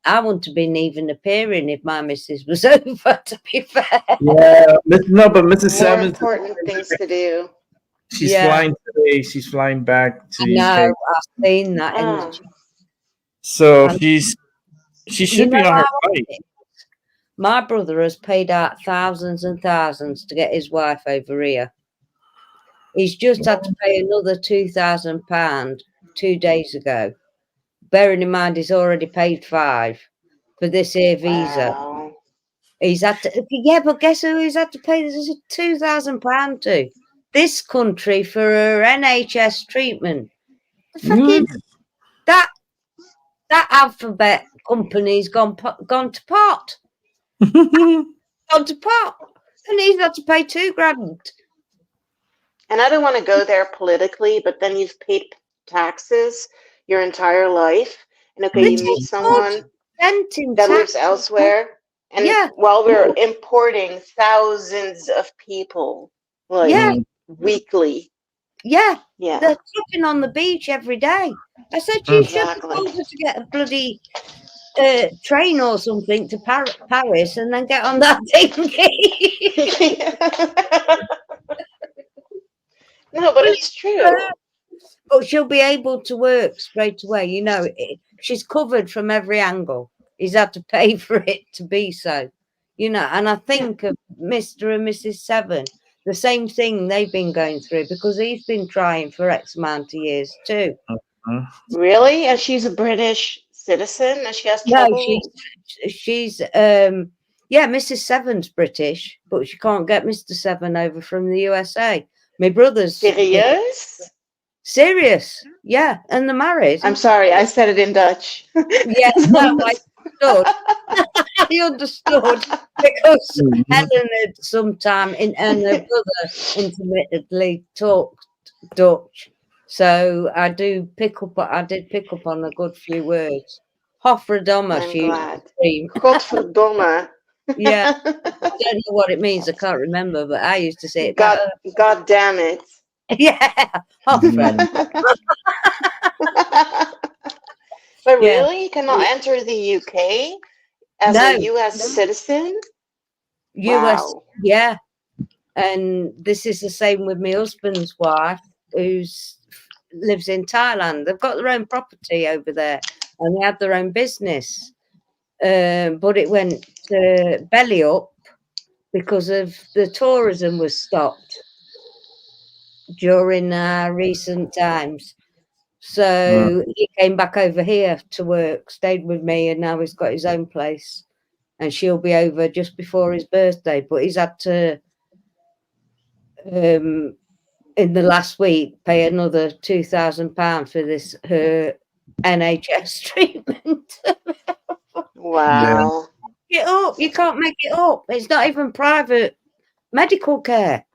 I wouldn't have been even appearing if my missus was over, to be fair. yeah, no, but Mrs. More Simmons, important things to do. she's Yeah. flying today. She's flying back to No, UK. I've seen that in the Oh, So And she you should be know on her how flight. my brother has paid out thousands and thousands to get his wife over here. He's just had to pay another £2,000 2 days ago. Bearing in mind he's already paid 5 for this here visa. wow. He's had to, yeah, but guess who he's had to pay this £2,000 to? This country for her NHS treatment. The fucking that alphabet company's gone to pot. Gone to pot. And he's had to pay £2,000. And I don't want to go there politically, but then you've paid taxes your entire life. And okay, you meet someone that lives elsewhere. And Yeah. while we're importing thousands of people, like Yeah. weekly. Yeah. Yeah. They're tripping on the beach every day. I said, you should Exactly. be able to get a bloody train or something to Paris and then get on that thing. No, but it's true. But she'll be able to work straight away. You know, she's covered from every angle. He's had to pay for it to be so. You know, and I think of Mr. and Mrs. Seven, the same thing they've been going through because he's been trying for X amount of years too. Really? And she's a British citizen and she has No, trouble? she's Mrs. Seven's British, but she can't get Mr. Seven over from the USA. My brother's serious, yeah, and they're married. I'm sorry, I said it in Dutch. Yeah, no, I understood. I understood because Helen had sometime and her brother intermittently talked Dutch, so I did pick up on a good few words. Hofverdomme, I'm she glad. screamed. Godverdomme. Yeah, I don't know what it means. I can't remember, but I used to say it. God damn it. Yeah, Hofred. But really, you cannot enter the UK as a US citizen? US, wow. yeah. And this is the same with my husband's wife, who lives in Thailand. They've got their own property over there, and they had their own business. But it went belly up because of the tourism was stopped during recent times. So he came back over here to work, stayed with me, and now he's got his own place. And she'll be over just before his birthday. But he's had to, in the last week, pay another £2,000 for this her NHS treatment. Wow. Get up! You can't make it up. It's not even private medical care.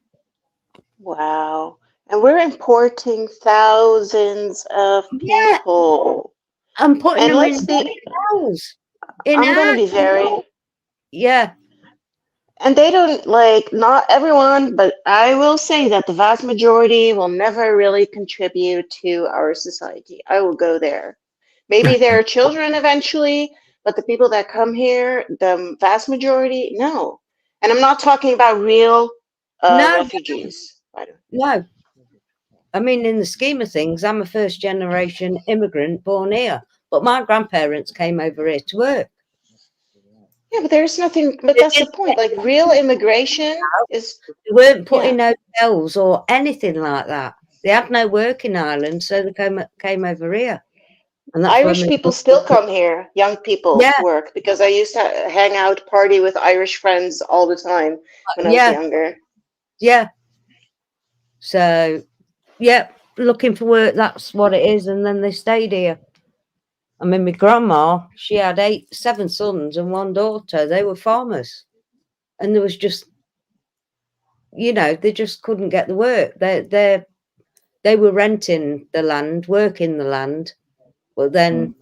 Wow. And we're importing thousands of people. I'm putting and them let's in see, house. I'm going to be very... Yeah. And they don't, not everyone, but I will say that the vast majority will never really contribute to our society. I will go there. Maybe there are children eventually, but the people that come here, the vast majority, no. And I'm not talking about real refugees. No. I mean, in the scheme of things, I'm a first-generation immigrant born here, but my grandparents came over here to work. Yeah, but there's nothing, but that's the point. Real immigration is... They weren't put in hotels or anything like that. They had no work in Ireland, so they came over here. And that's Irish when people still come here, young people yeah, work, because I used to hang out, party with Irish friends all the time when I was yeah, younger. yeah. So, yeah, looking for work, that's what it is. And then they stayed here. I mean, my grandma, she had 7 sons and 1 daughter. They were farmers. And there was just, they just couldn't get the work. They were renting the land, working the land, but then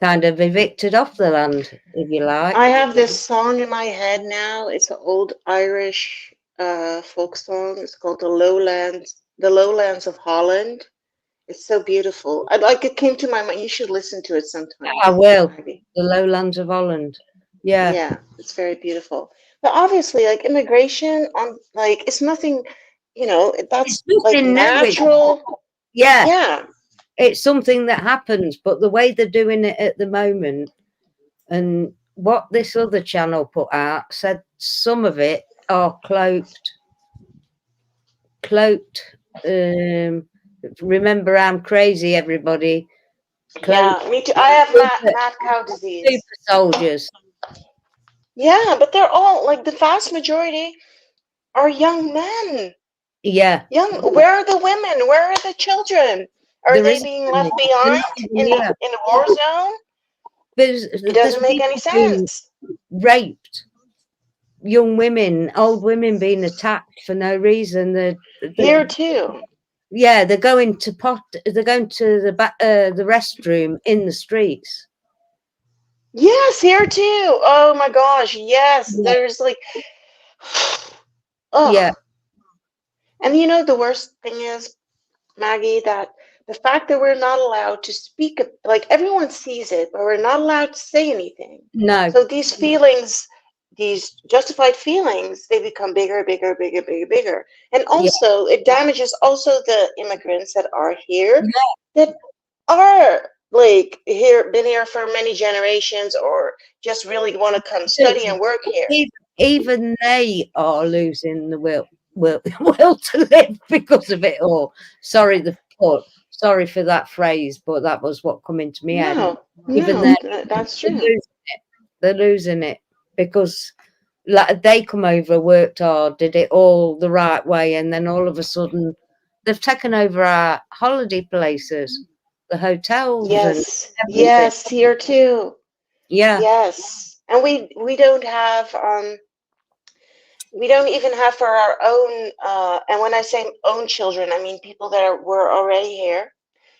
kind of evicted off the land, if you like. I have this song in my head now. It's an old Irish folk song. It's called The Lowlands of Holland. It's so beautiful. It came to my mind. You should listen to it sometime. I will. Maggie. The lowlands of Holland. Yeah. Yeah, it's very beautiful. But obviously, like immigration it's nothing, that's It's nothing new. natural. Yeah. Yeah. It's something that happens, but the way they're doing it at the moment, and what this other channel put out said some of it are cloaked. Remember, I'm crazy, everybody. Yeah, me too. I have mad cow disease. Super soldiers. Yeah, but they're all like the vast majority are young men. Yeah. Where are the women? Where are the children? Are they being left behind in a war zone? It doesn't make any sense. Raped. Young women, old women being attacked for no reason. Here too. Yeah, they're going to the restroom in the streets. Yes, here too. Oh my gosh, yes. Yeah. There's like yeah. And the worst thing is, Maggie, that the fact that we're not allowed to speak, like everyone sees it, but we're not allowed to say anything. No. So these feelings, these justified feelings, they become bigger, bigger, bigger, bigger, bigger. And also it damages also the immigrants that are here, that are like been here for many generations, or just really want to come study and work here. Even they are losing the will to live because of it all. Sorry for that phrase, but that was what come into my head. Even that's true. They're losing it because they come over, worked hard, did it all the right way, and then all of a sudden they've taken over our holiday places, the hotels. Yes, here too. Yeah. Yes, and we don't have we don't even have for our own, and when I say own children, I mean people that were already here.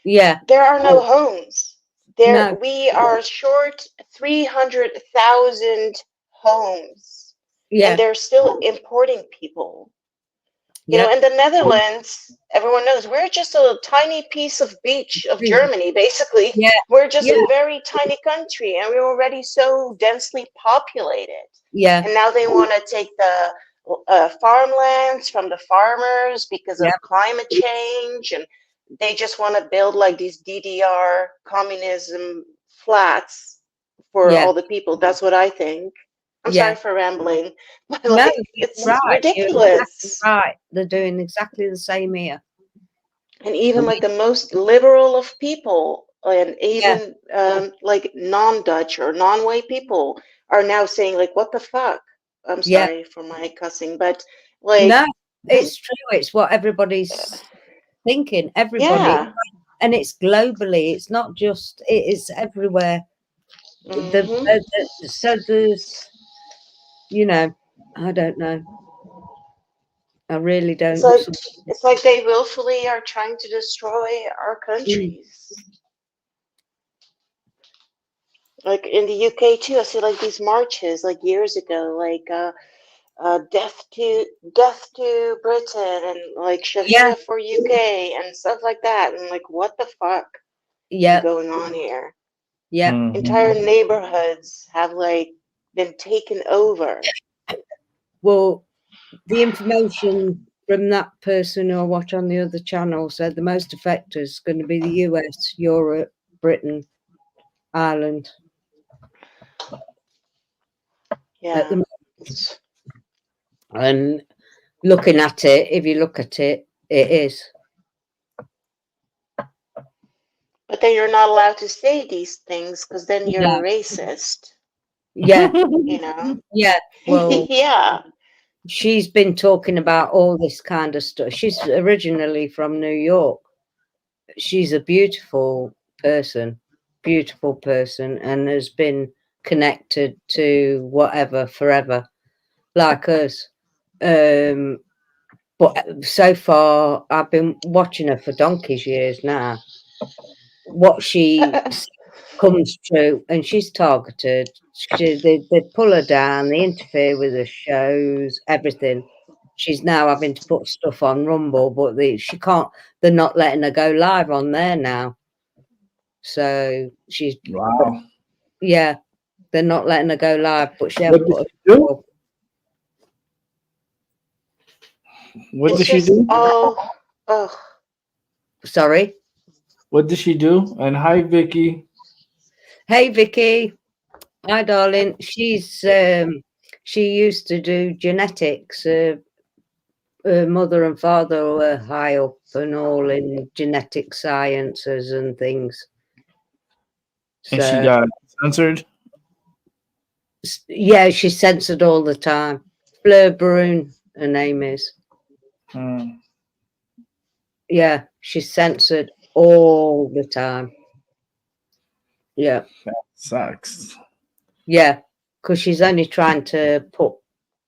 Yeah. There are no homes. We are short 300,000 homes. Yeah. And they're still importing people. You know, in the Netherlands, everyone knows we're just a tiny piece of beach of Germany, basically. Yeah. We're just a very tiny country, and we're already so densely populated. Yeah. And now they want to take the farmlands from the farmers because of climate change, and they just want to build like these DDR communism flats for all the people. That's what I think. I'm sorry for rambling, but it's ridiculous. Exactly right. They're doing exactly the same here. And even like the most liberal of people, and even like non-Dutch or non-white people are now saying like, what the fuck? I'm sorry for my cussing, but like... No, it's true. It's what everybody's thinking. Everybody. And it's globally. It's not just, it's everywhere. So there's... I don't know. I really don't. It's like they willfully are trying to destroy our countries. Like in the UK too, I see like these marches like years ago, like death to Britain, and like Sharia for UK and stuff like that. And like, what the fuck is going on here? Yeah. Entire neighborhoods have like been taken over. Well, the information from that person who I watch on the other channel said the most affected is going to be the US, Europe, Britain, Ireland. Yeah. And looking at it, if you look at it, it is. But then you're not allowed to say these things because then you're Yeah. a racist. Yeah. You know? Yeah. Well, Yeah. she's been talking about all this kind of stuff. She's originally from New York. She's a beautiful person, and has been connected to whatever forever, like us. But so far, I've been watching her for donkey's years now. What she comes true, and she's targeted. They pull her down, they interfere with the shows, everything. She's now having to put stuff on Rumble, but she can't. They're not letting her go live on there now. So she's Wow. yeah, they're not letting her go live, but she has What did put. she do? What It's did she just do? oh, Sorry. What did she do? And hi, Vicky. Hey, Vicky. Hi, darling. She used to do genetics. Her mother and father were high up and all in genetic sciences and things. And she So got censored. yeah, she's censored all the time. Fleur Brune, her name is. Yeah, she's censored all the time. Yeah. That sucks. Yeah, because she's only trying to put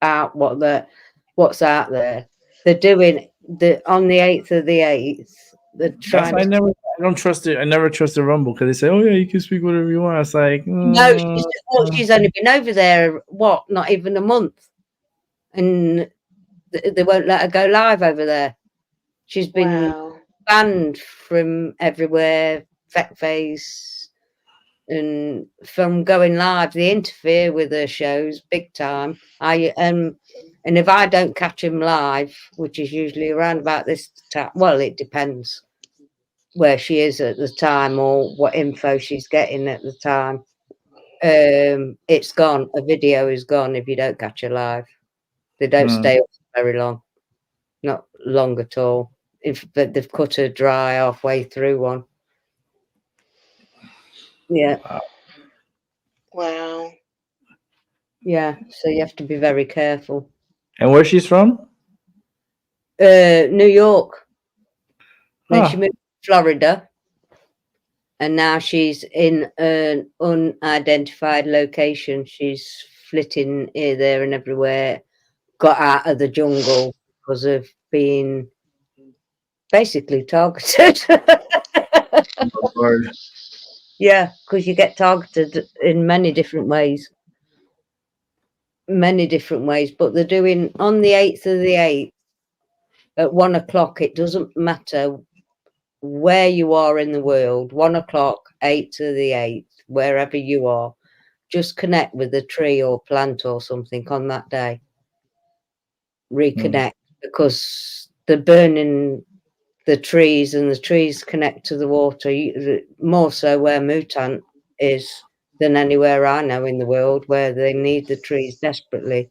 out what's out there. They're doing on the 8th of the 8th. They're That's trying. why I don't trust it. I never trust the Rumble because they say, "Oh yeah, you can speak whatever you want." It's like, No, she's only been over there. Not even a month, and they won't let her go live over there. She's been banned from everywhere. FetFace. And from going live, they interfere with her shows big time. And if I don't catch them live, which is usually around about this time, well, it depends where she is at the time or what info she's getting at the time. It's gone. A video is gone if you don't catch her live. They don't stay up very long, not long at all. But they've cut her dry halfway through one. Yeah. wow. Yeah, so you have to be very careful. And where she's from? New York. Then Huh. she moved to Florida, and now she's in an unidentified location. She's flitting here, there, and everywhere. Got out of the jungle because of being basically targeted. Oh, Lord. Yeah, because you get targeted in many different ways. But they're doing on the 8th of the 8th at 1 o'clock. It doesn't matter where you are in the world, 1 o'clock, 8 to the 8th, wherever you are, just connect with a tree or plant or something on that day. Reconnect, because they're burning the trees, and the trees connect to the water, more so where Mutant is than anywhere I know in the world, where they need the trees desperately.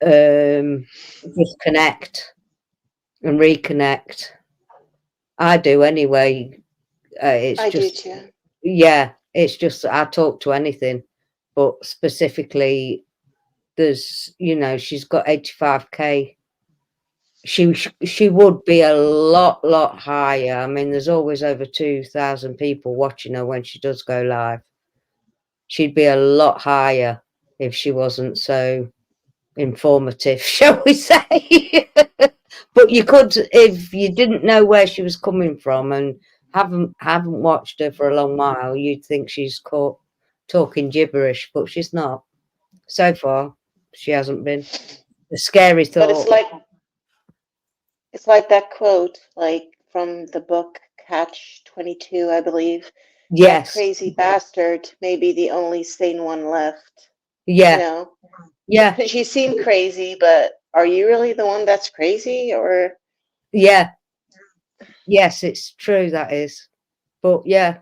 Just connect and reconnect. I do anyway. I do too. Yeah, it's just I talk to anything, but specifically, there's she's got 85K. She would be a lot higher. I mean, there's always over 2,000 people watching her when she does go live. She'd be a lot higher if she wasn't so informative, shall we say. But you could, if you didn't know where she was coming from and haven't watched her for a long while, you'd think she's caught talking gibberish, but she's not. So far, she hasn't been. A scary thought. But it's like that quote, like from the book Catch 22, I believe. Yes. That crazy bastard may be the only sane one left. Yeah. Yeah. She seemed crazy, but are you really the one that's crazy, or? Yeah. Yes, it's true, that is. But yeah.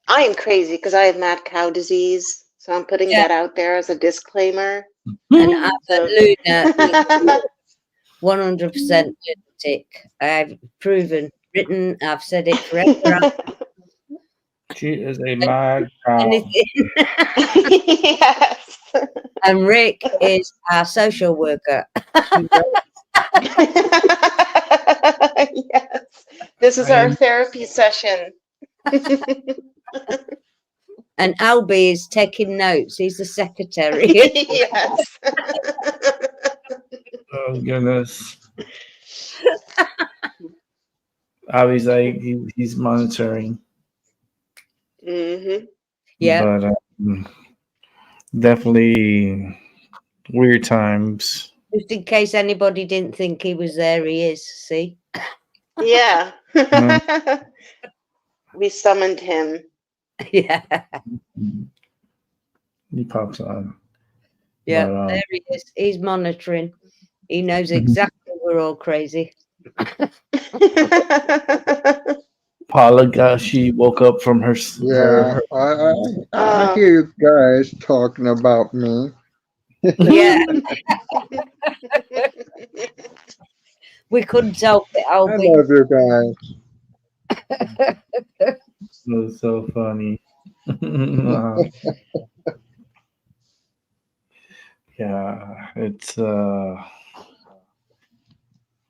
I am crazy because I have mad cow disease. So I'm putting that out there as a disclaimer. And I'm Luna 100% genetic. I have proven written. I've said it forever. She is a mad cow. Anything. Yes. And Rick is our social worker. Yes. This is our therapy session. And Albie is taking notes. He's the secretary. Yes. Oh goodness. Abby's like he's monitoring. Mm-hmm. Yeah. But definitely weird times. Just in case anybody didn't think he was there, he is. See? Yeah. We summoned him. Yeah. He pops on. Yeah. But, there he is. He's monitoring. He knows exactly we're all crazy. Paula she woke up from her. Yeah, I hear you guys talking about me. Yeah. We couldn't help it, I Albie. love you guys. It was so funny. Wow. Yeah, it's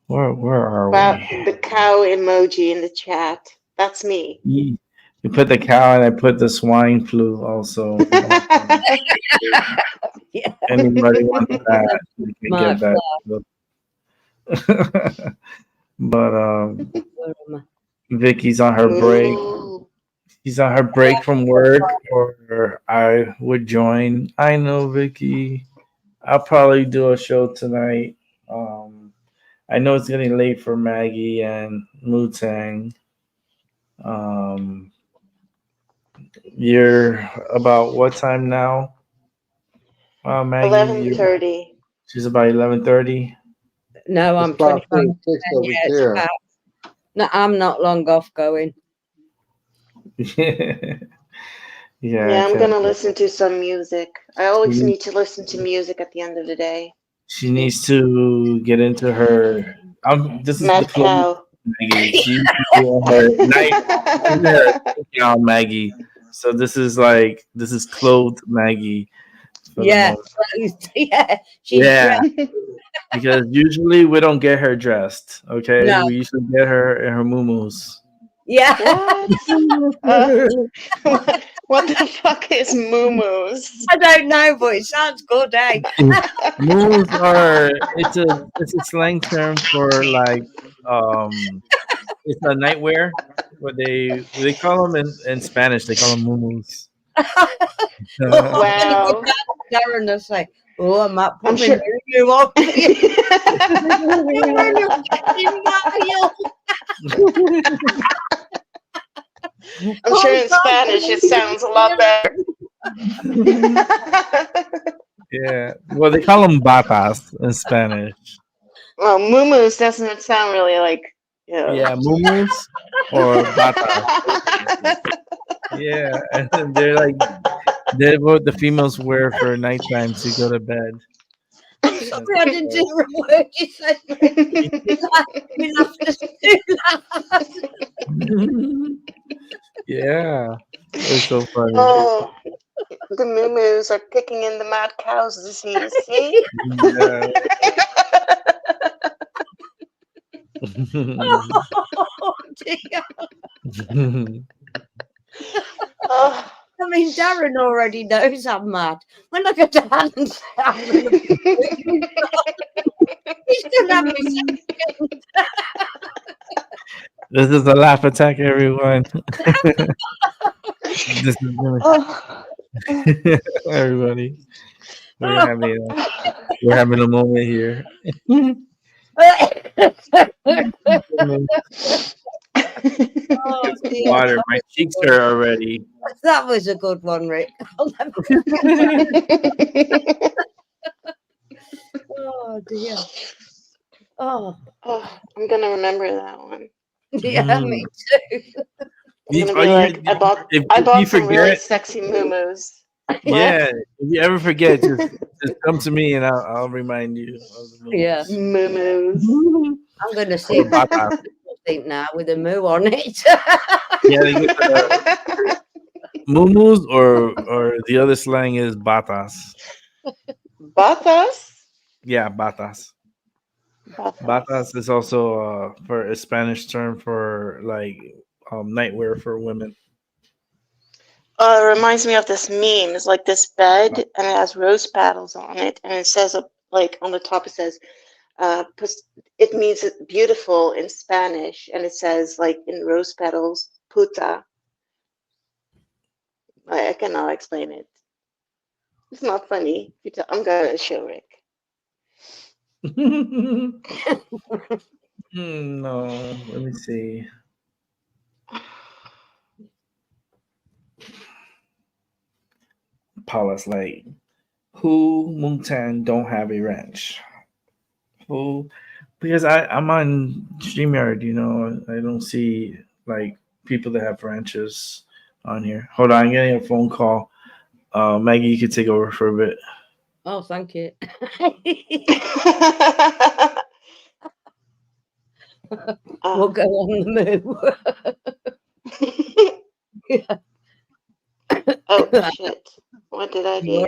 where are Wow, we? the cow emoji in the chat. That's me. You put the cow and I put the swine flu also. Yeah. Anybody wants that, you can get that. But Vicky's on her break. She's on her break from work, or I would join. I know Vicky. I'll probably do a show tonight. I know it's getting late for Maggie and Mutang. You're about what time now? Maggie, 11:30. She's about 11:30. No, I'm It's about 25. 36 over Yeah, it's here. about- No, I'm not long off going. Yeah, I'm gonna listen to some music. I always Mhm. need to listen to music at the end of the day. She needs to get into her. This is Mad the flow, cow. Maggie. She needs to do her night Maggie. So this is clothed Maggie. For the Yeah. moment. Yeah. She's Yeah. dressed. Because usually we don't get her dressed. Okay, No. we usually get her in her muumuus. Yeah. What the fuck is muumuus? I don't know, but it sounds good, eh? Muumuus are it's a slang term for like it's a nightwear. What they call them in Spanish, they call them muumuus. Wow. Darren will say, "Oh, I'm not I'm putting sure- you on." I'm sure in Spanish it sounds a lot better. Yeah, well, they call them batas in Spanish. Well, muumuus doesn't sound really like. Yeah, muumuus or batas. Yeah, and they're what the females wear for nighttime to go to bed. Sorry, I didn't do the word you said. We have to Yeah, it's so funny. Oh, the muumuus are kicking in the mad cow's disease. See? Yeah. Oh, dear. Oh. I mean, Darren already knows I'm mad. When I go to hand and say I'm gonna be he's gonna have me second. This is a laugh attack, everyone. This is everybody. We're having a moment here. Oh, dear. Water, my cheeks are already. That was a good one, Rick. I'll never Oh dear. Oh, I'm gonna remember that one. yeah, me too. I'm gonna be like, I bought some really sexy muumuus. Yeah, if you ever forget, just come to me and I'll remind you. Of the Yeah, muumuus. I'm gonna see. something now with a moo on it. Yeah, they get muumuus, or the other slang is batas. Batas? Yeah, batas. Batas is also for a Spanish term for like nightwear for women. It reminds me of this meme. It's like this bed, and it has rose petals on it, and it says, like on the top, it says, it means beautiful in Spanish, and it says like in rose petals, puta. I cannot explain it. It's not funny. I'm gonna show Rick. No, let me see. Paula's like, who Moontan don't have a ranch? Who? Because I'm on StreamYard, I don't see like people that have ranches on here. Hold on, I'm getting a phone call. Maggie, you could take over for a bit. Oh, thank you. We'll go on the move. Oh shit! What did I do?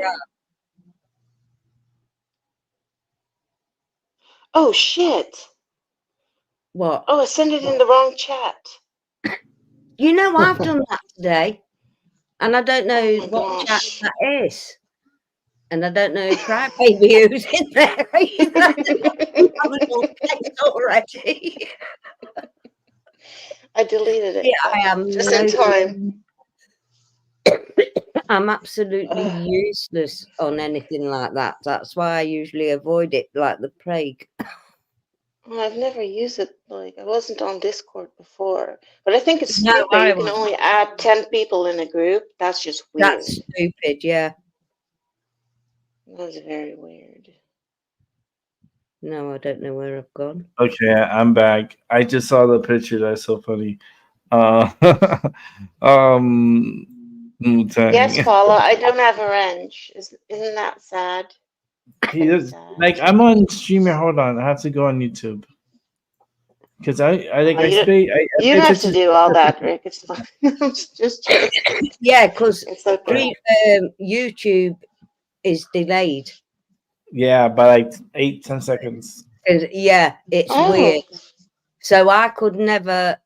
Oh shit! What? Oh, I sent it in the wrong chat. I've done that today, and I don't know what chat Gosh. that is, and I don't know Crybaby who's in there either. Already. I deleted it. Yeah, I am just in time. I'm absolutely useless on anything like that. That's why I usually avoid it like the plague. Well, I've never used it. Like, I wasn't on Discord before, but I think it's No, stupid. You can only add 10 people in a group. That's just weird. That's stupid. Yeah. That's very weird. No, I don't know where I've gone. Okay, I'm back. I just saw the picture. That's so funny. Yes, Paula, I don't have a wrench. Isn't that sad? He does. Like, I'm on StreamYard. Hold on, I have to go on YouTube because I think I spay. You don't have to do all that, Rick. It's fine. just yeah, because okay. YouTube is delayed. Yeah, by like 8-10 seconds. Yeah, it's weird. So I could never.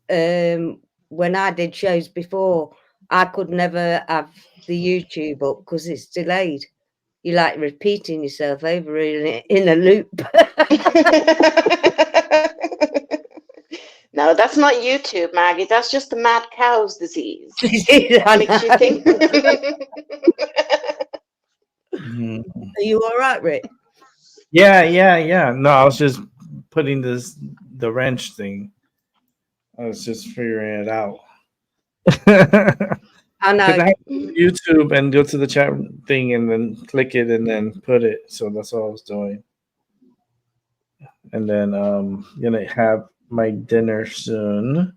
When I did shows before, I could never have the YouTube up because it's delayed. You're like repeating yourself over in a loop. No, that's not YouTube, Maggie. That's just the mad cow's disease. Makes you think. Are you all right, Rick? Yeah. No, I was just putting the wrench thing. I was just figuring it out. I know. I have to go to YouTube and go to the chat thing and then click it and then put it. So that's all I was doing. And then gonna have my dinner soon.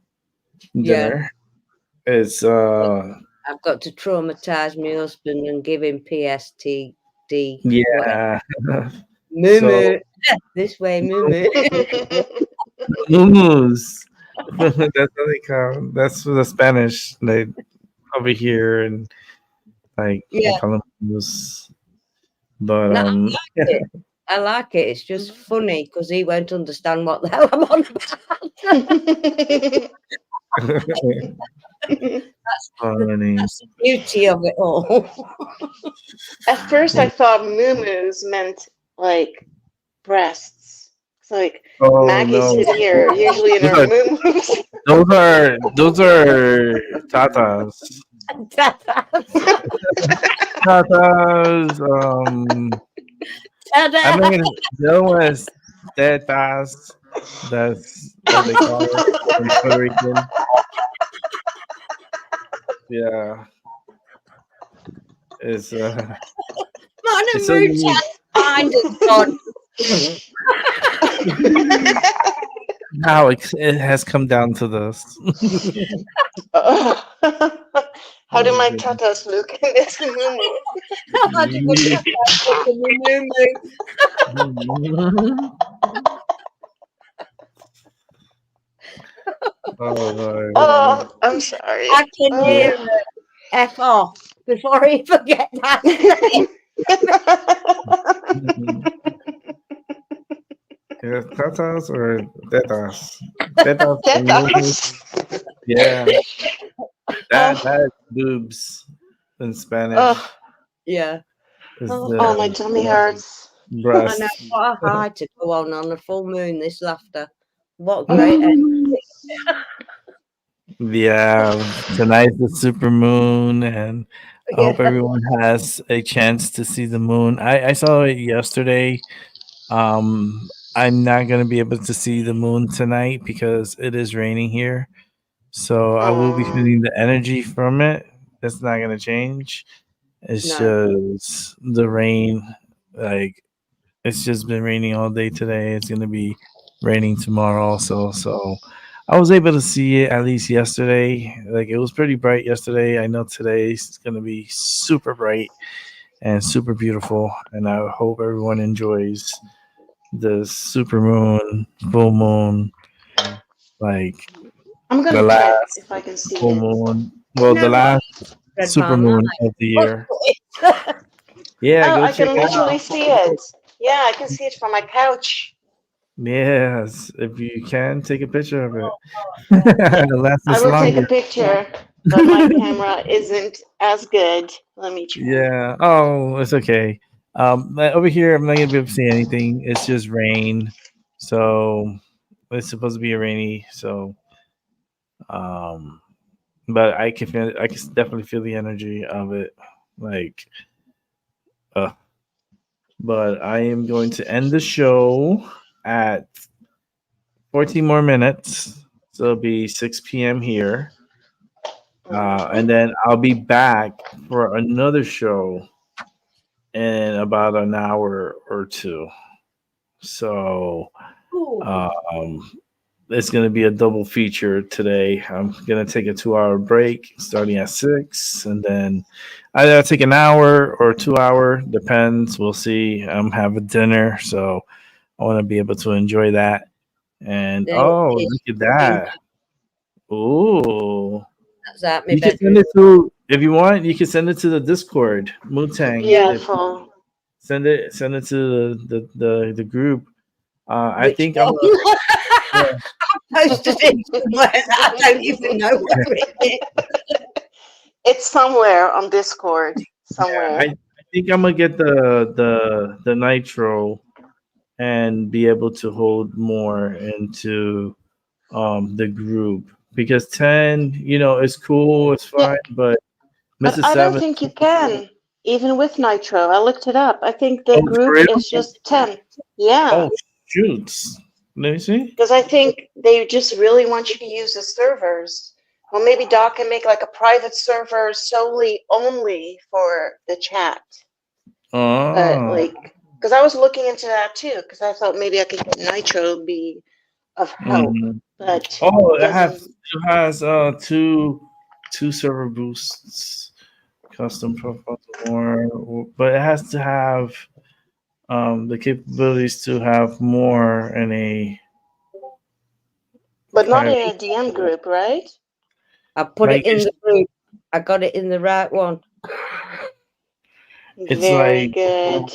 Dinner is I've got to traumatize my husband and give him PSTD. Yeah. Moo this way, moo. Mumus. That's what they call. That's for the Spanish. Like over here and like they call them mumus. But no, I like it. It's just funny because he won't understand what the hell I'm on about. That's funny. That's the beauty of it all. At first, I thought moo-moos meant like breasts. It's like Maggie's here, usually in her moo-moos. Those are tatas. Tatas. I mean, there was tetas. That's what they call it in Puerto Rican. Yeah. It's it's so unique. Now it has come down to this. How do my tatas look in this moo-moo? How do my tatas look in the moo-moo? Oh, Lord. Oh, I'm sorry. I can Yeah. hear F off before I forget that name. Mhm. Yeah, tatas or tetas? Tetas in English. Tetas. Yeah, Oh, that boobs in oh, Spanish Yeah. is Oh, oh, the my tummy hurts. I know breast. what a high to go on a full moon. This laughter. What a great. Mm. Yeah, tonight's the super moon, and I hope Yeah. everyone has a chance to see the moon. I saw it yesterday. I'm not gonna be able to see the moon tonight because it is raining here. So I will be Oh, feeling the energy from it. It's not gonna change. It's No. just the rain. Like it's just been raining all day today. It's gonna be raining tomorrow also. So I was able to see it at least yesterday. Like it was pretty bright yesterday. I know today's gonna be super bright and super beautiful. And I hope everyone enjoys the super moon, full moon, like I'm the gonna check last if I can see full it. moon. You Well, the know what? last Red super Farm moon Live. of the What's year. it? Yeah, Oh, go I check can it literally out. see it. Yeah, I can see it from my couch. Yes, if you can, take a picture of it. Yeah. It lasts I us will take a longer. picture, but my camera isn't as good. Let me try. Yeah. Oh, it's okay. Over here, I'm not gonna be able to see anything. It's just rain, so it's supposed to be a rainy. So, um, but I can definitely feel the energy of it. Like, uh, but I am going to end the show at 14 more minutes. So it'll be 6 p.m. here. And Mhm. then I'll be back for another show in about an hour or two. So Ooh. um, it's going to be a double feature today. I'm going to take a 2 hour break starting at 6, and then either I'll take an hour or 2 hour, depends. We'll see. I'm having dinner, so I want to be able to enjoy that. And There it oh, is. look at that. Ooh. That's out my You can bedroom. send it to if you want. You can send it to the Discord, Mutang. Yeah. If Beautiful. send it to the group. I Which think I'm. one? Yeah, I posted it somewhere. I don't even know where it is. It's somewhere on Discord. yeah. Somewhere. I think I'm gonna get the nitro and be able to hold more into the group because 10, it's cool, it's Yeah, fine, but but Mrs. I don't Seven. think you can, even with Nitro. I looked it up. I think the Oh, for group real? is just 10. Yeah, Oh, shoots. Let me see. because I think they just really want you to use the servers. Well, maybe Doc can make like a private server solely only for the chat. But Oh. like, because I was looking into that too, because I thought maybe I could get Nitro be of help, Mhm. but Oh, it doesn't. it has two server boosts, custom profile more, but it has to have the capabilities to have more in a But not private. in a DM group, right? I put it Like in the group. I got it in the right one. it's Very like good.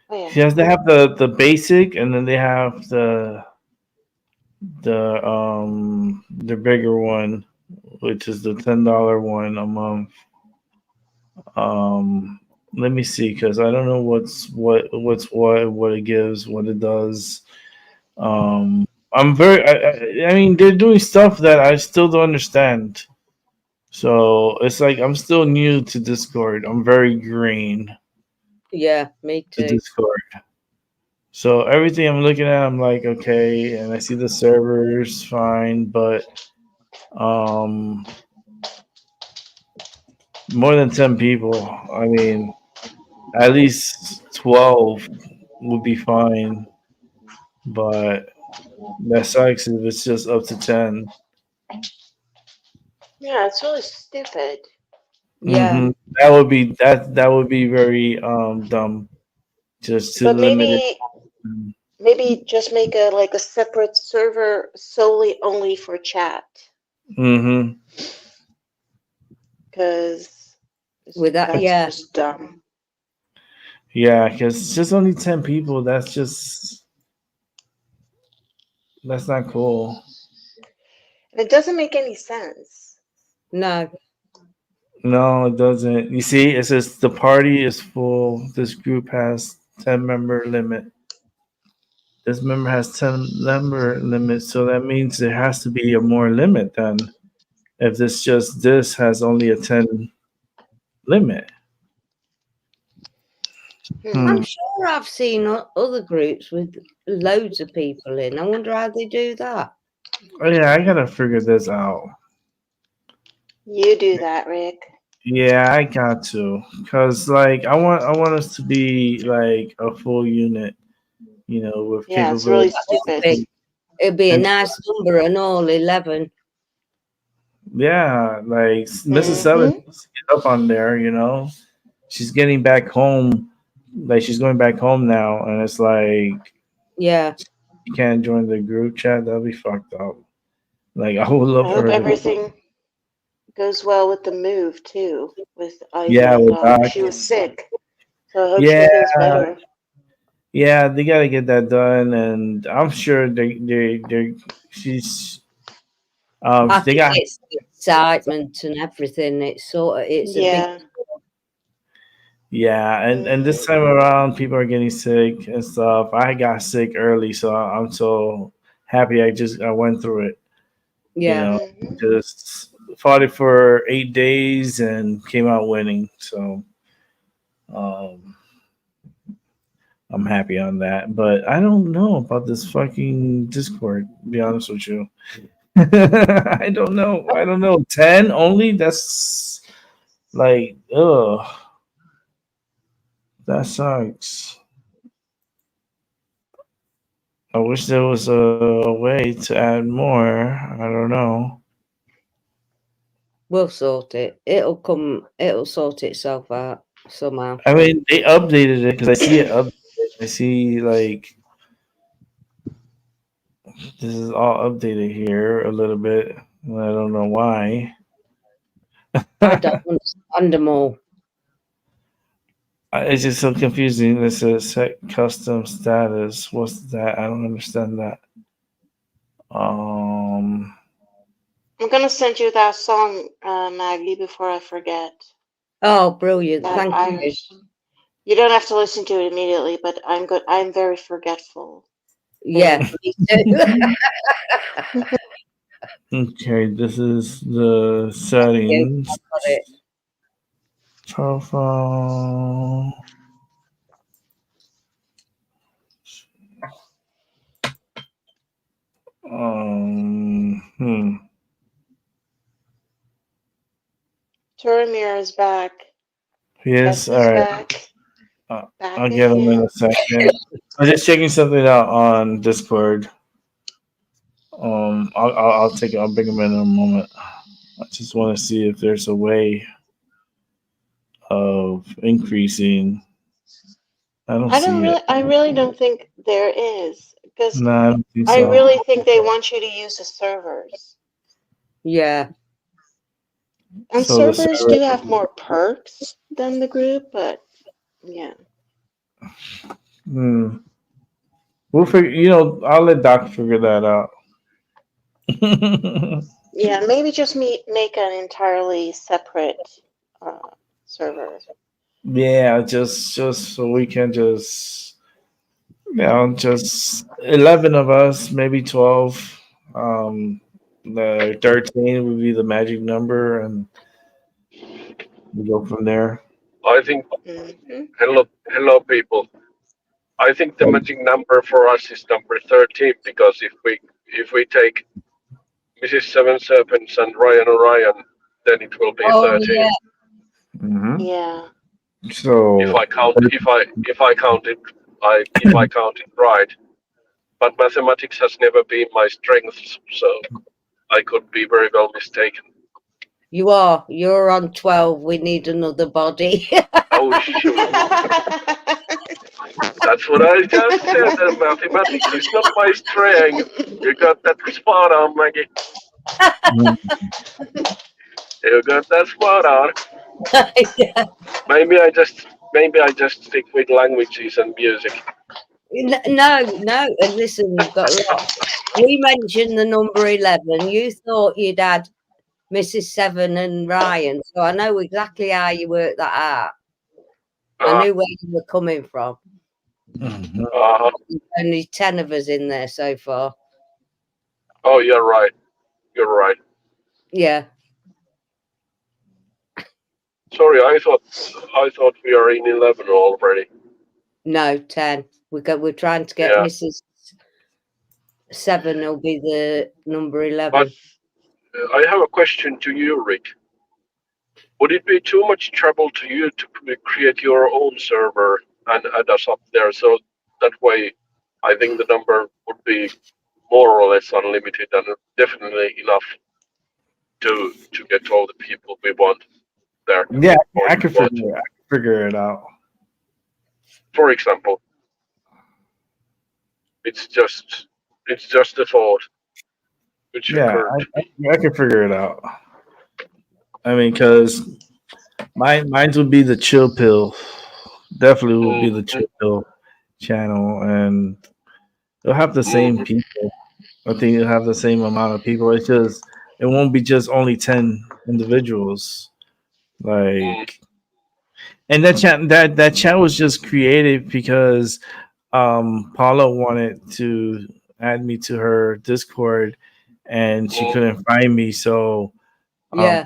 Oh yeah. he has to have the basic, and then they have the bigger one, which is the $10 one a month. Um, Let me see, because I don't know what's what it gives, what it does. I'm very. I mean, they're doing stuff that I still don't understand. So it's like I'm still new to Discord. I'm very green Yeah, me to too. Discord. So everything I'm looking at, I'm like, okay, and I see the servers fine, but um, more than 10 people. I mean, at least 12 would be fine, but that sucks if it's just up to 10. Yeah, it's really stupid. Yeah. Hmm. That would be very dumb just to But limit it. maybe just make a separate server solely only for chat, Mm-hmm. because With that, that's yeah. just dumb. Yeah, because it's just only 10 people. That's not cool. And it doesn't make any sense. No. No, it doesn't. You see, it says the party is full. This group has 10-member limit. This member has 10-member limit, so that means there has to be a more limit then. If this has only a 10 limit. I'm sure I've seen other groups with loads of people in. I wonder how they do that. Oh yeah, I gotta figure this out. You do that, Rick. Yeah, I got to, cause like I want us to be like a full unit, with Yeah, it's really capability. stupid. It'd be a And- nice number and all 11. Yeah, like Mrs. Sellers needs to get up on there, She's getting back home, like she's going back home now, and it's like Yeah. you can't join the group chat. That'll be fucked up. Like I would love I for hope her to. everything goes well with the move too, with Ivy. Yeah, with Doc. She was sick, so I hope Yeah, she feels better. yeah, they gotta get that done, and I'm sure she's I they think got. it's the excitement and everything. It's a Yeah. big. Yeah, and this time around, people are getting sick and stuff. I got sick early, so I'm so happy I went through it. Yeah. Just fought it for 8 days and came out winning. So, I'm happy on that. But I don't know about this fucking Discord. To be honest with you, I don't know. 10 only. That's like, ugh. That sucks. I wish there was a way to add more. I don't know. We'll sort it. It'll sort itself out somehow. I mean, they updated it because I see it updated. I see like this is all updated here a little bit. I don't know why. I don't understand them all. It's just so confusing. It says set custom status. What's that? I don't understand that. I'm gonna send you that song, Maggie, before I forget. Oh, brilliant! That Thank Irish. You don't have to listen to it immediately, but I'm good. I'm very forgetful. you. Yeah, me too. Okay, this is the settings. I've got it. Profile. Turamir is back. Yes, Beth all is right. back. Back I'll get him in again. a second. I'm just checking something out on Discord. I'll take it. I'll bring him in a moment. I just want to see if there's a way of increasing. I really don't think there is, because No, I don't think I so. really think they want you to use the servers. Yeah. And So the servers server- do have more perks than the group, but yeah. We'll figure. I'll let Doc figure that out. Yeah, maybe just make an entirely separate server. Yeah, just so we can just 11 of us, maybe 12. The 13 would be the magic number, and we go from there. I think hello people. I think the magic number for us is number 13, because if we take Mrs. Seven Serpents and Ryan Orion, then it will be 13. Yeah. Mm-hmm. Yeah. So if I count it right, but mathematics has never been my strength, so I could be very well mistaken. You are. You're on 12. We need another body. Oh shoot! That's what I just said. Mathematics is not my strength. You got that spot on, Maggie. You got that spot on. Yeah. Maybe I just stick with languages and music. No. And listen, you've got lots. We mentioned the number 11. You thought you'd had Mrs. Seven and Ryan, so I know exactly how you worked that out. I knew where you were coming from. Uh-huh. There's only 10 of us in there so far. Oh, you're right. You're right. Yeah. Sorry, I thought we are in 11 already. No, 10. We're trying to get Yeah. Mrs. Seven will be the number 11. But I have a question to you, Rick. Would it be too much trouble to you to create your own server and add us up there? So that way, I think the number would be more or less unlimited and definitely enough to get all the people we want there. Yeah, Or I you can want. figure it out. For example, it's just a thought which Yeah, occurred. I can figure it out. I mean, because mine would be the chill pill. Definitely would be the chill pill channel, and it'll have the same people. I think it'll have the same amount of people. It's just it won't be just only 10 individuals. Like, and that chat was just created because Paula wanted to add me to her Discord, and she couldn't find me, so I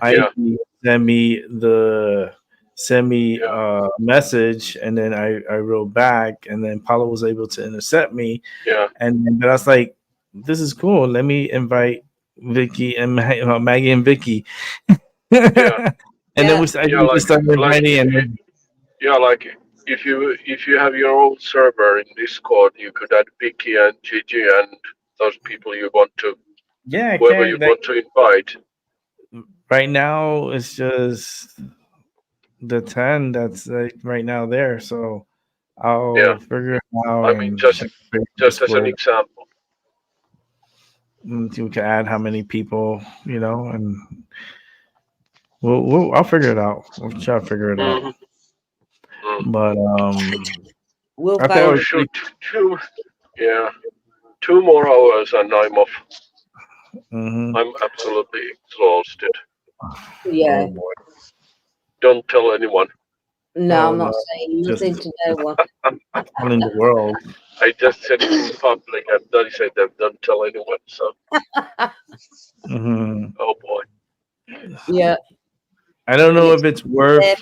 send me a message, and then I wrote back, and then Paula was able to intercept me. Yeah. And then, but I was like, this is cool. Let me invite Vicky and Maggie and Vicky. Yeah. And then we started inviting, and then, like if you have your own server in Discord, you could add Vicky and Gigi and those people you want to, whoever you want to invite. right now it's just the 10 that's like right now there. So I'll figure it out. I mean, just as an example. We can add how many people, and I'll figure it out. We'll try to figure it out. But we'll I thought shoot 2 more hours and I'm off. I'm absolutely exhausted. Yeah. Don't tell anyone. No, I'm not saying nothing to no one. In the world. I just said it in public and they said that don't tell anyone. So. Oh boy. Yeah. I don't know if it's worth.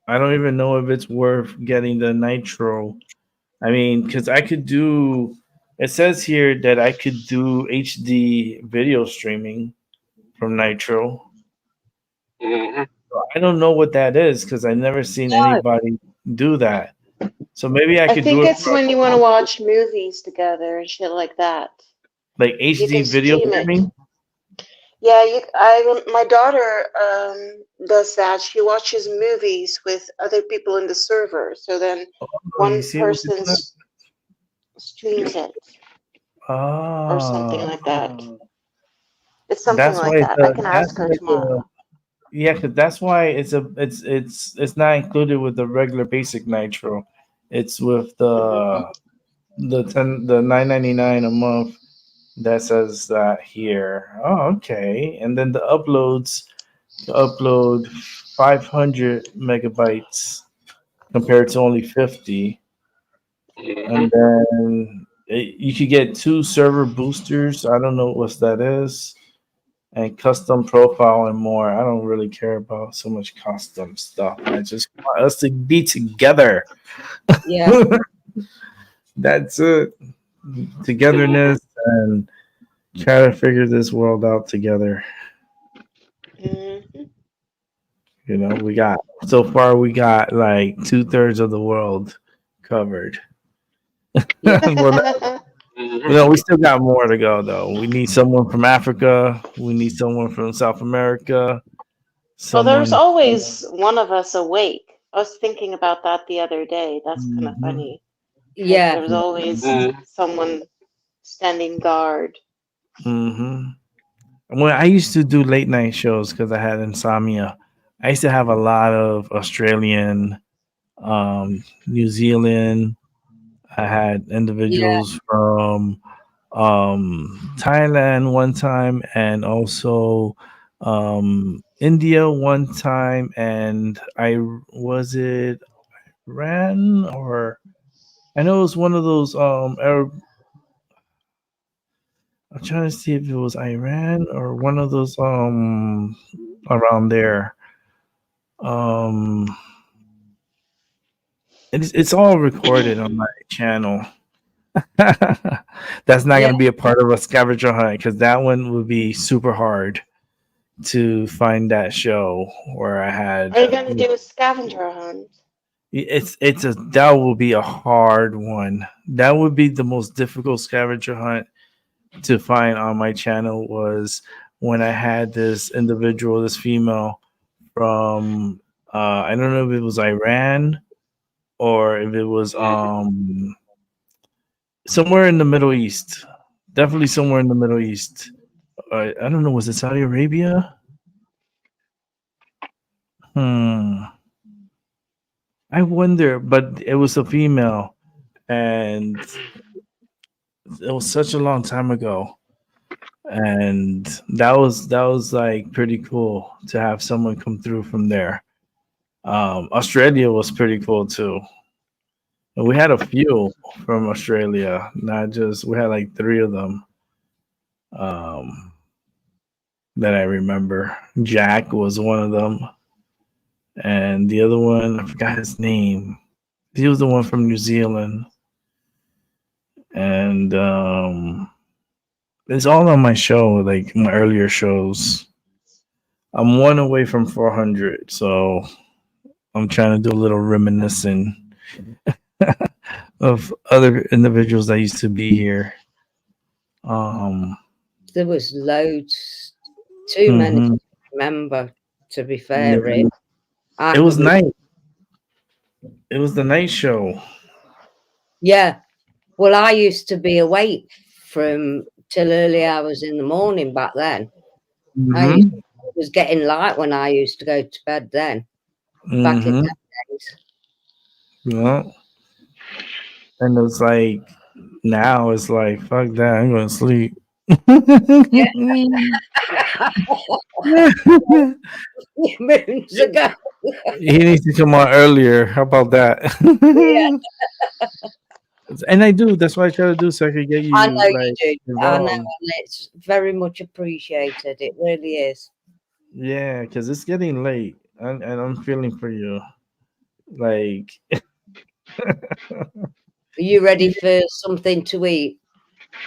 I don't even know if it's worth getting the Nitro. I mean, because I could do. It says here that I could do HD video streaming from Nitro. I don't know what that is because I never seen anybody do that. So maybe I could do it. I think it's when you want to watch movies together and shit like that. Like HD video streaming? Yeah, my daughter does that. She watches movies with other people in the server. So then one person streams it. Or something like that. It's something like that. I can ask her tomorrow. Yeah, because that's why it's not included with the regular basic Nitro. It's with the $9.99 a month that says that here. Oh, okay. And then the upload 500 megabytes compared to only 50. And then you could get 2 server boosters. I don't know what that is. And custom profile and more. I don't really care about so much custom stuff. I just want us to be together. Yeah. That's it. Togetherness and try to figure this world out together. We got so far we got like 2/3 of the world covered. We still got more to go though. We need someone from Africa. We need someone from South America. Well, there's always one of us awake. I was thinking about that the other day. That's kind of Mhm. funny. Like, Yeah. there's always Mm. someone standing guard. Mm-hmm. Well, I used to do late night shows because I had insomnia. I used to have a lot of Australian, New Zealand. I had Yeah. individuals from Thailand one time, and also India one time, and I was it Iran or I know it was one of those Arab. I'm trying to see if it was Iran or one of those around there. Um, it's all recorded on my channel. That's not Yeah. going to be a part of a scavenger hunt because that one would be super hard to find that show where I had. Are you going to do a scavenger hunt? It's a that will be a hard one. That would be the most difficult scavenger hunt to find on my channel was when I had this individual, this female from I don't know if it was Iran or if it was somewhere in the Middle East. Definitely somewhere in the Middle East. I don't know. Was it Saudi Arabia? Hmm. I wonder, but it was a female, and it was such a long time ago, and that was like pretty cool to have someone come through from there. Australia was pretty cool too. And we had a few from Australia, not just we had like three of them. Um, that I remember. Jack was one of them, and the other one I forgot his name. He was the one from New Zealand, and it's all on my show, like my earlier shows. I'm one away from 400, so I'm trying to do a little reminiscing of other individuals that used to be here. Um, There was loads. Too many mhm. to remember, to be fair, Rick. Yeah. I It was couldn't. night. It was the night show. Yeah. Well, I used to be awake from till early hours in the morning back then. Hmm. It was getting light when I used to go to bed then, back in Hmm. those days. Yeah. And it's like now it's like fuck that, I'm going to sleep. Moons ago. He needs to come on earlier. How about that? Yeah, And I do. That's what I try to do so I can get I you know you like do. I know, involved. and it's very much appreciated. It really is. Yeah, because it's getting late, and I'm feeling for you. Like, Are you ready for something to eat?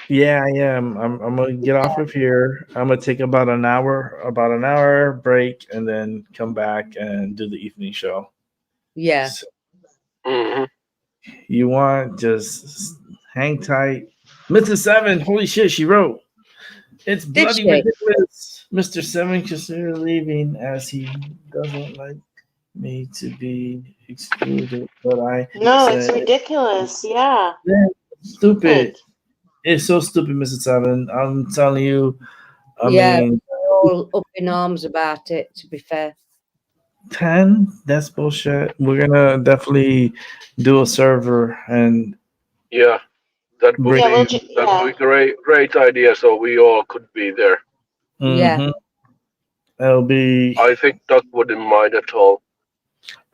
yeah, I am. I'm gonna get off of here. I'm gonna take about an hour break, and then come back and do the evening show. Yeah. So Hmm. you want just hang tight, Mr. Seven. Holy shit, she wrote. It's Did bloody she? ridiculous. Mr. Seven considered leaving as he doesn't like me to be excluded, but I No, it's said, ridiculous. Yeah. "Yeah, Stupid. stupid. It's so stupid, Mr. Seven. I'm telling you. I Yeah, mean, we're all up in arms about it, to be fair. 10. That's bullshit. We're gonna definitely do a server and Yeah, that would break. Yeah, be that would yeah. be great idea. So we all could be there. Yeah. Mm-hmm. It'll be. I think Doug wouldn't mind at all.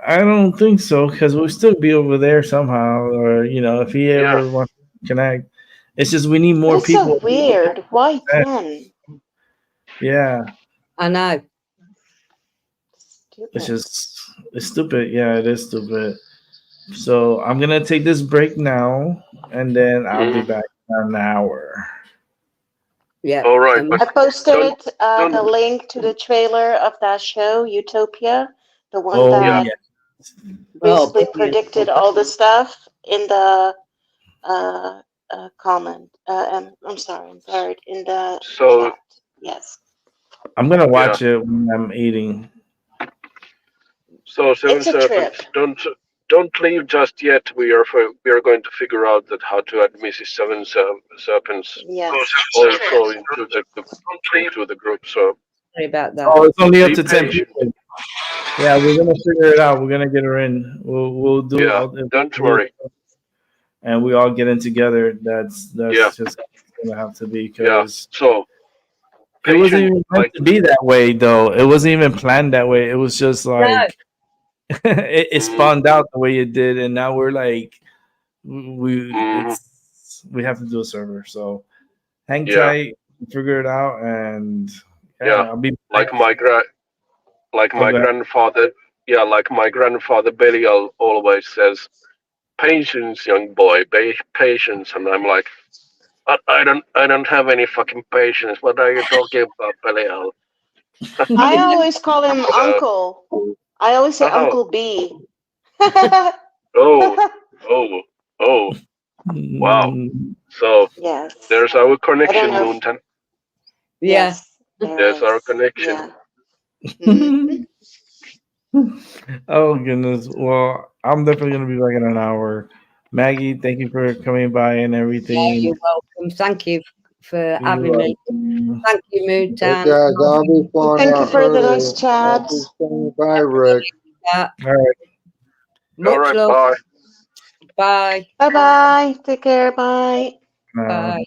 I don't think so because we'll still be over there somehow, or if he Yeah. ever wants to connect. It's just we need But more it's so people. weird. Why 10? Yeah, I know. it's Stupid. just it's stupid. Yeah, it is stupid. So I'm gonna take this break now, and then I'll be Hmm. back in an hour. Yeah. All right, but I posted don't don't. the link to the trailer of that show, Utopia, the one Oh Yeah. that yeah. Oh, basically brilliant. predicted all the stuff in the comment. I'm sorry, in the So chat. Yes. I'm gonna yeah. watch it when I'm eating. So Seven It's a trip. Serpents, don't leave just yet. We are going to figure out that how to add Mrs. Serpents Yes. also into the group. So Sorry about that. Oh, it's only up be to 10 patient. people. Yeah, we're gonna figure it out. We're gonna get her in. We'll do Yeah, all. don't worry. And we all get in together. That's Yeah. just gonna have to be Yeah. because So it wasn't patient, even meant to be that way, though. It wasn't even planned that way. It was just like it spawned out the way it did, and now we're like, we have to do a server. So hang tight, figure it out, and I'll be like back. my grandfather. Yeah, like my grandfather Belial always says, "Patience, young boy, patience." And I'm like, I don't have any fucking patience. What are you talking about, Belial? I always call him Uncle. I always say Uncle B. Oh, wow. So yes. there's our connection, know if- Moontan. Yes. There's our connection. Yeah. Oh goodness. Well, I'm definitely gonna be back in an hour. Maggie, thank you for coming by and everything. You're welcome. Thank you for having me. welcome. Thank you, Hey Mootan. guys, I'll be fun Thank you for the early. nice chat. I'll be saying bye, Rick. Yeah. All right. Much All right, love. bye. Bye. Bye bye. Take care. Bye. Bye.